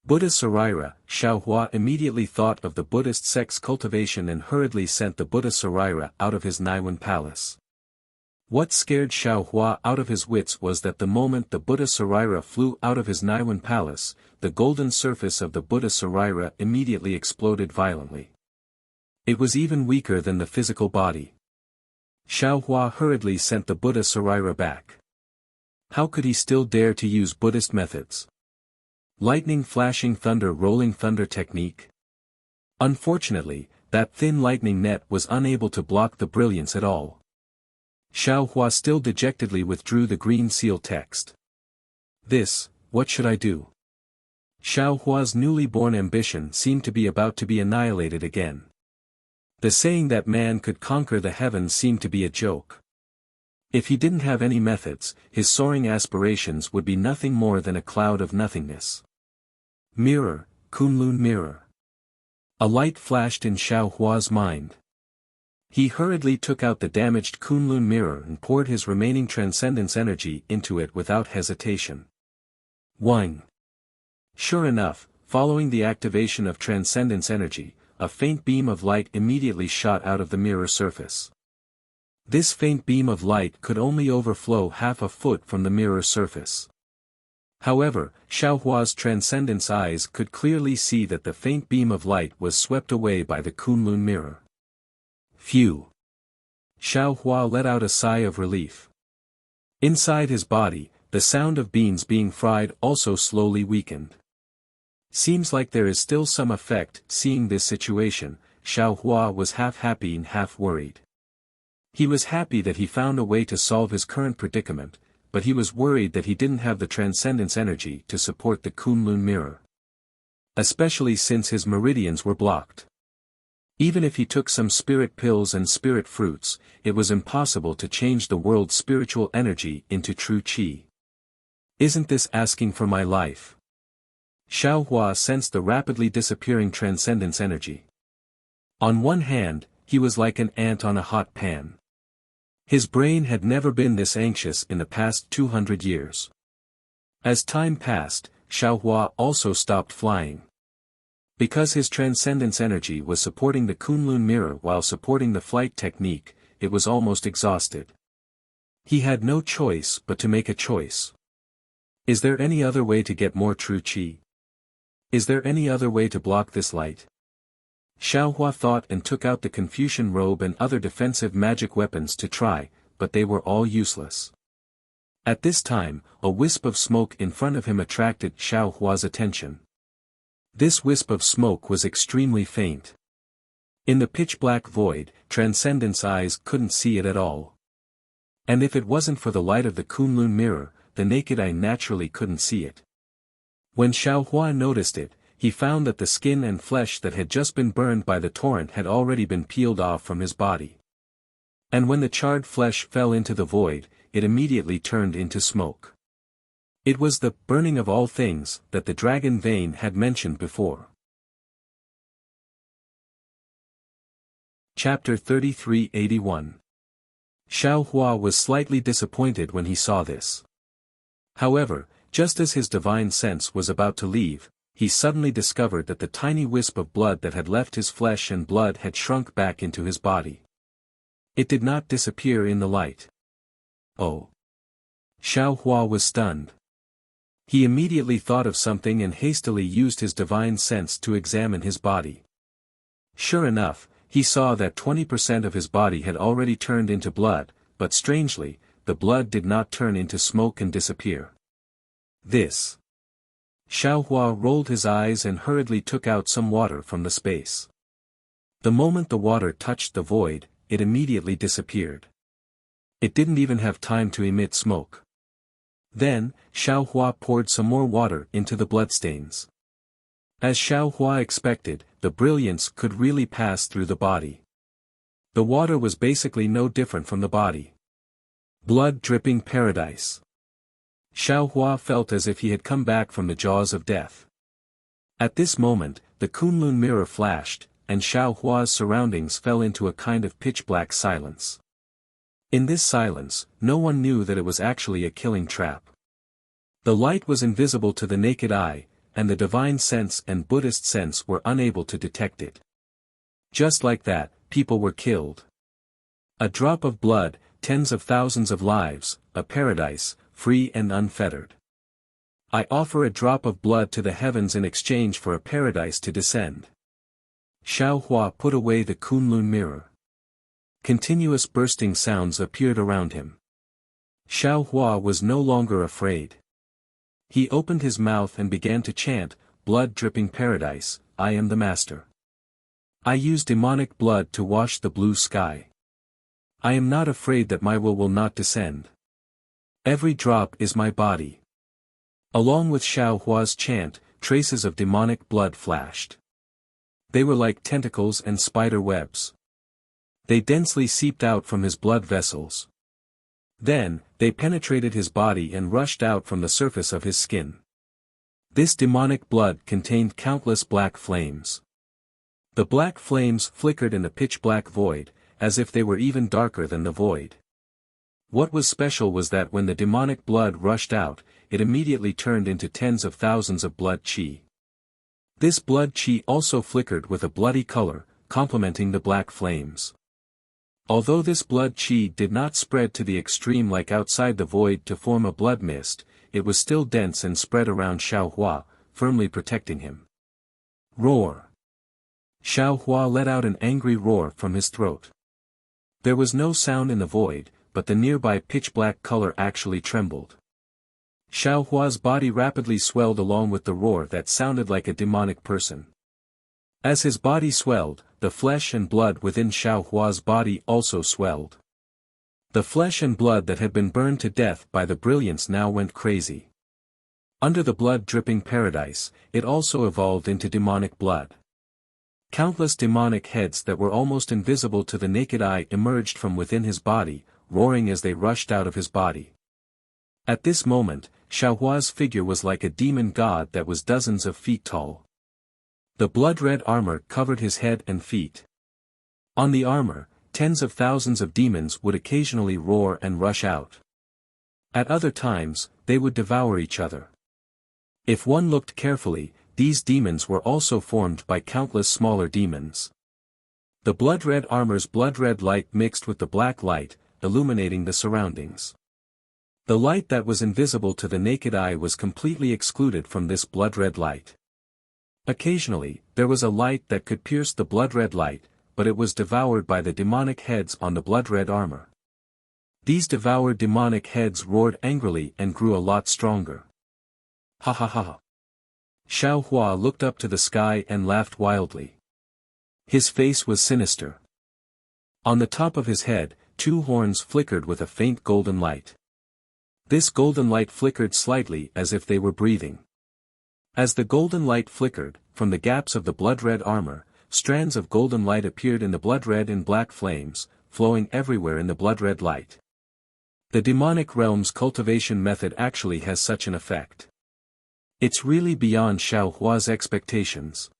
Buddha Sarira, Xiao Hua immediately thought of the Buddhist sect's cultivation and hurriedly sent the Buddha Sarira out of his Naiwan palace. What scared Xiao Hua out of his wits was that the moment the Buddha Sarira flew out of his Naiwan palace, the golden surface of the Buddha Sarira immediately exploded violently. It was even weaker than the physical body. Xiao Hua hurriedly sent the Buddha Sarira back. How could he still dare to use Buddhist methods? Lightning flashing thunder rolling thunder technique? Unfortunately, that thin lightning net was unable to block the brilliance at all. Xiao Hua still dejectedly withdrew the green seal text. What should I do? Xiao Hua's newly born ambition seemed to be about to be annihilated again. The saying that man could conquer the heavens seemed to be a joke. If he didn't have any methods, his soaring aspirations would be nothing more than a cloud of nothingness. Mirror, Kunlun mirror. A light flashed in Xiao Hua's mind. He hurriedly took out the damaged Kunlun mirror and poured his remaining transcendence energy into it without hesitation. Wang. Sure enough, following the activation of transcendence energy, a faint beam of light immediately shot out of the mirror surface. This faint beam of light could only overflow half a foot from the mirror surface. However, Xiao Hua's transcendence eyes could clearly see that the faint beam of light was swept away by the Kunlun mirror. Phew! Xiao Hua let out a sigh of relief. Inside his body, the sound of beans being fried also slowly weakened. Seems like there is still some effect. Seeing this situation, Xiao Hua was half happy and half worried. He was happy that he found a way to solve his current predicament, but he was worried that he didn't have the transcendence energy to support the Kunlun mirror. Especially since his meridians were blocked. Even if he took some spirit pills and spirit fruits, it was impossible to change the world's spiritual energy into true qi. Isn't this asking for my life? Xiao Hua sensed the rapidly disappearing transcendence energy. On one hand, he was like an ant on a hot pan. His brain had never been this anxious in the past 200 years. As time passed, Xiao Hua also stopped flying. Because his transcendence energy was supporting the Kunlun mirror while supporting the flight technique, it was almost exhausted. He had no choice but to make a choice. Is there any other way to get more true qi? Is there any other way to block this light? Xiao Hua thought and took out the Confucian robe and other defensive magic weapons to try, but they were all useless. At this time, a wisp of smoke in front of him attracted Xiao Hua's attention. This wisp of smoke was extremely faint. In the pitch-black void, Transcendence eyes couldn't see it at all. And if it wasn't for the light of the Kunlun mirror, the naked eye naturally couldn't see it. When Xiao Hua noticed it, he found that the skin and flesh that had just been burned by the torrent had already been peeled off from his body. And when the charred flesh fell into the void, it immediately turned into smoke. It was the burning of all things that the dragon vein had mentioned before. Chapter 3381. Xiao Hua was slightly disappointed when he saw this. However, just as his divine sense was about to leave, he suddenly discovered that the tiny wisp of blood that had left his flesh and blood had shrunk back into his body. It did not disappear in the light. Oh! Xiao Hua was stunned. He immediately thought of something and hastily used his divine sense to examine his body. Sure enough, he saw that 20% of his body had already turned into blood, but strangely, the blood did not turn into smoke and disappear. This. Xiao Hua rolled his eyes and hurriedly took out some water from the space. The moment the water touched the void, it immediately disappeared. It didn't even have time to emit smoke. Then, Xiao Hua poured some more water into the bloodstains. As Xiao Hua expected, the brilliance could really pass through the body. The water was basically no different from the body. Blood-dripping paradise. Xiao Hua felt as if he had come back from the jaws of death. At this moment, the Kunlun mirror flashed, and Xiao Hua's surroundings fell into a kind of pitch-black silence. In this silence, no one knew that it was actually a killing trap. The light was invisible to the naked eye, and the divine sense and Buddhist sense were unable to detect it. Just like that, people were killed. A drop of blood, tens of thousands of lives, a paradise, free and unfettered. I offer a drop of blood to the heavens in exchange for a paradise to descend. Xiao Hua put away the Kunlun mirror. Continuous bursting sounds appeared around him. Xiao Hua was no longer afraid. He opened his mouth and began to chant, blood-dripping paradise, I am the master. I use demonic blood to wash the blue sky. I am not afraid that my will not descend. Every drop is my body. Along with Xiao Hua's chant, traces of demonic blood flashed. They were like tentacles and spider webs. They densely seeped out from his blood vessels. Then, they penetrated his body and rushed out from the surface of his skin. This demonic blood contained countless black flames. The black flames flickered in the pitch-black void, as if they were even darker than the void. What was special was that when the demonic blood rushed out, it immediately turned into tens of thousands of blood qi. This blood qi also flickered with a bloody color, complementing the black flames. Although this blood qi did not spread to the extreme like outside the void to form a blood mist, it was still dense and spread around Xiao Hua, firmly protecting him. Roar! Xiao Hua let out an angry roar from his throat. There was no sound in the void, but the nearby pitch-black color actually trembled. Xiao Hua's body rapidly swelled along with the roar that sounded like a demonic person. As his body swelled, the flesh and blood within Xiao Hua's body also swelled. The flesh and blood that had been burned to death by the brilliance now went crazy. Under the blood-dripping paradise, it also evolved into demonic blood. Countless demonic heads that were almost invisible to the naked eye emerged from within his body, roaring as they rushed out of his body. At this moment, Xiao Hua's figure was like a demon god that was dozens of feet tall. The blood-red armor covered his head and feet. On the armor, tens of thousands of demons would occasionally roar and rush out. At other times, they would devour each other. If one looked carefully, these demons were also formed by countless smaller demons. The blood-red armor's blood-red light mixed with the black light, illuminating the surroundings. The light that was invisible to the naked eye was completely excluded from this blood-red light. Occasionally, there was a light that could pierce the blood-red light, but it was devoured by the demonic heads on the blood-red armor. These devoured demonic heads roared angrily and grew a lot stronger. Ha ha ha. Xiao Hua looked up to the sky and laughed wildly. His face was sinister. On the top of his head, two horns flickered with a faint golden light. This golden light flickered slightly as if they were breathing. As the golden light flickered, from the gaps of the blood-red armor, strands of golden light appeared in the blood-red and black flames, flowing everywhere in the blood-red light. The demonic realm's cultivation method actually has such an effect. It's really beyond Xiao Hua's expectations.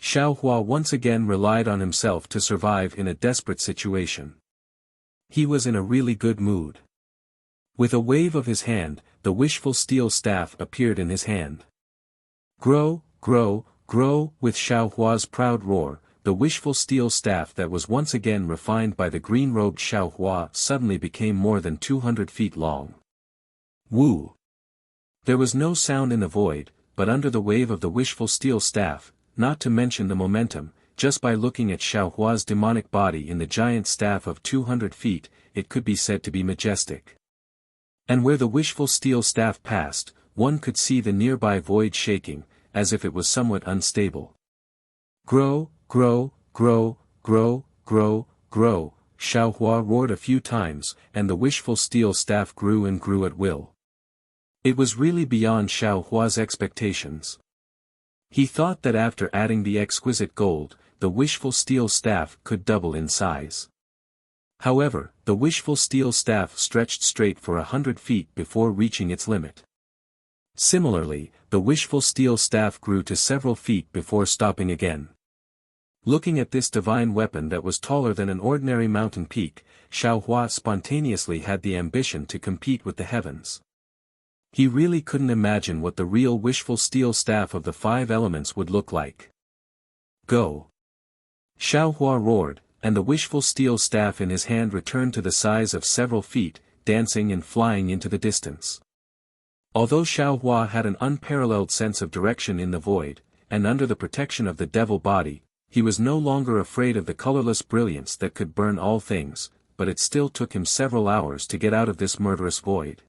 Xiao Hua once again relied on himself to survive in a desperate situation. He was in a really good mood. With a wave of his hand, the wishful steel staff appeared in his hand. Grow, grow, grow, with Xiao Hua's proud roar, the wishful steel staff that was once again refined by the green-robed Xiao Hua suddenly became more than 200 feet long. Woo! There was no sound in the void, but under the wave of the wishful steel staff, not to mention the momentum, just by looking at Xiao Hua's demonic body in the giant staff of 200 feet, it could be said to be majestic. And where the wishful steel staff passed, one could see the nearby void shaking, as if it was somewhat unstable. Grow, grow, grow, grow, grow, grow, Xiao Hua roared a few times, and the wishful steel staff grew and grew at will. It was really beyond Xiao Hua's expectations. He thought that after adding the exquisite gold, the wishful steel staff could double in size. However, the wishful steel staff stretched straight for 100 feet before reaching its limit. Similarly, the wishful steel staff grew to several feet before stopping again. Looking at this divine weapon that was taller than an ordinary mountain peak, Xiao Hua spontaneously had the ambition to compete with the heavens. He really couldn't imagine what the real wishful steel staff of the five elements would look like. Go! Xiao Hua roared, and the wishful steel staff in his hand returned to the size of several feet, dancing and flying into the distance. Although Xiao Hua had an unparalleled sense of direction in the void, and under the protection of the devil body, he was no longer afraid of the colorless brilliance that could burn all things, but it still took him several hours to get out of this murderous void.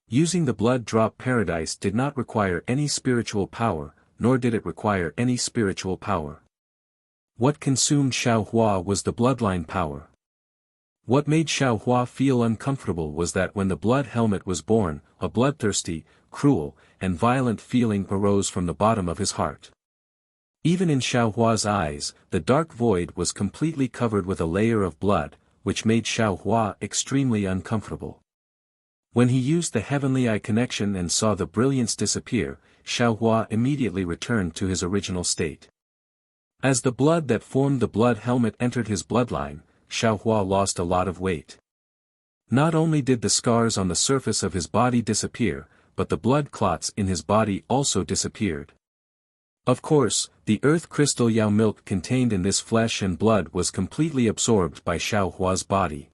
Using the blood-drop paradise did not require any spiritual power, nor did it require any spiritual power. What consumed Xiao Hua was the bloodline power. What made Xiao Hua feel uncomfortable was that when the blood helmet was born, a bloodthirsty, cruel, and violent feeling arose from the bottom of his heart. Even in Xiao Hua's eyes, the dark void was completely covered with a layer of blood, which made Xiao Hua extremely uncomfortable. When he used the heavenly eye connection and saw the brilliance disappear, Xiao Hua immediately returned to his original state. As the blood that formed the blood helmet entered his bloodline, Xiao Hua lost a lot of weight. Not only did the scars on the surface of his body disappear, but the blood clots in his body also disappeared. Of course, the earth crystal Yao milk contained in this flesh and blood was completely absorbed by Xiao Hua's body.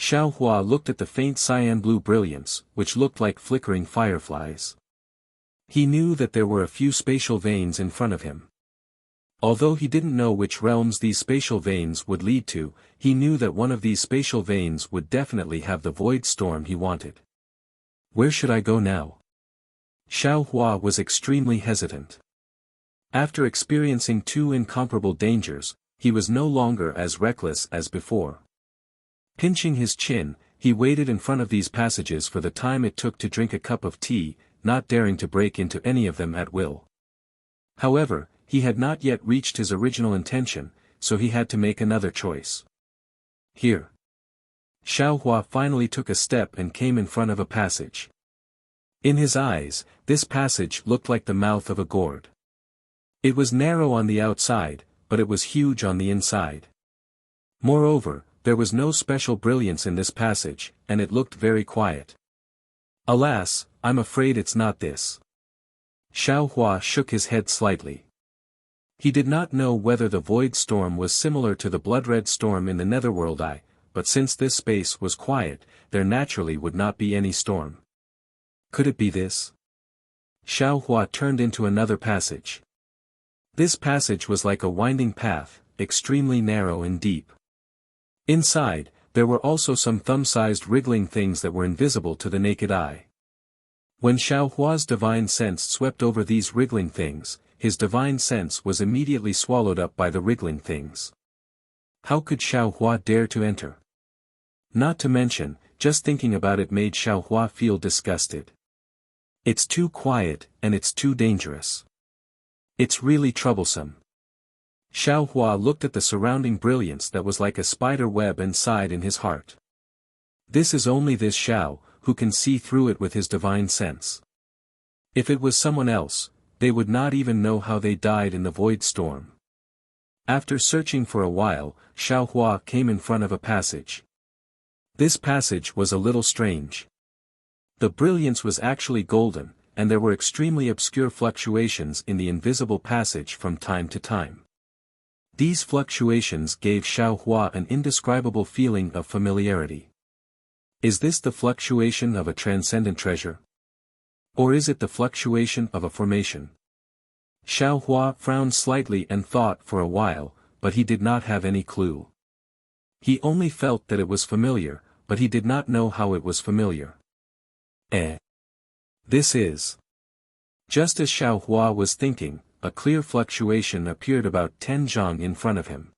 Xiao Hua looked at the faint cyan blue brilliance, which looked like flickering fireflies. He knew that there were a few spatial veins in front of him. Although he didn't know which realms these spatial veins would lead to, he knew that one of these spatial veins would definitely have the void storm he wanted. Where should I go now? Xiao Hua was extremely hesitant. After experiencing two incomparable dangers, he was no longer as reckless as before. Pinching his chin, he waited in front of these passages for the time it took to drink a cup of tea, not daring to break into any of them at will. However, he had not yet reached his original intention, so he had to make another choice. Here. Xiaohua finally took a step and came in front of a passage. In his eyes, this passage looked like the mouth of a gourd. It was narrow on the outside, but it was huge on the inside. Moreover, there was no special brilliance in this passage, and it looked very quiet. Alas, I'm afraid it's not this. Xiaohua shook his head slightly. He did not know whether the void storm was similar to the blood-red storm in the netherworld but since this space was quiet, there naturally would not be any storm. Could it be this? Xiaohua turned into another passage. This passage was like a winding path, extremely narrow and deep. Inside, there were also some thumb-sized wriggling things that were invisible to the naked eye. When Xiaohua's divine sense swept over these wriggling things, his divine sense was immediately swallowed up by the wriggling things. How could Xiaohua dare to enter? Not to mention, just thinking about it made Xiaohua feel disgusted. It's too quiet, and it's too dangerous. It's really troublesome. Xiaohua looked at the surrounding brilliance that was like a spider web and sighed in his heart. This is only this Xiao, who can see through it with his divine sense. If it was someone else, they would not even know how they died in the void storm. After searching for a while, Xiaohua came in front of a passage. This passage was a little strange. The brilliance was actually golden, and there were extremely obscure fluctuations in the invisible passage from time to time. These fluctuations gave Xiaohua an indescribable feeling of familiarity. Is this the fluctuation of a transcendent treasure? Or is it the fluctuation of a formation? Xiaohua frowned slightly and thought for a while, but he did not have any clue. He only felt that it was familiar, but he did not know how it was familiar. This is. Just as Xiaohua was thinking, a clear fluctuation appeared about 10 zhang in front of him.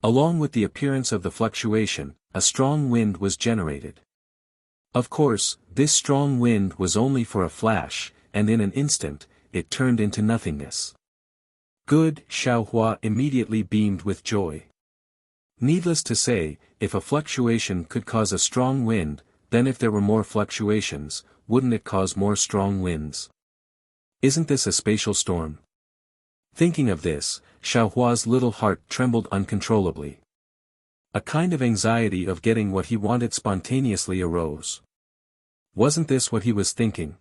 Along with the appearance of the fluctuation, a strong wind was generated. Of course, this strong wind was only for a flash, and in an instant, it turned into nothingness. Good, Xiaohua immediately beamed with joy. Needless to say, if a fluctuation could cause a strong wind, then if there were more fluctuations, wouldn't it cause more strong winds? Isn't this a spatial storm? Thinking of this, Xiaohua's little heart trembled uncontrollably. A kind of anxiety of getting what he wanted spontaneously arose. Wasn't this what he was thinking?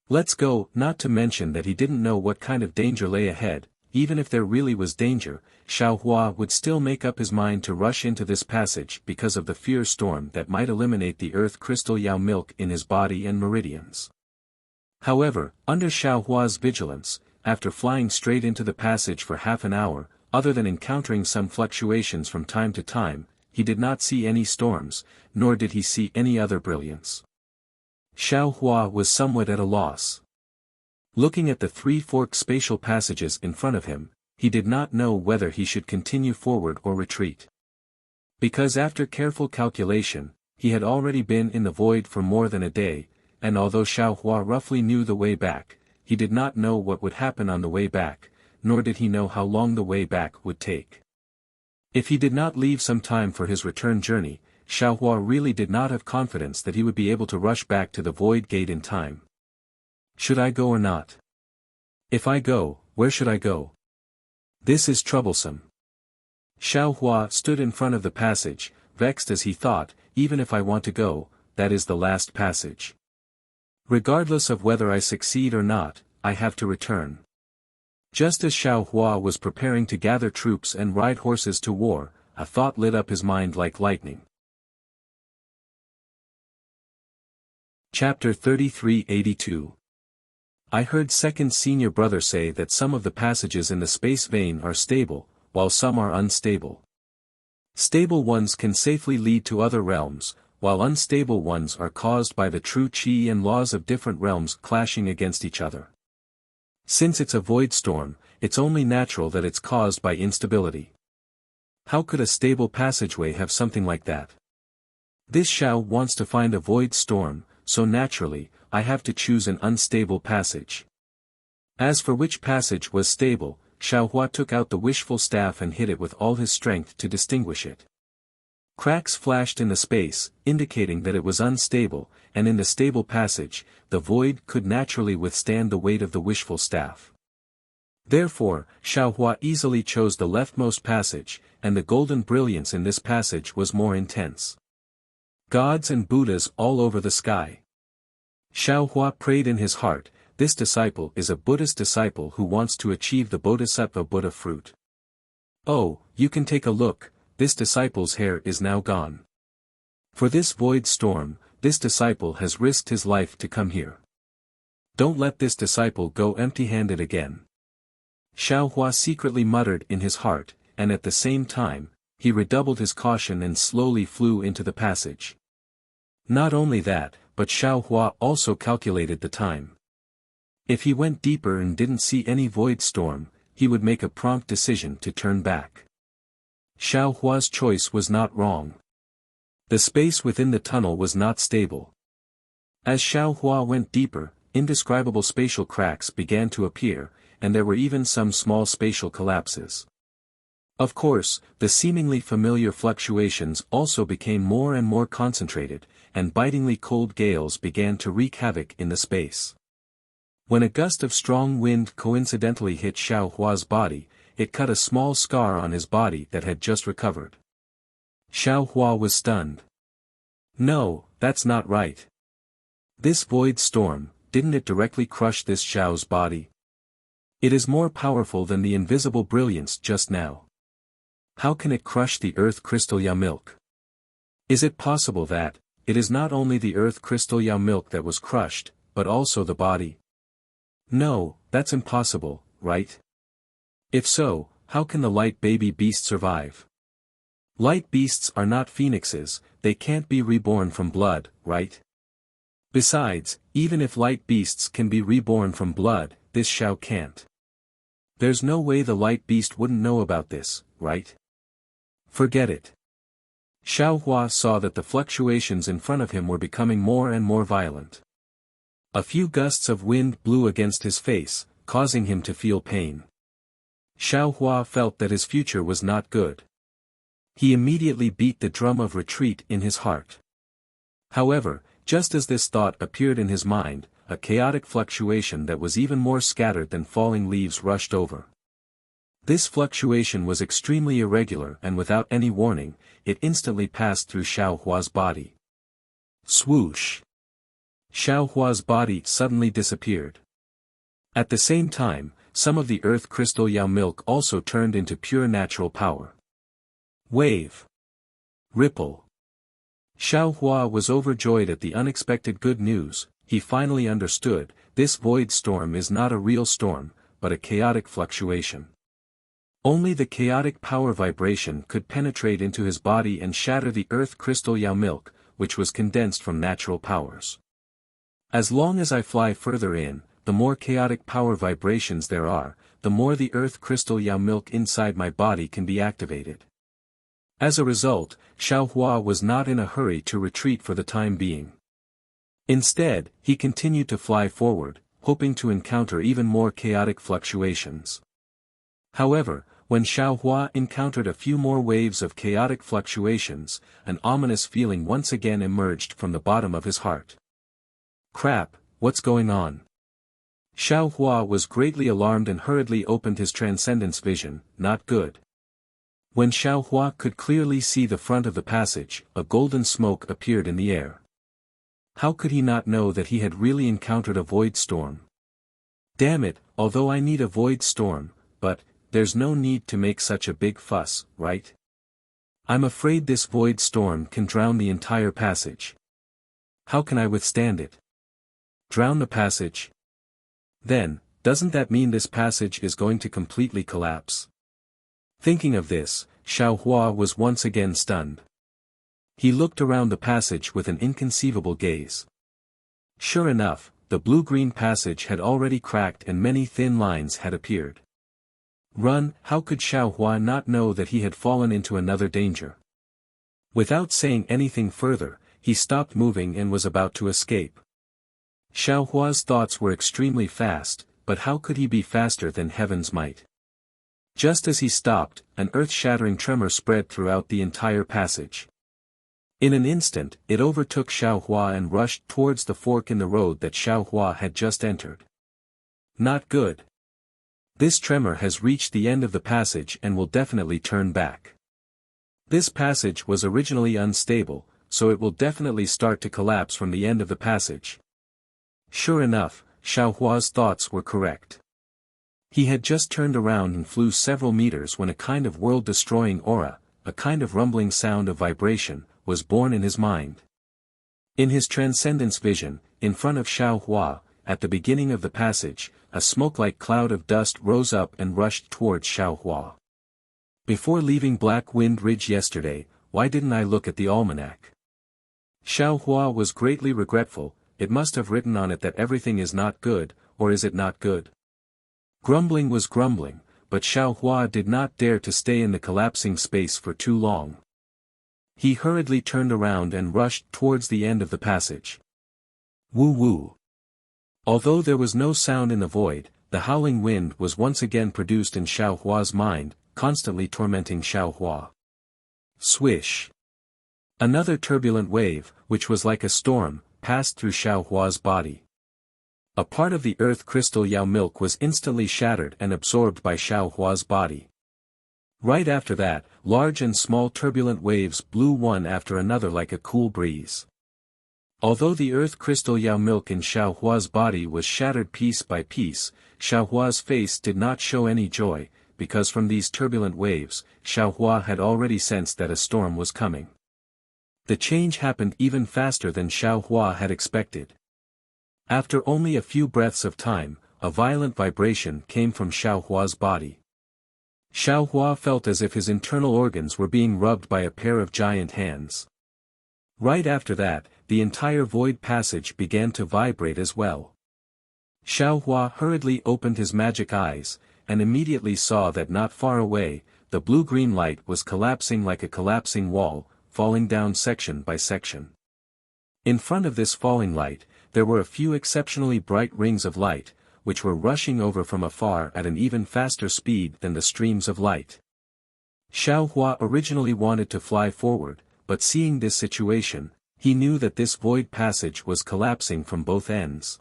Let's go, not to mention that he didn't know what kind of danger lay ahead. Even if there really was danger, Xiaohua would still make up his mind to rush into this passage because of the fear storm that might eliminate the earth crystal Yao milk in his body and meridians. However, under Xiaohua's vigilance, after flying straight into the passage for half an hour, other than encountering some fluctuations from time to time, he did not see any storms, nor did he see any other brilliance. Xiaohua was somewhat at a loss. Looking at the three-forked spatial passages in front of him, he did not know whether he should continue forward or retreat. Because after careful calculation, he had already been in the void for more than a day, and although Xiaohua roughly knew the way back, he did not know what would happen on the way back, nor did he know how long the way back would take. If he did not leave some time for his return journey, Xiaohua really did not have confidence that he would be able to rush back to the void gate in time. Should I go or not? If I go, where should I go? This is troublesome. Xiaohua stood in front of the passage, vexed as he thought, even if I want to go, that is the last passage. Regardless of whether I succeed or not, I have to return. Just as Xiaohua was preparing to gather troops and ride horses to war, a thought lit up his mind like lightning. Chapter 3382. I heard second senior brother say that some of the passages in the space vein are stable, while some are unstable. Stable ones can safely lead to other realms, while unstable ones are caused by the true qi and laws of different realms clashing against each other. Since it's a void storm, it's only natural that it's caused by instability. How could a stable passageway have something like that? This Xiao wants to find a void storm, so naturally, I have to choose an unstable passage. As for which passage was stable, Xiaohua took out the wishful staff and hit it with all his strength to distinguish it. Cracks flashed in the space, indicating that it was unstable, and in the stable passage, the void could naturally withstand the weight of the wishful staff. Therefore, Xiaohua easily chose the leftmost passage, and the golden brilliance in this passage was more intense. Gods and Buddhas all over the sky. Xiaohua prayed in his heart, this disciple is a Buddhist disciple who wants to achieve the Bodhisattva Buddha fruit. Oh, you can take a look, this disciple's hair is now gone. For this void storm, this disciple has risked his life to come here. Don't let this disciple go empty-handed again. Xiaohua secretly muttered in his heart, and at the same time, he redoubled his caution and slowly flew into the passage. Not only that, but Xiaohua also calculated the time. If he went deeper and didn't see any void storm, he would make a prompt decision to turn back. Xiaohua's choice was not wrong. The space within the tunnel was not stable. As Xiaohua went deeper, indescribable spatial cracks began to appear, and there were even some small spatial collapses. Of course, the seemingly familiar fluctuations also became more and more concentrated, and bitingly cold gales began to wreak havoc in the space. When a gust of strong wind coincidentally hit Xiaohua's body, it cut a small scar on his body that had just recovered. Xiaohua was stunned. No, that's not right. This void storm, didn't it directly crush this Xiao's body? It is more powerful than the invisible brilliance just now. How can it crush the earth crystal Yao milk? Is it possible that, it is not only the earth crystal Yao milk that was crushed, but also the body? No, that's impossible, right? If so, how can the light baby beast survive? Light beasts are not phoenixes, they can't be reborn from blood, right? Besides, even if light beasts can be reborn from blood, this Xiao can't. There's no way the light beast wouldn't know about this, right? Forget it. Xiaohua saw that the fluctuations in front of him were becoming more and more violent. A few gusts of wind blew against his face, causing him to feel pain. Xiaohua felt that his future was not good. He immediately beat the drum of retreat in his heart. However, just as this thought appeared in his mind, a chaotic fluctuation that was even more scattered than falling leaves rushed over. This fluctuation was extremely irregular and without any warning, it instantly passed through Xiaohua's body. Swoosh! Xiaohua's body suddenly disappeared. At the same time, some of the earth crystal Yao milk also turned into pure natural power. Wave. Ripple. Xiaohua was overjoyed at the unexpected good news. He finally understood, this void storm is not a real storm, but a chaotic fluctuation. Only the chaotic power vibration could penetrate into his body and shatter the earth crystal Yao milk, which was condensed from natural powers. As long as I fly further in, the more chaotic power vibrations there are, the more the earth crystal Yao milk inside my body can be activated. As a result, Xiaohua was not in a hurry to retreat for the time being. Instead, he continued to fly forward, hoping to encounter even more chaotic fluctuations. However, when Xiaohua encountered a few more waves of chaotic fluctuations, an ominous feeling once again emerged from the bottom of his heart. Crap, what's going on? Xiaohua was greatly alarmed and hurriedly opened his transcendence vision, not good. When Xiaohua could clearly see the front of the passage, a golden smoke appeared in the air. How could he not know that he had really encountered a void storm? Damn it, although I need a void storm, but, there's no need to make such a big fuss, right? I'm afraid this void storm can drown the entire passage. How can I withstand it? Drown the passage? Then, doesn't that mean this passage is going to completely collapse? Thinking of this, Xiaohua was once again stunned. He looked around the passage with an inconceivable gaze. Sure enough, the blue-green passage had already cracked and many thin lines had appeared. Run! How could Xiaohua not know that he had fallen into another danger? Without saying anything further, he stopped moving and was about to escape. Xiaohua's thoughts were extremely fast, but how could he be faster than heaven's might? Just as he stopped, an earth-shattering tremor spread throughout the entire passage. In an instant, it overtook Xiaohua and rushed towards the fork in the road that Xiaohua had just entered. Not good. This tremor has reached the end of the passage and will definitely turn back. This passage was originally unstable, so it will definitely start to collapse from the end of the passage. Sure enough, Xiaohua's thoughts were correct. He had just turned around and flew several meters when a kind of world-destroying aura, a kind of rumbling sound of vibration, was born in his mind. In his transcendence vision, in front of Xiaohua, at the beginning of the passage, a smoke-like cloud of dust rose up and rushed towards Xiaohua. Before leaving Black Wind Ridge yesterday, why didn't I look at the almanac? Xiaohua was greatly regretful. It must have written on it that everything is not good, or is it not good? Grumbling was grumbling, but Xiaohua did not dare to stay in the collapsing space for too long. He hurriedly turned around and rushed towards the end of the passage. Woo woo. Although there was no sound in the void, the howling wind was once again produced in Xiaohua's mind, constantly tormenting Xiaohua. Swish. Another turbulent wave, which was like a storm, passed through Xiaohua's body. A part of the earth crystal Yao milk was instantly shattered and absorbed by Xiaohua's body. Right after that, large and small turbulent waves blew one after another like a cool breeze. Although the earth crystal Yao milk in Xiaohua's body was shattered piece by piece, Xiaohua's face did not show any joy, because from these turbulent waves, Xiaohua had already sensed that a storm was coming. The change happened even faster than Xiaohua had expected. After only a few breaths of time, a violent vibration came from Xiaohua's body. Xiaohua felt as if his internal organs were being rubbed by a pair of giant hands. Right after that, the entire void passage began to vibrate as well. Xiaohua hurriedly opened his magic eyes, and immediately saw that not far away, the blue-green light was collapsing like a collapsing wall, falling down section by section. In front of this falling light, there were a few exceptionally bright rings of light, which were rushing over from afar at an even faster speed than the streams of light. Xiaohua originally wanted to fly forward, but seeing this situation, he knew that this void passage was collapsing from both ends.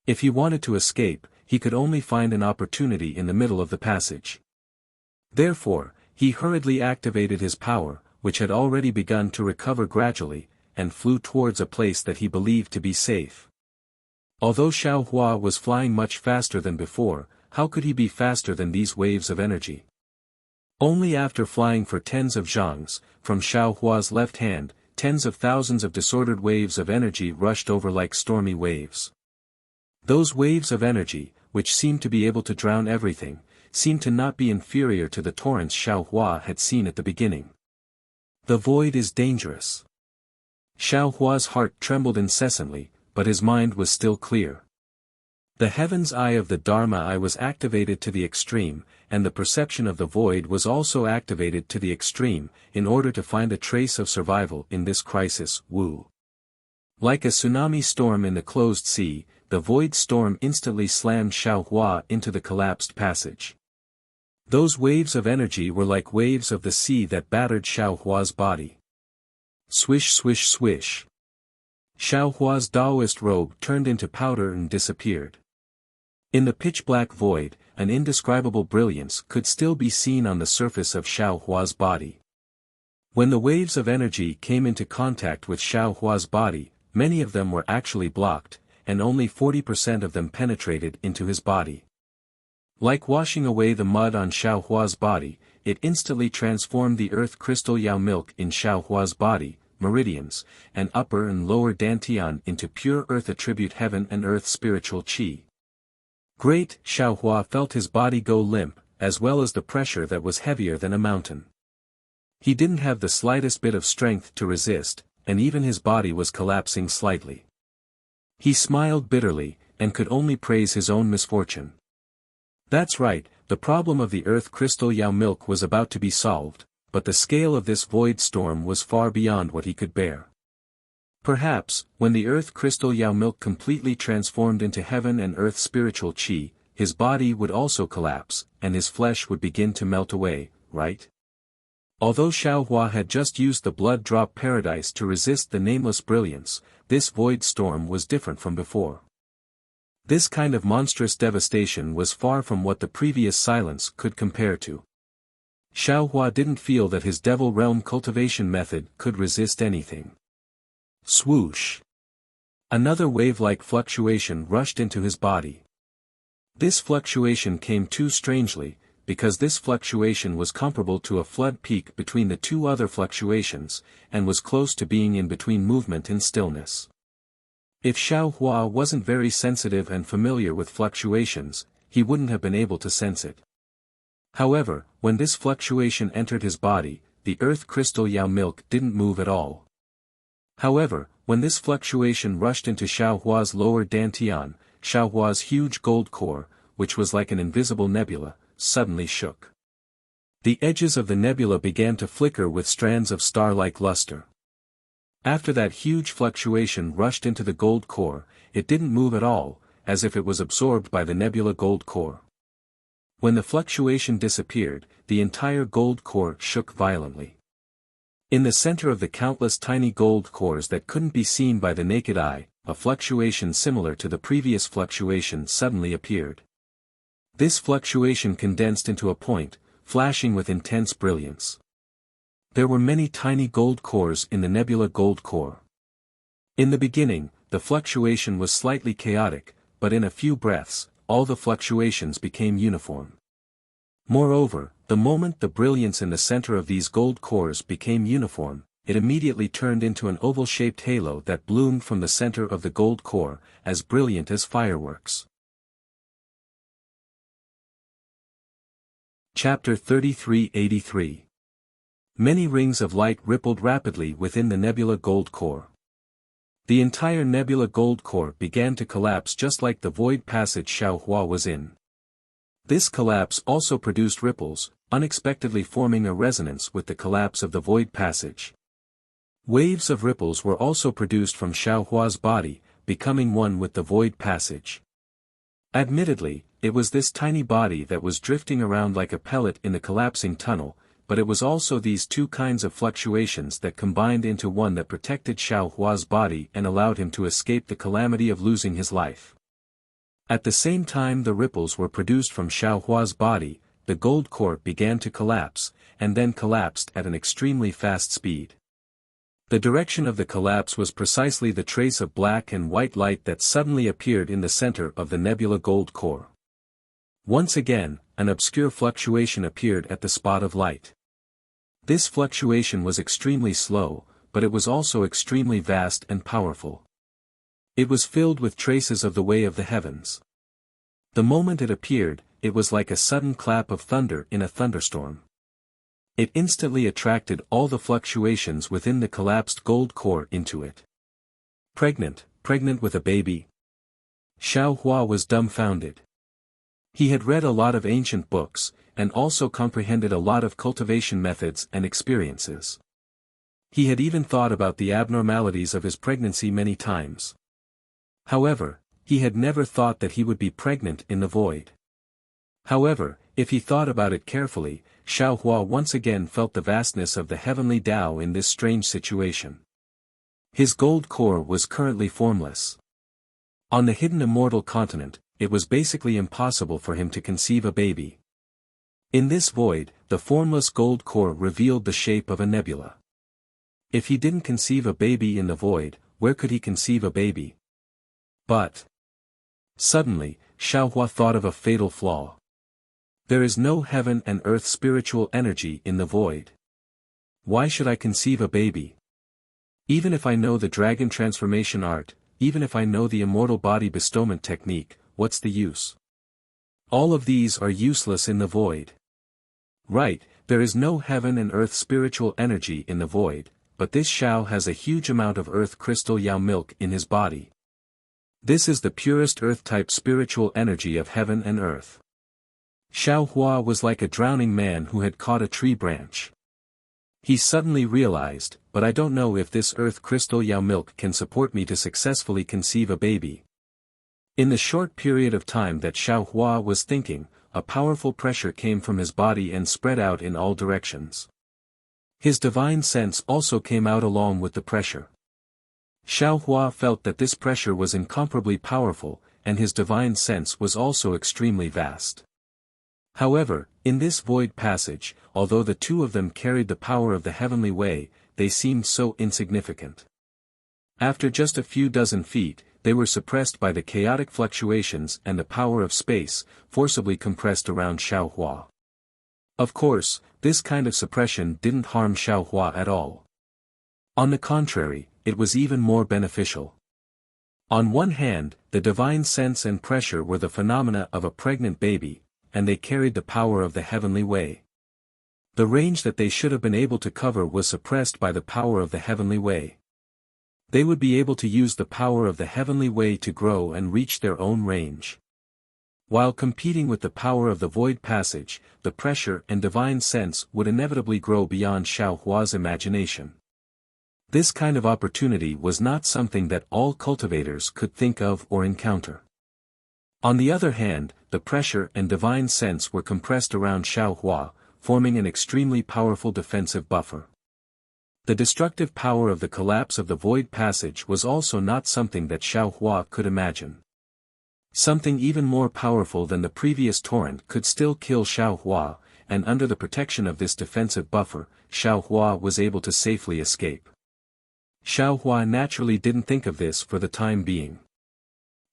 If he wanted to escape, he could only find an opportunity in the middle of the passage. Therefore, he hurriedly activated his power, which had already begun to recover gradually, and flew towards a place that he believed to be safe. Although Xiaohua was flying much faster than before, how could he be faster than these waves of energy? Only after flying for tens of zhangs, from Xiaohua's left hand, tens of thousands of disordered waves of energy rushed over like stormy waves. Those waves of energy, which seemed to be able to drown everything, seemed to not be inferior to the torrents Xiaohua had seen at the beginning. The void is dangerous. Xiaohua's heart trembled incessantly, but his mind was still clear. The heaven's eye of the Dharma eye was activated to the extreme, and the perception of the void was also activated to the extreme, in order to find a trace of survival in this crisis. Wu. Like a tsunami storm in the closed sea, the void storm instantly slammed Xiaohua into the collapsed passage. Those waves of energy were like waves of the sea that battered Xiaohua's body. Swish swish swish. Xiaohua's Taoist robe turned into powder and disappeared. In the pitch-black void, an indescribable brilliance could still be seen on the surface of Xiaohua's body. When the waves of energy came into contact with Xiaohua's body, many of them were actually blocked, and only 40% of them penetrated into his body. Like washing away the mud on Xiaohua's body, it instantly transformed the earth crystal Yao milk in Xiaohua's body, meridians, and upper and lower dantian into pure earth attribute heaven and earth spiritual qi. Great, Xiaohua felt his body go limp, as well as the pressure that was heavier than a mountain. He didn't have the slightest bit of strength to resist, and even his body was collapsing slightly. He smiled bitterly, and could only praise his own misfortune. That's right, the problem of the earth crystal Yao milk was about to be solved, but the scale of this void storm was far beyond what he could bear. Perhaps, when the earth crystal Yao milk completely transformed into heaven and earth spiritual chi, his body would also collapse, and his flesh would begin to melt away, right? Although Xiaohua had just used the blood drop paradise to resist the nameless brilliance, this void storm was different from before. This kind of monstrous devastation was far from what the previous silence could compare to. Xiaohua didn't feel that his devil realm cultivation method could resist anything. Swoosh! Another wave-like fluctuation rushed into his body. This fluctuation came too strangely, because this fluctuation was comparable to a flood peak between the two other fluctuations, and was close to being in between movement and stillness. If Xiaohua wasn't very sensitive and familiar with fluctuations, he wouldn't have been able to sense it. However, when this fluctuation entered his body, the earth crystal Yao milk didn't move at all. However, when this fluctuation rushed into Xiaohua's lower dantian, Xiaohua's huge gold core, which was like an invisible nebula, suddenly shook. The edges of the nebula began to flicker with strands of star-like luster. After that huge fluctuation rushed into the gold core, it didn't move at all, as if it was absorbed by the nebula gold core. When the fluctuation disappeared, the entire gold core shook violently. In the center of the countless tiny gold cores that couldn't be seen by the naked eye, a fluctuation similar to the previous fluctuation suddenly appeared. This fluctuation condensed into a point, flashing with intense brilliance. There were many tiny gold cores in the nebula gold core. In the beginning, the fluctuation was slightly chaotic, but in a few breaths, all the fluctuations became uniform. Moreover, the moment the brilliance in the center of these gold cores became uniform, it immediately turned into an oval-shaped halo that bloomed from the center of the gold core, as brilliant as fireworks. Chapter 3383. Many rings of light rippled rapidly within the nebula gold core. The entire nebula gold core began to collapse just like the void passage Xiaohua was in. This collapse also produced ripples, unexpectedly forming a resonance with the collapse of the void passage. Waves of ripples were also produced from Xiaohua's body, becoming one with the void passage. Admittedly, it was this tiny body that was drifting around like a pellet in the collapsing tunnel, but it was also these two kinds of fluctuations that combined into one that protected Xiaohua's body and allowed him to escape the calamity of losing his life. At the same time the ripples were produced from Xiaohua's body, the gold core began to collapse, and then collapsed at an extremely fast speed. The direction of the collapse was precisely the trace of black and white light that suddenly appeared in the center of the nebula gold core. Once again, an obscure fluctuation appeared at the spot of light. This fluctuation was extremely slow, but it was also extremely vast and powerful. It was filled with traces of the way of the heavens. The moment it appeared, it was like a sudden clap of thunder in a thunderstorm. It instantly attracted all the fluctuations within the collapsed gold core into it. Pregnant with a baby? Xiaohua was dumbfounded. He had read a lot of ancient books, and also comprehended a lot of cultivation methods and experiences. He had even thought about the abnormalities of his pregnancy many times. However, he had never thought that he would be pregnant in the void. However, if he thought about it carefully, Xiaohua once again felt the vastness of the heavenly Tao in this strange situation. His gold core was currently formless. On the hidden immortal continent, it was basically impossible for him to conceive a baby. In this void, the formless gold core revealed the shape of a nebula. If he didn't conceive a baby in the void, where could he conceive a baby? But suddenly, Xiaohua thought of a fatal flaw. There is no heaven and earth spiritual energy in the void. Why should I conceive a baby? Even if I know the dragon transformation art, even if I know the immortal body bestowment technique, what's the use? All of these are useless in the void. Right, there is no heaven and earth spiritual energy in the void, but this Xiao has a huge amount of earth crystal Yao milk in his body. This is the purest earth-type spiritual energy of heaven and earth. Xiao Hua was like a drowning man who had caught a tree branch. He suddenly realized, but I don't know if this earth crystal Yao milk can support me to successfully conceive a baby. In the short period of time that Xiao Hua was thinking, a powerful pressure came from his body and spread out in all directions. His divine sense also came out along with the pressure. Xiao Hua felt that this pressure was incomparably powerful, and his divine sense was also extremely vast. However, in this void passage, although the two of them carried the power of the heavenly way, they seemed so insignificant. After just a few dozen feet, they were suppressed by the chaotic fluctuations and the power of space, forcibly compressed around Xiao Hua. Of course, this kind of suppression didn't harm Xiao Hua at all. On the contrary, it was even more beneficial. On one hand, the divine sense and pressure were the phenomena of a pregnant baby, and they carried the power of the heavenly way. The range that they should have been able to cover was suppressed by the power of the heavenly way. They would be able to use the power of the heavenly way to grow and reach their own range. While competing with the power of the void passage, the pressure and divine sense would inevitably grow beyond Xiao Hua's imagination. This kind of opportunity was not something that all cultivators could think of or encounter. On the other hand, the pressure and divine sense were compressed around Xiao Hua, forming an extremely powerful defensive buffer. The destructive power of the collapse of the void passage was also not something that Xiao Hua could imagine. Something even more powerful than the previous torrent could still kill Xiao Hua, and under the protection of this defensive buffer, Xiao Hua was able to safely escape. Xiao Hua naturally didn't think of this for the time being.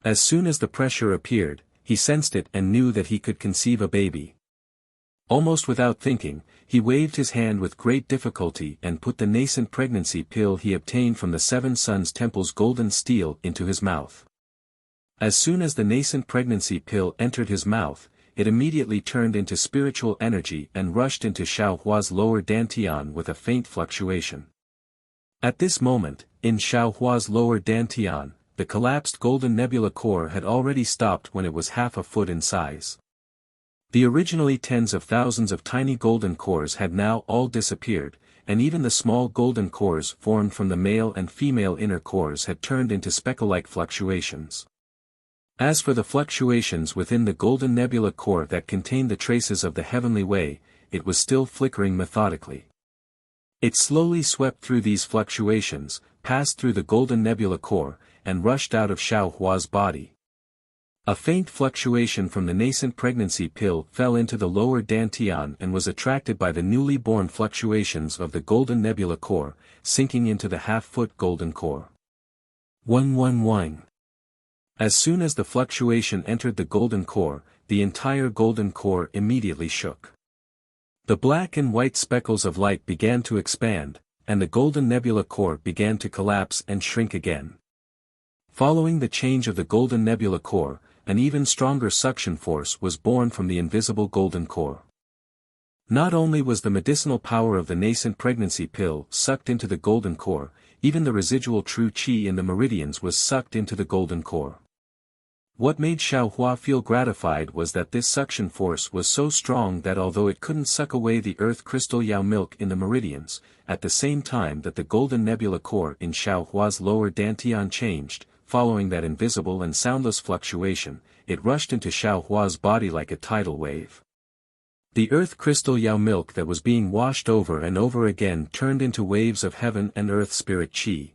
As soon as the pressure appeared, he sensed it and knew that he could conceive a baby. Almost without thinking, he waved his hand with great difficulty and put the nascent pregnancy pill he obtained from the Seven Suns Temple's golden steel into his mouth. As soon as the nascent pregnancy pill entered his mouth, it immediately turned into spiritual energy and rushed into Xiao Hua's lower dantian with a faint fluctuation. At this moment, in Xiao Hua's lower dantian, the collapsed golden nebula core had already stopped when it was half a foot in size. The originally tens of thousands of tiny golden cores had now all disappeared, and even the small golden cores formed from the male and female inner cores had turned into speckle-like fluctuations. As for the fluctuations within the golden nebula core that contained the traces of the heavenly way, it was still flickering methodically. It slowly swept through these fluctuations, passed through the golden nebula core, and rushed out of Xiao Hua's body. A faint fluctuation from the nascent pregnancy pill fell into the lower dantian and was attracted by the newly born fluctuations of the golden nebula core, sinking into the half-foot golden core. 111. As soon as the fluctuation entered the golden core, the entire golden core immediately shook. The black and white speckles of light began to expand, and the golden nebula core began to collapse and shrink again. Following the change of the golden nebula core, an even stronger suction force was born from the invisible golden core. Not only was the medicinal power of the nascent pregnancy pill sucked into the golden core, even the residual true qi in the meridians was sucked into the golden core. What made Xiao Hua feel gratified was that this suction force was so strong that although it couldn't suck away the earth crystal Yao milk in the meridians, at the same time that the golden nebula core in Xiao Hua's lower dantian changed, following that invisible and soundless fluctuation, it rushed into Xiao Hua's body like a tidal wave. The earth crystal Yao milk that was being washed over and over again turned into waves of heaven and earth spirit qi.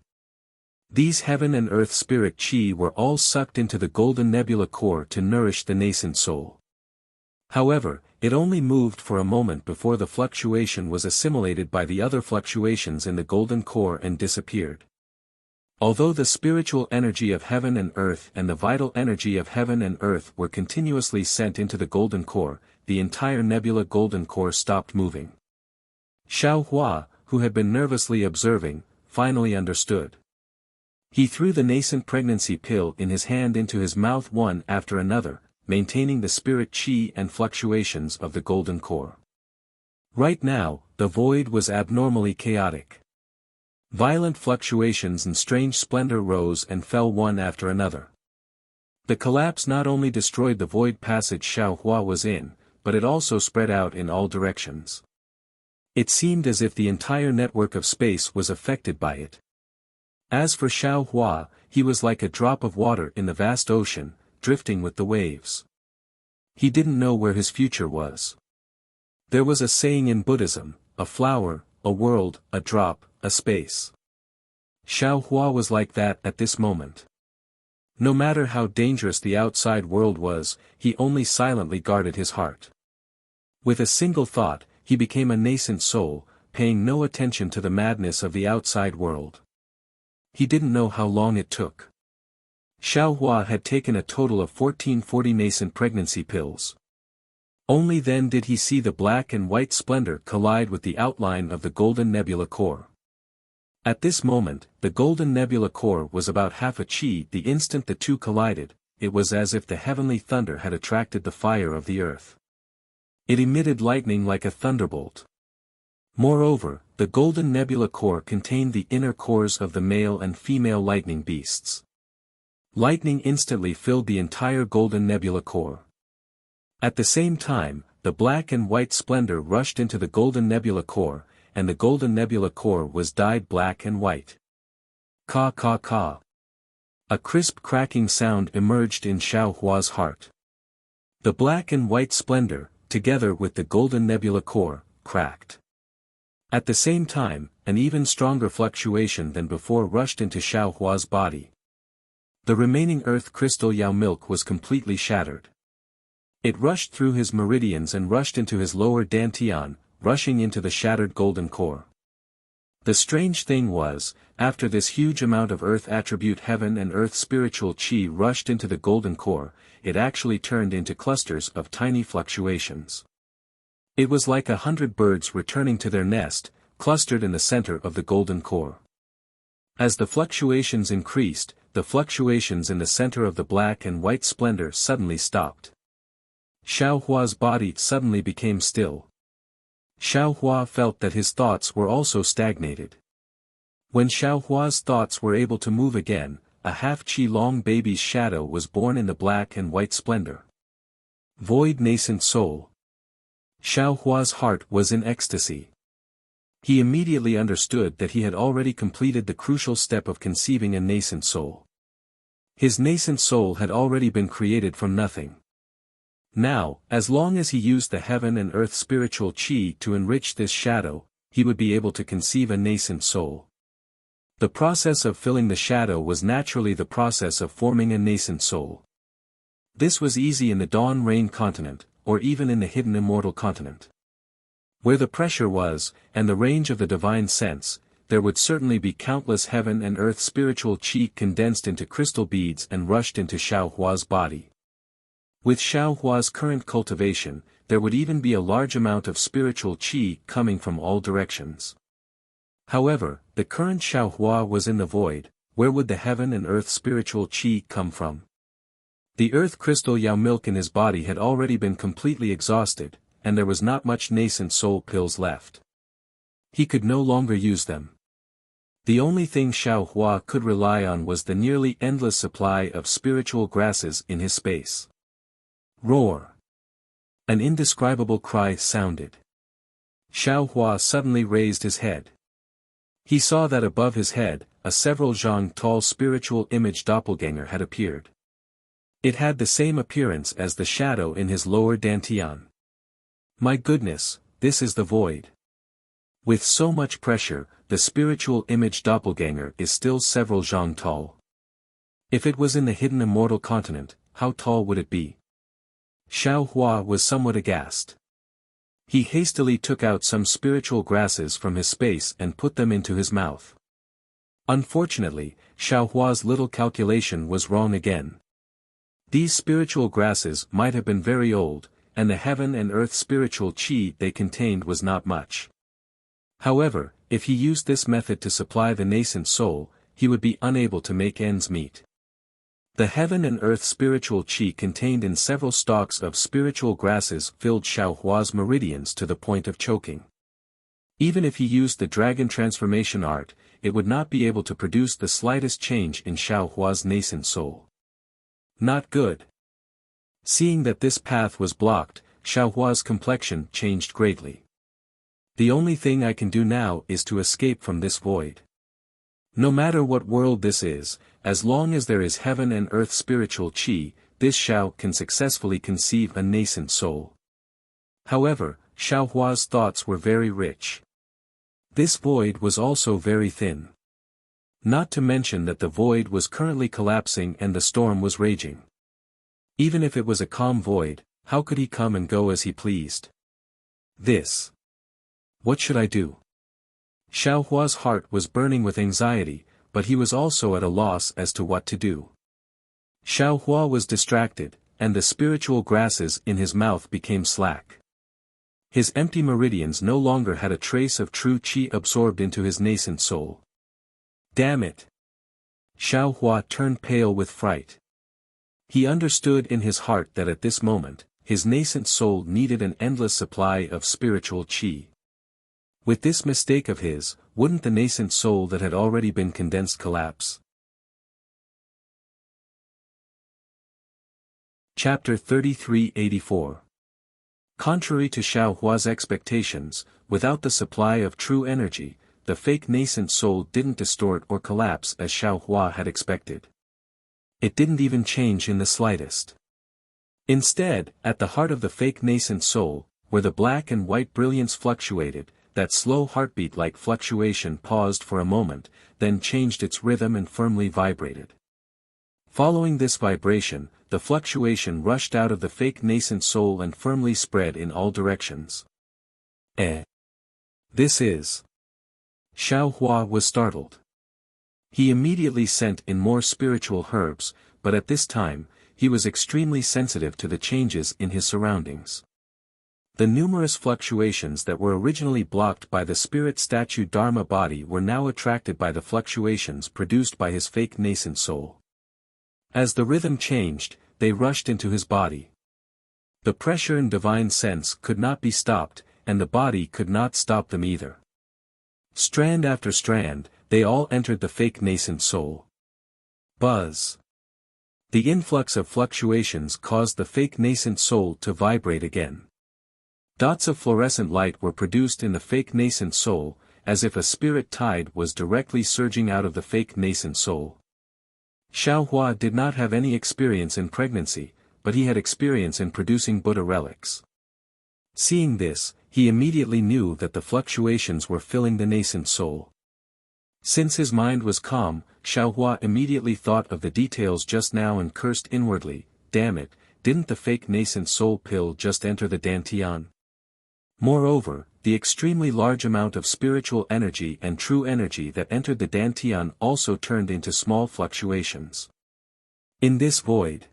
These heaven and earth spirit qi were all sucked into the golden nebula core to nourish the nascent soul. However, it only moved for a moment before the fluctuation was assimilated by the other fluctuations in the golden core and disappeared. Although the spiritual energy of heaven and earth and the vital energy of heaven and earth were continuously sent into the golden core, the entire nebula golden core stopped moving. Xiao Hua, who had been nervously observing, finally understood. He threw the nascent pregnancy pill in his hand into his mouth one after another, maintaining the spirit qi and fluctuations of the golden core. Right now, the void was abnormally chaotic. Violent fluctuations and strange splendor rose and fell one after another. The collapse not only destroyed the void passage Xiao Hua was in, but it also spread out in all directions. It seemed as if the entire network of space was affected by it. As for Xiao Hua, he was like a drop of water in the vast ocean, drifting with the waves. He didn't know where his future was. There was a saying in Buddhism, a flower, a world, a drop, a space. Xiao Hua was like that at this moment. No matter how dangerous the outside world was, he only silently guarded his heart. With a single thought, he became a nascent soul, paying no attention to the madness of the outside world. He didn't know how long it took. Xiao Hua had taken a total of 1440 nascent pregnancy pills. Only then did he see the black and white splendor collide with the outline of the golden nebula core. At this moment, the golden nebula core was about half a chi. The instant the two collided, it was as if the heavenly thunder had attracted the fire of the earth. It emitted lightning like a thunderbolt. Moreover, the golden nebula core contained the inner cores of the male and female lightning beasts. Lightning instantly filled the entire golden nebula core. At the same time, the black and white splendor rushed into the golden nebula core, and the golden nebula core was dyed black and white. Ka ka ka. A crisp cracking sound emerged in Xiao Hua's heart. The black and white splendor, together with the golden nebula core, cracked. At the same time, an even stronger fluctuation than before rushed into Xiao Hua's body. The remaining earth crystal Yao milk was completely shattered. It rushed through his meridians and rushed into his lower dantian, rushing into the shattered golden core. The strange thing was, after this huge amount of earth attribute heaven and earth spiritual chi rushed into the golden core, it actually turned into clusters of tiny fluctuations. It was like 100 birds returning to their nest, clustered in the center of the golden core. As the fluctuations increased, the fluctuations in the center of the black and white splendor suddenly stopped. Xiao Hua's body suddenly became still. Xiao Hua felt that his thoughts were also stagnated. When Xiao Hua's thoughts were able to move again, a half-chi-long baby's shadow was born in the black and white splendor. Void nascent soul. Xiao Hua's heart was in ecstasy. He immediately understood that he had already completed the crucial step of conceiving a nascent soul. His nascent soul had already been created from nothing. Now, as long as he used the heaven and earth spiritual chi to enrich this shadow, he would be able to conceive a nascent soul. The process of filling the shadow was naturally the process of forming a nascent soul. This was easy in the Dawn Rain continent, or even in the hidden immortal continent. Where the pressure was, and the range of the divine sense, there would certainly be countless heaven and earth spiritual chi condensed into crystal beads and rushed into Xiao Hua's body. With Xiao Hua's current cultivation, there would even be a large amount of spiritual chi coming from all directions. However, the current Xiao Hua was in the void. Where would the heaven and earth spiritual chi come from? The earth crystal Yao milk in his body had already been completely exhausted, and there was not much nascent soul pills left. He could no longer use them. The only thing Xiao Hua could rely on was the nearly endless supply of spiritual grasses in his space. Roar! An indescribable cry sounded. Xiao Hua suddenly raised his head. He saw that above his head, a several zhang tall spiritual image doppelganger had appeared. It had the same appearance as the shadow in his lower dantian. My goodness, this is the void. With so much pressure, the spiritual image doppelganger is still several zhang tall. If it was in the hidden immortal continent, how tall would it be? Xiao Hua was somewhat aghast. He hastily took out some spiritual grasses from his space and put them into his mouth. Unfortunately, Xiao Hua's little calculation was wrong again. These spiritual grasses might have been very old, and the heaven and earth spiritual chi they contained was not much. However, if he used this method to supply the nascent soul, he would be unable to make ends meet. The heaven and earth spiritual chi contained in several stalks of spiritual grasses filled Xiao Hua's meridians to the point of choking. Even if he used the dragon transformation art, it would not be able to produce the slightest change in Xiao Hua's nascent soul. Not good. Seeing that this path was blocked, Xiaohua's complexion changed greatly. The only thing I can do now is to escape from this void. No matter what world this is, as long as there is heaven and earth spiritual qi, this Xiao can successfully conceive a nascent soul. However, Xiaohua's thoughts were very rich. This void was also very thin. Not to mention that the void was currently collapsing and the storm was raging. Even if it was a calm void, how could he come and go as he pleased? What should I do? Xiaohua's heart was burning with anxiety, but he was also at a loss as to what to do. Xiaohua was distracted, and the spiritual grasses in his mouth became slack. His empty meridians no longer had a trace of true qi absorbed into his nascent soul. Damn it! Xiaohua turned pale with fright. He understood in his heart that at this moment, his nascent soul needed an endless supply of spiritual qi. With this mistake of his, wouldn't the nascent soul that had already been condensed collapse? Chapter 3384. Contrary to Xiaohua's expectations, without the supply of true energy, the fake nascent soul didn't distort or collapse as Xiaohua had expected. It didn't even change in the slightest. Instead, at the heart of the fake nascent soul, where the black and white brilliance fluctuated, that slow heartbeat-like fluctuation paused for a moment, then changed its rhythm and firmly vibrated. Following this vibration, the fluctuation rushed out of the fake nascent soul and firmly spread in all directions. This is... Xiaohua was startled. He immediately sent in more spiritual herbs, but at this time, he was extremely sensitive to the changes in his surroundings. The numerous fluctuations that were originally blocked by the spirit statue Dharma body were now attracted by the fluctuations produced by his fake nascent soul. As the rhythm changed, they rushed into his body. The pressure and divine sense could not be stopped, and the body could not stop them either. Strand after strand, they all entered the fake nascent soul. Buzz. The influx of fluctuations caused the fake nascent soul to vibrate again. Dots of fluorescent light were produced in the fake nascent soul, as if a spirit tide was directly surging out of the fake nascent soul. Xiaohua did not have any experience in pregnancy, but he had experience in producing Buddha relics. Seeing this, he immediately knew that the fluctuations were filling the nascent soul. Since his mind was calm, Xiaohua immediately thought of the details just now and cursed inwardly, damn it, didn't the fake nascent soul pill just enter the dantian? Moreover, the extremely large amount of spiritual energy and true energy that entered the dantian also turned into small fluctuations. In this void,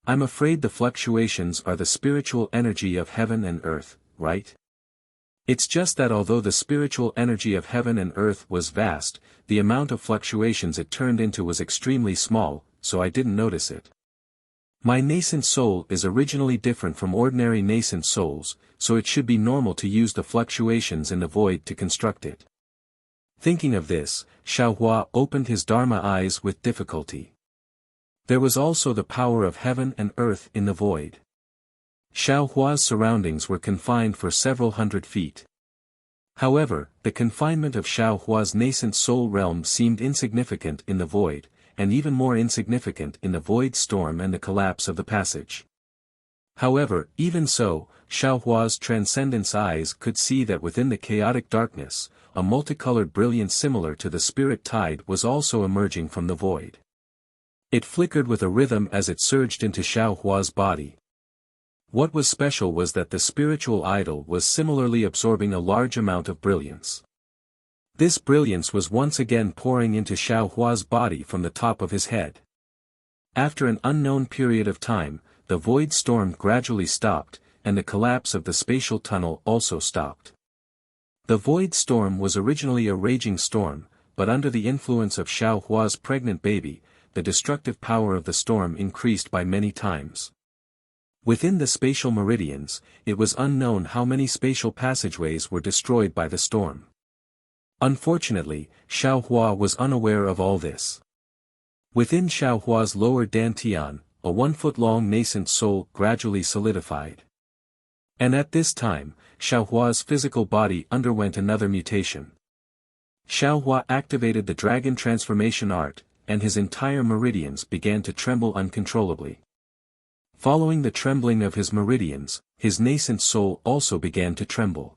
I'm afraid the fluctuations are the spiritual energy of heaven and earth, right? It's just that although the spiritual energy of heaven and earth was vast, the amount of fluctuations it turned into was extremely small, so I didn't notice it. My nascent soul is originally different from ordinary nascent souls, so it should be normal to use the fluctuations in the void to construct it. Thinking of this, Xiaohua opened his Dharma eyes with difficulty. There was also the power of heaven and earth in the void. Xiaohua's surroundings were confined for several hundred feet. However, the confinement of Xiaohua's nascent soul realm seemed insignificant in the void, and even more insignificant in the void storm and the collapse of the passage. However, even so, Xiaohua's transcendence eyes could see that within the chaotic darkness, a multicolored brilliance similar to the spirit tide was also emerging from the void. It flickered with a rhythm as it surged into Xiaohua's body. What was special was that the spiritual idol was similarly absorbing a large amount of brilliance. This brilliance was once again pouring into Xiaohua's body from the top of his head. After an unknown period of time, the void storm gradually stopped, and the collapse of the spatial tunnel also stopped. The void storm was originally a raging storm, but under the influence of Xiaohua's pregnant baby, the destructive power of the storm increased by many times. Within the spatial meridians, it was unknown how many spatial passageways were destroyed by the storm. Unfortunately, Xiaohua was unaware of all this. Within Xiaohua's lower dantian, a 1-foot-long nascent soul gradually solidified. And at this time, Xiaohua's physical body underwent another mutation. Xiaohua activated the dragon transformation art, and his entire meridians began to tremble uncontrollably. Following the trembling of his meridians, his nascent soul also began to tremble.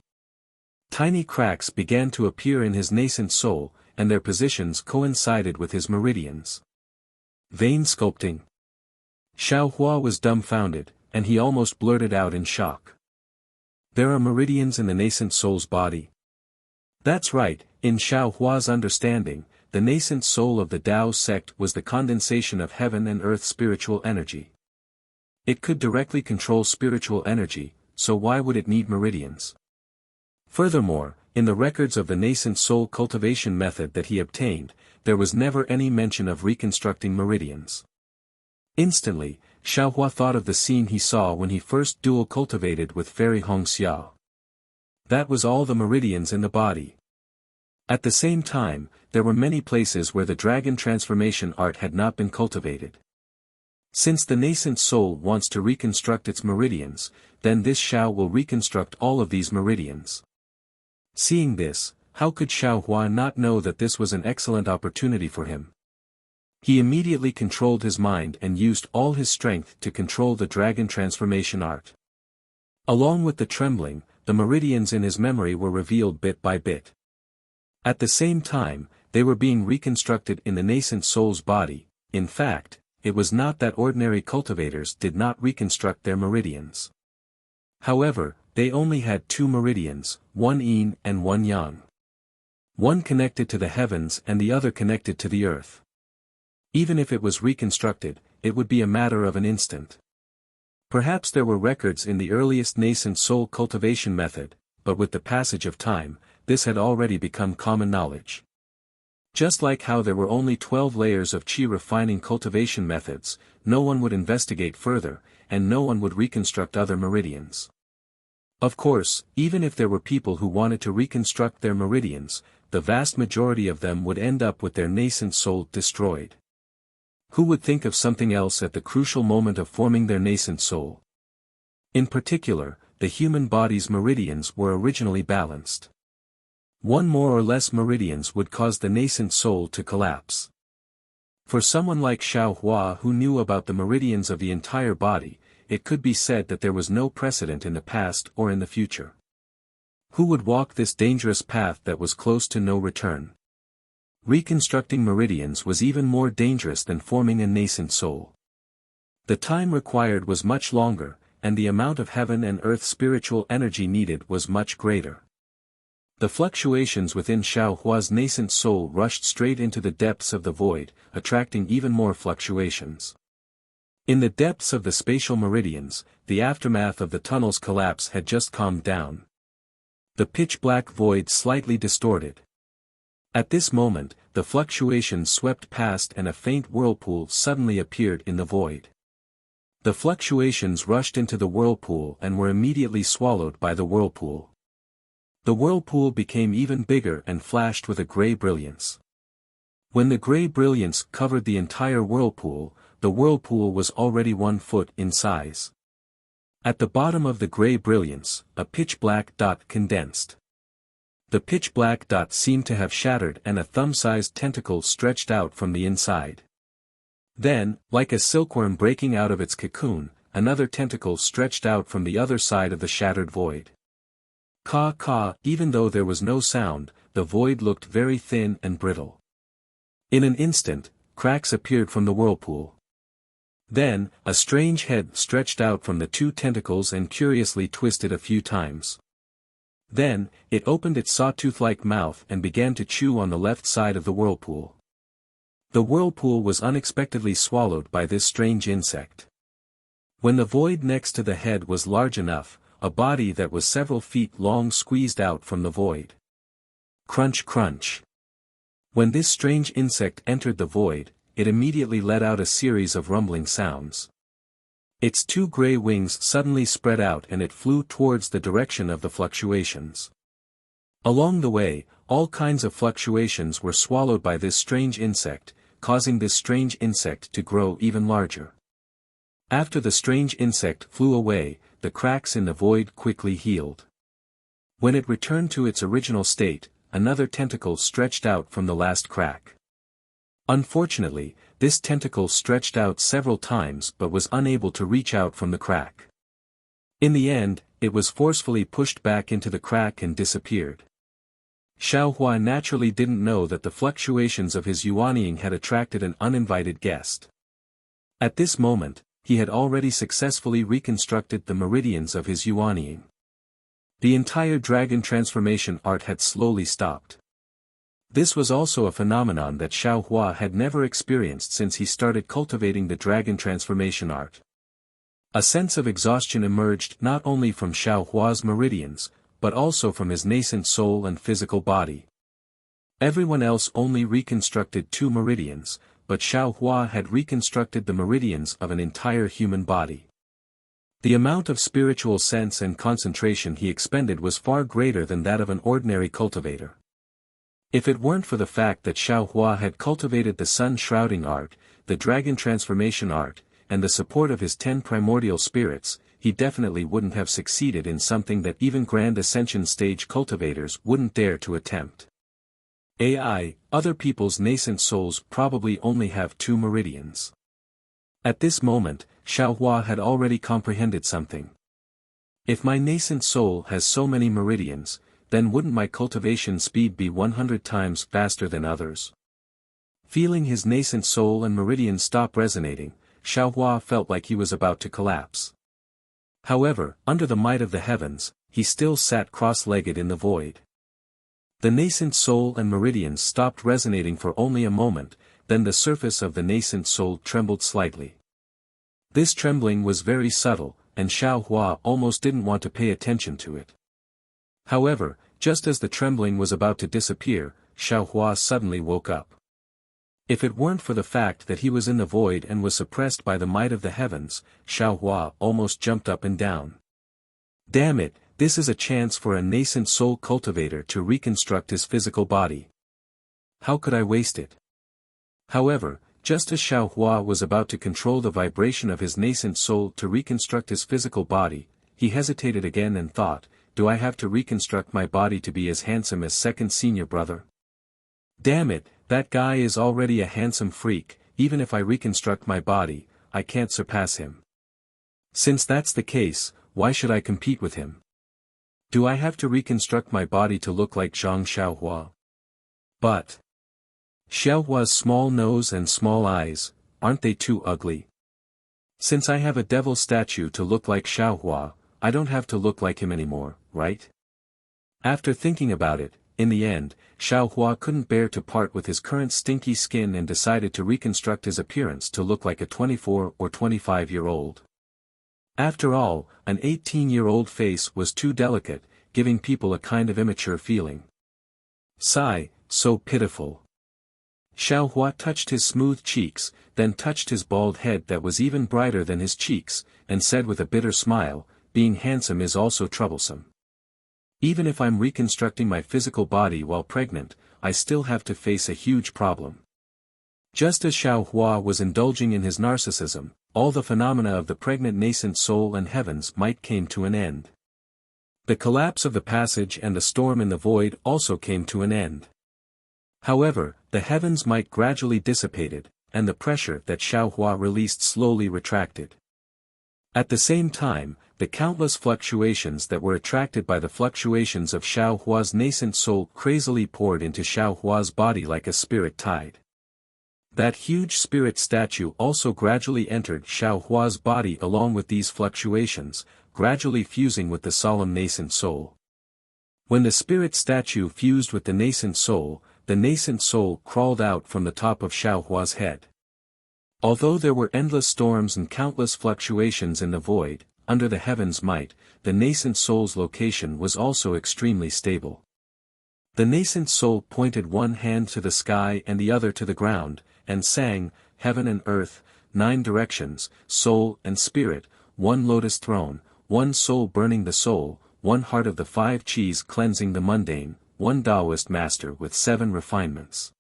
Tiny cracks began to appear in his nascent soul, and their positions coincided with his meridians. Vein sculpting. Xiaohua was dumbfounded, and he almost blurted out in shock. There are meridians in the nascent soul's body. That's right, in Xiaohua's understanding, the nascent soul of the Tao sect was the condensation of heaven and earth spiritual energy. It could directly control spiritual energy, so why would it need meridians? Furthermore, in the records of the nascent soul cultivation method that he obtained, there was never any mention of reconstructing meridians. Instantly, Xiaohua thought of the scene he saw when he first dual cultivated with Fairy Hongxiao. That was all the meridians in the body. At the same time, there were many places where the dragon transformation art had not been cultivated. Since the nascent soul wants to reconstruct its meridians, then this Xiao will reconstruct all of these meridians. Seeing this, how could Xiaohua not know that this was an excellent opportunity for him? He immediately controlled his mind and used all his strength to control the dragon transformation art. Along with the trembling, the meridians in his memory were revealed bit by bit. At the same time, they were being reconstructed in the nascent soul's body. In fact, it was not that ordinary cultivators did not reconstruct their meridians. However, they only had 2 meridians, one yin and one yang. One connected to the heavens and the other connected to the earth. Even if it was reconstructed, it would be a matter of an instant. Perhaps there were records in the earliest nascent soul cultivation method, but with the passage of time, this had already become common knowledge. Just like how there were only 12 layers of qi refining cultivation methods, no one would investigate further, and no one would reconstruct other meridians. Of course, even if there were people who wanted to reconstruct their meridians, the vast majority of them would end up with their nascent soul destroyed. Who would think of something else at the crucial moment of forming their nascent soul? In particular, the human body's meridians were originally balanced. One more or less meridians would cause the nascent soul to collapse. For someone like Xiaohua who knew about the meridians of the entire body, it could be said that there was no precedent in the past or in the future. Who would walk this dangerous path that was close to no return? Reconstructing meridians was even more dangerous than forming a nascent soul. The time required was much longer, and the amount of heaven and earth spiritual energy needed was much greater. The fluctuations within Xiaohua's nascent soul rushed straight into the depths of the void, attracting even more fluctuations. In the depths of the spatial meridians, the aftermath of the tunnel's collapse had just calmed down. The pitch-black void slightly distorted. At this moment, the fluctuations swept past and a faint whirlpool suddenly appeared in the void. The fluctuations rushed into the whirlpool and were immediately swallowed by the whirlpool. The whirlpool became even bigger and flashed with a gray brilliance. When the gray brilliance covered the entire whirlpool, the whirlpool was already 1 foot in size. At the bottom of the gray brilliance, a pitch-black dot condensed. The pitch-black dot seemed to have shattered and a thumb-sized tentacle stretched out from the inside. Then, like a silkworm breaking out of its cocoon, another tentacle stretched out from the other side of the shattered void. Caw, even though there was no sound, the void looked very thin and brittle. In an instant, cracks appeared from the whirlpool. Then, a strange head stretched out from the 2 tentacles and curiously twisted a few times. Then, it opened its sawtooth-like mouth and began to chew on the left side of the whirlpool. The whirlpool was unexpectedly swallowed by this strange insect. When the void next to the head was large enough, a body that was several feet long squeezed out from the void. Crunch crunch. When this strange insect entered the void, it immediately let out a series of rumbling sounds. Its 2 gray wings suddenly spread out and it flew towards the direction of the fluctuations. Along the way, all kinds of fluctuations were swallowed by this strange insect, causing this strange insect to grow even larger. After the strange insect flew away, the cracks in the void quickly healed. When it returned to its original state, another tentacle stretched out from the last crack. Unfortunately, this tentacle stretched out several times but was unable to reach out from the crack. In the end, it was forcefully pushed back into the crack and disappeared. Xiaohua naturally didn't know that the fluctuations of his yuanying had attracted an uninvited guest. At this moment, he had already successfully reconstructed the meridians of his yuanying. The entire dragon transformation art had slowly stopped. This was also a phenomenon that Xiaohua had never experienced since he started cultivating the dragon transformation art. A sense of exhaustion emerged not only from Xiaohua's meridians, but also from his nascent soul and physical body. Everyone else only reconstructed 2 meridians, but Xiaohua had reconstructed the meridians of an entire human body. The amount of spiritual sense and concentration he expended was far greater than that of an ordinary cultivator. If it weren't for the fact that Xiaohua had cultivated the sun shrouding art, the dragon transformation art, and the support of his 10 primordial spirits, he definitely wouldn't have succeeded in something that even Grand Ascension stage cultivators wouldn't dare to attempt. Other people's nascent souls probably only have 2 meridians. At this moment, Xiaohua had already comprehended something. If my nascent soul has so many meridians, then wouldn't my cultivation speed be 100 times faster than others? Feeling his nascent soul and meridians stop resonating, Xiaohua felt like he was about to collapse. However, under the might of the heavens, he still sat cross-legged in the void. The nascent soul and meridians stopped resonating for only a moment, then the surface of the nascent soul trembled slightly. This trembling was very subtle, and Xiaohua almost didn't want to pay attention to it. However, just as the trembling was about to disappear, Xiaohua suddenly woke up. If it weren't for the fact that he was in the void and was suppressed by the might of the heavens, Xiaohua almost jumped up and down. Damn it, this is a chance for a nascent soul cultivator to reconstruct his physical body. How could I waste it? However, just as Xiaohua was about to control the vibration of his nascent soul to reconstruct his physical body, he hesitated again and thought, do I have to reconstruct my body to be as handsome as second senior brother? Damn it, that guy is already a handsome freak, even if I reconstruct my body, I can't surpass him. Since that's the case, why should I compete with him? Do I have to reconstruct my body to look like Zhang Xiaohua? But Xiaohua's small nose and small eyes, aren't they too ugly? Since I have a devil statue to look like Xiaohua, I don't have to look like him anymore, right? After thinking about it, in the end, Xiaohua couldn't bear to part with his current stinky skin and decided to reconstruct his appearance to look like a 24 or 25-year-old. After all, an 18-year-old face was too delicate, giving people a kind of immature feeling. Sigh, so pitiful. Xiaohua touched his smooth cheeks, then touched his bald head that was even brighter than his cheeks, and said with a bitter smile, being handsome is also troublesome. Even if I'm reconstructing my physical body while pregnant, I still have to face a huge problem. Just as Xiaohua was indulging in his narcissism, all the phenomena of the pregnant nascent soul and heavens might came to an end. The collapse of the passage and the storm in the void also came to an end. However, the heavens might gradually dissipated, and the pressure that Xiaohua released slowly retracted. At the same time, the countless fluctuations that were attracted by the fluctuations of Xiaohua's nascent soul crazily poured into Xiaohua's body like a spirit tide. That huge spirit statue also gradually entered Xiaohua's body along with these fluctuations, gradually fusing with the solemn nascent soul. When the spirit statue fused with the nascent soul crawled out from the top of Xiaohua's head. Although there were endless storms and countless fluctuations in the void, under the heaven's might, the nascent soul's location was also extremely stable. The nascent soul pointed one hand to the sky and the other to the ground, and sang, heaven and earth, 9 directions, soul and spirit, 1 lotus throne, 1 soul burning the soul, 1 heart of the 5 Qis cleansing the mundane, 1 Taoist master with 7 refinements.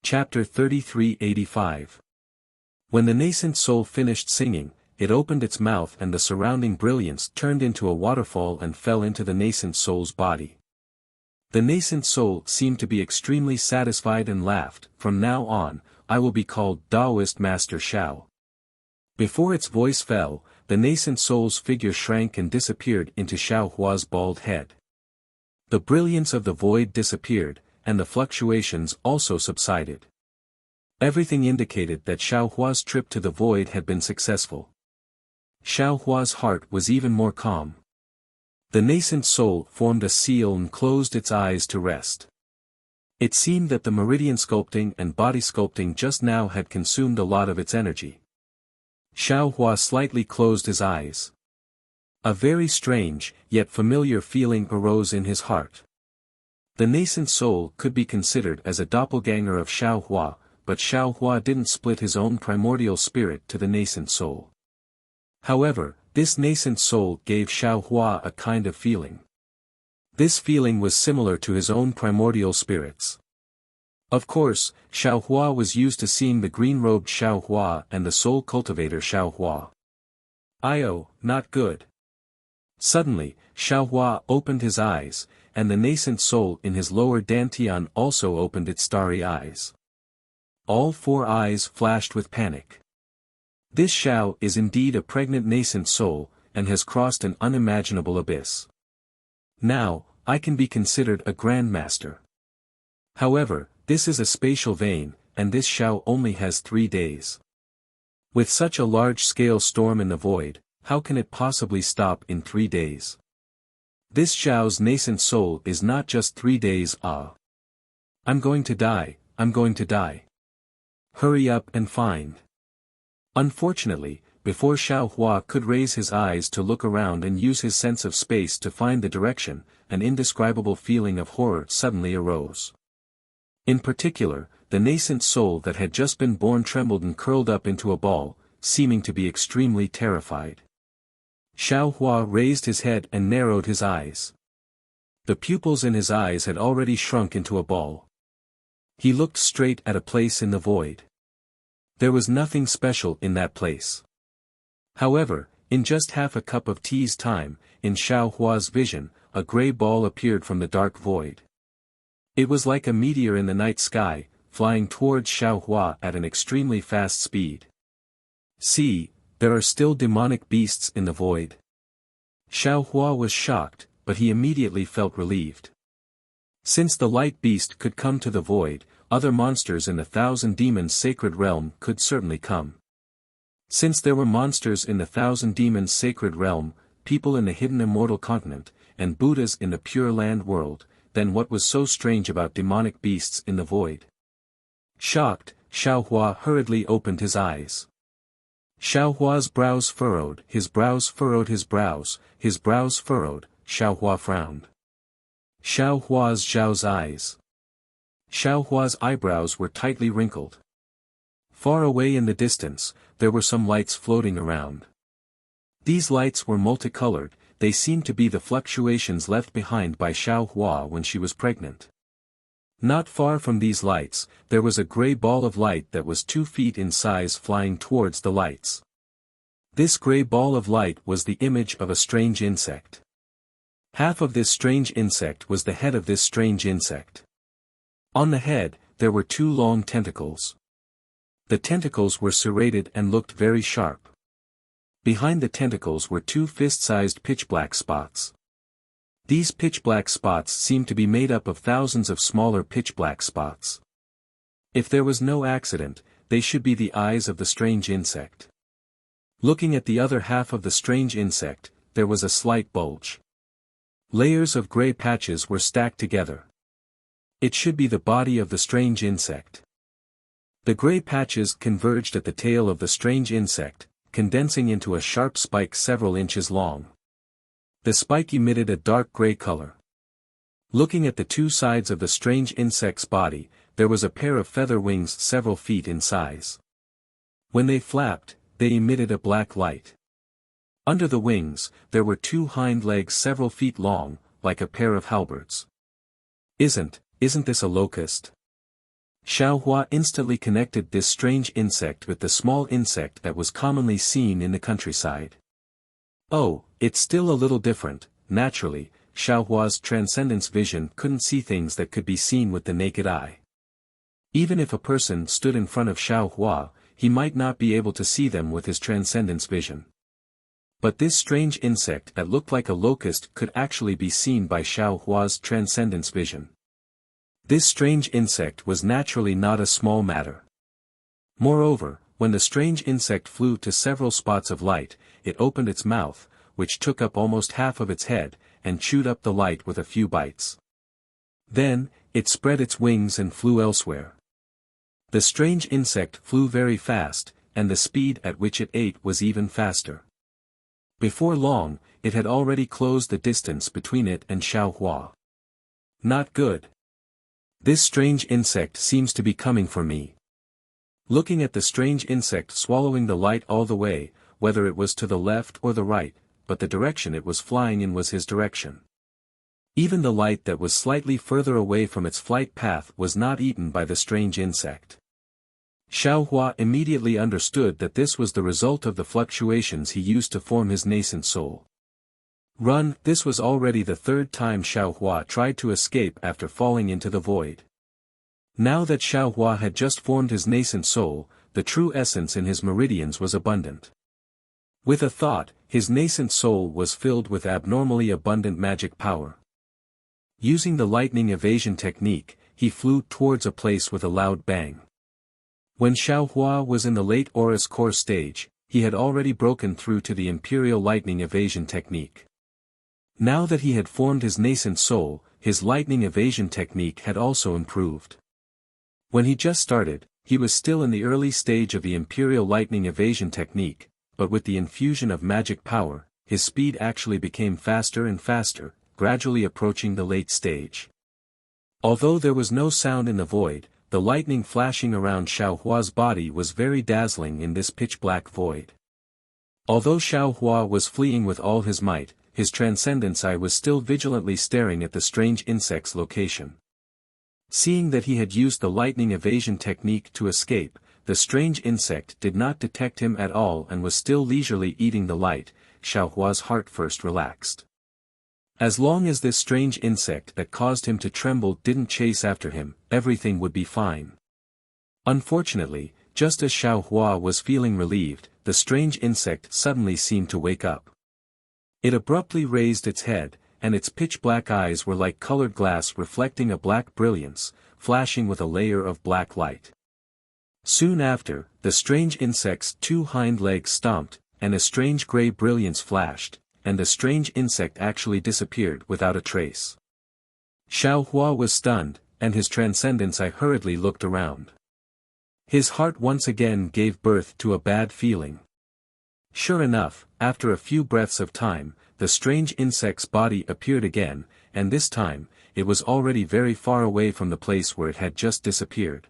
Chapter 3385. When the nascent soul finished singing, it opened its mouth and the surrounding brilliance turned into a waterfall and fell into the nascent soul's body. The nascent soul seemed to be extremely satisfied and laughed. From now on, I will be called Taoist Master Shao. Before its voice fell, the nascent soul's figure shrank and disappeared into Xiao Hua's bald head. The brilliance of the void disappeared, and the fluctuations also subsided. Everything indicated that Xiao Hua's trip to the void had been successful. Xiao Hua's heart was even more calm. The nascent soul formed a seal and closed its eyes to rest. It seemed that the meridian sculpting and body sculpting just now had consumed a lot of its energy. Xiao Hua slightly closed his eyes. A very strange, yet familiar feeling arose in his heart. The nascent soul could be considered as a doppelganger of Xiao Hua, but Xiao Hua didn't split his own primordial spirit to the nascent soul. However, this nascent soul gave Xiao Hua a kind of feeling. This feeling was similar to his own primordial spirits. Of course, Xiao Hua was used to seeing the green-robed Xiao Hua and the soul cultivator Xiao Hua. Not good. Suddenly, Xiao Hua opened his eyes, and the nascent soul in his lower dantian also opened its starry eyes. All four eyes flashed with panic. This Xiao is indeed a pregnant nascent soul, and has crossed an unimaginable abyss. Now, I can be considered a grandmaster. However, this is a spatial vein, and this Xiao only has 3 days. With such a large-scale storm in the void, how can it possibly stop in 3 days? This Xiao's nascent soul is not just 3 days. I'm going to die, I'm going to die. Hurry up and find. Unfortunately, before Xiao Hua could raise his eyes to look around and use his sense of space to find the direction, an indescribable feeling of horror suddenly arose. In particular, the nascent soul that had just been born trembled and curled up into a ball, seeming to be extremely terrified. Xiao Hua raised his head and narrowed his eyes. The pupils in his eyes had already shrunk into a ball. He looked straight at a place in the void. There was nothing special in that place. However, in just half a cup of tea's time, in Xiao Hua's vision, a grey ball appeared from the dark void. It was like a meteor in the night sky, flying towards Xiao Hua at an extremely fast speed. See, there are still demonic beasts in the void. Xiao Hua was shocked, but he immediately felt relieved. Since the light beast could come to the void, other monsters in the Thousand Demons Sacred Realm could certainly come. Since there were monsters in the Thousand Demons Sacred Realm, people in the Hidden Immortal Continent, and Buddhas in the Pure Land world, then what was so strange about demonic beasts in the void? Shocked, Xiao Hua hurriedly opened his eyes. Xiao Hua's brows furrowed, his brows furrowed, his brows furrowed, Xiao Hua frowned. Xiao Hua's eyes. Xiao Hua's eyebrows were tightly wrinkled. Far away in the distance, there were some lights floating around. These lights were multicolored, they seemed to be the fluctuations left behind by Xiao Hua when she was pregnant. Not far from these lights, there was a grey ball of light that was 2 feet in size flying towards the lights. This grey ball of light was the image of a strange insect. Half of this strange insect was the head of this strange insect. On the head, there were 2 long tentacles. The tentacles were serrated and looked very sharp. Behind the tentacles were 2 fist-sized pitch-black spots. These pitch-black spots seemed to be made up of thousands of smaller pitch-black spots. If there was no accident, they should be the eyes of the strange insect. Looking at the other half of the strange insect, there was a slight bulge. Layers of grey patches were stacked together. It should be the body of the strange insect. The grey patches converged at the tail of the strange insect, condensing into a sharp spike several inches long. The spike emitted a dark grey color. Looking at the 2 sides of the strange insect's body, there was a pair of feather wings several feet in size. When they flapped, they emitted a black light. Under the wings, there were 2 hind legs several feet long, like a pair of halberds. Isn't this a locust? Xiao Hua instantly connected this strange insect with the small insect that was commonly seen in the countryside. Oh, it's still a little different. Naturally, Xiao Hua's transcendence vision couldn't see things that could be seen with the naked eye. Even if a person stood in front of Xiao Hua, he might not be able to see them with his transcendence vision. But this strange insect that looked like a locust could actually be seen by Xiao Hua's transcendence vision. This strange insect was naturally not a small matter. Moreover, when the strange insect flew to several spots of light, it opened its mouth, which took up almost half of its head, and chewed up the light with a few bites. Then, it spread its wings and flew elsewhere. The strange insect flew very fast, and the speed at which it ate was even faster. Before long, it had already closed the distance between it and Xiao Hua. Not good. This strange insect seems to be coming for me. Looking at the strange insect swallowing the light all the way, whether it was to the left or the right, but the direction it was flying in was his direction. Even the light that was slightly further away from its flight path was not eaten by the strange insect. Xiao Hua immediately understood that this was the result of the fluctuations he used to form his nascent soul. Run! This was already the third time Xiao Hua tried to escape after falling into the void. Now that Xiao Hua had just formed his nascent soul, the true essence in his meridians was abundant. With a thought, his nascent soul was filled with abnormally abundant magic power. Using the lightning evasion technique, he flew towards a place with a loud bang. When Xiao Hua was in the late Aurus core stage, he had already broken through to the Imperial Lightning Evasion technique. Now that he had formed his nascent soul, his lightning evasion technique had also improved. When he just started, he was still in the early stage of the Imperial Lightning Evasion technique, but with the infusion of magic power, his speed actually became faster and faster, gradually approaching the late stage. Although there was no sound in the void, the lightning flashing around Xiao Hua's body was very dazzling in this pitch-black void. Although Xiao Hua was fleeing with all his might, his transcendence eye was still vigilantly staring at the strange insect's location. Seeing that he had used the lightning evasion technique to escape, the strange insect did not detect him at all and was still leisurely eating the light. Xiao Hua's heart first relaxed. As long as this strange insect that caused him to tremble didn't chase after him, everything would be fine. Unfortunately, just as Xiao Hua was feeling relieved, the strange insect suddenly seemed to wake up. It abruptly raised its head, and its pitch-black eyes were like colored glass reflecting a black brilliance, flashing with a layer of black light. Soon after, the strange insect's two hind legs stomped, and a strange gray brilliance flashed, and the strange insect actually disappeared without a trace. Xiao Hua was stunned, and his transcendence eye hurriedly looked around. His heart once again gave birth to a bad feeling. Sure enough, after a few breaths of time, the strange insect's body appeared again, and this time, it was already very far away from the place where it had just disappeared.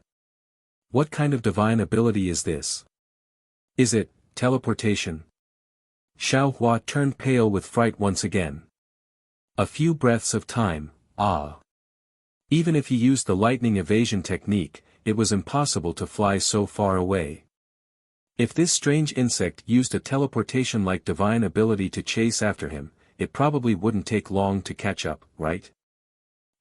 What kind of divine ability is this? Is it teleportation? Xiao Hua turned pale with fright once again. A few breaths of time, Even if he used the lightning evasion technique, it was impossible to fly so far away. If this strange insect used a teleportation-like divine ability to chase after him, it probably wouldn't take long to catch up, right?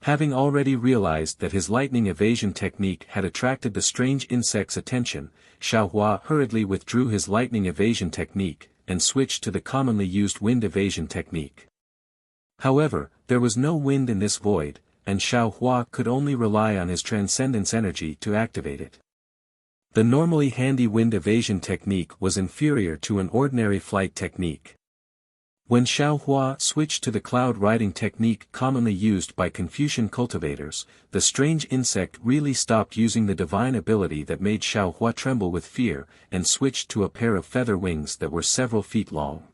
Having already realized that his lightning evasion technique had attracted the strange insect's attention, Xiao Hua hurriedly withdrew his lightning evasion technique, and switched to the commonly used wind evasion technique. However, there was no wind in this void, and Xiao Hua could only rely on his transcendence energy to activate it. The normally handy wind evasion technique was inferior to an ordinary flight technique. When Xiao Hua switched to the cloud riding technique commonly used by Confucian cultivators, the strange insect really stopped using the divine ability that made Xiao Hua tremble with fear, and switched to a pair of feather wings that were several feet long.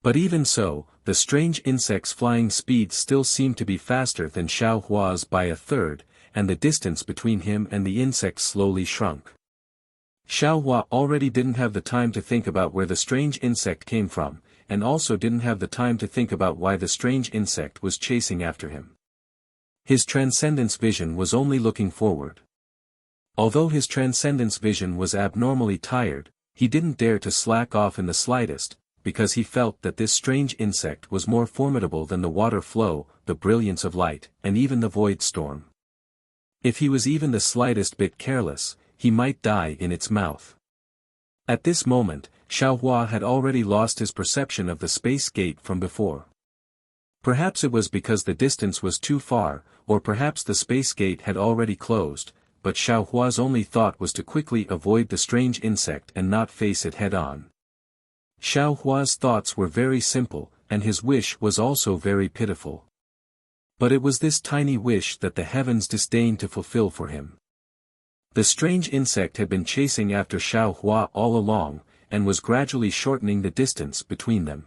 But even so, the strange insect's flying speed still seemed to be faster than Xiao Hua's by a third, and the distance between him and the insect slowly shrunk. Xiao Hua already didn't have the time to think about where the strange insect came from, and also didn't have the time to think about why the strange insect was chasing after him. His transcendence vision was only looking forward. Although his transcendence vision was abnormally tired, he didn't dare to slack off in the slightest, because he felt that this strange insect was more formidable than the water flow, the brilliance of light, and even the void storm. If he was even the slightest bit careless, he might die in its mouth. At this moment, Xiaohua had already lost his perception of the space gate from before. Perhaps it was because the distance was too far, or perhaps the space gate had already closed, but Xiaohua's only thought was to quickly avoid the strange insect and not face it head-on. Xiaohua's thoughts were very simple, and his wish was also very pitiful. But it was this tiny wish that the heavens disdained to fulfill for him. The strange insect had been chasing after Xiaohua all along, and was gradually shortening the distance between them.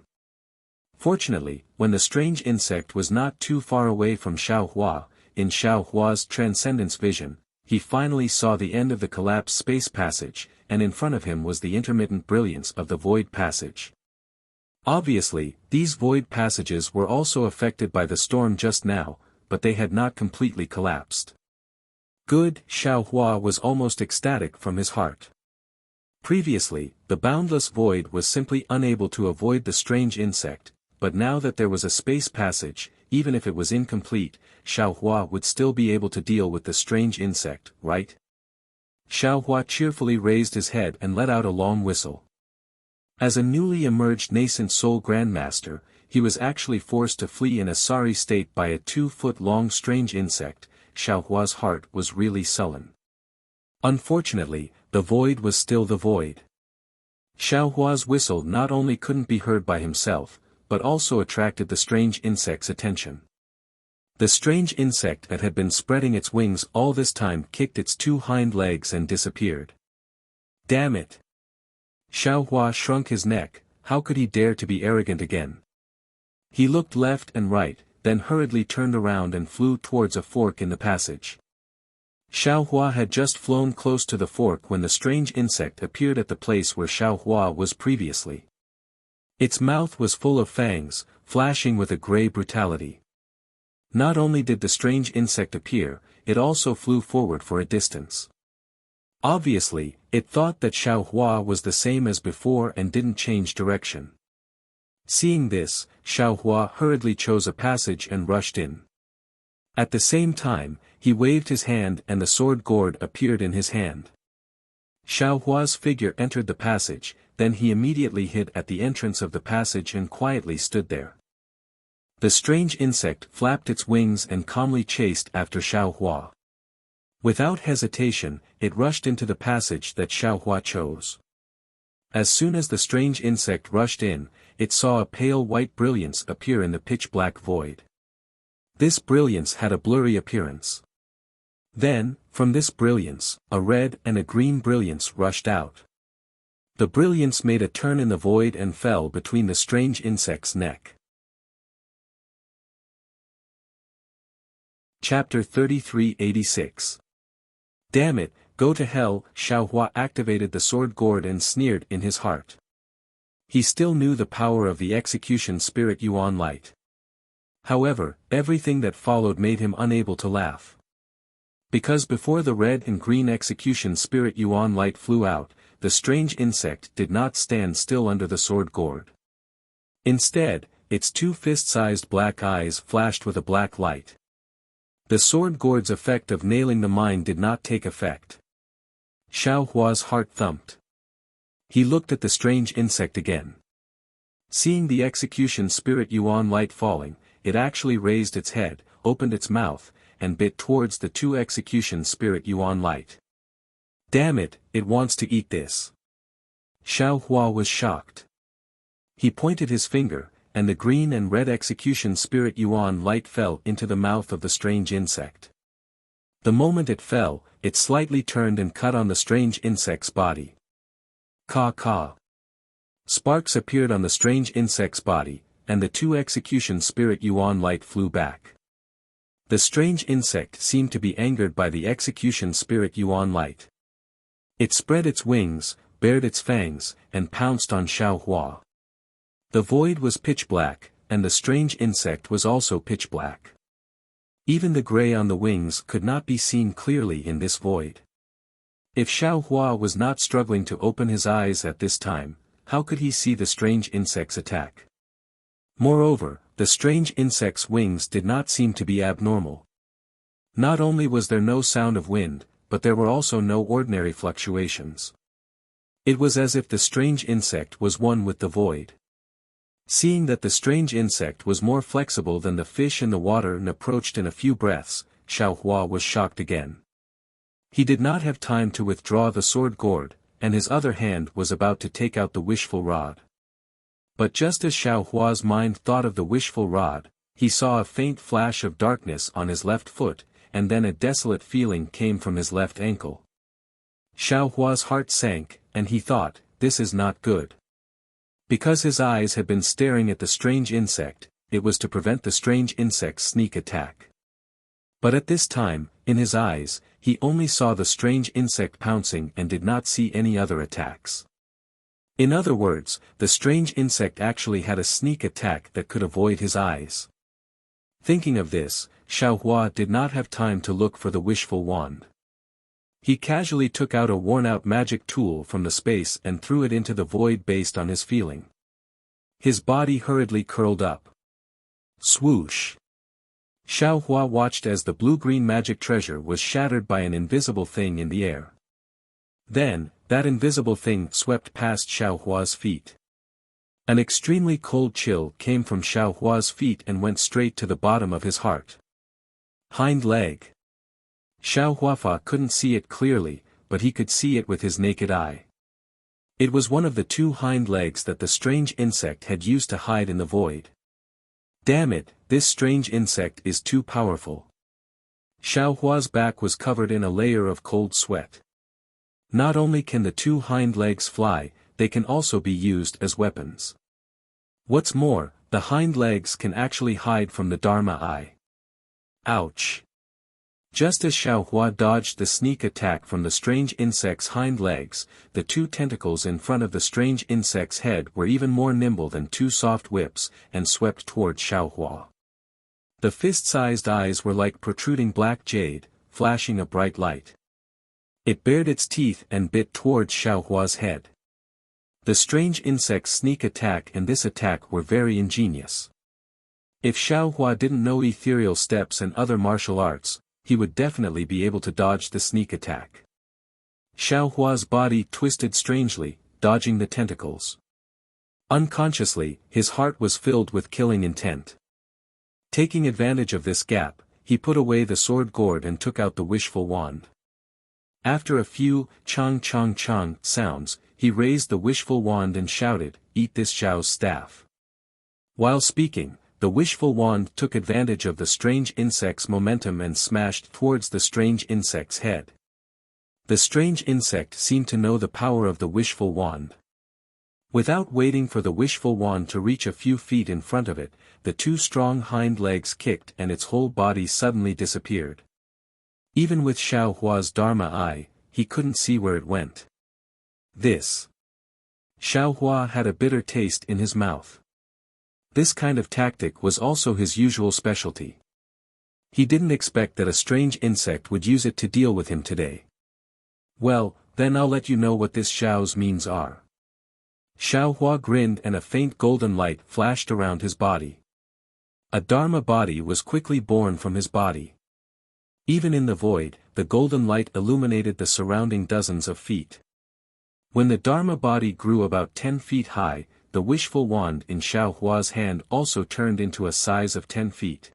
Fortunately, when the strange insect was not too far away from Xiaohua, in Xiaohua's transcendence vision, he finally saw the end of the collapsed space passage, and in front of him was the intermittent brilliance of the void passage. Obviously, these void passages were also affected by the storm just now, but they had not completely collapsed. Good, Xiaohua was almost ecstatic from his heart. Previously, the boundless void was simply unable to avoid the strange insect, but now that there was a space passage, even if it was incomplete, Xiaohua would still be able to deal with the strange insect, right? Xiaohua cheerfully raised his head and let out a long whistle. As a newly emerged nascent soul grandmaster, he was actually forced to flee in a sorry state by a 2-foot-long strange insect. Xiaohua's heart was really sullen. Unfortunately, the void was still the void. Xiaohua's whistle not only couldn't be heard by himself, but also attracted the strange insect's attention. The strange insect that had been spreading its wings all this time kicked its 2 hind legs and disappeared. Damn it! Xiaohua shrunk his neck. How could he dare to be arrogant again? He looked left and right, then hurriedly turned around and flew towards a fork in the passage. Xiaohua had just flown close to the fork when the strange insect appeared at the place where Xiaohua was previously. Its mouth was full of fangs, flashing with a gray brutality. Not only did the strange insect appear, it also flew forward for a distance. Obviously, it thought that Xiaohua was the same as before and didn't change direction. Seeing this, Xiaohua hurriedly chose a passage and rushed in. At the same time, he waved his hand and the sword gourd appeared in his hand. Xiaohua's figure entered the passage, then he immediately hid at the entrance of the passage and quietly stood there. The strange insect flapped its wings and calmly chased after Xiaohua. Without hesitation, it rushed into the passage that Xiaohua chose. As soon as the strange insect rushed in, it saw a pale white brilliance appear in the pitch-black void. This brilliance had a blurry appearance. Then, from this brilliance, a red and a green brilliance rushed out. The brilliance made a turn in the void and fell between the strange insect's neck. Chapter 3386. Damn it, go to hell. Xiaohua activated the sword gourd and sneered in his heart. He still knew the power of the execution spirit Yuan light. However, everything that followed made him unable to laugh. Because before the red and green execution spirit Yuan light flew out, the strange insect did not stand still under the sword gourd. Instead, its 2 fist-sized black eyes flashed with a black light. The sword gourd's effect of nailing the mine did not take effect. Xiaohua's heart thumped. He looked at the strange insect again. Seeing the execution spirit Yuan light falling, it actually raised its head, opened its mouth, and bit towards the 2 execution spirit Yuan light. Damn it, it wants to eat this. Xiaohua was shocked. He pointed his finger, and the green and red execution spirit Yuan light fell into the mouth of the strange insect. The moment it fell, it slightly turned and cut on the strange insect's body. Caw. Sparks appeared on the strange insect's body, and the 2 execution spirit Yuan light flew back. The strange insect seemed to be angered by the execution spirit Yuan light. It spread its wings, bared its fangs, and pounced on Xiaohua. The void was pitch black, and the strange insect was also pitch black. Even the gray on the wings could not be seen clearly in this void. If Xiao Hua was not struggling to open his eyes at this time, how could he see the strange insect's attack? Moreover, the strange insect's wings did not seem to be abnormal. Not only was there no sound of wind, but there were also no ordinary fluctuations. It was as if the strange insect was one with the void. Seeing that the strange insect was more flexible than the fish in the water and approached in a few breaths, Xiao Hua was shocked again. He did not have time to withdraw the sword gourd, and his other hand was about to take out the wishful rod. But just as Xiao Hua's mind thought of the wishful rod, he saw a faint flash of darkness on his left foot, and then a desolate feeling came from his left ankle. Xiao Hua's heart sank, and he thought, this is not good. Because his eyes had been staring at the strange insect, it was to prevent the strange insect's sneak attack. But at this time, in his eyes, he only saw the strange insect pouncing and did not see any other attacks. In other words, the strange insect actually had a sneak attack that could avoid his eyes. Thinking of this, Xiao Hua did not have time to look for the wishful wand. He casually took out a worn-out magic tool from the space and threw it into the void based on his feeling. His body hurriedly curled up. Swoosh! Xiao Hua watched as the blue-green magic treasure was shattered by an invisible thing in the air. Then, that invisible thing swept past Xiao Hua's feet. An extremely cold chill came from Xiao Hua's feet and went straight to the bottom of his heart. Hind leg. Xiao Huafa couldn't see it clearly, but he could see it with his naked eye. It was one of the two hind legs that the strange insect had used to hide in the void. Damn it, this strange insect is too powerful. Xiao Hua's back was covered in a layer of cold sweat. Not only can the two hind legs fly, they can also be used as weapons. What's more, the hind legs can actually hide from the Dharma eye. Ouch! Just as Xiao Hua dodged the sneak attack from the strange insect's hind legs, the two tentacles in front of the strange insect's head were even more nimble than two soft whips, and swept toward Xiao Hua. The fist-sized eyes were like protruding black jade, flashing a bright light. It bared its teeth and bit toward Xiao Hua's head. The strange insect's sneak attack and this attack were very ingenious. If Xiao Hua didn't know ethereal steps and other martial arts, he would definitely be able to dodge the sneak attack. Xiao Hua's body twisted strangely, dodging the tentacles. Unconsciously, his heart was filled with killing intent. Taking advantage of this gap, he put away the sword gourd and took out the wishful wand. After a few chong chong chong sounds, he raised the wishful wand and shouted, "Eat this Xiao's staff." While speaking, the wishful wand took advantage of the strange insect's momentum and smashed towards the strange insect's head. The strange insect seemed to know the power of the wishful wand. Without waiting for the wishful wand to reach a few feet in front of it, the two strong hind legs kicked and its whole body suddenly disappeared. Even with Xiao Hua's Dharma eye, he couldn't see where it went. This. Xiao Hua had a bitter taste in his mouth. This kind of tactic was also his usual specialty. He didn't expect that a strange insect would use it to deal with him today. Well, then I'll let you know what this Xiao's means are. Xiao Hua grinned and a faint golden light flashed around his body. A Dharma body was quickly born from his body. Even in the void, the golden light illuminated the surrounding dozens of feet. When the Dharma body grew about 10 feet high, the wishful wand in Xiao Hua's hand also turned into a size of 10 feet.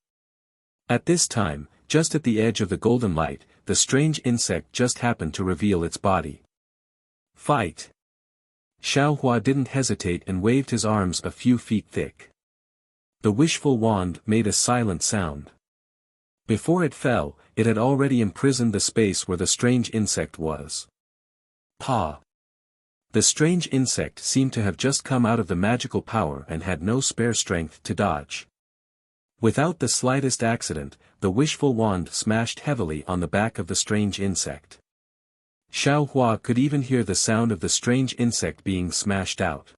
At this time, just at the edge of the golden light, the strange insect just happened to reveal its body. Fight! Xiao Hua didn't hesitate and waved his arms a few feet thick. The wishful wand made a silent sound. Before it fell, it had already imprisoned the space where the strange insect was. Pa! The strange insect seemed to have just come out of the magical power and had no spare strength to dodge. Without the slightest accident, the wishful wand smashed heavily on the back of the strange insect. Xiao Hua could even hear the sound of the strange insect being smashed out.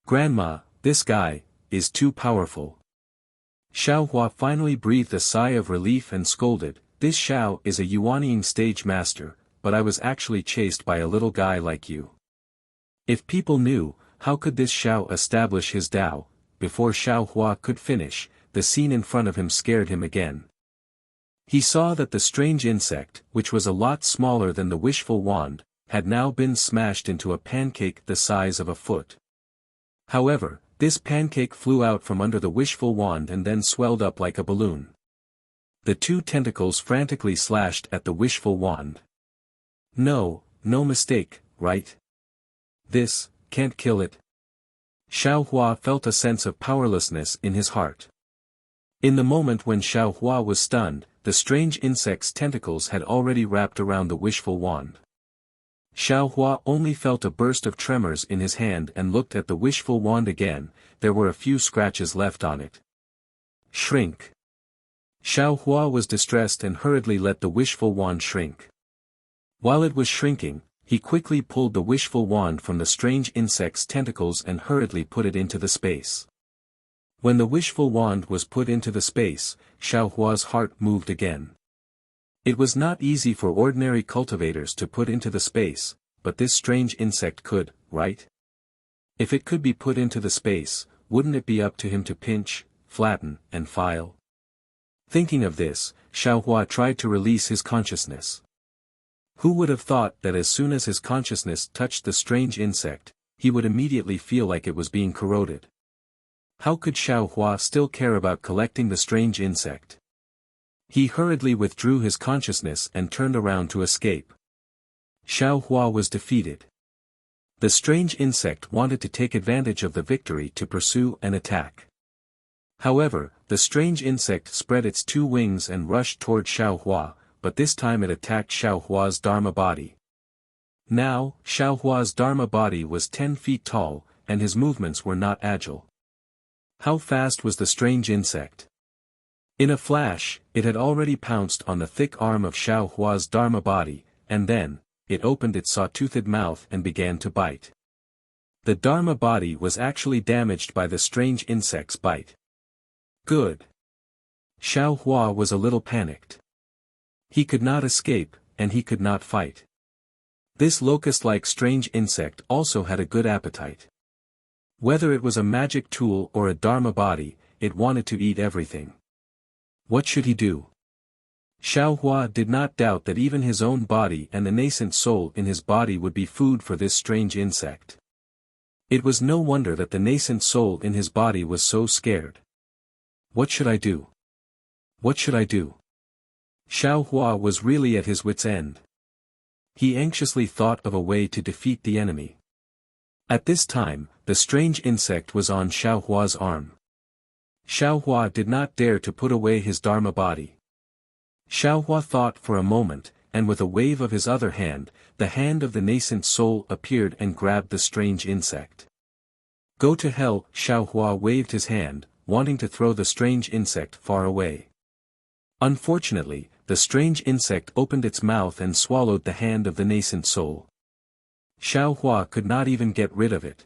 Grandma, this guy is too powerful. Xiao Hua finally breathed a sigh of relief and scolded, "This Xiao is a Yuanying stage master, but I was actually chased by a little guy like you. If people knew, how could this Xiao establish his Tao? Before Xiao Hua could finish, the scene in front of him scared him again. He saw that the strange insect, which was a lot smaller than the wishful wand, had now been smashed into a pancake the size of a foot. However, this pancake flew out from under the wishful wand and then swelled up like a balloon. The two tentacles frantically slashed at the wishful wand. No mistake, right? This can't kill it. Xiao Hua felt a sense of powerlessness in his heart. In the moment when Xiao Hua was stunned, the strange insect's tentacles had already wrapped around the wishful wand. Xiao Hua only felt a burst of tremors in his hand and looked at the wishful wand again. There were a few scratches left on it. Shrink. Xiao Hua was distressed and hurriedly let the wishful wand shrink. While it was shrinking, he quickly pulled the wishful wand from the strange insect's tentacles and hurriedly put it into the space. When the wishful wand was put into the space, Xiao Hua's heart moved again. It was not easy for ordinary cultivators to put into the space, but this strange insect could, right? If it could be put into the space, wouldn't it be up to him to pinch, flatten, and file? Thinking of this, Xiao Hua tried to release his consciousness. Who would have thought that as soon as his consciousness touched the strange insect, he would immediately feel like it was being corroded? How could Xiao Hua still care about collecting the strange insect? He hurriedly withdrew his consciousness and turned around to escape. Xiao Hua was defeated. The strange insect wanted to take advantage of the victory to pursue and attack. However, the strange insect spread its two wings and rushed toward Xiao Hua, but this time it attacked Xiao Hua's Dharma body. Now, Xiao Hua's Dharma body was 10 feet tall, and his movements were not agile. How fast was the strange insect? In a flash, it had already pounced on the thick arm of Xiao Hua's Dharma body, and then, it opened its saw-toothed mouth and began to bite. The Dharma body was actually damaged by the strange insect's bite. Good. Xiao Hua was a little panicked. He could not escape, and he could not fight. This locust-like strange insect also had a good appetite. Whether it was a magic tool or a Dharma body, it wanted to eat everything. What should he do? Xiao Hua did not doubt that even his own body and the nascent soul in his body would be food for this strange insect. It was no wonder that the nascent soul in his body was so scared. What should I do? What should I do? Xiao Hua was really at his wit's end. He anxiously thought of a way to defeat the enemy. At this time, the strange insect was on Xiao Hua's arm. Xiao Hua did not dare to put away his Dharma body. Xiao Hua thought for a moment, and with a wave of his other hand, the hand of the nascent soul appeared and grabbed the strange insect. Go to hell! Xiao Hua waved his hand, wanting to throw the strange insect far away. Unfortunately, the strange insect opened its mouth and swallowed the hand of the nascent soul. Xiao Hua could not even get rid of it.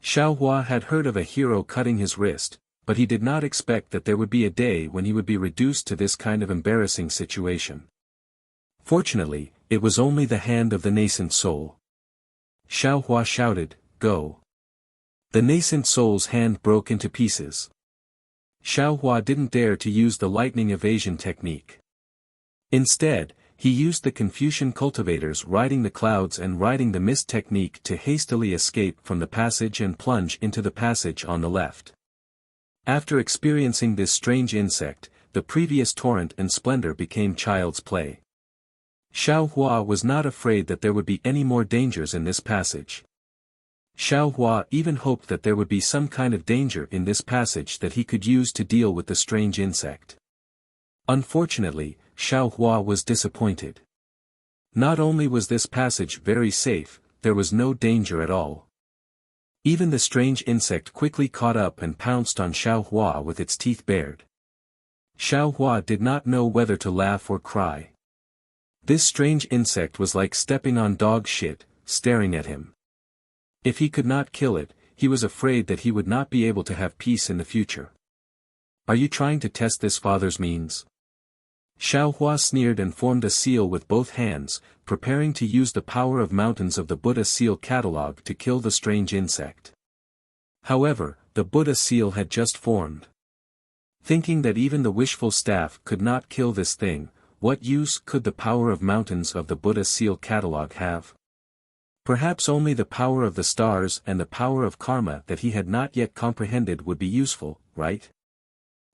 Xiao Hua had heard of a hero cutting his wrist, but he did not expect that there would be a day when he would be reduced to this kind of embarrassing situation. Fortunately, it was only the hand of the nascent soul. Xiao Hua shouted, "Go!" The nascent soul's hand broke into pieces. Xiao Hua didn't dare to use the lightning evasion technique. Instead, he used the Confucian cultivators riding the clouds and riding the mist technique to hastily escape from the passage and plunge into the passage on the left. After experiencing this strange insect, the previous torrent and splendor became child's play. Xiao Hua was not afraid that there would be any more dangers in this passage. Xiao Hua even hoped that there would be some kind of danger in this passage that he could use to deal with the strange insect. Unfortunately, Xiao Hua was disappointed. Not only was this passage very safe, there was no danger at all. Even the strange insect quickly caught up and pounced on Xiao Hua with its teeth bared. Xiao Hua did not know whether to laugh or cry. This strange insect was like stepping on dog shit, staring at him. If he could not kill it, he was afraid that he would not be able to have peace in the future. Are you trying to test this father's means? Xiao Hua sneered and formed a seal with both hands, preparing to use the power of mountains of the Buddha seal catalog to kill the strange insect. However, the Buddha seal had just formed. Thinking that even the wishful staff could not kill this thing, what use could the power of mountains of the Buddha seal catalog have? Perhaps only the power of the stars and the power of karma that he had not yet comprehended would be useful, right?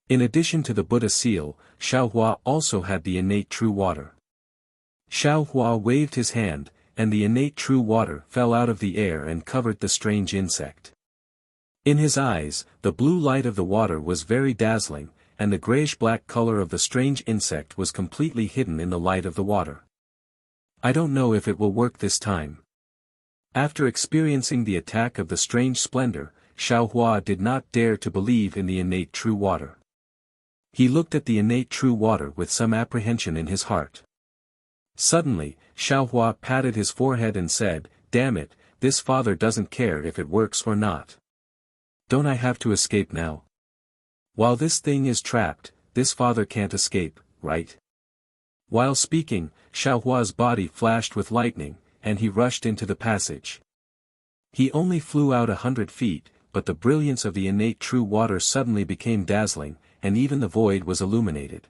In addition to the Buddha seal, Xiao Hua also had the innate true water. Xiao Hua waved his hand, and the innate true water fell out of the air and covered the strange insect. In his eyes, the blue light of the water was very dazzling, and the grayish-black color of the strange insect was completely hidden in the light of the water. I don't know if it will work this time. After experiencing the attack of the strange splendor, Xiao Hua did not dare to believe in the innate true water. He looked at the innate true water with some apprehension in his heart. Suddenly, Xiao Hua patted his forehead and said, "Damn it, this father doesn't care if it works or not. Don't I have to escape now? While this thing is trapped, this father can't escape, right?" While speaking, Xiao Hua's body flashed with lightning, and he rushed into the passage. He only flew out 100 feet, but the brilliance of the innate true water suddenly became dazzling, and even the void was illuminated.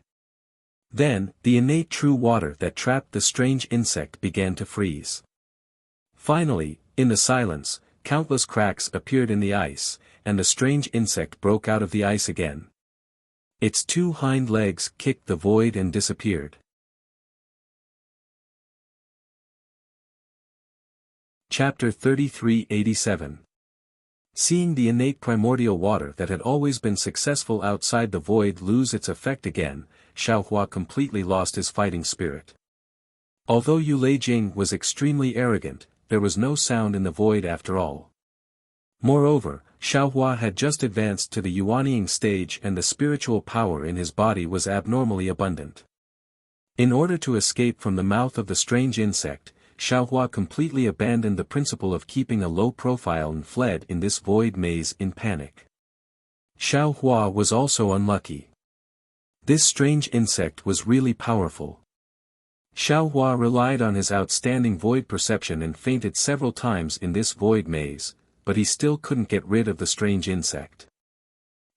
Then, the innate true water that trapped the strange insect began to freeze. Finally, in the silence, countless cracks appeared in the ice, and the strange insect broke out of the ice again. Its two hind legs kicked the void and disappeared. Chapter 3387. Seeing the innate primordial water that had always been successful outside the void lose its effect again, Xiao Hua completely lost his fighting spirit. Although Yu Jing was extremely arrogant, there was no sound in the void after all. Moreover, Xiao Hua had just advanced to the Yuanying stage and the spiritual power in his body was abnormally abundant. In order to escape from the mouth of the strange insect, Xiao Hua completely abandoned the principle of keeping a low profile and fled in this void maze in panic. Xiao Hua was also unlucky. This strange insect was really powerful. Xiao Hua relied on his outstanding void perception and fainted several times in this void maze, but he still couldn't get rid of the strange insect.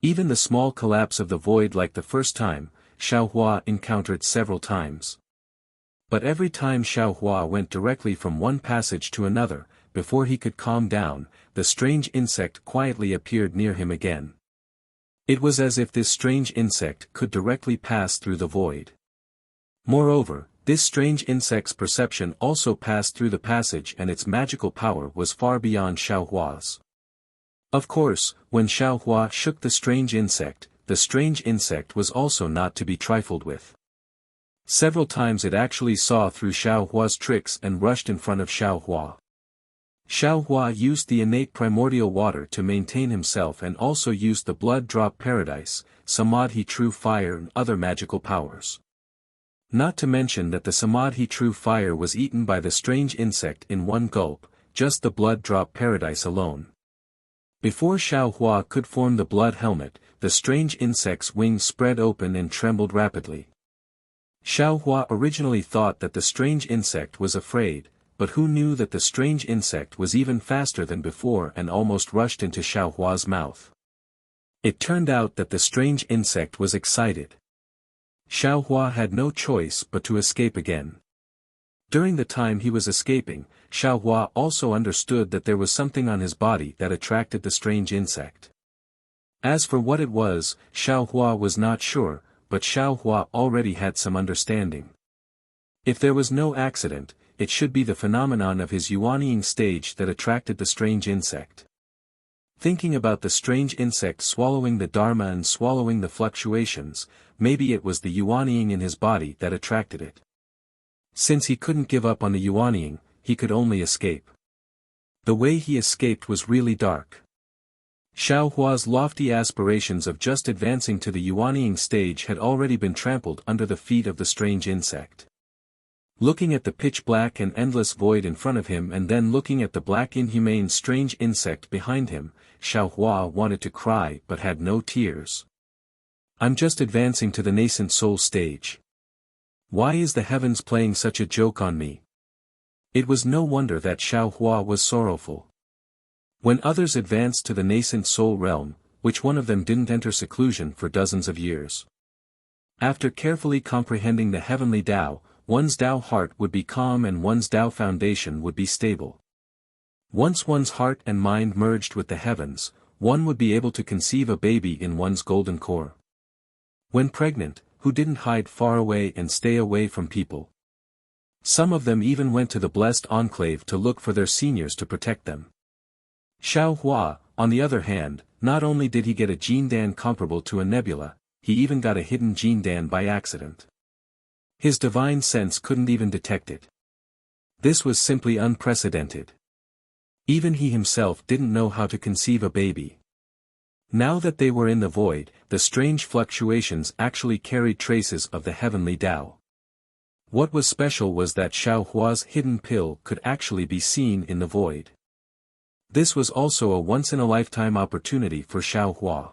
Even the small collapse of the void like the first time, Xiao Hua encountered several times. But every time Xiao Hua went directly from one passage to another, before he could calm down, the strange insect quietly appeared near him again. It was as if this strange insect could directly pass through the void. Moreover, this strange insect's perception also passed through the passage and its magical power was far beyond Xiao Hua's. Of course, when Xiao Hua shook the strange insect was also not to be trifled with. Several times it actually saw through Xiao Hua's tricks and rushed in front of Xiao Hua. Xiao Hua used the innate primordial water to maintain himself and also used the blood drop paradise, Samadhi true fire and other magical powers. Not to mention that the Samadhi true fire was eaten by the strange insect in one gulp, just the blood drop paradise alone. Before Xiao Hua could form the blood helmet, the strange insect's wings spread open and trembled rapidly. Xiao Hua originally thought that the strange insect was afraid, but who knew that the strange insect was even faster than before and almost rushed into Xiao Hua's mouth. It turned out that the strange insect was excited. Xiao Hua had no choice but to escape again. During the time he was escaping, Xiao Hua also understood that there was something on his body that attracted the strange insect. As for what it was, Xiao Hua was not sure, but Xiao Hua already had some understanding. If there was no accident, it should be the phenomenon of his Yuanying stage that attracted the strange insect. Thinking about the strange insect swallowing the Dharma and swallowing the fluctuations, maybe it was the Yuanying in his body that attracted it. Since he couldn't give up on the Yuanying, he could only escape. The way he escaped was really dark. Xiao Hua's lofty aspirations of just advancing to the Yuanying stage had already been trampled under the feet of the strange insect. Looking at the pitch-black and endless void in front of him and then looking at the black inhumane strange insect behind him, Xiao Hua wanted to cry but had no tears. I'm just advancing to the nascent soul stage. Why is the heavens playing such a joke on me? It was no wonder that Xiao Hua was sorrowful. When others advanced to the nascent soul realm, which one of them didn't enter seclusion for dozens of years? After carefully comprehending the heavenly Tao, one's Tao heart would be calm and one's Tao foundation would be stable. Once one's heart and mind merged with the heavens, one would be able to conceive a baby in one's golden core. When pregnant, who didn't hide far away and stay away from people? Some of them even went to the blessed enclave to look for their seniors to protect them. Xiao Hua, on the other hand, not only did he get a Jindan comparable to a nebula, he even got a hidden Jindan by accident. His divine sense couldn't even detect it. This was simply unprecedented. Even he himself didn't know how to conceive a baby. Now that they were in the void, the strange fluctuations actually carried traces of the heavenly Tao. What was special was that Xiao Hua's hidden pill could actually be seen in the void. This was also a once-in-a-lifetime opportunity for Xiao Hua.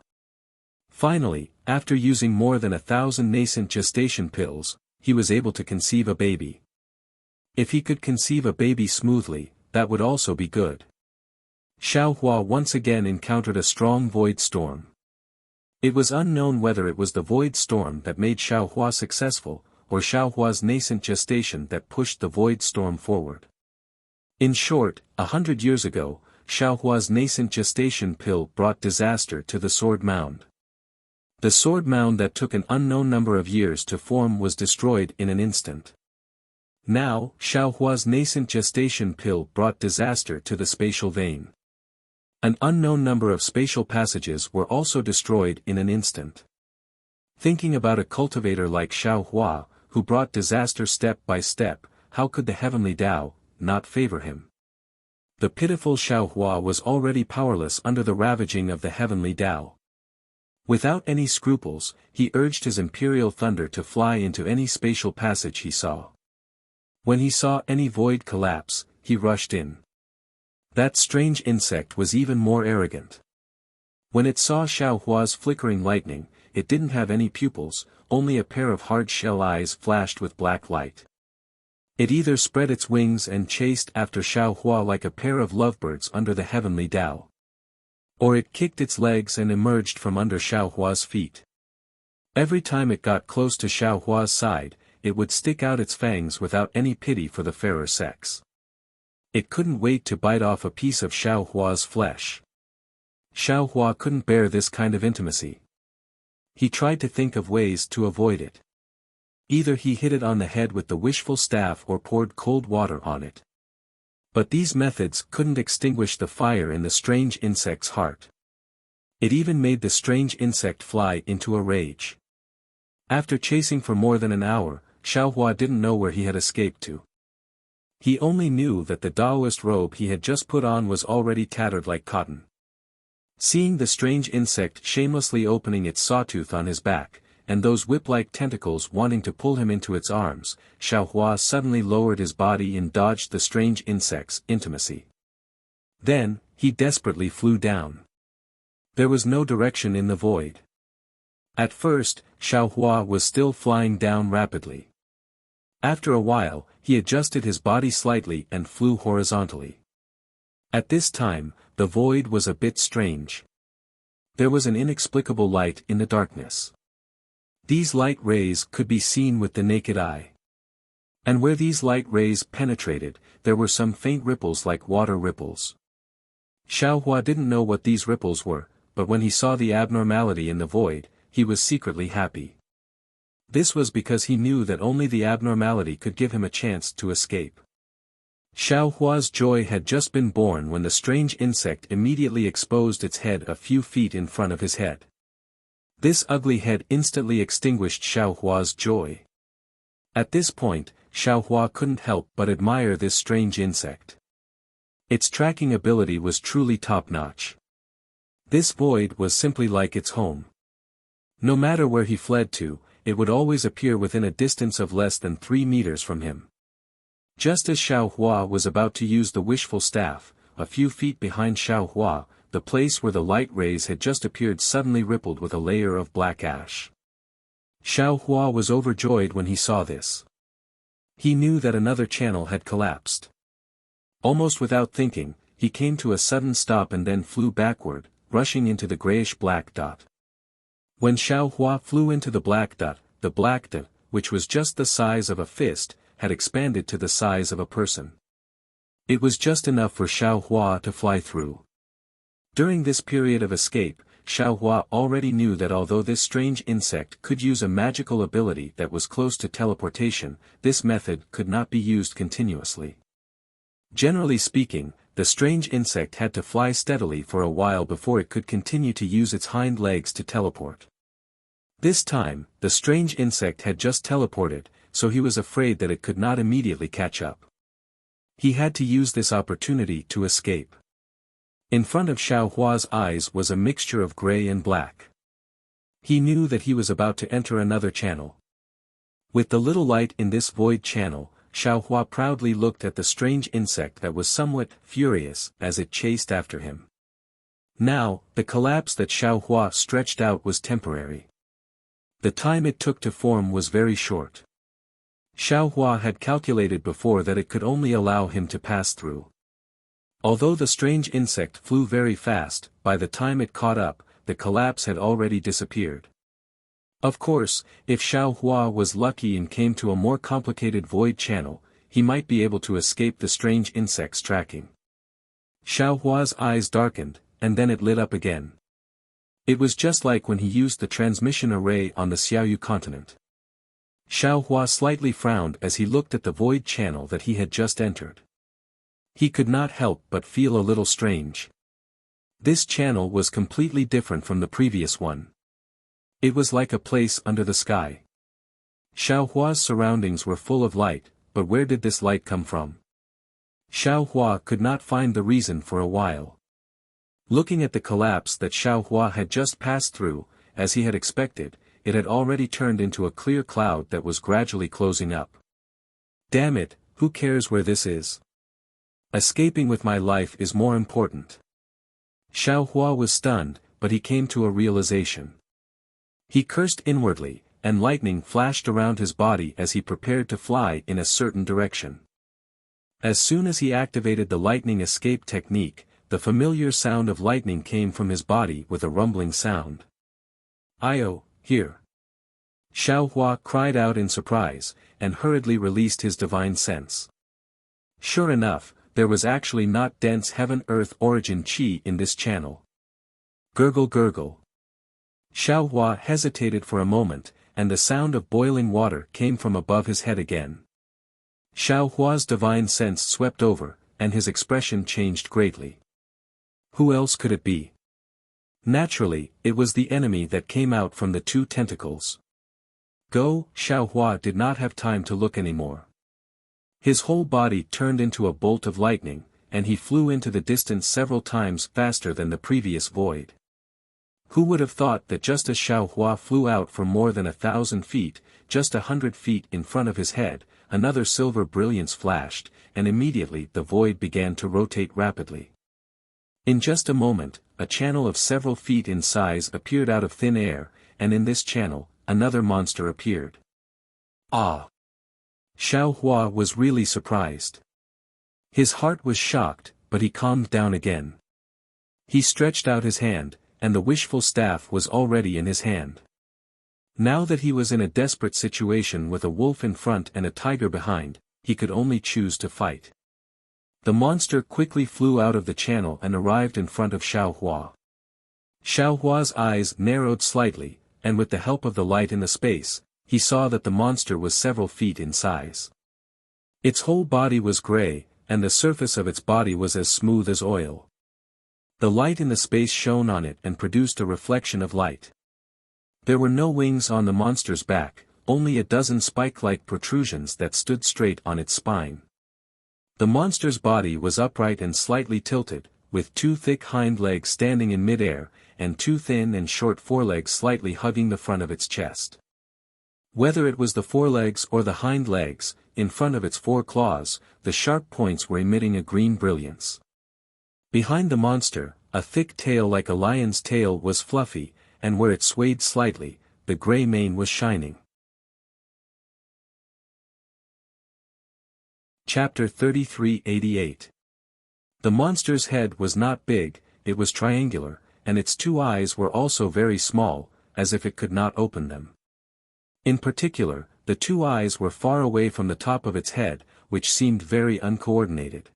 Finally, after using more than 1,000 nascent gestation pills, he was able to conceive a baby. If he could conceive a baby smoothly, that would also be good. Xiao Hua once again encountered a strong void storm. It was unknown whether it was the void storm that made Xiao Hua successful, or Xiao Hua's nascent gestation that pushed the void storm forward. In short, 100 years ago, Xiao Hua's nascent gestation pill brought disaster to the sword mound. The sword mound that took an unknown number of years to form was destroyed in an instant. Now, Xiao Hua's nascent gestation pill brought disaster to the spatial vein. An unknown number of spatial passages were also destroyed in an instant. Thinking about a cultivator like Xiao Hua, who brought disaster step by step, how could the heavenly Tao not favor him? The pitiful Xiao Hua was already powerless under the ravaging of the heavenly Tao. Without any scruples, he urged his imperial thunder to fly into any spatial passage he saw. When he saw any void collapse, he rushed in. That strange insect was even more arrogant. When it saw Xiao Hua's flickering lightning, it didn't have any pupils, only a pair of hard-shell eyes flashed with black light. It either spread its wings and chased after Xiao Hua like a pair of lovebirds under the heavenly Tao. Or it kicked its legs and emerged from under Xiao Hua's feet. Every time it got close to Xiao Hua's side, it would stick out its fangs without any pity for the fairer sex. It couldn't wait to bite off a piece of Xiao Hua's flesh. Xiao Hua couldn't bear this kind of intimacy. He tried to think of ways to avoid it. Either he hit it on the head with the wishful staff or poured cold water on it. But these methods couldn't extinguish the fire in the strange insect's heart. It even made the strange insect fly into a rage. After chasing for more than an hour, Xiao Hua didn't know where he had escaped to. He only knew that the Taoist robe he had just put on was already tattered like cotton. Seeing the strange insect shamelessly opening its sawtooth on his back, and those whip-like tentacles wanting to pull him into its arms, Xiao Hua suddenly lowered his body and dodged the strange insect's intimacy. Then, he desperately flew down. There was no direction in the void. At first, Xiao Hua was still flying down rapidly. After a while, he adjusted his body slightly and flew horizontally. At this time, the void was a bit strange. There was an inexplicable light in the darkness. These light rays could be seen with the naked eye. And where these light rays penetrated, there were some faint ripples like water ripples. Xiao Hua didn't know what these ripples were, but when he saw the abnormality in the void, he was secretly happy. This was because he knew that only the abnormality could give him a chance to escape. Xiao Hua's joy had just been born when the strange insect immediately exposed its head a few feet in front of his head. This ugly head instantly extinguished Xiao Hua's joy. At this point, Xiao Hua couldn't help but admire this strange insect. Its tracking ability was truly top-notch. This void was simply like its home. No matter where he fled to, it would always appear within a distance of less than 3 meters from him. Just as Xiao Hua was about to use the wishful staff, a few feet behind Xiao Hua, the place where the light rays had just appeared suddenly rippled with a layer of black ash. Xiao Hua was overjoyed when he saw this. He knew that another channel had collapsed. Almost without thinking, he came to a sudden stop and then flew backward, rushing into the grayish-black dot. When Xiao Hua flew into the black dot, which was just the size of a fist, had expanded to the size of a person. It was just enough for Xiao Hua to fly through. During this period of escape, Xiao Hua already knew that although this strange insect could use a magical ability that was close to teleportation, this method could not be used continuously. Generally speaking, the strange insect had to fly steadily for a while before it could continue to use its hind legs to teleport. This time, the strange insect had just teleported, so he was afraid that it could not immediately catch up. He had to use this opportunity to escape. In front of Xiao Hua's eyes was a mixture of gray and black. He knew that he was about to enter another channel. With the little light in this void channel, Xiao Hua proudly looked at the strange insect that was somewhat furious as it chased after him. Now, the collapse that Xiao Hua stretched out was temporary. The time it took to form was very short. Xiao Hua had calculated before that it could only allow him to pass through. Although the strange insect flew very fast, by the time it caught up, the collapse had already disappeared. Of course, if Xiao Hua was lucky and came to a more complicated void channel, he might be able to escape the strange insect's tracking. Xiao Hua's eyes darkened, and then it lit up again. It was just like when he used the transmission array on the Xiaoyu continent. Xiao Hua slightly frowned as he looked at the void channel that he had just entered. He could not help but feel a little strange. This channel was completely different from the previous one. It was like a place under the sky. Xiao Hua's surroundings were full of light, but where did this light come from? Xiao Hua could not find the reason for a while. Looking at the collapse that Xiao Hua had just passed through, as he had expected, it had already turned into a clear cloud that was gradually closing up. Damn it, who cares where this is? Escaping with my life is more important. Xiao Hua was stunned, but he came to a realization. He cursed inwardly, and lightning flashed around his body as he prepared to fly in a certain direction. As soon as he activated the lightning escape technique, the familiar sound of lightning came from his body with a rumbling sound. "Io, here!" Xiao Hua cried out in surprise, and hurriedly released his divine sense. Sure enough, there was actually not dense heaven-earth origin chi in this channel. Gurgle gurgle. Xiao Hua hesitated for a moment, and the sound of boiling water came from above his head again. Xiao Hua's divine sense swept over, and his expression changed greatly. Who else could it be? Naturally, it was the enemy that came out from the two tentacles. Go! Xiao Hua did not have time to look anymore. His whole body turned into a bolt of lightning, and he flew into the distance several times faster than the previous void. Who would have thought that just as Xiao Hua flew out for more than 1,000 feet, just 100 feet in front of his head, another silver brilliance flashed, and immediately the void began to rotate rapidly. In just a moment, a channel of several feet in size appeared out of thin air, and in this channel, another monster appeared. Ah! Xiao Hua was really surprised. His heart was shocked, but he calmed down again. He stretched out his hand, and the wishful staff was already in his hand. Now that he was in a desperate situation with a wolf in front and a tiger behind, he could only choose to fight. The monster quickly flew out of the channel and arrived in front of Xiao Hua. Xiao Hua's eyes narrowed slightly, and with the help of the light in the space, he saw that the monster was several feet in size. Its whole body was gray, and the surface of its body was as smooth as oil. The light in the space shone on it and produced a reflection of light. There were no wings on the monster's back, only a dozen spike-like protrusions that stood straight on its spine. The monster's body was upright and slightly tilted, with two thick hind legs standing in mid-air, and two thin and short forelegs slightly hugging the front of its chest. Whether it was the forelegs or the hind legs, in front of its four claws, the sharp points were emitting a green brilliance. Behind the monster, a thick tail like a lion's tail was fluffy, and where it swayed slightly, the gray mane was shining. Chapter 3388. The monster's head was not big, it was triangular, and its two eyes were also very small, as if it could not open them. In particular, the two eyes were far away from the top of its head, which seemed very uncoordinated.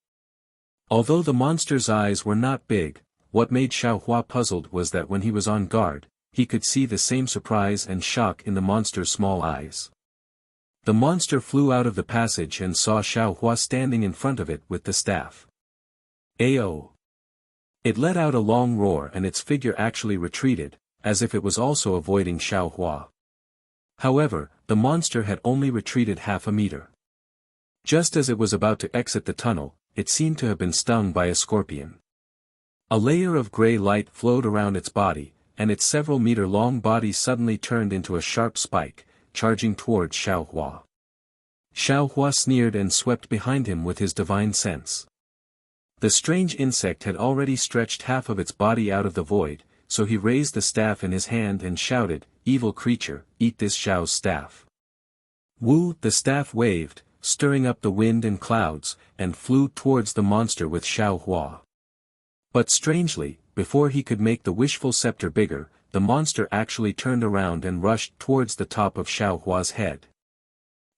Although the monster's eyes were not big, what made Xiaohua puzzled was that when he was on guard, he could see the same surprise and shock in the monster's small eyes. The monster flew out of the passage and saw Xiaohua standing in front of it with the staff. Ao! It let out a long roar and its figure actually retreated, as if it was also avoiding Xiaohua. However, the monster had only retreated half a meter. Just as it was about to exit the tunnel, it seemed to have been stung by a scorpion. A layer of gray light flowed around its body, and its several-meter-long body suddenly turned into a sharp spike, charging towards Xiaohua. Xiaohua sneered and swept behind him with his divine sense. The strange insect had already stretched half of its body out of the void, so he raised the staff in his hand and shouted, "Evil creature, eat this Xiao's staff." Wu, the staff waved, stirring up the wind and clouds, and flew towards the monster with Xiaohua. But strangely, before he could make the wishful scepter bigger, the monster actually turned around and rushed towards the top of Xiaohua's head.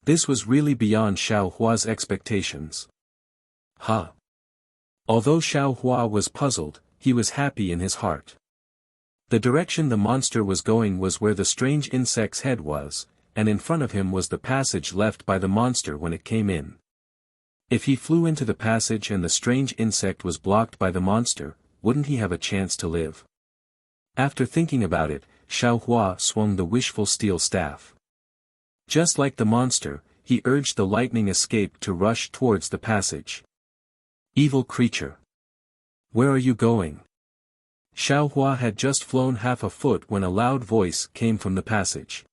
This was really beyond Xiaohua's expectations. Huh! Although Xiaohua was puzzled, he was happy in his heart. The direction the monster was going was where the strange insect's head was, and in front of him was the passage left by the monster when it came in. If he flew into the passage and the strange insect was blocked by the monster, wouldn't he have a chance to live? After thinking about it, Xiaohua swung the wishful steel staff. Just like the monster, he urged the lightning escape to rush towards the passage. Evil creature! Where are you going? Xiaohua had just flown half a foot when a loud voice came from the passage.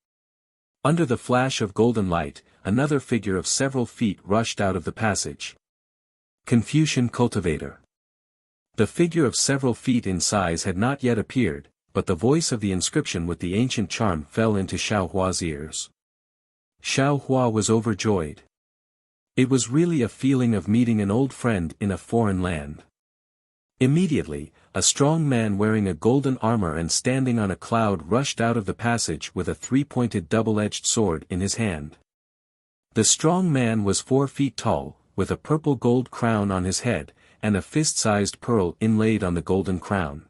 Under the flash of golden light, another figure of several feet rushed out of the passage. Confucian Cultivator. The figure of several feet in size had not yet appeared, but the voice of the inscription with the ancient charm fell into Xiaohua's ears. Xiaohua was overjoyed. It was really a feeling of meeting an old friend in a foreign land. Immediately, a strong man wearing a golden armor and standing on a cloud rushed out of the passage with a three-pointed double-edged sword in his hand. The strong man was 4 feet tall, with a purple gold crown on his head, and a fist-sized pearl inlaid on the golden crown.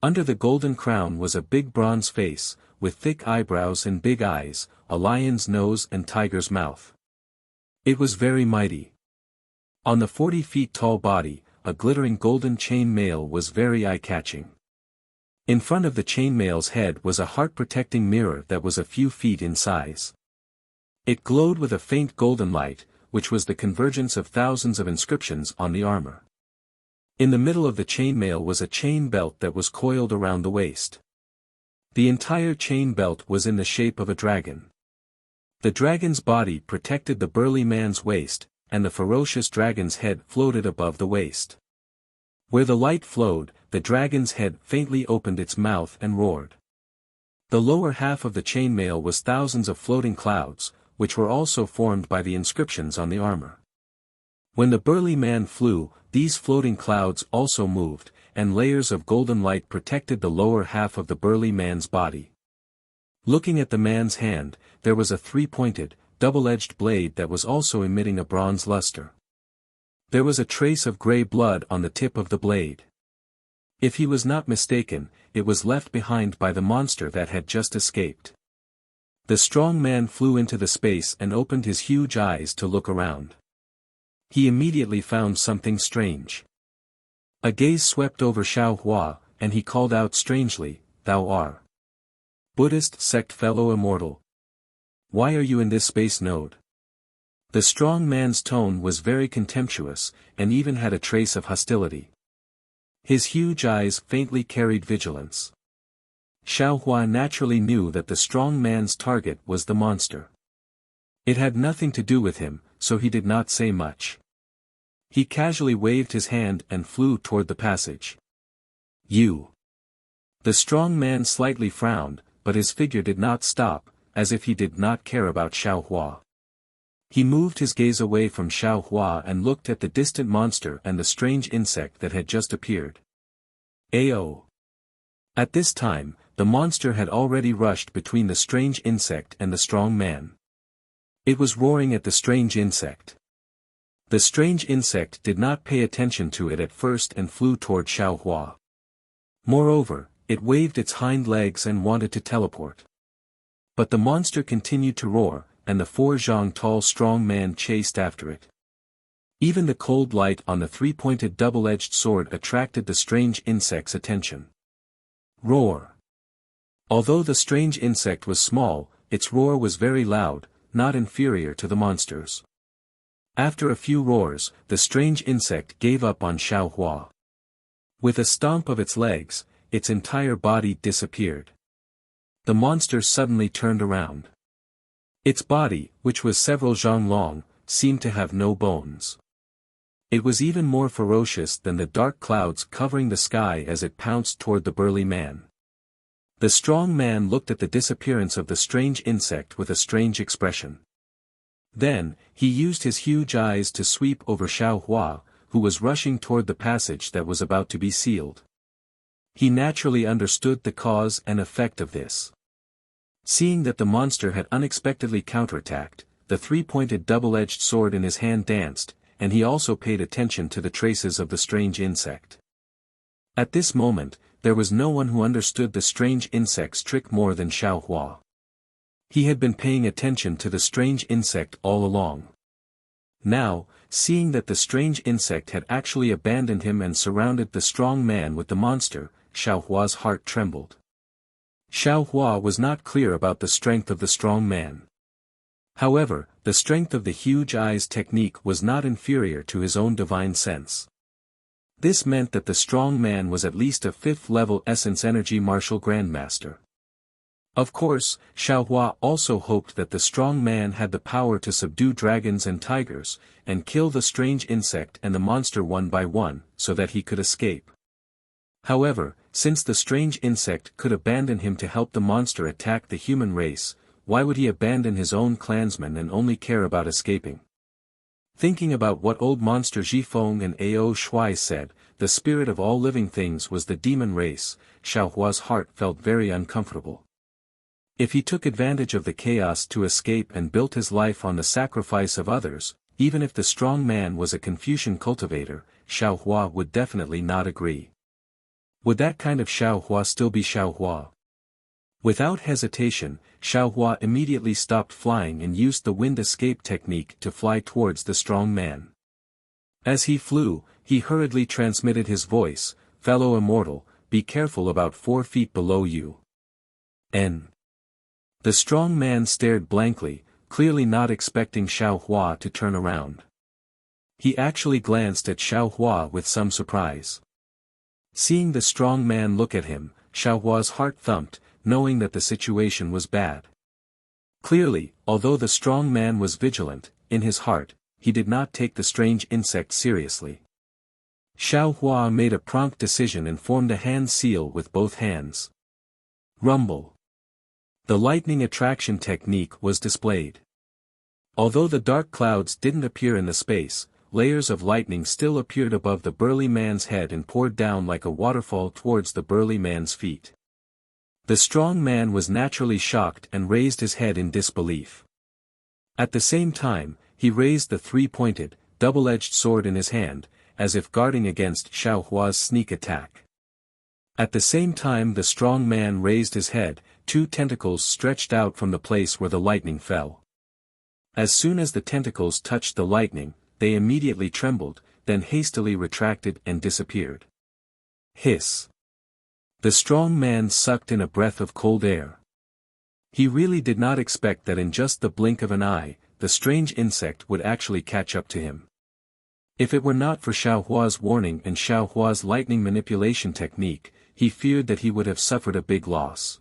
Under the golden crown was a big bronze face, with thick eyebrows and big eyes, a lion's nose and tiger's mouth. It was very mighty. On the 40 feet tall body, a glittering golden chain mail was very eye-catching. In front of the chain mail's head was a heart-protecting mirror that was a few feet in size. It glowed with a faint golden light, which was the convergence of thousands of inscriptions on the armor. In the middle of the chain mail was a chain belt that was coiled around the waist. The entire chain belt was in the shape of a dragon. The dragon's body protected the burly man's waist, and the ferocious dragon's head floated above the waist. Where the light flowed, the dragon's head faintly opened its mouth and roared. The lower half of the chainmail was thousands of floating clouds, which were also formed by the inscriptions on the armor. When the burly man flew, these floating clouds also moved, and layers of golden light protected the lower half of the burly man's body. Looking at the man's hand, there was a three-pointed, double-edged blade that was also emitting a bronze luster. There was a trace of gray blood on the tip of the blade. If he was not mistaken, it was left behind by the monster that had just escaped. The strong man flew into the space and opened his huge eyes to look around. He immediately found something strange. A gaze swept over Xiaohua, and he called out strangely, "Thou art Buddhist sect fellow immortal. Why are you in this space node?" The strong man's tone was very contemptuous, and even had a trace of hostility. His huge eyes faintly carried vigilance. Xiaohua naturally knew that the strong man's target was the monster. It had nothing to do with him, so he did not say much. He casually waved his hand and flew toward the passage. "You." The strong man slightly frowned, but his figure did not stop, as if he did not care about Xiaohua. He moved his gaze away from Xiao Hua and looked at the distant monster and the strange insect that had just appeared. Ao. At this time, the monster had already rushed between the strange insect and the strong man. It was roaring at the strange insect. The strange insect did not pay attention to it at first and flew toward Xiao Hua. Moreover, it waved its hind legs and wanted to teleport. But the monster continued to roar, and the 4 zhang tall strong man chased after it. Even the cold light on the 3-pointed double-edged sword attracted the strange insect's attention. Roar. Although the strange insect was small, its roar was very loud, not inferior to the monster's. After a few roars, the strange insect gave up on Xiao Hua. With a stomp of its legs, its entire body disappeared. The monster suddenly turned around. Its body, which was several zhang long, seemed to have no bones. It was even more ferocious than the dark clouds covering the sky as it pounced toward the burly man. The strong man looked at the disappearance of the strange insect with a strange expression. Then, he used his huge eyes to sweep over Xiao Hua, who was rushing toward the passage that was about to be sealed. He naturally understood the cause and effect of this. Seeing that the monster had unexpectedly counterattacked, the 3-pointed double-edged sword in his hand danced, and he also paid attention to the traces of the strange insect. At this moment, there was no one who understood the strange insect's trick more than Xiao Hua. He had been paying attention to the strange insect all along. Now, seeing that the strange insect had actually abandoned him and surrounded the strong man with the monster, Xiao Hua's heart trembled. Xiao Hua was not clear about the strength of the strong man. However, the strength of the huge eyes technique was not inferior to his own divine sense. This meant that the strong man was at least a 5th-level essence energy martial grandmaster. Of course, Xiao Hua also hoped that the strong man had the power to subdue dragons and tigers, and kill the strange insect and the monster one by one, so that he could escape. However, since the strange insect could abandon him to help the monster attack the human race, why would he abandon his own clansmen and only care about escaping? Thinking about what old monster Zhifeng and Ao Shui said, the spirit of all living things was the demon race, Xiao Hua's heart felt very uncomfortable. If he took advantage of the chaos to escape and built his life on the sacrifice of others, even if the strong man was a Confucian cultivator, Xiao Hua would definitely not agree. Would that kind of Xiao Hua still be Xiao Hua? Without hesitation, Xiao Hua immediately stopped flying and used the wind escape technique to fly towards the strong man. As he flew, he hurriedly transmitted his voice, "Fellow immortal, be careful about 4 feet below you." N. The strong man stared blankly, clearly not expecting Xiao Hua to turn around. He actually glanced at Xiao Hua with some surprise. Seeing the strong man look at him, Xiao Hua's heart thumped, knowing that the situation was bad. Clearly, although the strong man was vigilant, in his heart, he did not take the strange insect seriously. Xiao Hua made a prompt decision and formed a hand seal with both hands. Rumble. The lightning attraction technique was displayed. Although the dark clouds didn't appear in the space, layers of lightning still appeared above the burly man's head and poured down like a waterfall towards the burly man's feet. The strong man was naturally shocked and raised his head in disbelief. At the same time, he raised the 3-pointed, double-edged sword in his hand, as if guarding against Xiao Hua's sneak attack. At the same time the strong man raised his head, 2 tentacles stretched out from the place where the lightning fell. As soon as the tentacles touched the lightning, they immediately trembled, then hastily retracted and disappeared. Hiss. The strong man sucked in a breath of cold air. He really did not expect that in just the blink of an eye, the strange insect would actually catch up to him. If it were not for Xiao Hua's warning and Xiao Hua's lightning manipulation technique, he feared that he would have suffered a big loss.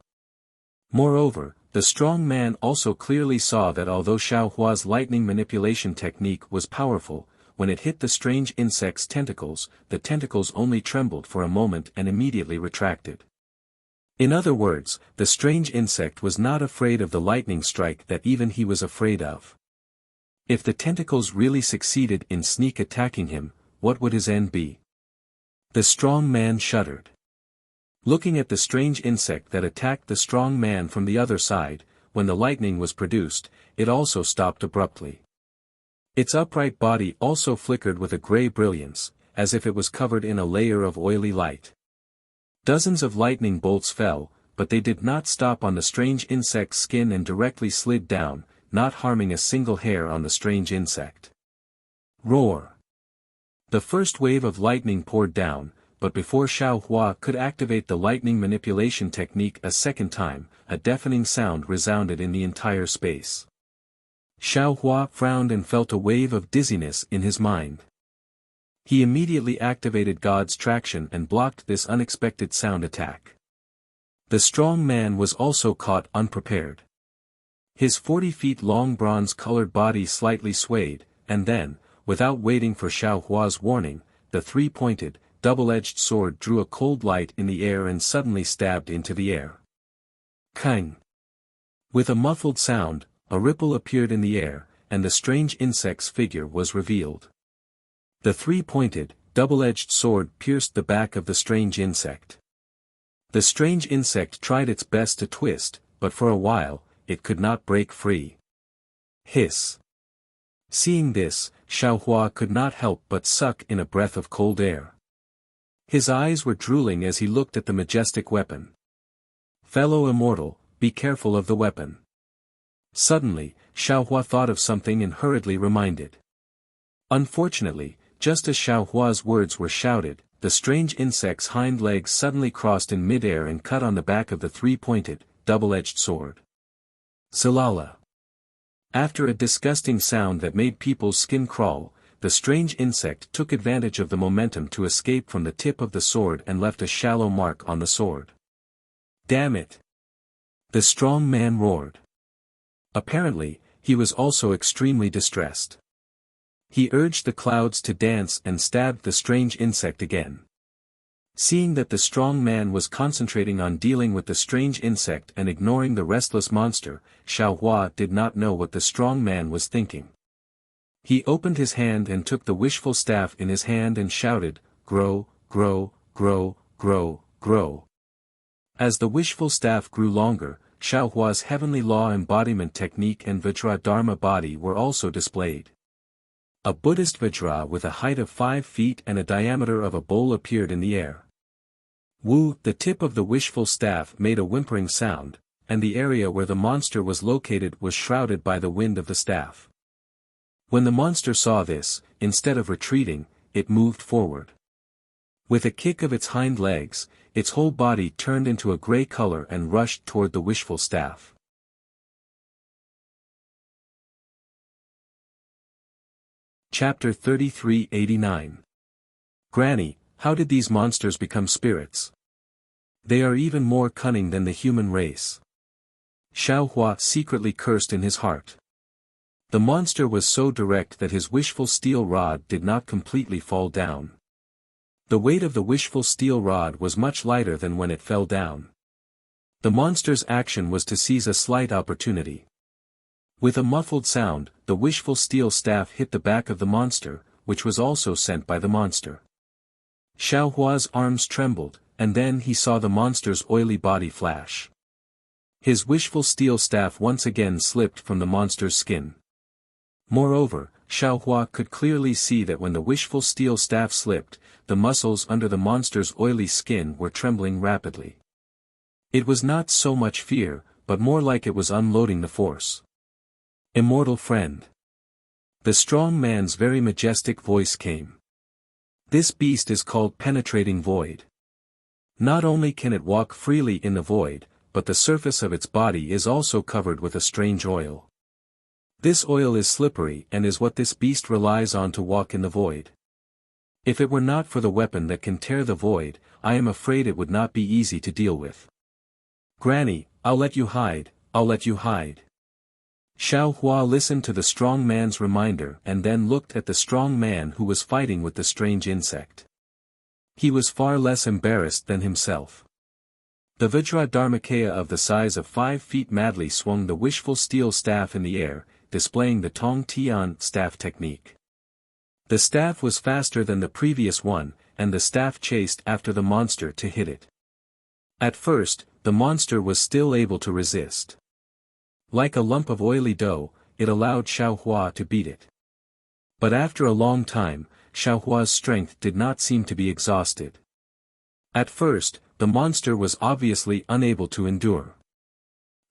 Moreover, the strong man also clearly saw that although Xiao Hua's lightning manipulation technique was powerful, when it hit the strange insect's tentacles, the tentacles only trembled for a moment and immediately retracted. In other words, the strange insect was not afraid of the lightning strike that even he was afraid of. If the tentacles really succeeded in sneak attacking him, what would his end be? The strong man shuddered. Looking at the strange insect that attacked the strong man from the other side, when the lightning was produced, it also stopped abruptly. Its upright body also flickered with a gray brilliance, as if it was covered in a layer of oily light. Dozens of lightning bolts fell, but they did not stop on the strange insect's skin and directly slid down, not harming a single hair on the strange insect. Roar! The first wave of lightning poured down, but before Xiao Hua could activate the lightning manipulation technique a second time, a deafening sound resounded in the entire space. Xiao Hua frowned and felt a wave of dizziness in his mind. He immediately activated God's traction and blocked this unexpected sound attack. The strong man was also caught unprepared. His 40 feet long bronze-colored body slightly swayed, and then, without waiting for Xiao Hua's warning, the three-pointed, double-edged sword drew a cold light in the air and suddenly stabbed into the air. Kang! With a muffled sound, a ripple appeared in the air, and the strange insect's figure was revealed. The three-pointed, double-edged sword pierced the back of the strange insect. The strange insect tried its best to twist, but for a while, it could not break free. Hiss! Seeing this, Xiao Hua could not help but suck in a breath of cold air. His eyes were drooling as he looked at the majestic weapon. Fellow immortal, be careful of the weapon. Suddenly, Xiao Hua thought of something and hurriedly reminded. Unfortunately, just as Xiao Hua's words were shouted, the strange insect's hind legs suddenly crossed in mid-air and cut on the back of the three-pointed, double-edged sword. Salala! After a disgusting sound that made people's skin crawl, the strange insect took advantage of the momentum to escape from the tip of the sword and left a shallow mark on the sword. Damn it! The strong man roared. Apparently, he was also extremely distressed. He urged the clouds to dance and stabbed the strange insect again. Seeing that the strong man was concentrating on dealing with the strange insect and ignoring the restless monster, Xiao Hua did not know what the strong man was thinking. He opened his hand and took the wishful staff in his hand and shouted, "Grow, grow, grow, grow, grow." As the wishful staff grew longer, Xiao Hua's heavenly law embodiment technique and Vajra Dharma body were also displayed. A Buddhist Vajra with a height of 5 feet and a diameter of a bowl appeared in the air. Wu, the tip of the wishful staff made a whimpering sound, and the area where the monster was located was shrouded by the wind of the staff. When the monster saw this, instead of retreating, it moved forward. With a kick of its hind legs, its whole body turned into a gray color and rushed toward the wishful staff. Chapter 3389. Granny, how did these monsters become spirits? They are even more cunning than the human race. Xiao Hua secretly cursed in his heart. The monster was so direct that his wishful steel rod did not completely fall down. The weight of the wishful steel rod was much lighter than when it fell down. The monster's action was to seize a slight opportunity. With a muffled sound, the wishful steel staff hit the back of the monster, which was also sent by the monster. Xiao Hua's arms trembled, and then he saw the monster's oily body flash. His wishful steel staff once again slipped from the monster's skin. Moreover, Xiao Hua could clearly see that when the wishful steel staff slipped, the muscles under the monster's oily skin were trembling rapidly. It was not so much fear, but more like it was unloading the force. Immortal friend. The strong man's very majestic voice came. This beast is called Penetrating Void. Not only can it walk freely in the void, but the surface of its body is also covered with a strange oil. This oil is slippery and is what this beast relies on to walk in the void. If it were not for the weapon that can tear the void, I am afraid it would not be easy to deal with. Granny, I'll let you hide, I'll let you hide. Xiao Hua listened to the strong man's reminder and then looked at the strong man who was fighting with the strange insect. He was far less embarrassed than himself. The Vajra Dharmakaya of the size of 5 feet madly swung the wishful steel staff in the air, displaying the Tong Tian staff technique. The staff was faster than the previous one, and the staff chased after the monster to hit it. At first, the monster was still able to resist. Like a lump of oily dough, it allowed Xiaohua to beat it. But after a long time, Xiaohua's strength did not seem to be exhausted. At first, the monster was obviously unable to endure.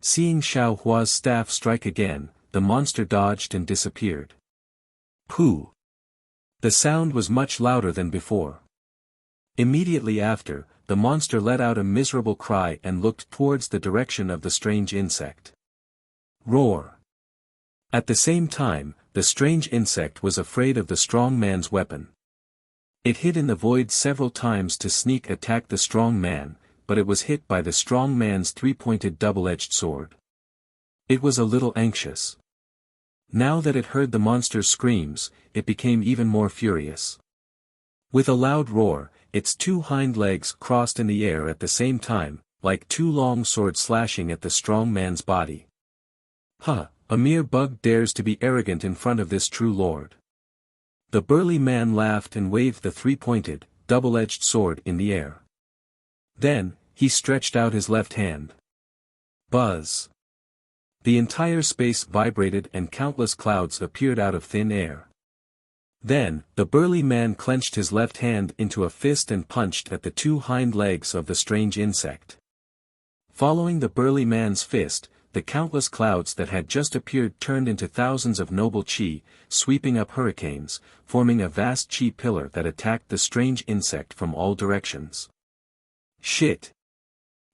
Seeing Xiaohua's staff strike again, the monster dodged and disappeared. Pooh! The sound was much louder than before. Immediately after, the monster let out a miserable cry and looked towards the direction of the strange insect. Roar! At the same time, the strange insect was afraid of the strong man's weapon. It hid in the void several times to sneak attack the strong man, but it was hit by the strong man's three-pointed double-edged sword. It was a little anxious. Now that it heard the monster's screams, it became even more furious. With a loud roar, its two hind legs crossed in the air at the same time, like two long swords slashing at the strong man's body. Huh, a mere bug dares to be arrogant in front of this true lord. The burly man laughed and waved the three-pointed, double-edged sword in the air. Then, he stretched out his left hand. Buzz! The entire space vibrated and countless clouds appeared out of thin air. Then, the burly man clenched his left hand into a fist and punched at the two hind legs of the strange insect. Following the burly man's fist, the countless clouds that had just appeared turned into thousands of noble chi, sweeping up hurricanes, forming a vast chi pillar that attacked the strange insect from all directions. Shit!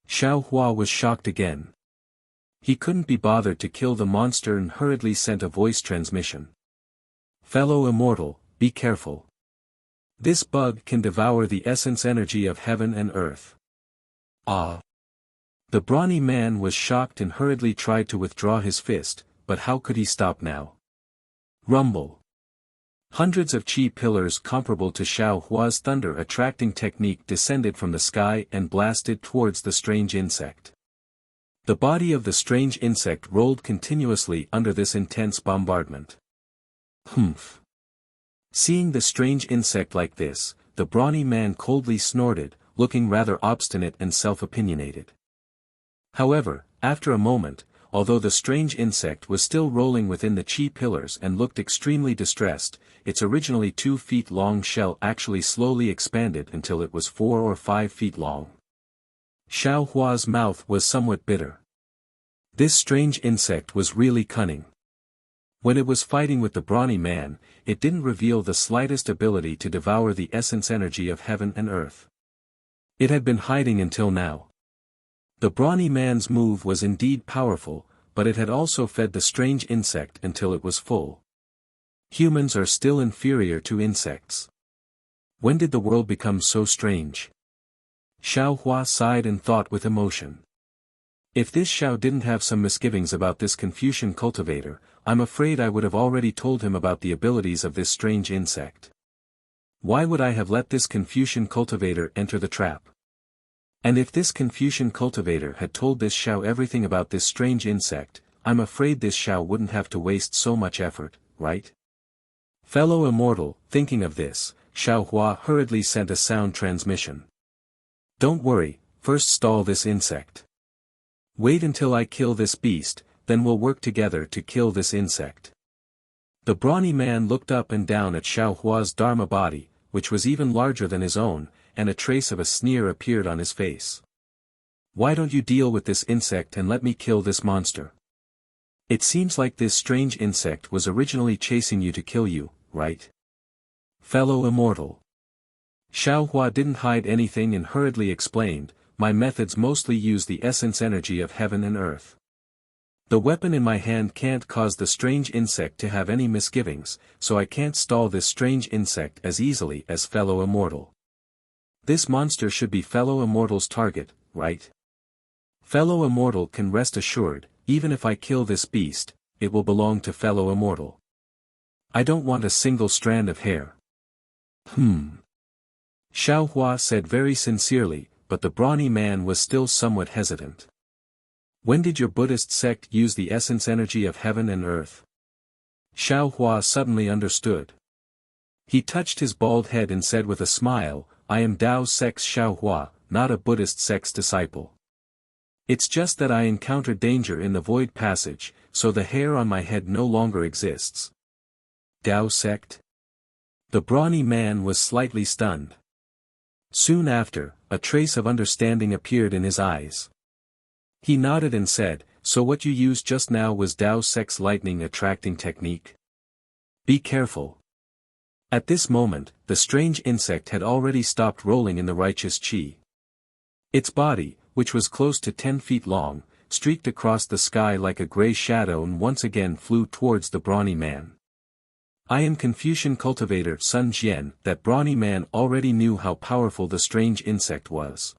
Xiaohua was shocked again. He couldn't be bothered to kill the monster and hurriedly sent a voice transmission. Fellow immortal, be careful. This bug can devour the essence energy of heaven and earth. Ah! The brawny man was shocked and hurriedly tried to withdraw his fist, but how could he stop now? Rumble! Hundreds of chi pillars comparable to Xiaohua's thunder-attracting technique descended from the sky and blasted towards the strange insect. The body of the strange insect rolled continuously under this intense bombardment. Humph! Seeing the strange insect like this, the brawny man coldly snorted, looking rather obstinate and self-opinionated. However, after a moment, although the strange insect was still rolling within the chi pillars and looked extremely distressed, its originally 2 feet long shell actually slowly expanded until it was 4 or 5 feet long. Xiaohua's mouth was somewhat bitter. This strange insect was really cunning. When it was fighting with the brawny man, it didn't reveal the slightest ability to devour the essence energy of heaven and earth. It had been hiding until now. The brawny man's move was indeed powerful, but it had also fed the strange insect until it was full. Humans are still inferior to insects. When did the world become so strange? Xiaohua sighed and thought with emotion. If this Xiao didn't have some misgivings about this Confucian cultivator, I'm afraid I would have already told him about the abilities of this strange insect. Why would I have let this Confucian cultivator enter the trap? And if this Confucian cultivator had told this Xiao everything about this strange insect, I'm afraid this Xiao wouldn't have to waste so much effort, right? Fellow immortal, thinking of this, Xiaohua hurriedly sent a sound transmission. Don't worry, first stall this insect. Wait until I kill this beast, then we'll work together to kill this insect. The brawny man looked up and down at Xiaohua's Dharma body, which was even larger than his own, and a trace of a sneer appeared on his face. Why don't you deal with this insect and let me kill this monster? It seems like this strange insect was originally chasing you to kill you, right? Fellow immortal. Xiaohua didn't hide anything and hurriedly explained, my methods mostly use the essence energy of heaven and earth. The weapon in my hand can't cause the strange insect to have any misgivings, so I can't stall this strange insect as easily as fellow immortal. This monster should be fellow immortal's target, right? Fellow immortal can rest assured, even if I kill this beast, it will belong to fellow immortal. I don't want a single strand of hair. Xiaohua said very sincerely, but the brawny man was still somewhat hesitant. When did your Buddhist sect use the essence energy of heaven and earth? Xiao Hua suddenly understood. He touched his bald head and said with a smile, I am Dao Sect's Xiao Hua, not a Buddhist sect's disciple. It's just that I encountered danger in the void passage, so the hair on my head no longer exists. Dao Sect? The brawny man was slightly stunned. Soon after, a trace of understanding appeared in his eyes. He nodded and said, so what you used just now was Dao Sect's lightning attracting technique? Be careful. At this moment, the strange insect had already stopped rolling in the righteous qi. Its body, which was close to 10 feet long, streaked across the sky like a gray shadow and once again flew towards the brawny man. I am Confucian cultivator Sun Jian. That brawny man already knew how powerful the strange insect was.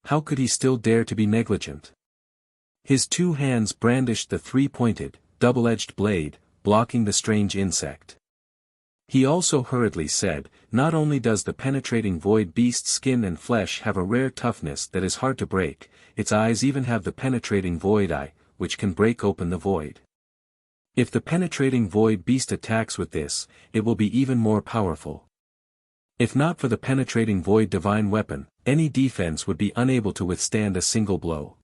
How could he still dare to be negligent? His two hands brandished the three-pointed, double-edged blade, blocking the strange insect. He also hurriedly said, not only does the penetrating void beast's skin and flesh have a rare toughness that is hard to break, its eyes even have the penetrating void eye, which can break open the void. If the penetrating void beast attacks with this, it will be even more powerful. If not for the penetrating void divine weapon, any defense would be unable to withstand a single blow.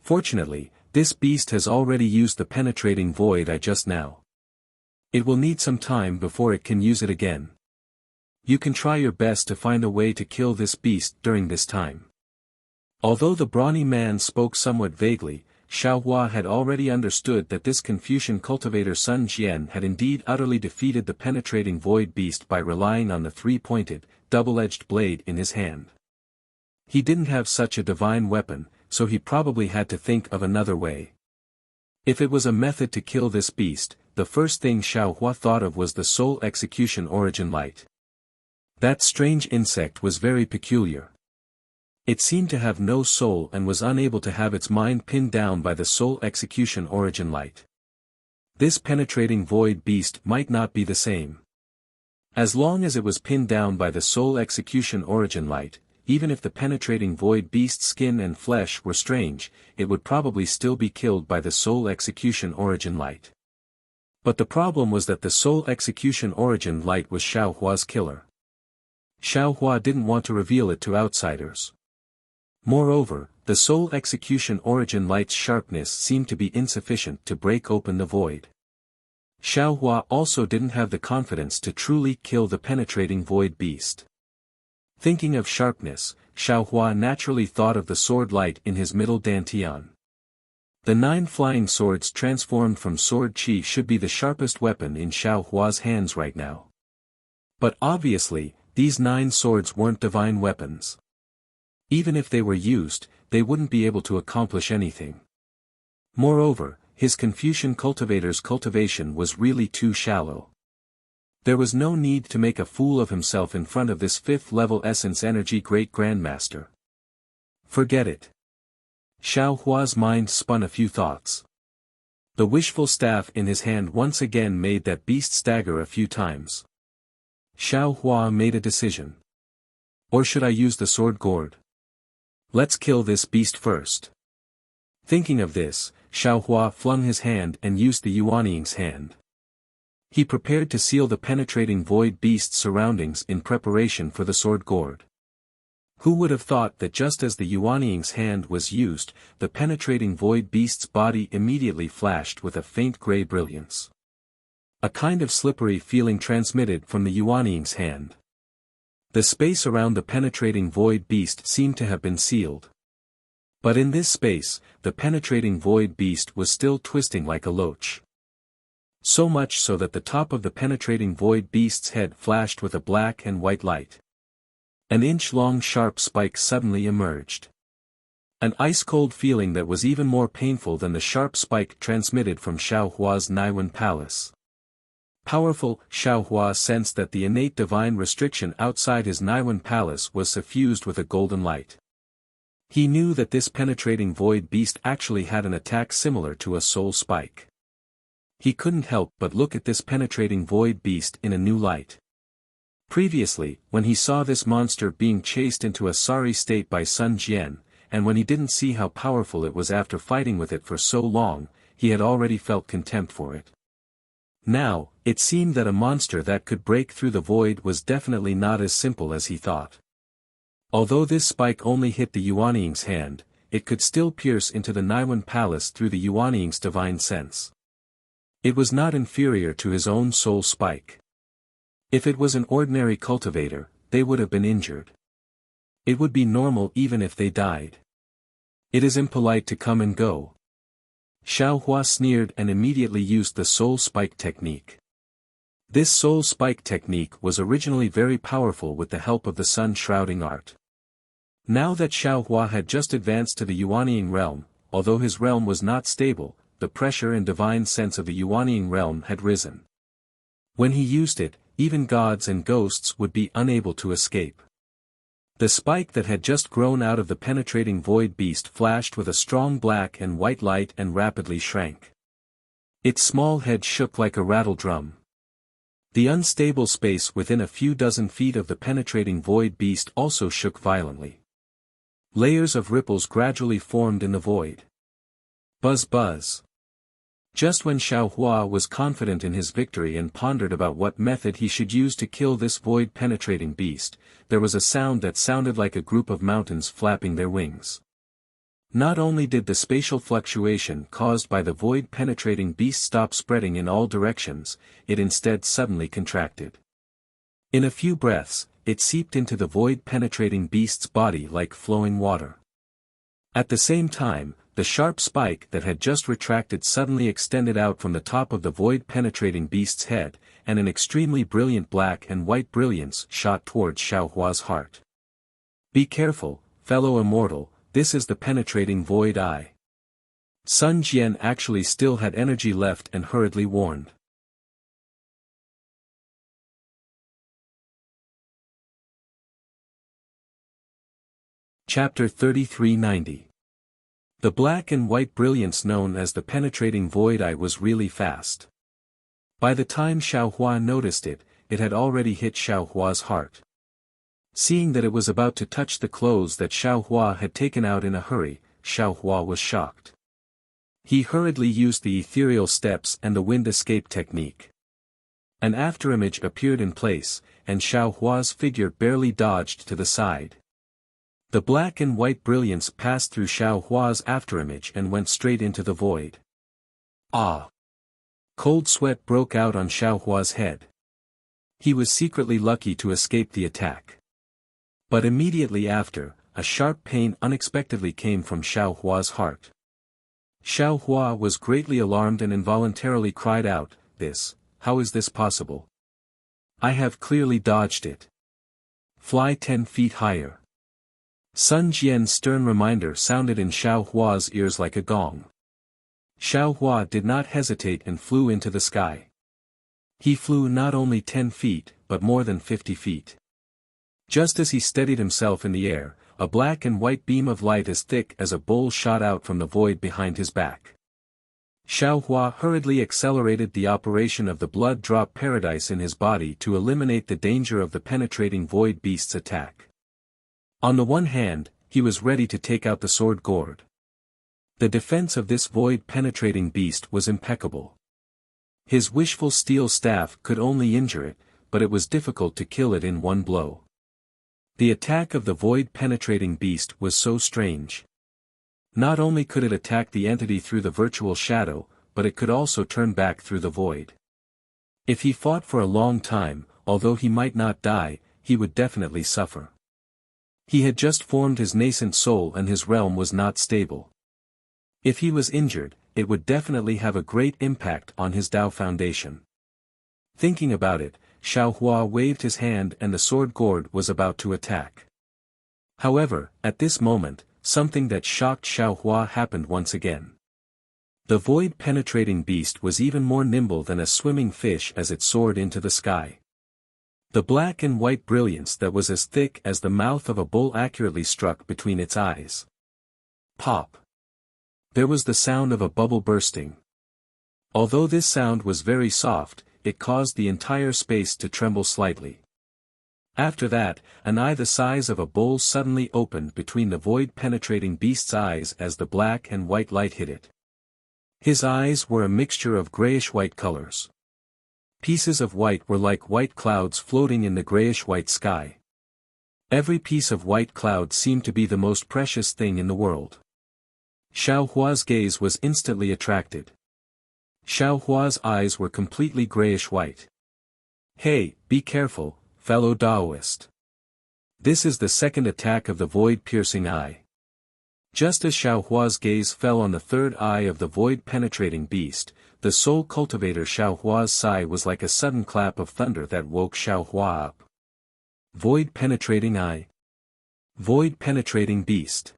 Fortunately, this beast has already used the penetrating void eye just now. It will need some time before it can use it again. You can try your best to find a way to kill this beast during this time. Although the brawny man spoke somewhat vaguely, Xiao Hua had already understood that this Confucian cultivator Sun Jian had indeed utterly defeated the penetrating void beast by relying on the three-pointed, double-edged blade in his hand. He didn't have such a divine weapon, so he probably had to think of another way. If it was a method to kill this beast, the first thing Xiao Hua thought of was the soul execution origin light. That strange insect was very peculiar. It seemed to have no soul and was unable to have its mind pinned down by the soul execution origin light. This penetrating void beast might not be the same. As long as it was pinned down by the soul execution origin light, even if the penetrating void beast's skin and flesh were strange, it would probably still be killed by the soul execution origin light. But the problem was that the soul execution origin light was Xiao Hua's killer. Xiao Hua didn't want to reveal it to outsiders. Moreover, the soul execution origin light's sharpness seemed to be insufficient to break open the void. Xiao Hua also didn't have the confidence to truly kill the penetrating void beast. Thinking of sharpness, Xiao Hua naturally thought of the sword light in his middle dantian. The 9 flying swords transformed from sword qi should be the sharpest weapon in Xiao Hua's hands right now. But obviously, these 9 swords weren't divine weapons. Even if they were used, they wouldn't be able to accomplish anything. Moreover, his Confucian cultivator's cultivation was really too shallow. There was no need to make a fool of himself in front of this 5th-level essence energy great grandmaster. Forget it. Xiao Hua's mind spun a few thoughts. The wishful staff in his hand once again made that beast stagger a few times. Xiao Hua made a decision. Or should I use the sword gourd? Let's kill this beast first. Thinking of this, Xiao Hua flung his hand and used the Yuanying's hand. He prepared to seal the penetrating void beast's surroundings in preparation for the sword gourd. Who would have thought that just as the Yuanying's hand was used, the penetrating void beast's body immediately flashed with a faint gray brilliance. A kind of slippery feeling transmitted from the Yuanying's hand. The space around the penetrating void beast seemed to have been sealed. But in this space, the penetrating void beast was still twisting like a loach. So much so that the top of the penetrating void beast's head flashed with a black and white light. An inch-long sharp spike suddenly emerged. An ice-cold feeling that was even more painful than the sharp spike transmitted from Xiao Hua's Naiwan palace. Powerful, Xiao Hua sensed that the innate divine restriction outside his Naiwan palace was suffused with a golden light. He knew that this penetrating void beast actually had an attack similar to a soul spike. He couldn't help but look at this penetrating void beast in a new light. Previously, when he saw this monster being chased into a sorry state by Sun Jian, and when he didn't see how powerful it was after fighting with it for so long, he had already felt contempt for it. Now, it seemed that a monster that could break through the void was definitely not as simple as he thought. Although this spike only hit the Yuanying's hand, it could still pierce into the Naiwan palace through the Yuanying's divine sense. It was not inferior to his own soul spike. If it was an ordinary cultivator, they would have been injured. It would be normal even if they died. It is impolite to come and go. Xiao Hua sneered and immediately used the soul spike technique. This soul spike technique was originally very powerful with the help of the sun shrouding art. Now that Xiao Hua had just advanced to the Yuanying realm, although his realm was not stable, the pressure and divine sense of the Yuanying realm had risen. When he used it, even gods and ghosts would be unable to escape. The spike that had just grown out of the penetrating void beast flashed with a strong black and white light and rapidly shrank. Its small head shook like a rattle drum. The unstable space within a few dozen feet of the penetrating void beast also shook violently. Layers of ripples gradually formed in the void. Buzz buzz. Just when Xiao Hua was confident in his victory and pondered about what method he should use to kill this void-penetrating beast, there was a sound that sounded like a group of mountains flapping their wings. Not only did the spatial fluctuation caused by the void-penetrating beast stop spreading in all directions, it instead suddenly contracted. In a few breaths, it seeped into the void-penetrating beast's body like flowing water. At the same time, the sharp spike that had just retracted suddenly extended out from the top of the void-penetrating beast's head, and an extremely brilliant black and white brilliance shot towards Xiao Hua's heart. Be careful, fellow immortal, this is the penetrating void eye. Sun Jian actually still had energy left and hurriedly warned. Chapter 3390. The black and white brilliance known as the penetrating void eye was really fast. By the time Xiao Hua noticed it, it had already hit Xiao Hua's heart. Seeing that it was about to touch the clothes that Xiao Hua had taken out in a hurry, Xiao Hua was shocked. He hurriedly used the ethereal steps and the wind escape technique. An afterimage appeared in place, and Xiao Hua's figure barely dodged to the side. The black and white brilliance passed through Xiao Hua's afterimage and went straight into the void. Ah! Cold sweat broke out on Xiao Hua's head. He was secretly lucky to escape the attack. But immediately after, a sharp pain unexpectedly came from Xiao Hua's heart. Xiao Hua was greatly alarmed and involuntarily cried out, how is this possible? I have clearly dodged it. Fly 10 feet higher. Sun Jian's stern reminder sounded in Xiao Hua's ears like a gong. Xiao Hua did not hesitate and flew into the sky. He flew not only 10 feet, but more than 50 feet. Just as he steadied himself in the air, a black and white beam of light as thick as a bowl shot out from the void behind his back. Xiao Hua hurriedly accelerated the operation of the blood drop paradise in his body to eliminate the danger of the penetrating void beast's attack. On the one hand, he was ready to take out the sword gourd. The defense of this void-penetrating beast was impeccable. His wishful steel staff could only injure it, but it was difficult to kill it in one blow. The attack of the void-penetrating beast was so strange. Not only could it attack the entity through the virtual shadow, but it could also turn back through the void. If he fought for a long time, although he might not die, he would definitely suffer. He had just formed his nascent soul and his realm was not stable. If he was injured, it would definitely have a great impact on his Tao foundation. Thinking about it, Xiao Hua waved his hand and the sword gourd was about to attack. However, at this moment, something that shocked Xiao Hua happened once again. The void-penetrating beast was even more nimble than a swimming fish as it soared into the sky. The black and white brilliance that was as thick as the mouth of a bull accurately struck between its eyes. Pop! There was the sound of a bubble bursting. Although this sound was very soft, it caused the entire space to tremble slightly. After that, an eye the size of a bowl suddenly opened between the void-penetrating beast's eyes as the black and white light hit it. His eyes were a mixture of grayish-white colors. Pieces of white were like white clouds floating in the grayish-white sky. Every piece of white cloud seemed to be the most precious thing in the world. Xiao Hua's gaze was instantly attracted. Xiao Hua's eyes were completely grayish-white. Hey, be careful, fellow Taoist. This is the second attack of the void-piercing eye. Just as Xiao Hua's gaze fell on the third eye of the void-penetrating beast, the soul cultivator Xiao Hua's sigh was like a sudden clap of thunder that woke Xiao Hua up. Void-penetrating eye. Void-penetrating beast.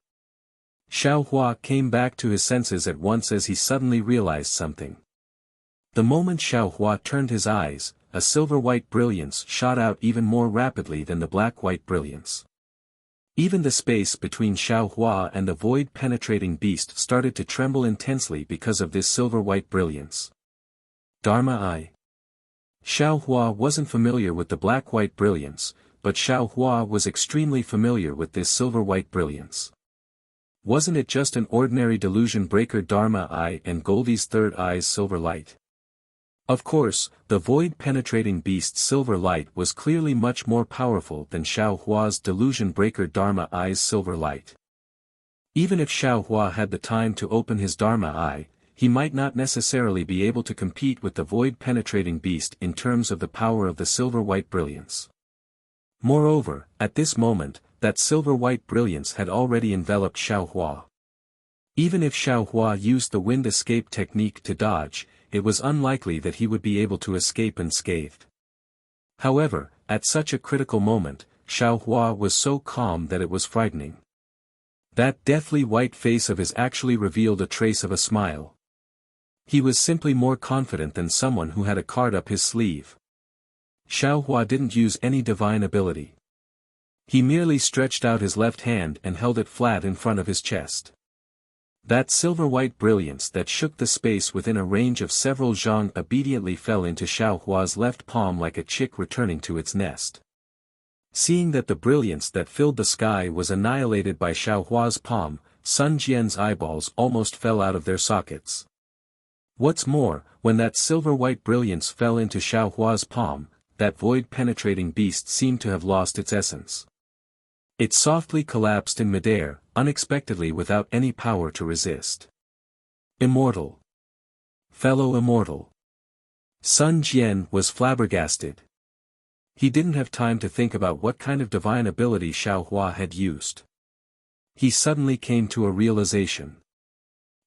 Xiao Hua came back to his senses at once as he suddenly realized something. The moment Xiao Hua turned his eyes, a silver-white brilliance shot out even more rapidly than the black-white brilliance. Even the space between Xiao Hua and the void-penetrating beast started to tremble intensely because of this silver-white brilliance. Dharma Eye. Xiao Hua wasn't familiar with the black-white brilliance, but Xiao Hua was extremely familiar with this silver-white brilliance. Wasn't it just an ordinary delusion breaker Dharma Eye and Goldie's third eye's silver light? Of course, the void-penetrating beast's silver light was clearly much more powerful than Xiao Hua's delusion breaker Dharma Eye's silver light. Even if Xiao Hua had the time to open his Dharma Eye, he might not necessarily be able to compete with the void-penetrating beast in terms of the power of the silver-white brilliance. Moreover, at this moment, that silver-white brilliance had already enveloped Xiao Hua. Even if Xiao Hua used the wind escape technique to dodge, it was unlikely that he would be able to escape unscathed. However, at such a critical moment, Xiao Hua was so calm that it was frightening. That deathly white face of his actually revealed a trace of a smile. He was simply more confident than someone who had a card up his sleeve. Xiao Hua didn't use any divine ability. He merely stretched out his left hand and held it flat in front of his chest. That silver-white brilliance that shook the space within a range of several zhang obediently fell into Xiao Hua's left palm like a chick returning to its nest. Seeing that the brilliance that filled the sky was annihilated by Xiao Hua's palm, Sun Jian's eyeballs almost fell out of their sockets. What's more, when that silver-white brilliance fell into Xiao Hua's palm, that void-penetrating beast seemed to have lost its essence. It softly collapsed in midair, unexpectedly without any power to resist. Immortal. Fellow immortal. Sun Jian was flabbergasted. He didn't have time to think about what kind of divine ability Xiao Hua had used. He suddenly came to a realization.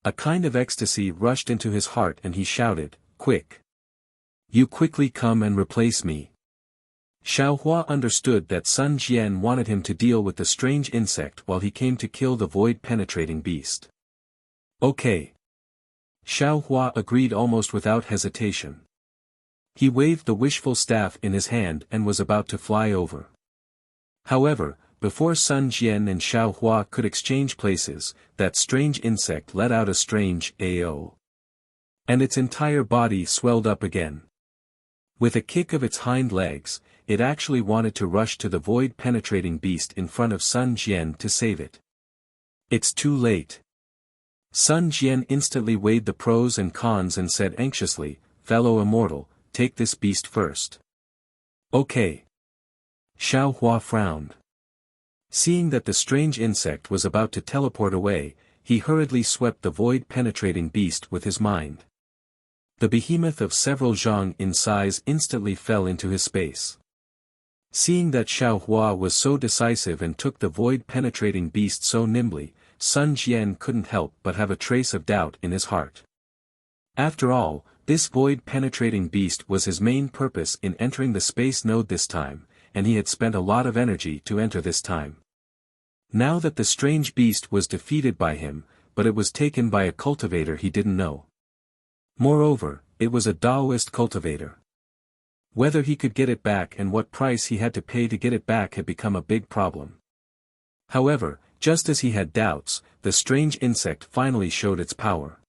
A kind of ecstasy rushed into his heart and he shouted, "Quick! You quickly come and replace me." Xiao Hua understood that Sun Jian wanted him to deal with the strange insect while he came to kill the void-penetrating beast. Okay. Xiao Hua agreed almost without hesitation. He waved the wishful staff in his hand and was about to fly over. However, before Sun Jian and Xiao Hua could exchange places, that strange insect let out a strange "Ao." And its entire body swelled up again. With a kick of its hind legs, it actually wanted to rush to the void-penetrating beast in front of Sun Jian to save it. It's too late. Sun Jian instantly weighed the pros and cons and said anxiously, "Fellow immortal, take this beast first." Okay. Xiao Hua frowned. Seeing that the strange insect was about to teleport away, he hurriedly swept the void-penetrating beast with his mind. The behemoth of several zhang in size instantly fell into his space. Seeing that Xiao Hua was so decisive and took the void-penetrating beast so nimbly, Sun Jian couldn't help but have a trace of doubt in his heart. After all, this void-penetrating beast was his main purpose in entering the space node this time, and he had spent a lot of energy to enter this time. Now that the strange beast was defeated by him, but it was taken by a cultivator he didn't know. Moreover, it was a Taoist cultivator. Whether he could get it back and what price he had to pay to get it back had become a big problem. However, just as he had doubts, the strange insect finally showed its power.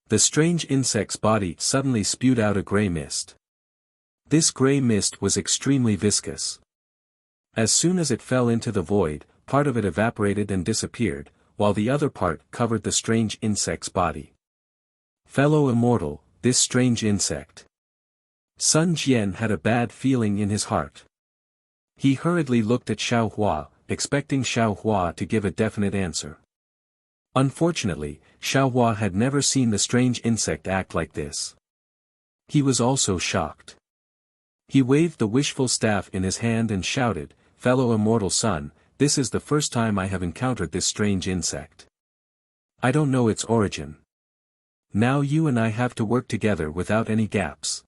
The strange insect's body suddenly spewed out a gray mist. This gray mist was extremely viscous. As soon as it fell into the void, part of it evaporated and disappeared, while the other part covered the strange insect's body. Fellow immortal, this strange insect. Sun Jian had a bad feeling in his heart. He hurriedly looked at Xiao Hua, expecting Xiao Hua to give a definite answer. Unfortunately, Xiao Hua had never seen the strange insect act like this. He was also shocked. He waved the wishful staff in his hand and shouted, "Fellow immortal son, this is the first time I have encountered this strange insect. I don't know its origin. Now you and I have to work together without any gaps.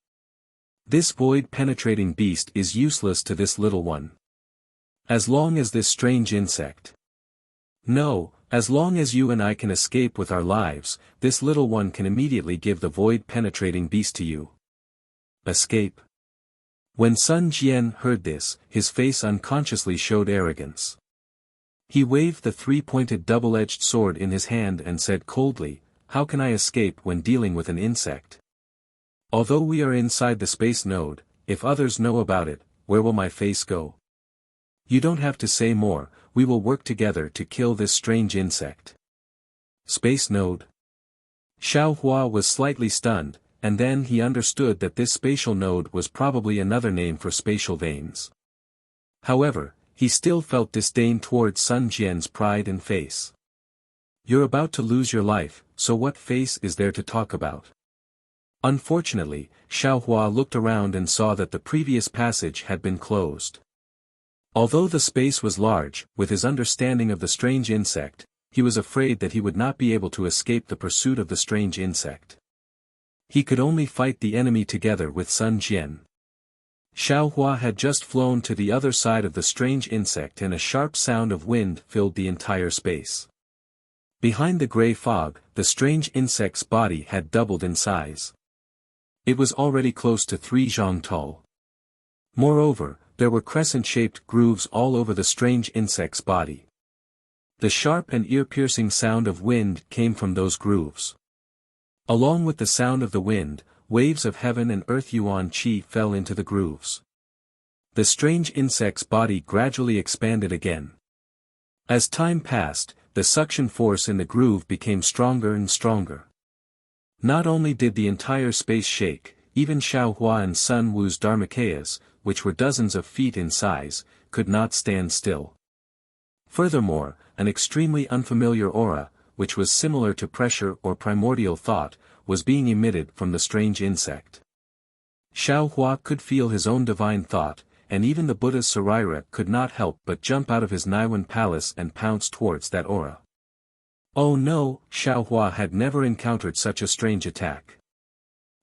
This void-penetrating beast is useless to this little one. As long as this strange insect. No, as long as you and I can escape with our lives, this little one can immediately give the void-penetrating beast to you." Escape. When Sun Jian heard this, his face unconsciously showed arrogance. He waved the three-pointed double-edged sword in his hand and said coldly, "How can I escape when dealing with an insect? Although we are inside the space node, if others know about it, where will my face go? You don't have to say more, we will work together to kill this strange insect." Space node. Xiao Hua was slightly stunned, and then he understood that this spatial node was probably another name for spatial veins. However, he still felt disdain towards Sun Jian's pride and face. You're about to lose your life, so what face is there to talk about? Unfortunately, Xiao Hua looked around and saw that the previous passage had been closed. Although the space was large, with his understanding of the strange insect, he was afraid that he would not be able to escape the pursuit of the strange insect. He could only fight the enemy together with Sun Jian. Xiao Hua had just flown to the other side of the strange insect and a sharp sound of wind filled the entire space. Behind the gray fog, the strange insect's body had doubled in size. It was already close to 3 zhang tall. Moreover, there were crescent-shaped grooves all over the strange insect's body. The sharp and ear-piercing sound of wind came from those grooves. Along with the sound of the wind, waves of heaven and earth yuan qi fell into the grooves. The strange insect's body gradually expanded again. As time passed, the suction force in the groove became stronger and stronger. Not only did the entire space shake, even Xiao Hua and Sun Wu's dharmakayas, which were dozens of feet in size, could not stand still. Furthermore, an extremely unfamiliar aura, which was similar to pressure or primordial thought, was being emitted from the strange insect. Xiao Hua could feel his own divine thought, and even the Buddha's Saraira could not help but jump out of his Naiwan palace and pounce towards that aura. Oh no, Xiao Hua had never encountered such a strange attack.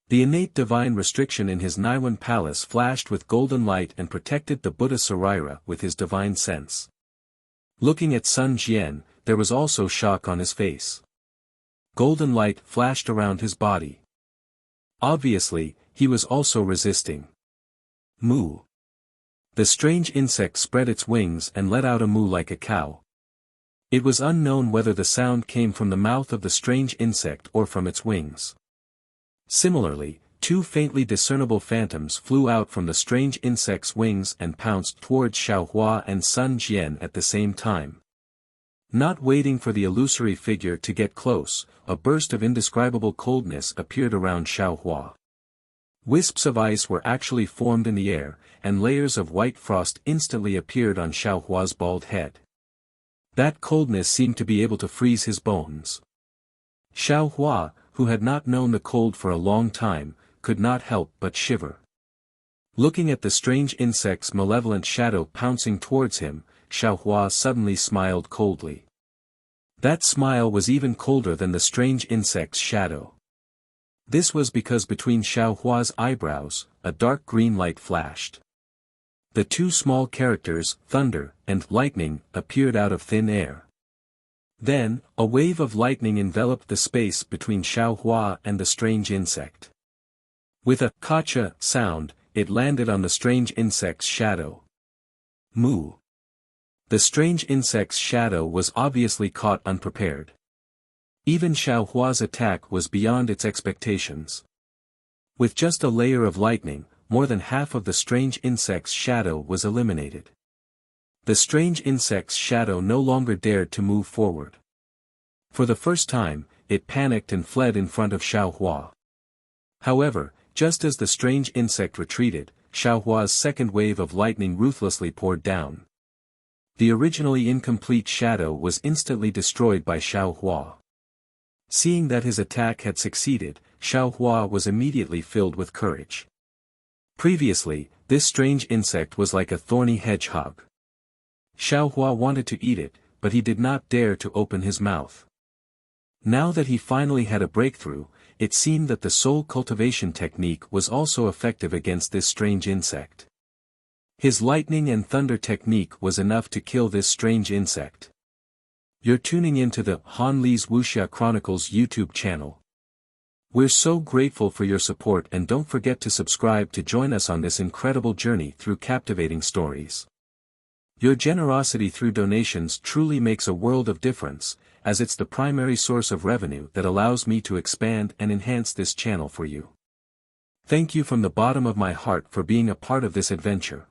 The innate divine restriction in his Naiwan palace flashed with golden light and protected the Buddha Saraira with his divine sense. Looking at Sun Jian, there was also shock on his face. Golden light flashed around his body. Obviously, he was also resisting. Moo. The strange insect spread its wings and let out a moo like a cow. It was unknown whether the sound came from the mouth of the strange insect or from its wings. Similarly, 2 faintly discernible phantoms flew out from the strange insect's wings and pounced towards Xiao Hua and Sun Jian at the same time. Not waiting for the illusory figure to get close, a burst of indescribable coldness appeared around Xiao Hua. Wisps of ice were actually formed in the air, and layers of white frost instantly appeared on Xiao Hua's bald head. That coldness seemed to be able to freeze his bones. Xiao Hua, who had not known the cold for a long time, could not help but shiver. Looking at the strange insect's malevolent shadow pouncing towards him, Xiao Hua suddenly smiled coldly. That smile was even colder than the strange insect's shadow. This was because between Xiao Hua's eyebrows, a dark green light flashed. The 2 small characters, thunder and lightning, appeared out of thin air. Then, a wave of lightning enveloped the space between Xiao Hua and the strange insect. With a "kacha" sound, it landed on the strange insect's shadow. Moo. The strange insect's shadow was obviously caught unprepared. Even Xiao Hua's attack was beyond its expectations. With just a layer of lightning, more than half of the strange insect's shadow was eliminated. The strange insect's shadow no longer dared to move forward. For the first time, it panicked and fled in front of Xiao Hua. However, Just as the strange insect retreated, Xiaohua's second wave of lightning ruthlessly poured down. The originally incomplete shadow was instantly destroyed by Xiaohua. Seeing that his attack had succeeded, Xiaohua was immediately filled with courage. Previously, this strange insect was like a thorny hedgehog. Xiaohua wanted to eat it, but he did not dare to open his mouth. Now that he finally had a breakthrough, it seemed that the soul cultivation technique was also effective against this strange insect. His lightning and thunder technique was enough to kill this strange insect. You're tuning into the Han Li's Wuxia Chronicles YouTube channel. We're so grateful for your support, and don't forget to subscribe to join us on this incredible journey through captivating stories. Your generosity through donations truly makes a world of difference, as it's the primary source of revenue that allows me to expand and enhance this channel for you. Thank you from the bottom of my heart for being a part of this adventure.